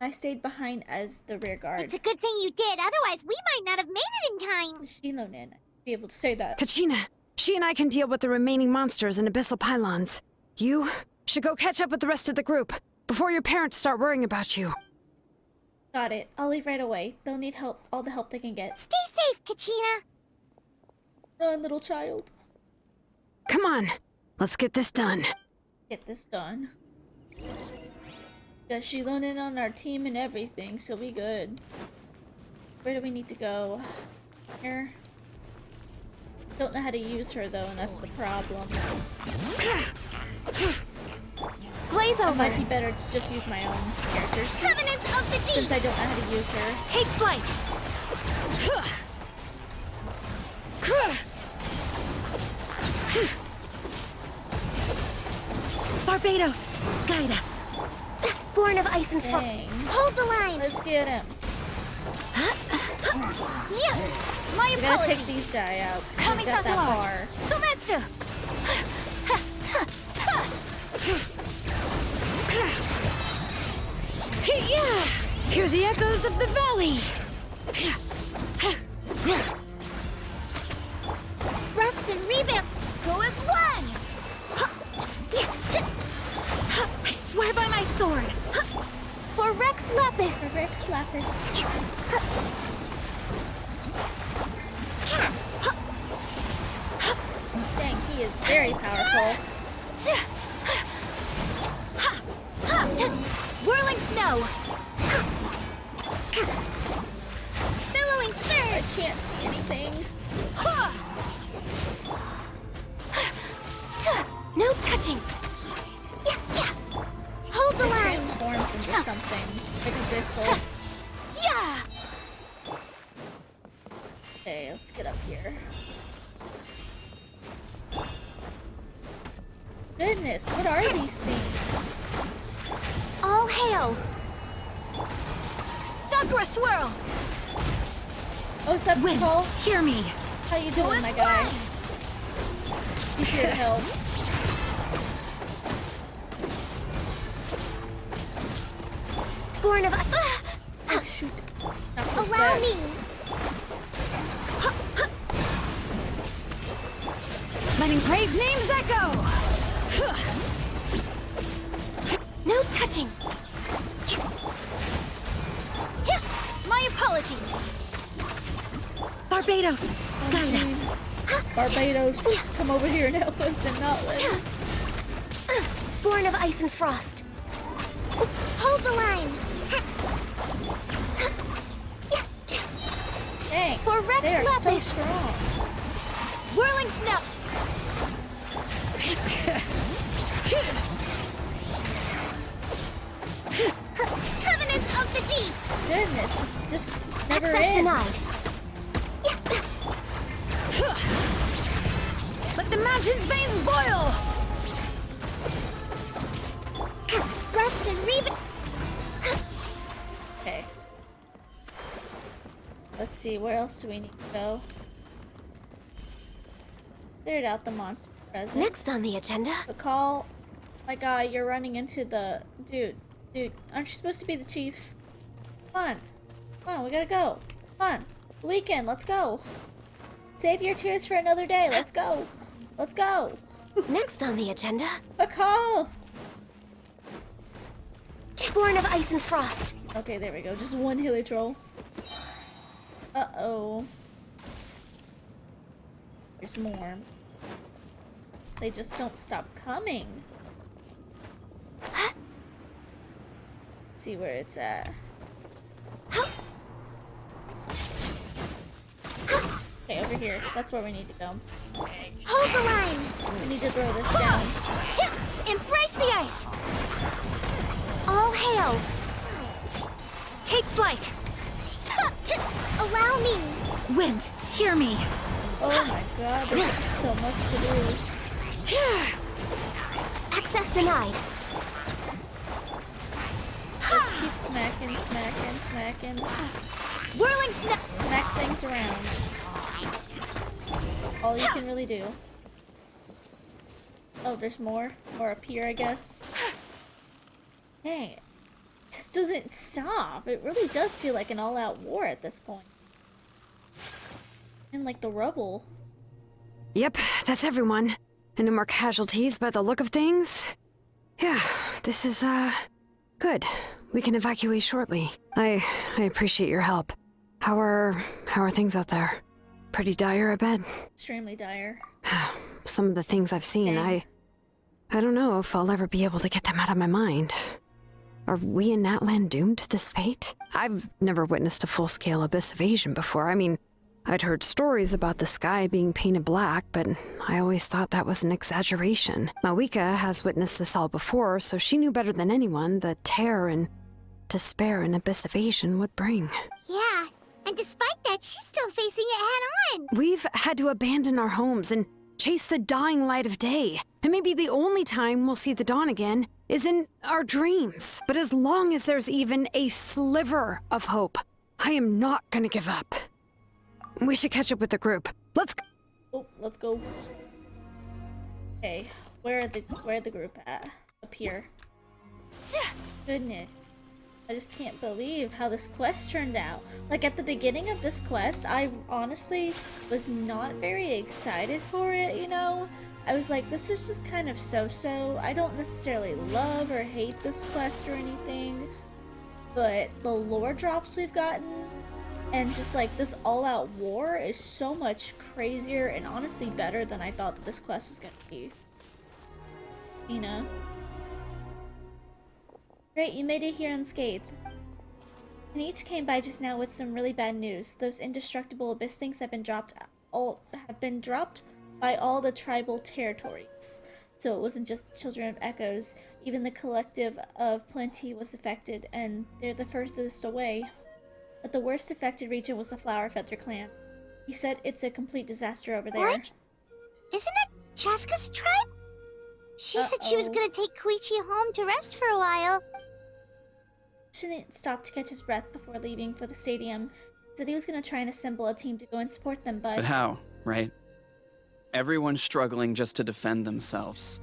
I stayed behind as the rear guard. It's a good thing you did, otherwise we might not have made it in time. Shilonen, I'd be able to say that. Kachina, she and I can deal with the remaining monsters and abyssal pylons. You should go catch up with the rest of the group before your parents start worrying about you. Got it. I'll leave right away. They'll need help, all the help they can get. Stay safe, Kachina. Run, little child. Come on, let's get this done. Get this done. Got Shilonen on our team and everything, so we good. Where do we need to go? Here? Don't know how to use her though, and that's the problem. Blaze over! It might be better to just use my own characters. Covenants of the Deep! Since I don't know how to use her. Take flight! Barbados, guide us. Born of ice and frost. Hold the line! Let's get him. Yeah! My We gotta take these guys out. Coming Got that far. Sometsu! Hear the echoes of the valley! Rest and revamp! Go as one! I swear by my sword! For Rex Lapis! For Rex Lapis. Dang, he is very powerful. Whirling snow! Billowing I surge! can't see anything. No touching! Hold the It line! transforms into something. Like abyssal. Yeah! Okay, let's get up here. Goodness, what are these things? All hail! Sakura swirl! Oh, is that Wind, Paul? hear me! How you doing, my guy? He's here to help. Born of... Oh, shoot. Allow me! Letting brave names echo! No touching! My apologies! Barbados, guide us! Barbados, come over here and help us and not let us. Born of ice and frost. Hold the line. Dang, For Rex they are so Lapis. strong. Whirling snow. Covenants of the deep. Goodness, this just never Access ends. denied. Let the mountain's veins boil. Rest and rebuild. Okay. Let's see, where else do we need to go? Cleared out the monster present. Next on the agenda. But call. My God, you're running into the dude. Dude, aren't you supposed to be the chief? Come on. Come on, we gotta go. Come on. The weekend, let's go. Save your tears for another day. Let's go. Let's go. Next on the agenda. A call. Born of ice and frost. Okay, there we go. Just one hilly troll. Uh-oh. There's more. They just don't stop coming. Let's see where it's at. Okay, over here. That's where we need to go. Hold the line. We need to throw this down. Embrace the ice. All hail. Take flight. Allow me. Wind, hear me. Oh my God, there's so much to do. Access denied. Just keep smacking, smacking, smacking. Whirling snow. Smack things around. All you can really do. Oh, there's more. More up here, I guess. Dang it. Just doesn't stop. It really does feel like an all-out war at this point. And like the rubble. Yep, that's everyone. And no more casualties by the look of things. Yeah, this is, good. We can evacuate shortly. I appreciate your help. How are things out there? Pretty dire, I bet. Extremely dire. Some of the things I've seen, I don't know if I'll ever be able to get them out of my mind. Are we in Natlan doomed to this fate? I've never witnessed a full-scale abyss invasion before. I mean, I'd heard stories about the sky being painted black, but I always thought that was an exaggeration. Mawika has witnessed this all before, so she knew better than anyone the terror and despair an abyss invasion would bring. Yeah, and despite that, she's still facing it head-on. We've had to abandon our homes and chase the dying light of day. And maybe the only time we'll see the dawn again is in our dreams. But as long as there's even a sliver of hope, I am not gonna give up. We should catch up with the group. Let's go. Oh, let's go. Okay, where are the group at? Up here. Goodness. I just can't believe how this quest turned out. Like, at the beginning of this quest, I honestly was not very excited for it, you know? I was like, this is just kind of so-so. I don't necessarily love or hate this quest or anything, but the lore drops we've gotten and just like this all-out war is so much crazier and honestly better than I thought that this quest was gonna be. You know? Great, you made it here unscathed. And each came by just now with some really bad news. Those indestructible abyss things have been dropped by all the tribal territories. So it wasn't just the Children of Echoes, even the collective of Plenty was affected, and they're the furthest away. But the worst affected region was the Flower Feather clan. He said it's a complete disaster over there. What? Isn't that Chaska's tribe? She said she was gonna take Koichi home to rest for a while. Shouldn't stop to catch his breath before leaving for the stadium. He said he was gonna try and assemble a team to go and support them, but how, right? Everyone's struggling just to defend themselves.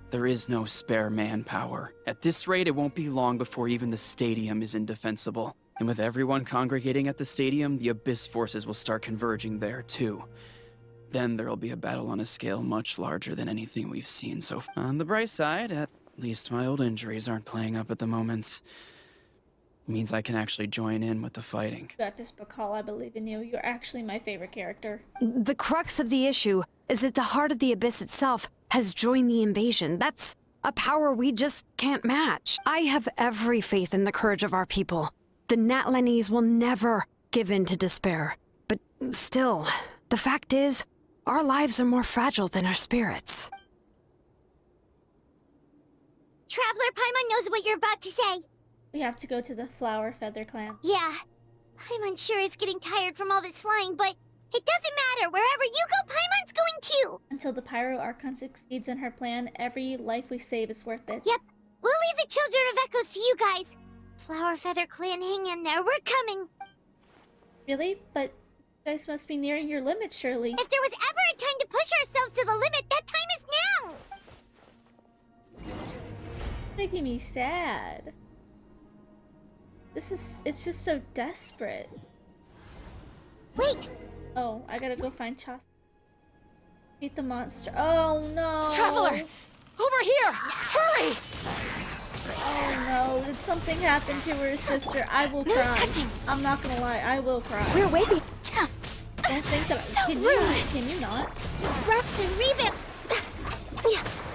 There is no spare manpower. At this rate, it won't be long before even the stadium is indefensible. And with everyone congregating at the stadium, the Abyss forces will start converging there too. Then there'll be a battle on a scale much larger than anything we've seen so far. On the bright side, at least my old injuries aren't playing up at the moment. means I can actually join in with the fighting. You got this, Bakal. I believe in you. You're actually my favorite character. The crux of the issue is that the heart of the Abyss itself has joined the invasion. That's a power we just can't match. I have every faith in the courage of our people. The Natlanese will never give in to despair. But still, the fact is, our lives are more fragile than our spirits. Traveler Paimon knows what you're about to say. We have to go to the Flower Feather clan. Yeah. Paimon sure is getting tired from all this flying, but it doesn't matter. Wherever you go, Paimon's going too. Until the Pyro Archon succeeds in her plan, every life we save is worth it. Yep. We'll leave the Children of Echoes to you guys. Flower Feather clan, hang in there. We're coming. Really? But you guys must be nearing your limit, surely. If there was ever a time to push ourselves to the limit, that time is now. Making me sad. It's just so desperate. Wait! Oh, I gotta go find Chas. Meet the monster. Oh no! Traveler! Over here! Hurry! Oh no, did something happen to her sister? I will cry. No touching! I'm not gonna lie, I will cry. We're waiting. Don't think that. So can rude. Can you not? Rest and revamp.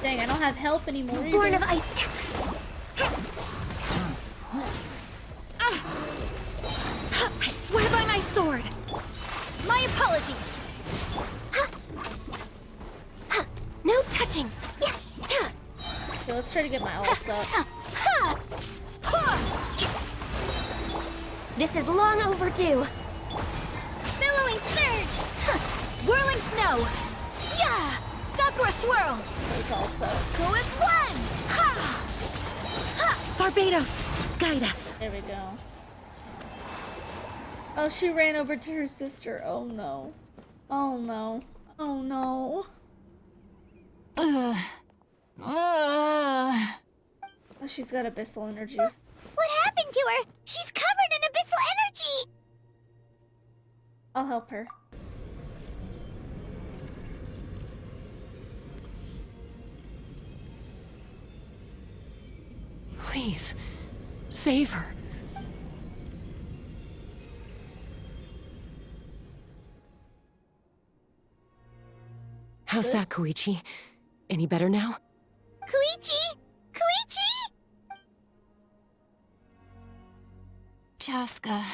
Dang, I don't have help anymore. Born of either. ice. I swear by my sword. My apologies. No touching. Okay, let's try to get my ults up. This is long overdue. Billowing surge. Whirling snow. Yeah. Sakura swirl. Those ults up. Who is one? Ha! Ha! Barbados, guide us. There we go. Oh, she ran over to her sister. Oh no. Oh no. Oh no. Oh, she's got abyssal energy. What happened to her? She's covered in abyssal energy. I'll help her. Please, save her. How's that, Koichi? Any better now? Koichi! Koichi! Chaska,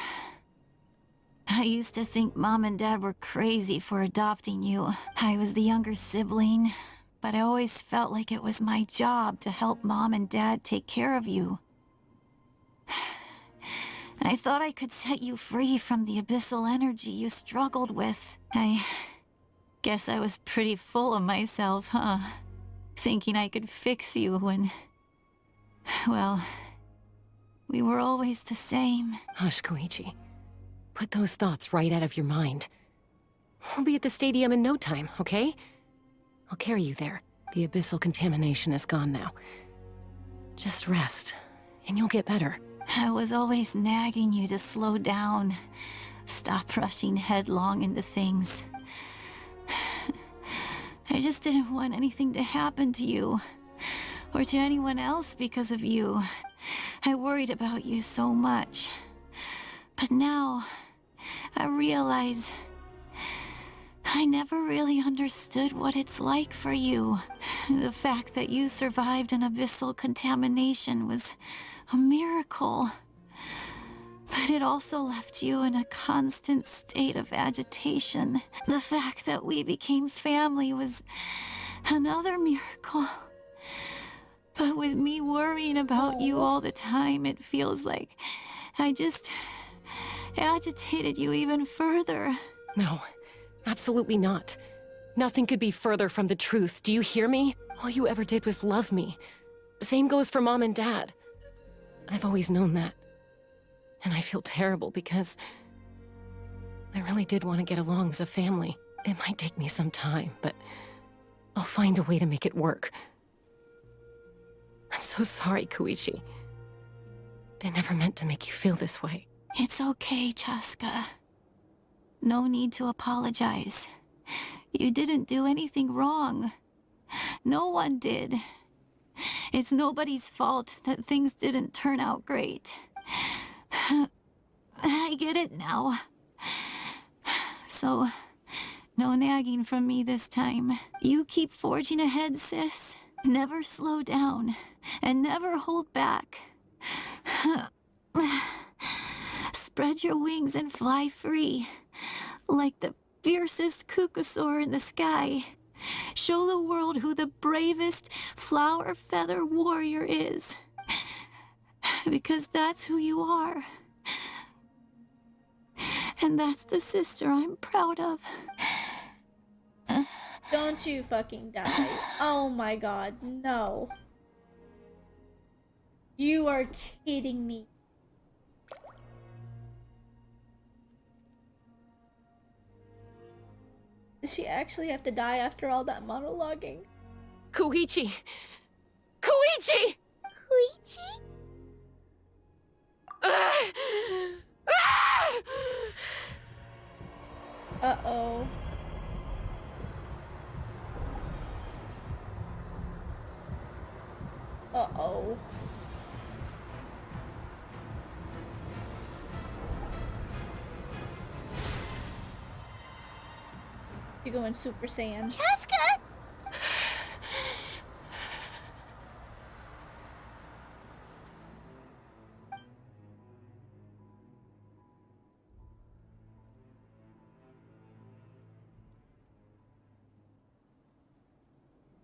I used to think Mom and Dad were crazy for adopting you. I was the younger sibling, but I always felt like it was my job to help Mom and Dad take care of you. I thought I could set you free from the abyssal energy you struggled with. I guess I was pretty full of myself, huh? Thinking I could fix you when... well, we were always the same. Hush, Koichi. Put those thoughts right out of your mind. We'll be at the stadium in no time, okay? I'll carry you there. The abyssal contamination is gone now. Just rest, and you'll get better. I was always nagging you to slow down. Stop rushing headlong into things. I just didn't want anything to happen to you, or to anyone else because of you. I worried about you so much. But now, I realize I never really understood what it's like for you. The fact that you survived an abyssal contamination was a miracle. But it also left you in a constant state of agitation. The fact that we became family was another miracle. But with me worrying about you all the time, it feels like I just agitated you even further. No, absolutely not. Nothing could be further from the truth. Do you hear me? All you ever did was love me. Same goes for Mom and Dad. I've always known that. And I feel terrible because I really did want to get along as a family. It might take me some time, but I'll find a way to make it work. I'm so sorry, Koichi. I never meant to make you feel this way. It's okay, Chaska. No need to apologize. You didn't do anything wrong. No one did. It's nobody's fault that things didn't turn out great. I get it now. So, no nagging from me this time. You keep forging ahead, sis. Never slow down, and never hold back. Spread your wings and fly free, like the fiercest cuckosaur in the sky. Show the world who the bravest flower feather warrior is. Because that's who you are. And that's the sister I'm proud of. Don't you fucking die. Oh my god, no. You are kidding me. Does she actually have to die after all that monologuing? Koichi! Koichi! Koichi? Uh-oh. Uh-oh. You going Super Saiyan. Chaska!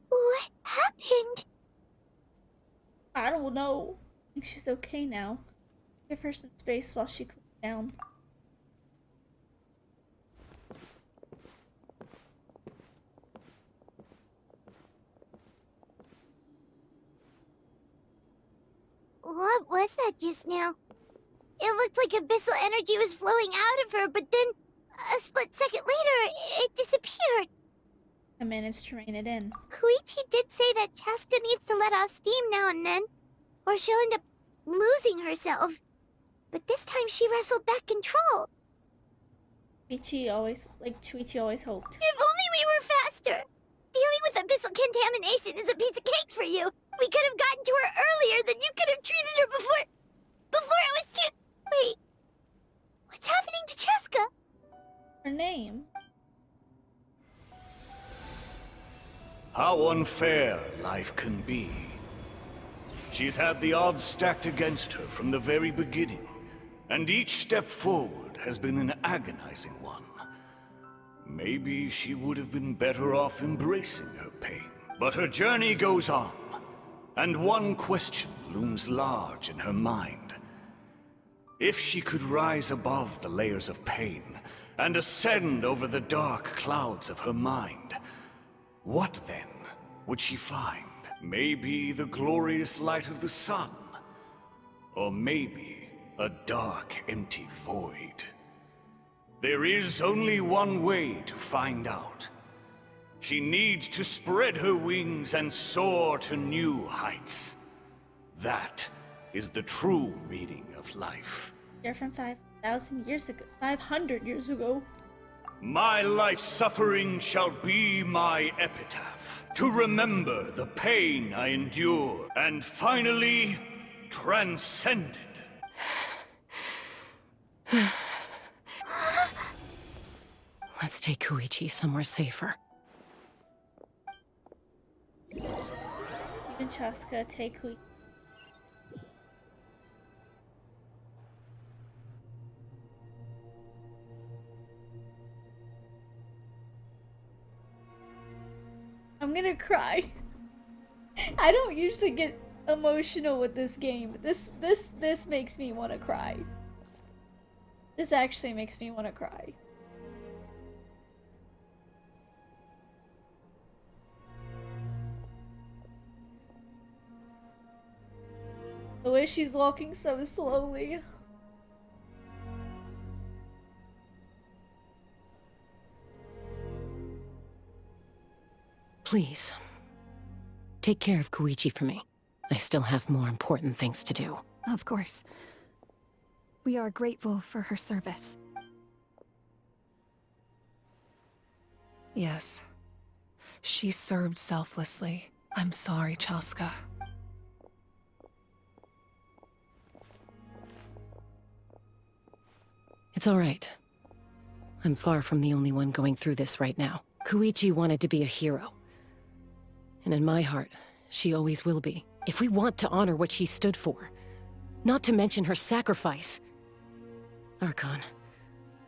What happened? I don't know. I think she's okay now. Give her some space while she cools down. What was that just now? It looked like abyssal energy was flowing out of her, but then a split second later, it disappeared. I managed to rein it in. Koichi did say that Chaska needs to let off steam now and then, or she'll end up losing herself. But this time she wrestled back control. Chuichi always hoped. If only we were faster! Dealing with abyssal contamination is a piece of cake for you. We could have gotten to her earlier, then you could have treated her before it was too... Wait. What's happening to Chaska? Her name. How unfair life can be. She's had the odds stacked against her from the very beginning, and each step forward has been an agonizing one. Maybe she would have been better off embracing her pain. But her journey goes on, and one question looms large in her mind. If she could rise above the layers of pain and ascend over the dark clouds of her mind, what then would she find? Maybe the glorious light of the sun, or maybe a dark, empty void. There is only one way to find out. She needs to spread her wings and soar to new heights. That is the true meaning of life. You're from 5,000 years ago. 500 years ago. My life's suffering shall be my epitaph, to remember the pain I endured, and finally transcended. Let's take Koichi somewhere safer. Even Chaska, take Koichi. I'm gonna cry. I don't usually get emotional with this game, but this makes me want to cry. This actually makes me want to cry. The way she's walking so slowly. Please, take care of Koichi for me. I still have more important things to do. Of course. We are grateful for her service. Yes. She served selflessly. I'm sorry, Chaska. It's all right. I'm far from the only one going through this right now. Koichi wanted to be a hero. And in my heart, she always will be. If we want to honor what she stood for, not to mention her sacrifice. Archon,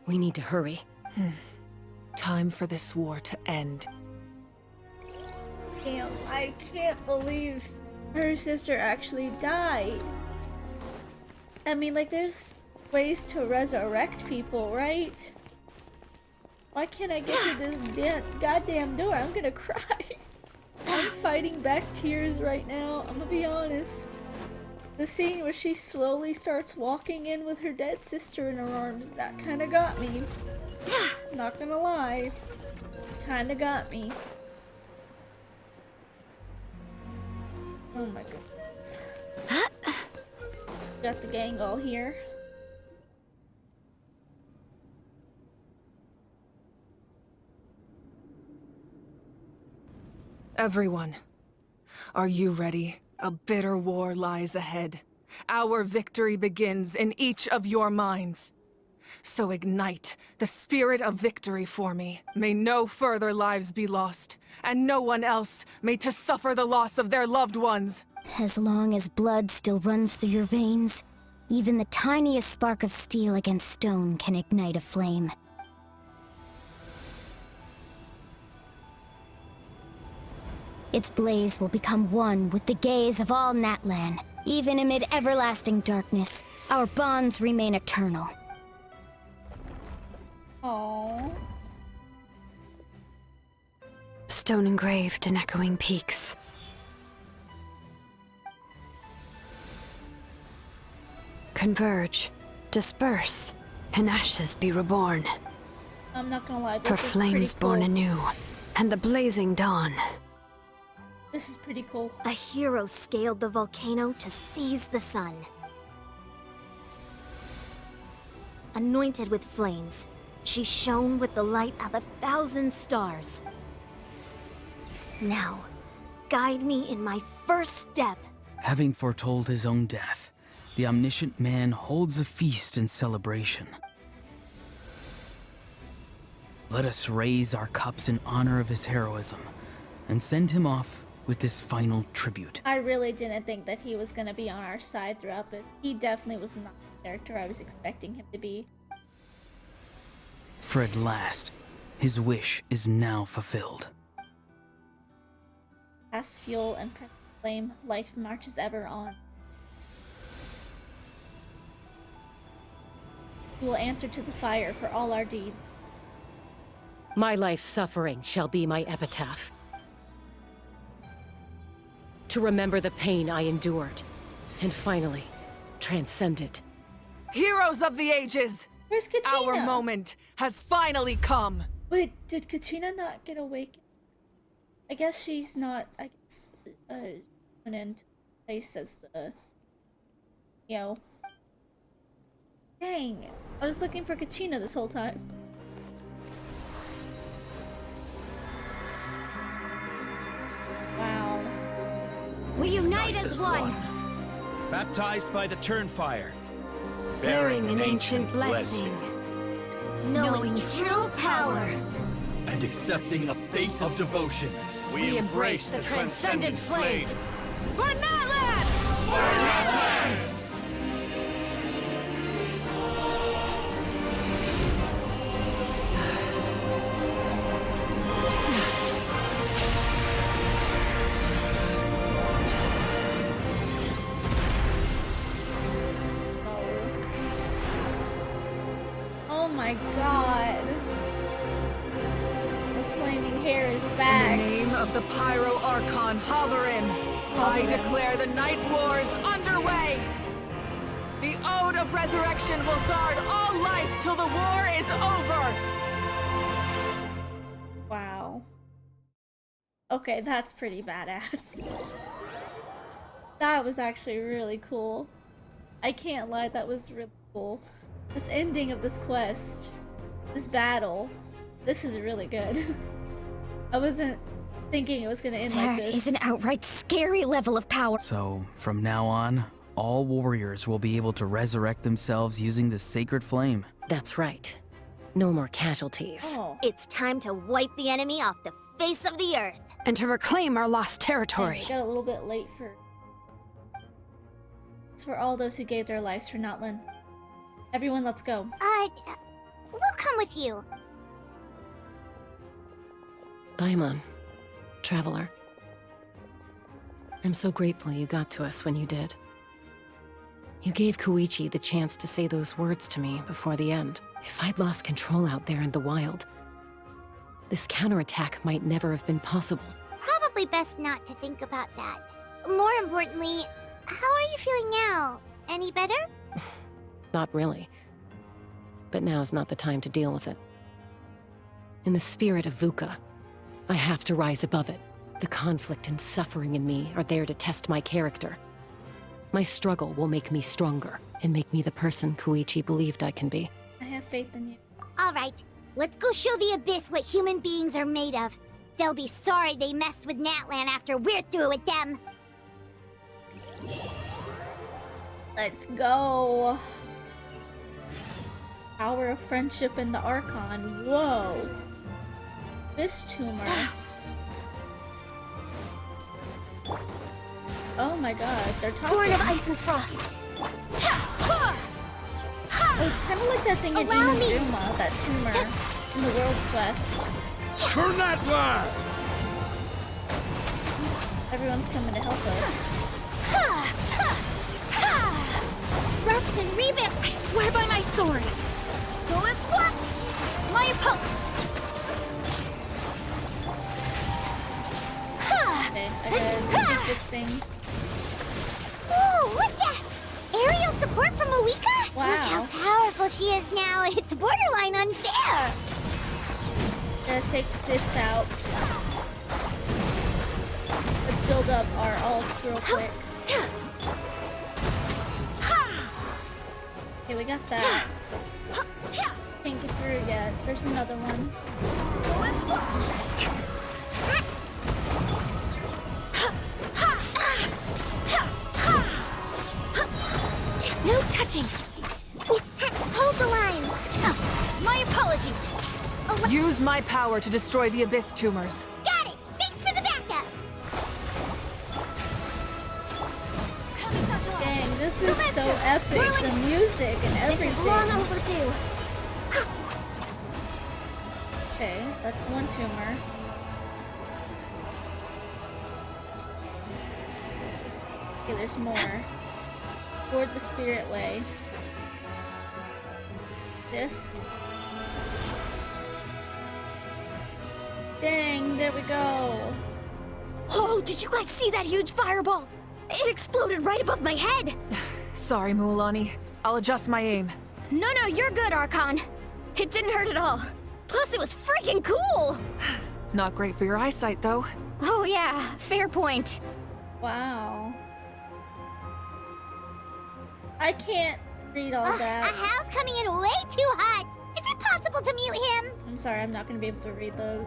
we need to hurry. Time for this war to end. Damn, I can't believe her sister actually died. I mean, like, there's ways to resurrect people, right? Why can't I get to this goddamn door? I'm gonna cry. I'm fighting back tears right now, I'm gonna be honest. The scene where she slowly starts walking in with her dead sister in her arms, that kinda got me. Not gonna lie. Kinda got me. Oh my goodness. Got the gang all here. Everyone, are you ready? A bitter war lies ahead. Our victory begins in each of your minds. So ignite the spirit of victory for me. May no further lives be lost, and no one else may to suffer the loss of their loved ones. As long as blood still runs through your veins, even the tiniest spark of steel against stone can ignite a flame. Its blaze will become one with the gaze of all Natlan. Even amid everlasting darkness, our bonds remain eternal. Aww. Stone engraved in echoing peaks. Converge, disperse, and ashes be reborn. I'm not gonna lie, For this is flames pretty cool. born anew, and the blazing dawn. This is pretty cool. A hero scaled the volcano to seize the sun. Anointed with flames, she shone with the light of 1,000 stars. Now, guide me in my first step. Having foretold his own death, the omniscient man holds a feast in celebration. Let us raise our cups in honor of his heroism, and send him off with this final tribute. I really didn't think that he was gonna be on our side throughout this. He definitely was not the character I was expecting him to be. For at last, his wish is now fulfilled. Past fuel and press flame, life marches ever on. We will answer to the fire for all our deeds. My life's suffering shall be my epitaph. To remember the pain I endured, and finally, transcend it. Heroes of the ages! Where's Katina? Our moment has finally come! Wait, did Katina not get awakened? I guess she's not, I guess, went into place as the, you know. Dang, I was looking for Katina this whole time. Wow. We unite as one! Baptized by the Turnfire. Bearing an ancient blessing. Knowing true power. And accepting a fate of devotion. We embrace the transcendent flame. For Natlan! For Natlan! Oh my god. The flaming hair is back. In the name of the Pyro Archon Halloran, I declare the Night Wars underway! The Ode of Resurrection will guard all life till the war is over! Wow. Okay, that's pretty badass. That was actually really cool. I can't lie, that was really cool. This ending of this quest, this battle, this is really good. I wasn't thinking it was gonna end like this. That is an outright scary level of power. So, from now on, all warriors will be able to resurrect themselves using the sacred flame. That's right. No more casualties. Oh. It's time to wipe the enemy off the face of the earth. And to reclaim our lost territory. We got a little bit late for... It's for all those who gave their lives for Natlan. Everyone, let's go. We'll come with you. Paimon, traveler. I'm so grateful you got to us when you did. You gave Koichi the chance to say those words to me before the end. If I'd lost control out there in the wild, this counterattack might never have been possible. Probably best not to think about that. More importantly, how are you feeling now? Any better? Not really. But now's not the time to deal with it. In the spirit of VUCA, I have to rise above it. The conflict and suffering in me are there to test my character. My struggle will make me stronger and make me the person Koichi believed I can be. I have faith in you. All right, let's go show the Abyss what human beings are made of. They'll be sorry they messed with Natlan after we're through with them. Let's go. Power of friendship in the Archon. Whoa. This tumor. Oh my god, they're talking. Born of ice and frost. Oh, it's kind of like that thing in Inazuma, that tumor in the World Quest. Turn that line! Everyone's coming to help us. Rust and revamp! I swear by my sword! Go as what? My opponent! Okay, I gotta get this thing. Whoa, look that! Aerial support from Moika? Wow. Look how powerful she is now. It's borderline unfair. Gotta take this out. Let's build up our ults real quick. Okay, we got that. Can't get through yet. There's another one. No touching. Hold the line. My apologies. Use my power to destroy the Abyss tumors. Got it. Thanks for the backup. Dang, this is so epic. The music and everything. This is long overdue. Okay, that's one tumor. Okay, there's more. Toward the spirit way. This. Dang, there we go. Oh, did you guys see that huge fireball? It exploded right above my head. Sorry, Mualani. I'll adjust my aim. No, you're good, Archon. It didn't hurt at all. Plus, it was freaking cool. Not great for your eyesight, though. Oh yeah, fair point. Wow. I can't read all that. A house coming in way too hot. Is it possible to mute him? I'm sorry, I'm not gonna be able to read the...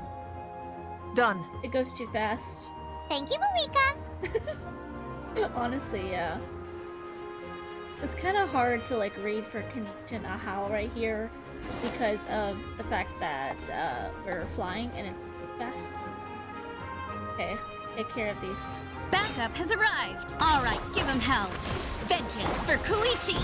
Done. It goes too fast. Thank you, Moika. Honestly, yeah. It's kind of hard to like read for Katy and Ahau right here because of the fact that we're flying and it's fast. Okay, let's take care of these. Backup has arrived. All right, give him hell. Vengeance for Koichi.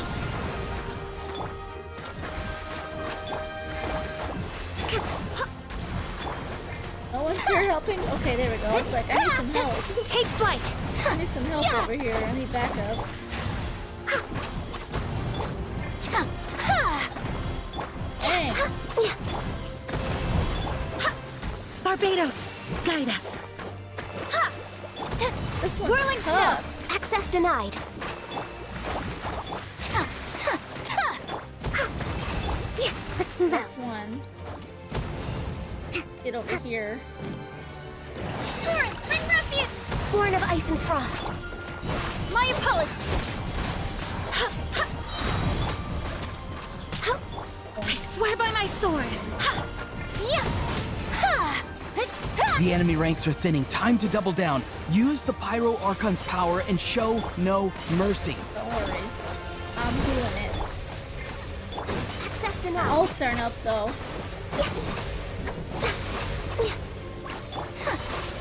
No one's here helping? Okay, there we go. I was like, I need some help. Take flight. I need some help over here. I need backup. Dang. Barbados, guide us. This one's Whirling tough. snow. Access denied. Let's move That's one. Get over here. Torrent, bring refuge! Born of ice and frost. My apologies. I swear by my sword. The enemy ranks are thinning. Time to double down. Use the Pyro Archon's power and show no mercy. Don't worry. I'm doing it. Access denied. Ults aren't up though.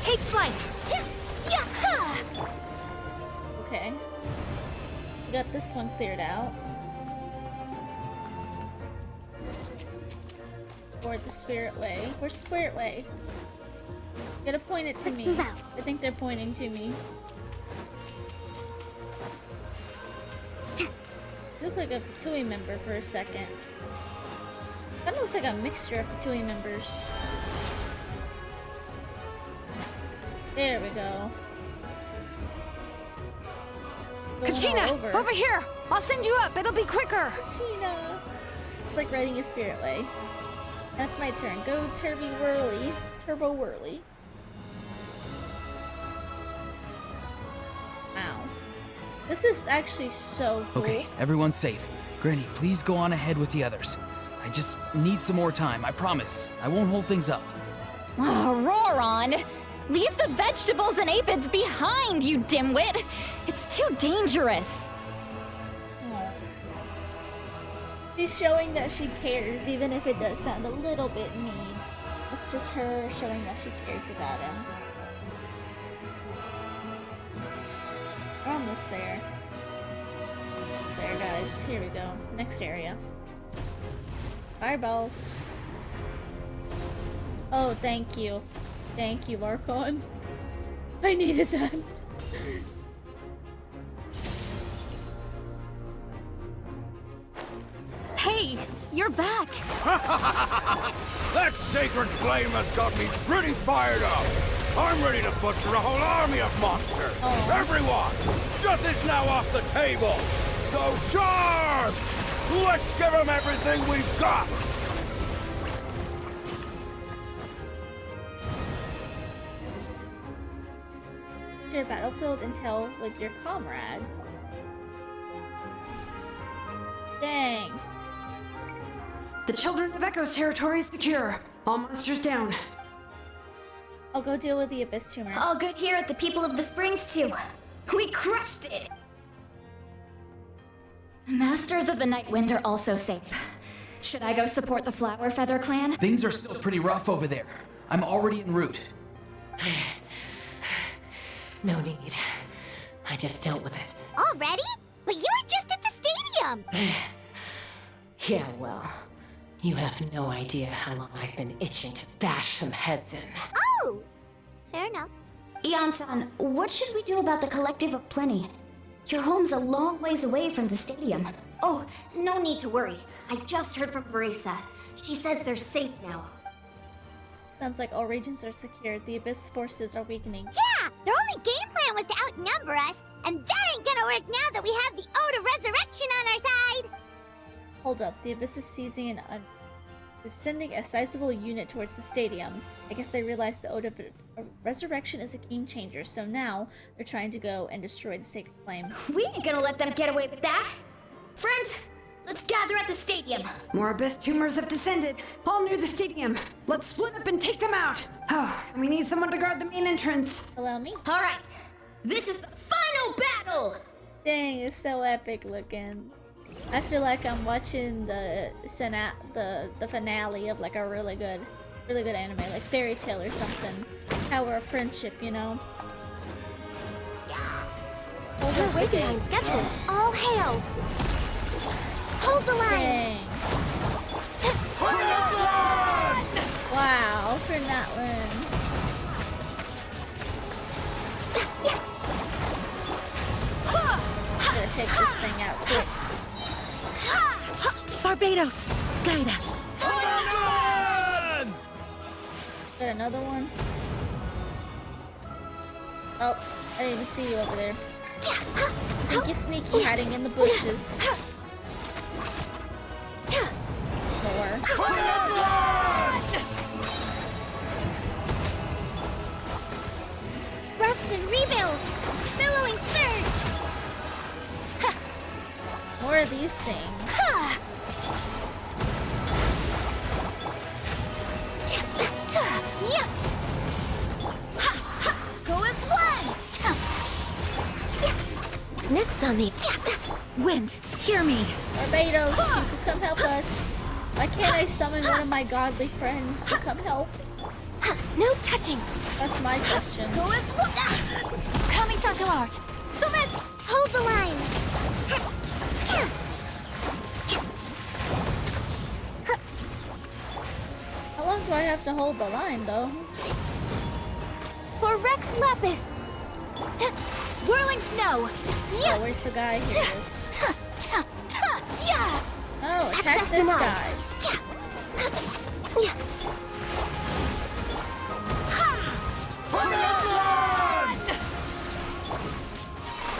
Take flight. Okay. We got this one cleared out. Toward the Spirit Way. Where's Spirit Way? You gotta point it to me. Move out. I think they're pointing to me. You look like a Fatui member for a second. That looks like a mixture of Fatui members. There we go. Kachina, over here! I'll send you up, it'll be quicker! Kachina! It's like riding a Spirit Way. That's my turn. Go Turbo Whirly. Turbo Whirly. Wow. This is actually so cool. Okay, everyone's safe. Granny, please go on ahead with the others. I just need some more time, I promise. I won't hold things up. Oh, roar on! Leave the vegetables and aphids behind, you dimwit! It's too dangerous! Aw. She's showing that she cares, even if it does sound a little bit mean. It's just her showing that she cares about him. We're almost there. Almost there, guys. Here we go. Next area. Fireballs. Oh, thank you. Thank you, Archon. I needed that. Hey, you're back. That sacred flame has got me pretty fired up. I'm ready to butcher a whole army of monsters. Everyone, death is now off the table. So charge! Let's give them everything we've got. Share battlefield intel with your comrades. Dang. The Children of Echo's territory is secure. All monsters down. I'll go deal with the Abyss tumor. All good here at the People of the Springs, too. We crushed it! Masters of the Night Wind are also safe. Should I go support the Flower Feather clan? Things are still pretty rough over there. I'm already en route. No need. I just dealt with it. Already? But you were just at the stadium! Yeah, well, you have no idea how long I've been itching to bash some heads in. Oh! Fair enough. Ian-san, what should we do about the Collective of Plenty? Your home's a long ways away from the stadium. Oh, no need to worry. I just heard from Veresa. She says they're safe now. Sounds like all regions are secured. The Abyss forces are weakening. Yeah! Their only game plan was to outnumber us, and that ain't gonna work now that we have the Ode of Resurrection on our side! Hold up. The Abyss is seizing and is sending a sizable unit towards the stadium. I guess they realized the Ode of Resurrection is a game changer, so now they're trying to go and destroy the Sacred Flame. We ain't gonna let them get away with that! Friends, let's gather at the stadium! More Abyss tumors have descended, all near the stadium. Let's split up and take them out! Oh, we need someone to guard the main entrance. Allow me. Alright, this is the final battle! Dang, it's so epic looking. I feel like I'm watching the finale of like a really good anime, like Fairy Tale or something. Power of Friendship, you know? Hold up, Waiting on schedule. All hail! Hold the line! Dang. Wow, for Natlan. I'm gonna take this thing out quick. Barbados, guide us. Got another one. Oh, I didn't even see you over there. Think you're sneaky, hiding in the bushes. More. Rest and rebuild! Billowing surge! More of these things. Go as one! Next on the wind, hear me. Barbados, you could come help us. Why can't I summon one of my godly friends to come help? No touching! That's my question. Kamisato art! So let's hold the line. How long do I have to hold the line, though? For Rex Lapis! Whirling snow! Oh, where's the guy? Here he is. Oh, attack Access this denied. guy. We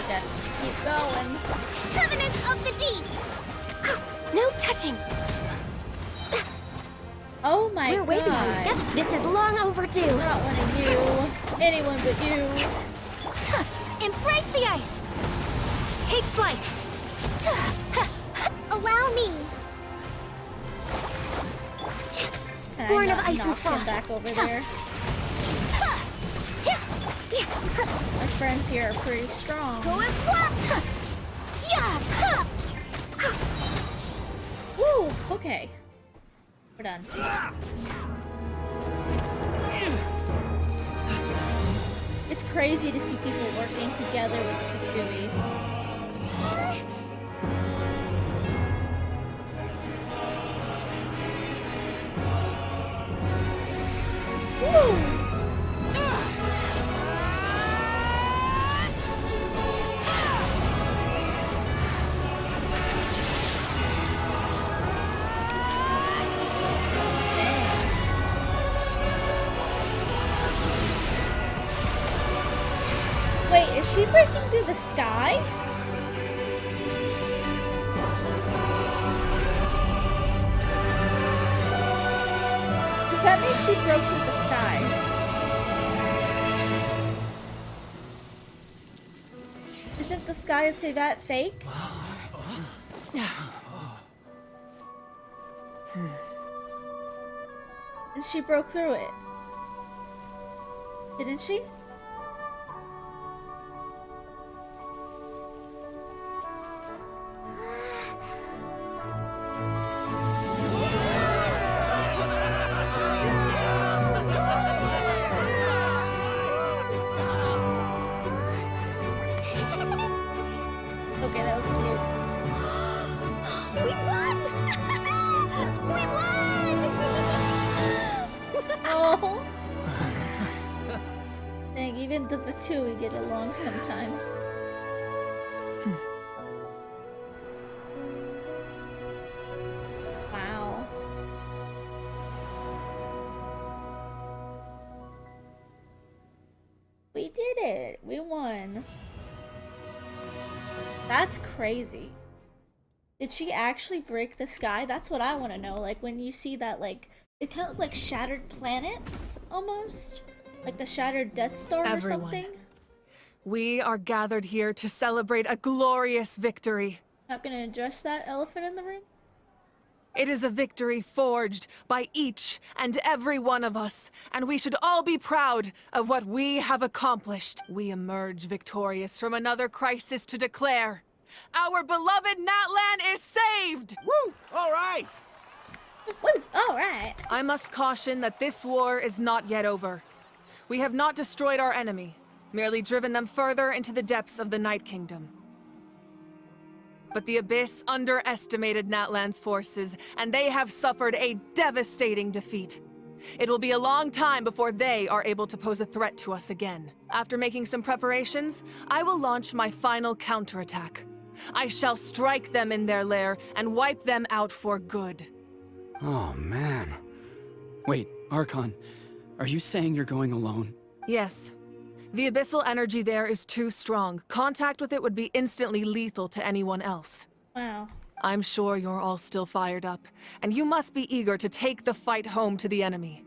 gotta just keep going. Covenant of the Deep. No touching! Oh my We're god. waiting on sketch. This is long overdue. Not one of you. Anyone but you. Embrace the ice! Take flight! Allow me. Can Born I of not ice and knock him frost. back over there? My friends here are pretty strong. Go as one! Woo! Okay. We're done. It's crazy to see people working together with the Fatui. Wait, is she breaking through the sky? Does that mean she broke through the sky? Isn't the sky of Teyvat fake? And she broke through it. Didn't she? Okay, that was cute. We won! We won! Oh! Dang, even the Fatui get along sometimes. Wow. We did it! We won. That's crazy. Did she actually break the sky? That's what I want to know. Like, when you see that, like, it kind of looked like shattered planets, almost? Like the shattered Death Star or something? We are gathered here to celebrate a glorious victory. Not gonna address that elephant in the room? It is a victory forged by each and every one of us, and we should all be proud of what we have accomplished. We emerge victorious from another crisis to declare, our beloved Natlan is saved! Woo! All right! Woo! All right! I must caution that this war is not yet over. We have not destroyed our enemy, merely driven them further into the depths of the Night Kingdom. But the Abyss underestimated Natlan's forces, and they have suffered a devastating defeat. It will be a long time before they are able to pose a threat to us again. After making some preparations, I will launch my final counterattack. I shall strike them in their lair and wipe them out for good. Oh, man. Wait, Archon, are you saying you're going alone? Yes. The abyssal energy there is too strong. Contact with it would be instantly lethal to anyone else. Wow. I'm sure you're all still fired up, and you must be eager to take the fight home to the enemy.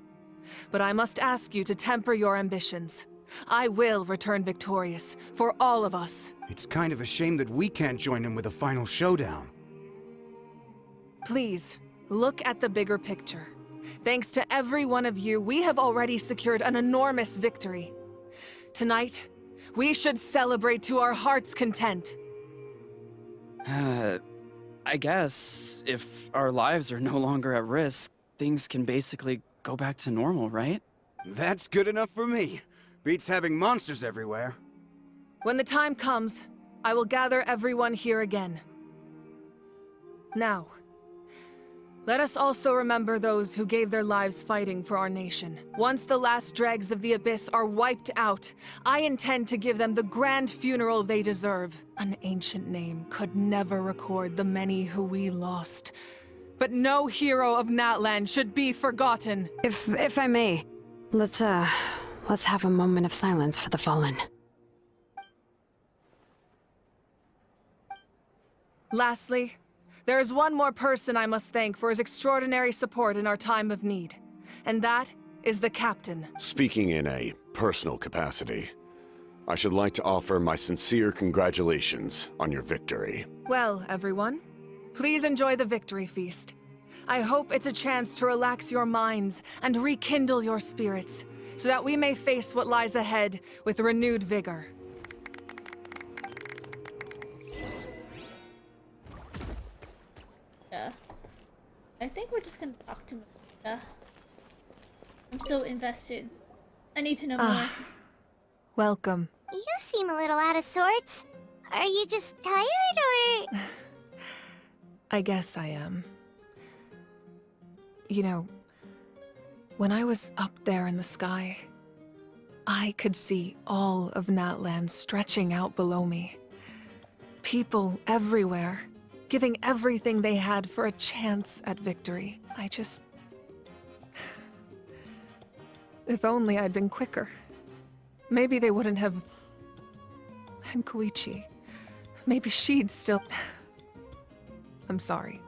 But I must ask you to temper your ambitions. I will return victorious, for all of us. It's kind of a shame that we can't join him with a final showdown. Please, look at the bigger picture. Thanks to every one of you, we have already secured an enormous victory. Tonight, we should celebrate to our heart's content. I I guess if our lives are no longer at risk, things can basically go back to normal, right? That's good enough for me. Beats having monsters everywhere. When the time comes, I will gather everyone here again. Now, let us also remember those who gave their lives fighting for our nation. Once the last dregs of the Abyss are wiped out, I intend to give them the grand funeral they deserve. An ancient name could never record the many who we lost. But no hero of Natlan should be forgotten. If I may, let's have a moment of silence for the fallen. Lastly, there is one more person I must thank for his extraordinary support in our time of need. And that is the Captain. Speaking in a personal capacity, I should like to offer my sincere congratulations on your victory. Well, everyone, please enjoy the victory feast. I hope it's a chance to relax your minds and rekindle your spirits, so that we may face what lies ahead with renewed vigor. I think we're just gonna talk to Meotashi. I'm so invested. I need to know more. Welcome. You seem a little out of sorts. Are you just tired, or...? I guess I am. You know, when I was up there in the sky, I could see all of Natlan stretching out below me. People everywhere, giving everything they had for a chance at victory. If only I'd been quicker. Maybe they wouldn't have... And Koichi. Maybe she'd still... I'm sorry.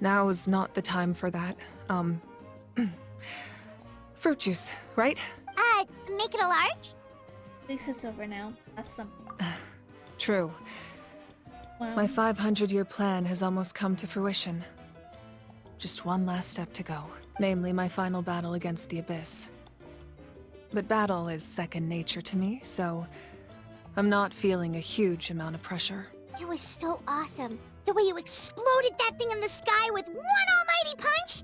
Now is not the time for that. Fruit juice, right? Make it a large? At least it's over now. That's something. True. Wow. My 500-year plan has almost come to fruition. Just one last step to go. Namely, my final battle against the Abyss. But battle is second nature to me, so... I'm not feeling a huge amount of pressure. It was so awesome. The way you exploded that thing in the sky with one almighty punch!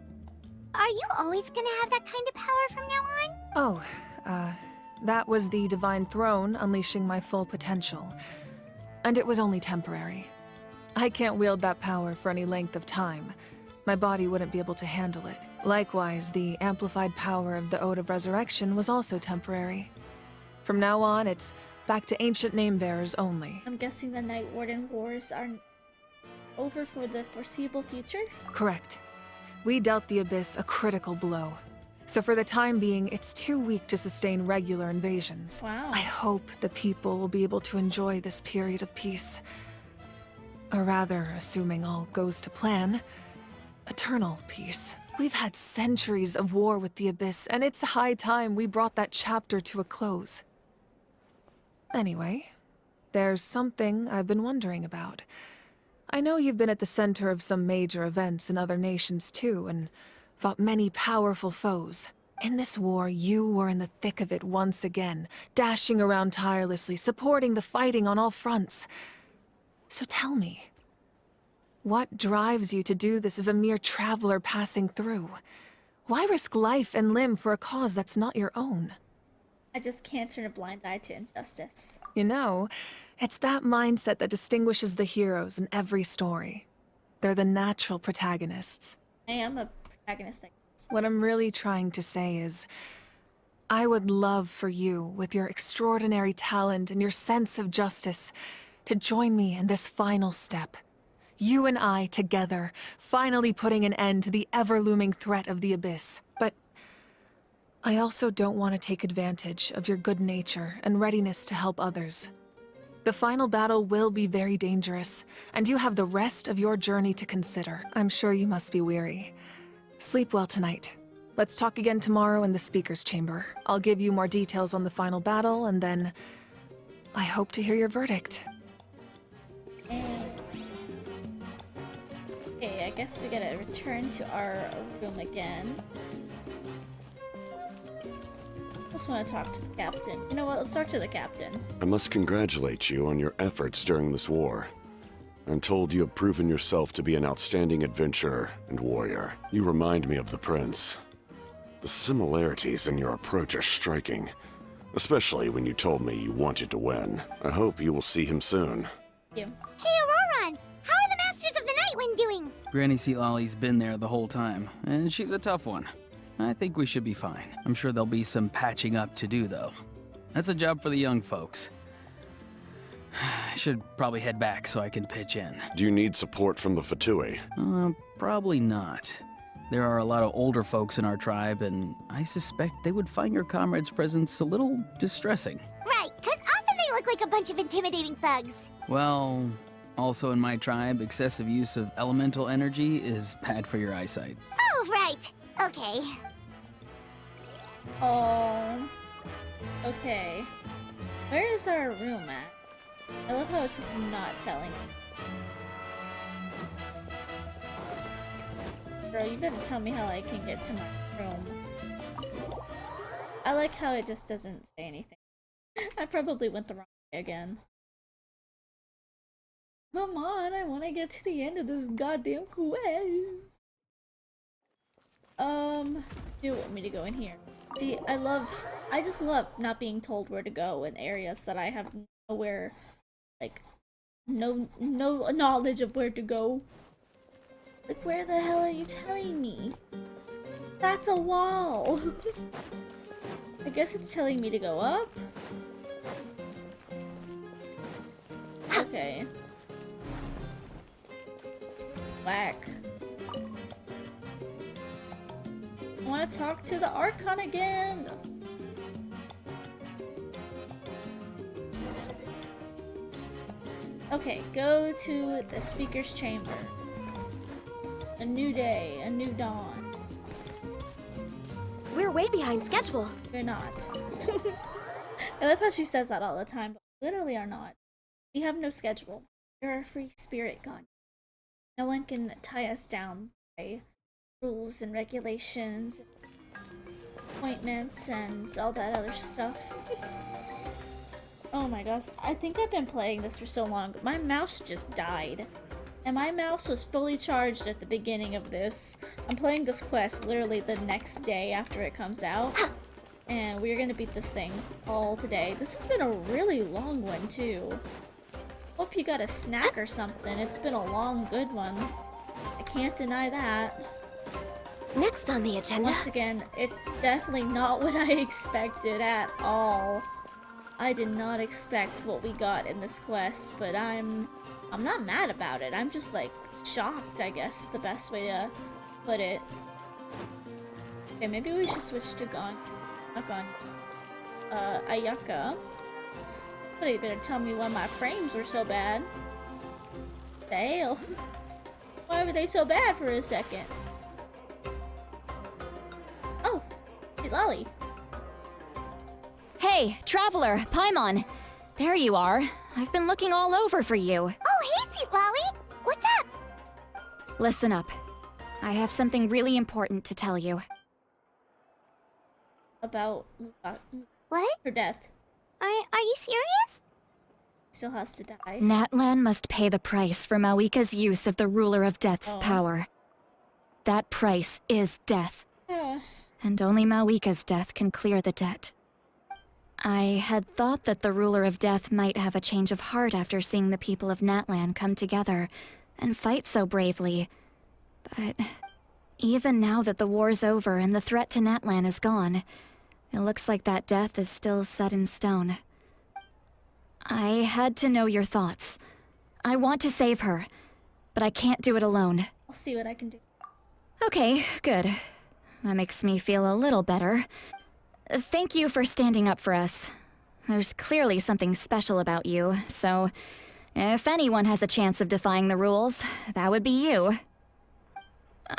Are you always gonna have that kind of power from now on? Oh, that was the Divine Throne unleashing my full potential. And it was only temporary. I can't wield that power for any length of time. My body wouldn't be able to handle it. Likewise, the amplified power of the Ode of Resurrection was also temporary. From now on, it's back to ancient name-bearers only. I'm guessing the Night Warden Wars are over for the foreseeable future? Correct. We dealt the Abyss a critical blow. So for the time being, it's too weak to sustain regular invasions. Wow. I hope the people will be able to enjoy this period of peace. Or rather, assuming all goes to plan, eternal peace. We've had centuries of war with the Abyss, and it's high time we brought that chapter to a close. Anyway, there's something I've been wondering about. I know you've been at the center of some major events in other nations too, and fought many powerful foes. In this war, you were in the thick of it once again, dashing around tirelessly, supporting the fighting on all fronts. So tell me, what drives you to do this as a mere traveler passing through? Why risk life and limb for a cause that's not your own? I just can't turn a blind eye to injustice. You know, it's that mindset that distinguishes the heroes in every story. They're the natural protagonists. I am a protagonist, I guess. What I'm really trying to say is, I would love for you, with your extraordinary talent and your sense of justice, to join me in this final step. You and I together, finally putting an end to the ever-looming threat of the Abyss. But I also don't want to take advantage of your good nature and readiness to help others. The final battle will be very dangerous, and you have the rest of your journey to consider. I'm sure you must be weary. Sleep well tonight. Let's talk again tomorrow in the Speaker's Chamber. I'll give you more details on the final battle, and then I hope to hear your verdict. Okay, I guess we gotta return to our room again. I just want to talk to the captain. You know what? Let's talk to the captain. I must congratulate you on your efforts during this war. I'm told you have proven yourself to be an outstanding adventurer and warrior. You remind me of the prince. The similarities in your approach are striking, especially when you told me you wanted to win. I hope you will see him soon. Yeah. Hey, Auroron! How are the Masters of the Nightwind doing? Granny Seatlolly's been there the whole time, and she's a tough one. I think we should be fine. I'm sure there'll be some patching up to do, though. That's a job for the young folks. I should probably head back so I can pitch in. Do you need support from the Fatui? Probably not. There are a lot of older folks in our tribe, and I suspect they would find your comrade's presence a little distressing. Right, because often they look like a bunch of intimidating thugs. Well, also in my tribe, excessive use of elemental energy is bad for your eyesight. Oh, right. Okay. Oh. Okay. Where is our room at? I love how it's just not telling me. Bro, you better tell me how I can get to my room. I like how it just doesn't say anything. I probably went the wrong way again. Come on, I want to get to the end of this goddamn quest. Do you want me to go in here? See, I just love not being told where to go in areas that I have nowhere, like, no knowledge of where to go. Like, where the hell are you telling me? That's a wall! I guess it's telling me to go up? Okay. Whack. I want to talk to the Archon again! Okay, go to the speaker's chamber. A new day, a new dawn. We're way behind schedule. We're not. I love how she says that all the time, but we literally are not. We have no schedule. We're a free spirit gone. No one can tie us down by rules and regulations, appointments, and all that other stuff. Oh my gosh, I think I've been playing this for so long. My mouse just died. And my mouse was fully charged at the beginning of this. I'm playing this quest literally the next day after it comes out. And we're gonna beat this thing all today. This has been a really long one too. Hope you got a snack or something. It's been a long, good one. I can't deny that. Next on the agenda. Once again, it's definitely not what I expected at all. I did not expect what we got in this quest, but I'm not mad about it. I'm just like shocked, I guess is the best way to put it. Okay, maybe we should switch to Ayaka. But you better tell me why my frames were so bad. The hell? Why were they so bad for a second? Oh, hey, Lolly. Hey, Traveler, Paimon. There you are. I've been looking all over for you. Oh, hey, Seat Lolly. What's up? Listen up. I have something really important to tell you. About what? Her death. Are you serious? Still has to die. Natlan must pay the price for Mawika's use of the Ruler of Death's power. That price is death. And only Mawika's death can clear the debt. I had thought that the Ruler of Death might have a change of heart after seeing the people of Natlan come together and fight so bravely. But even now that the war's over and the threat to Natlan is gone, it looks like that death is still set in stone. I had to know your thoughts. I want to save her, but I can't do it alone. I'll see what I can do. Okay, good. That makes me feel a little better. Thank you for standing up for us. There's clearly something special about you, so if anyone has a chance of defying the rules, that would be you.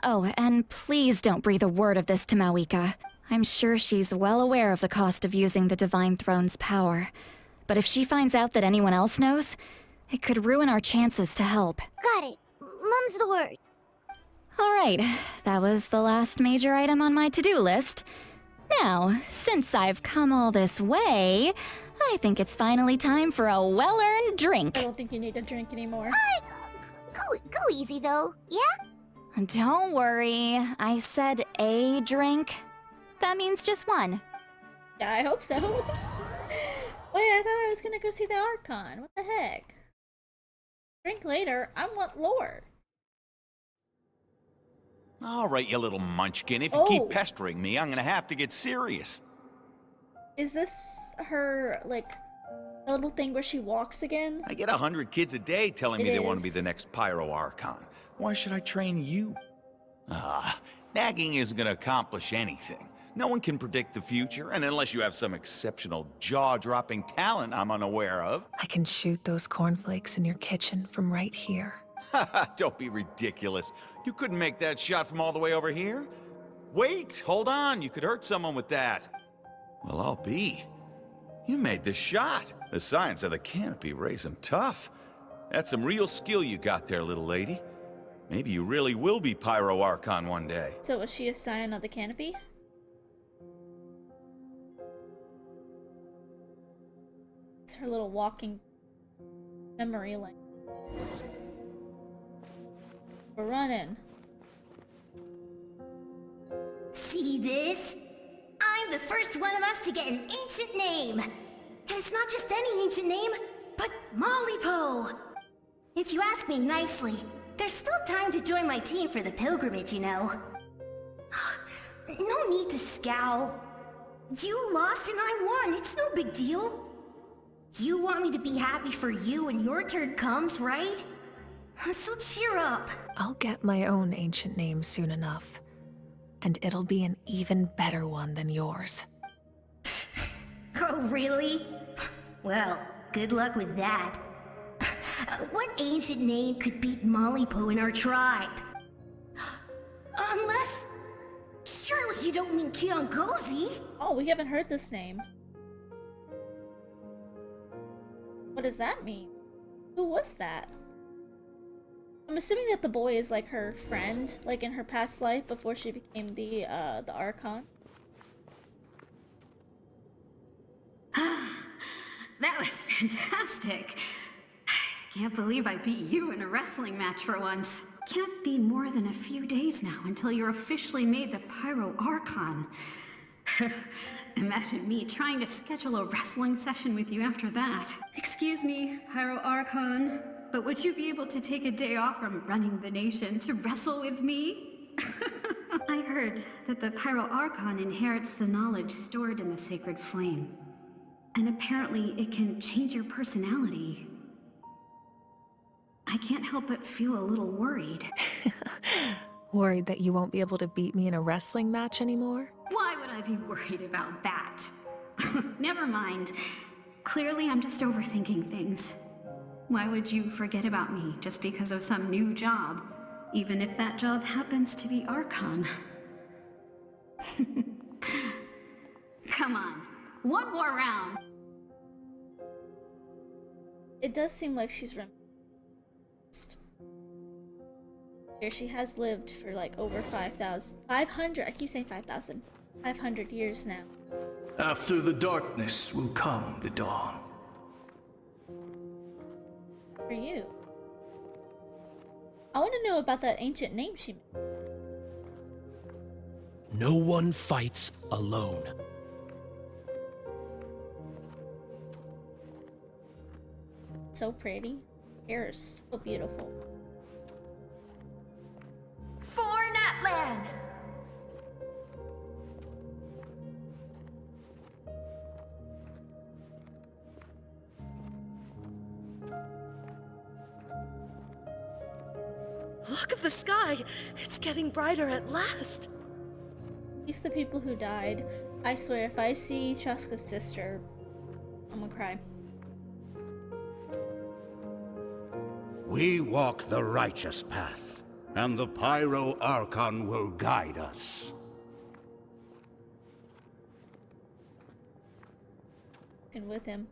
Oh, and please don't breathe a word of this to Mawika. I'm sure she's well aware of the cost of using the Divine Throne's power. But if she finds out that anyone else knows, it could ruin our chances to help. Got it. Mum's the word. Alright, that was the last major item on my to-do list. Now, since I've come all this way, I think it's finally time for a well-earned drink. I don't think you need a drink anymore. Go easy though, yeah? Don't worry, I said a drink. That means just one. Yeah, I hope so. Wait, I thought I was gonna go see the Archon. What the heck? Drink later. I want lore. All right, you little munchkin. If you keep pestering me, I'm gonna have to get serious. Is this her, like, the little thing where she walks again? I get 100 kids a day telling me they want to be the next Pyro Archon. Why should I train you? Nagging isn't gonna accomplish anything. No one can predict the future, and unless you have some exceptional jaw-dropping talent I'm unaware of. I can shoot those cornflakes in your kitchen from right here. Don't be ridiculous. You couldn't make that shot from all the way over here? Wait, hold on. You could hurt someone with that. Well, I'll be. You made the shot. The science of the canopy raised him tough. That's some real skill you got there, little lady. Maybe you really will be Pyro Archon one day. So was she a scion of the canopy? It's her little walking memory lane. We're running. See this? I'm the first one of us to get an ancient name. And it's not just any ancient name, but Mollypo. If you ask me nicely, there's still time to join my team for the pilgrimage, you know. No need to scowl. You lost and I won, it's no big deal. You want me to be happy for you when your turn comes, right? So cheer up. I'll get my own ancient name soon enough. And it'll be an even better one than yours. Oh, really? Well, good luck with that. What ancient name could beat Mollypo in our tribe? Unless... surely you don't mean Kiangozi? Oh, we haven't heard this name. What does that mean? Who was that? I'm assuming that the boy is like her friend, like in her past life before she became the Archon. That was fantastic. Can't believe I beat you in a wrestling match for once. Can't be more than a few days now until you're officially made the Pyro Archon. Imagine me trying to schedule a wrestling session with you after that. Excuse me, Pyro Archon, but would you be able to take a day off from running the nation to wrestle with me? I heard that the Pyro Archon inherits the knowledge stored in the sacred flame. And apparently it can change your personality. I can't help but feel a little worried. Worried that you won't be able to beat me in a wrestling match anymore? Why would I be worried about that? Never mind. Clearly I'm just overthinking things. Why would you forget about me just because of some new job? Even if that job happens to be Archon. Come on, one more round. It does seem like she's reminisced. Here she has lived for like over 500, I keep saying 5,000, 500 years now. After the darkness will come the dawn. For you. I want to know about that ancient name she made. No one fights alone. So pretty. Hair is so beautiful. For Natlan! Look at the sky! It's getting brighter at last! These the people who died. I swear, if I see Chaska's sister, I'm gonna cry. We walk the righteous path, and the Pyro Archon will guide us. And with him.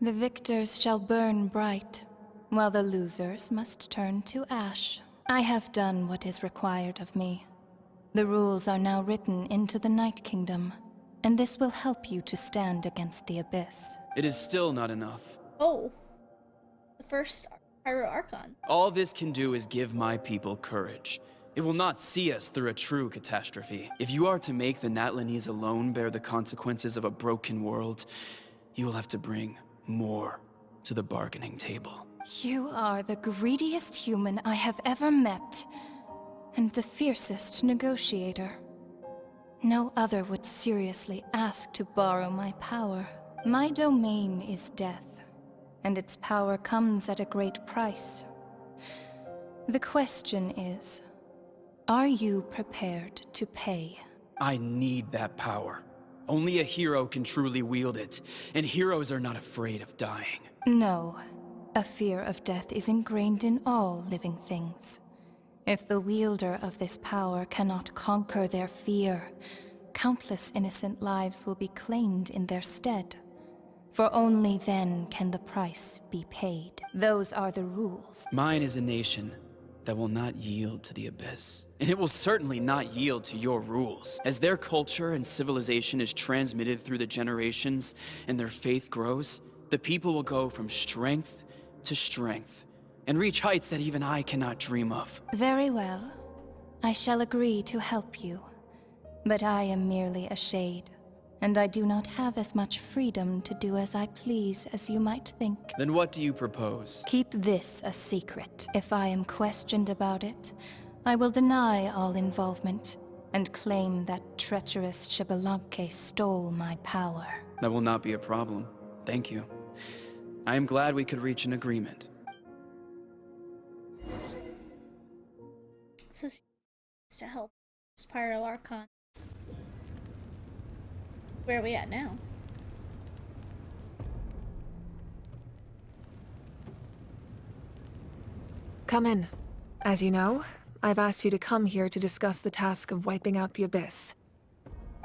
The victors shall burn bright, while the losers must turn to ash. I have done what is required of me. The rules are now written into the Night Kingdom. and this will help you to stand against the Abyss. It is still not enough. Oh. The first Pyro Archon. All this can do is give my people courage. It will not see us through a true catastrophe. If you are to make the Natlanese alone bear the consequences of a broken world, you will have to bring more to the bargaining table. You are the greediest human I have ever met, and the fiercest negotiator. No other would seriously ask to borrow my power. My domain is death, and its power comes at a great price. The question is, are you prepared to pay? I need that power. Only a hero can truly wield it, and heroes are not afraid of dying. No. A fear of death is ingrained in all living things. If the wielder of this power cannot conquer their fear, countless innocent lives will be claimed in their stead. For only then can the price be paid. Those are the rules. Mine is a nation that will not yield to the Abyss. And it will certainly not yield to your rules. As their culture and civilization is transmitted through the generations and their faith grows, the people will go from strength to strength and reach heights that even I cannot dream of. Very well. I shall agree to help you. But I am merely a shade, and I do not have as much freedom to do as I please as you might think. Then what do you propose? Keep this a secret. If I am questioned about it, I will deny all involvement and claim that treacherous Xbalanque stole my power. That will not be a problem. Thank you. I am glad we could reach an agreement. So she wants to help Pyro Archon. Where are we at now? Come in. As you know, I've asked you to come here to discuss the task of wiping out the Abyss.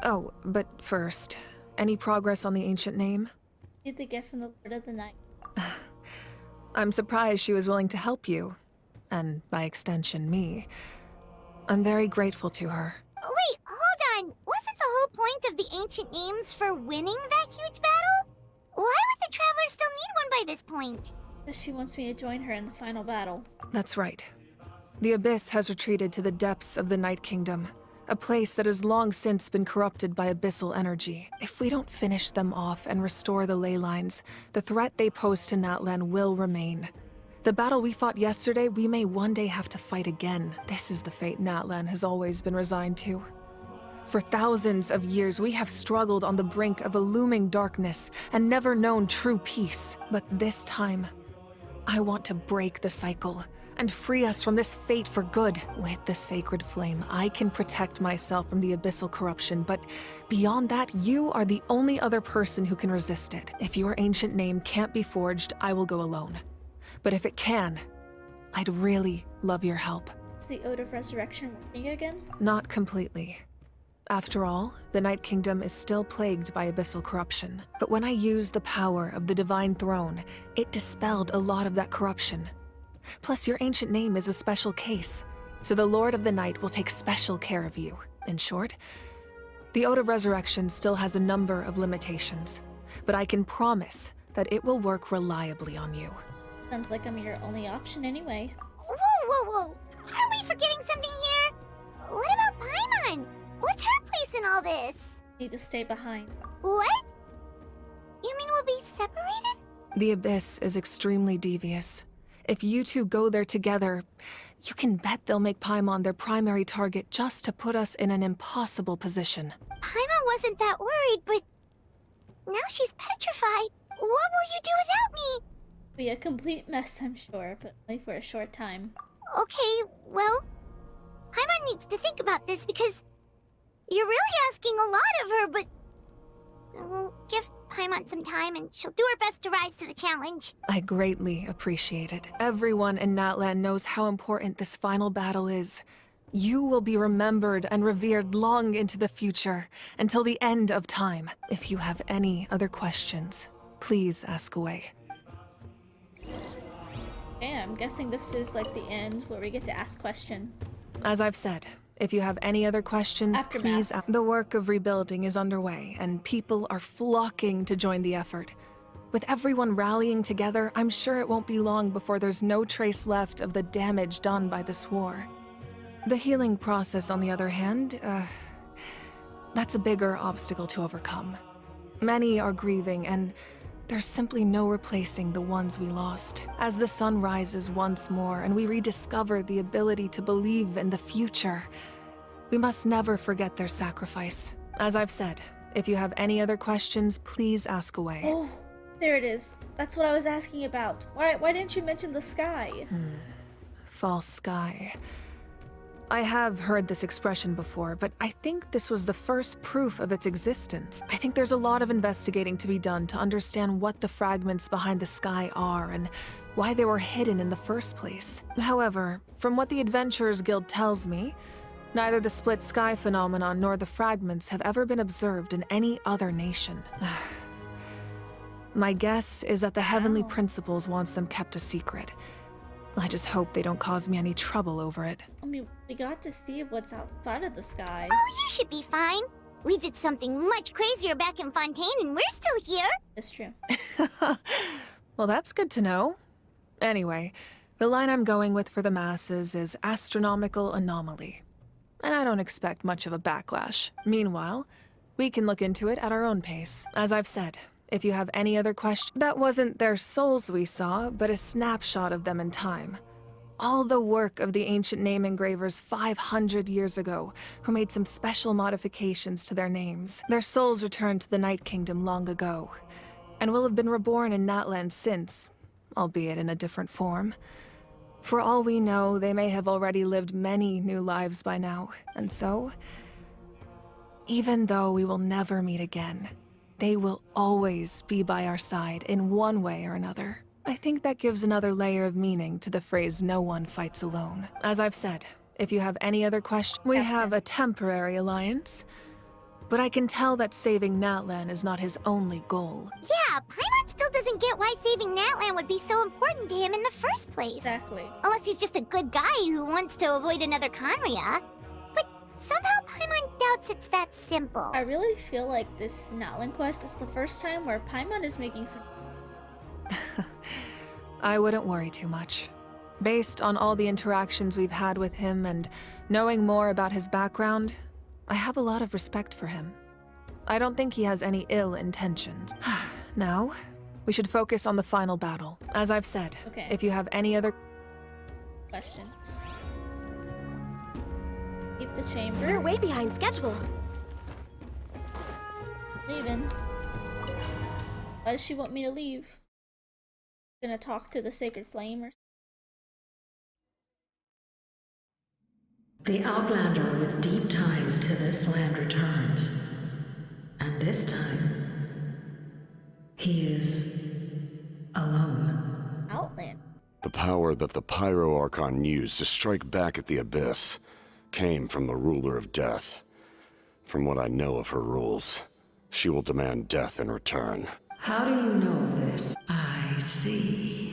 Oh, but first, any progress on the ancient name? Did they get from the Lord of the Night? I'm surprised she was willing to help you. And by extension, me. I'm very grateful to her. Wait, hold on. Wasn't the whole point of the ancient names for winning that huge battle? Why would the Traveler still need one by this point? Because she wants me to join her in the final battle. That's right. The Abyss has retreated to the depths of the Night Kingdom, a place that has long since been corrupted by abyssal energy. If we don't finish them off and restore the ley lines, the threat they pose to Natlan will remain. The battle we fought yesterday, we may one day have to fight again. This is the fate Natlan has always been resigned to. For thousands of years, we have struggled on the brink of a looming darkness and never known true peace. But this time, I want to break the cycle and free us from this fate for good. With the sacred flame, I can protect myself from the abyssal corruption, but beyond that, you are the only other person who can resist it. If your ancient name can't be forged, I will go alone. But if it can, I'd really love your help. Is the Ode of Resurrection working again? Not completely. After all, the Night Kingdom is still plagued by abyssal corruption. But when I used the power of the Divine Throne, it dispelled a lot of that corruption. Plus, your ancient name is a special case, so the Lord of the Night will take special care of you. In short, the Ode of Resurrection still has a number of limitations, but I can promise that it will work reliably on you. Sounds like I'm your only option anyway. Whoa! Are we forgetting something here? What about Paimon? What's her place in all this? Need to stay behind. What? You mean we'll be separated? The Abyss is extremely devious. If you two go there together, you can bet they'll make Paimon their primary target just to put us in an impossible position. Paimon wasn't that worried, but now she's petrified. What will you do without me? Be a complete mess, I'm sure, but only for a short time. Okay, well, Paimon needs to think about this because you're really asking a lot of her, but we'll give Paimon some time and she'll do her best to rise to the challenge. I greatly appreciate it. Everyone in Natlan knows how important this final battle is. You will be remembered and revered long into the future, until the end of time. If you have any other questions, please ask away. Yeah, I'm guessing this is like the end where we get to ask questions. As I've said, if you have any other questions, Aftermath. please. The work of rebuilding is underway, and people are flocking to join the effort. With everyone rallying together, I'm sure it won't be long before there's no trace left of the damage done by this war. The healing process, on the other hand, that's a bigger obstacle to overcome. Many are grieving, and there's simply no replacing the ones we lost. As the sun rises once more and we rediscover the ability to believe in the future, we must never forget their sacrifice. As I've said, if you have any other questions, please ask away. Oh, there it is. That's what I was asking about. Why didn't you mention the sky? False sky. I have heard this expression before, but I think this was the first proof of its existence. I think there's a lot of investigating to be done to understand what the fragments behind the sky are and why they were hidden in the first place. However, from what the Adventurers Guild tells me, neither the split sky phenomenon nor the fragments have ever been observed in any other nation. My guess is that the Heavenly Principles wants them kept a secret. I just hope they don't cause me any trouble over it. I mean, we got to see what's outside of the sky. Oh, you should be fine. We did something much crazier back in Fontaine and we're still here. It's true. Well, that's good to know. Anyway, the line I'm going with for the masses is astronomical anomaly. And I don't expect much of a backlash. Meanwhile, we can look into it at our own pace. As I've said, if you have any other questions, that wasn't their souls we saw, but a snapshot of them in time. All the work of the ancient name engravers 500 years ago, who made some special modifications to their names. Their souls returned to the Night Kingdom long ago, and will have been reborn in Natlan since, albeit in a different form. For all we know, they may have already lived many new lives by now, and so, even though we will never meet again, they will always be by our side in one way or another. I think that gives another layer of meaning to the phrase "no one fights alone." As I've said, if you have any other questions, we have a temporary alliance, but I can tell that saving Natlan is not his only goal. Yeah, Paimon still doesn't get why saving Natlan would be so important to him in the first place. Exactly. Unless he's just a good guy who wants to avoid another Conria. But somehow Paimon doubts it's that simple. I really feel like this Natlan quest is the first time where Paimon is making some... I wouldn't worry too much. Based on all the interactions we've had with him and knowing more about his background, I have a lot of respect for him. I don't think he has any ill intentions. Now, we should focus on the final battle. As I've said, Okay. if you have any other questions. Leave the chamber. We're way behind schedule. Leaving. Why does she want me to leave? Gonna talk to the Sacred Flame or... The Outlander with deep ties to this land returns. And this time, he is alone. Outland? The power that the Pyro Archon used to strike back at the Abyss came from the Ruler of Death. From what I know of her rules, she will demand death in return. How do you know this? I see.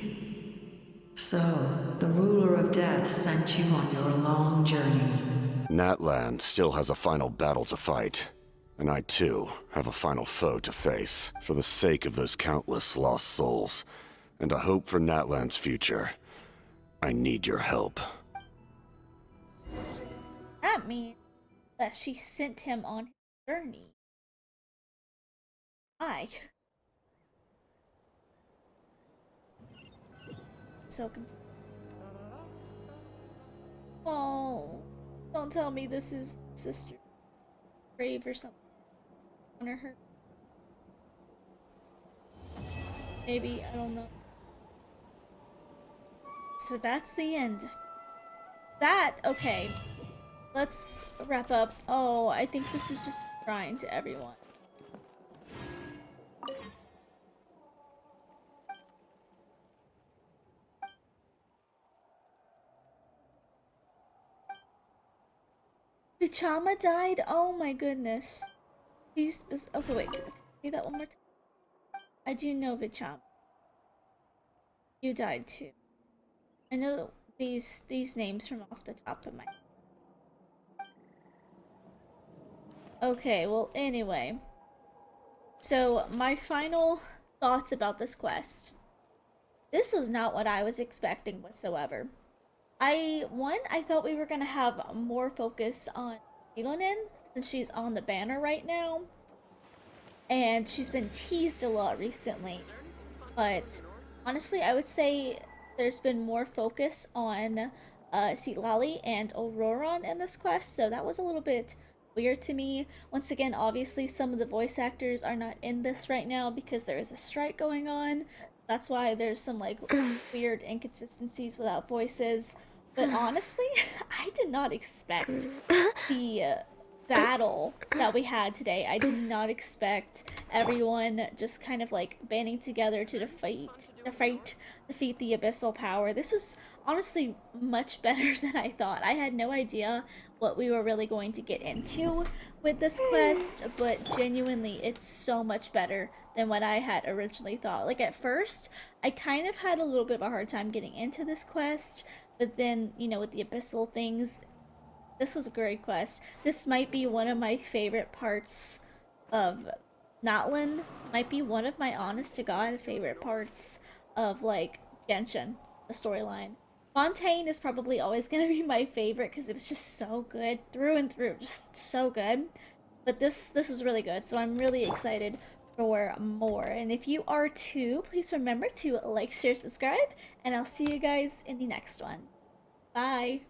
So, the Ruler of Death sent you on your long journey. Natlan still has a final battle to fight, and I too have a final foe to face. For the sake of those countless lost souls, and a hope for Natlan's future, I need your help. That means that she sent him on his journey. Why? So confused. Oh, don't tell me this is sister grave or something. Honor her. Maybe, I don't know. So that's the end. That, okay. Let's wrap up. Oh, I think this is just a shrine to everyone. Vichama died? Oh my goodness. He's... Okay, wait. Can I say that one more time? I do know Vichama. You died too. I know these names from off the top of my head. Okay, well, anyway. So, my final thoughts about this quest. This was not what I was expecting whatsoever. I thought we were gonna have more focus on Elonin, since she's on the banner right now. And she's been teased a lot recently. But, honestly, I would say there's been more focus on Citlali and Auroron in this quest, so that was a little bit weird to me. Once again, obviously some of the voice actors are not in this right now because there is a strike going on. That's why there's some like weird inconsistencies without voices. But honestly, I did not expect the battle that we had today. I did not expect everyone just kind of like banding together to defeat the abyssal power. This was honestly much better than I thought. I had no idea what we were really going to get into with this quest, but genuinely it's so much better than what I had originally thought. Like at first, I kind of had a little bit of a hard time getting into this quest, but then, you know, with the abyssal things, this was a great quest. This might be one of my favorite parts of Natlan. Might be one of my honest to god favorite parts of like Genshin, the storyline. Fontaine is probably always going to be my favorite because it was just so good through and through, just so good. But this was really good, so I'm really excited for more. And if you are too, please remember to like, share, subscribe, and I'll see you guys in the next one. Bye!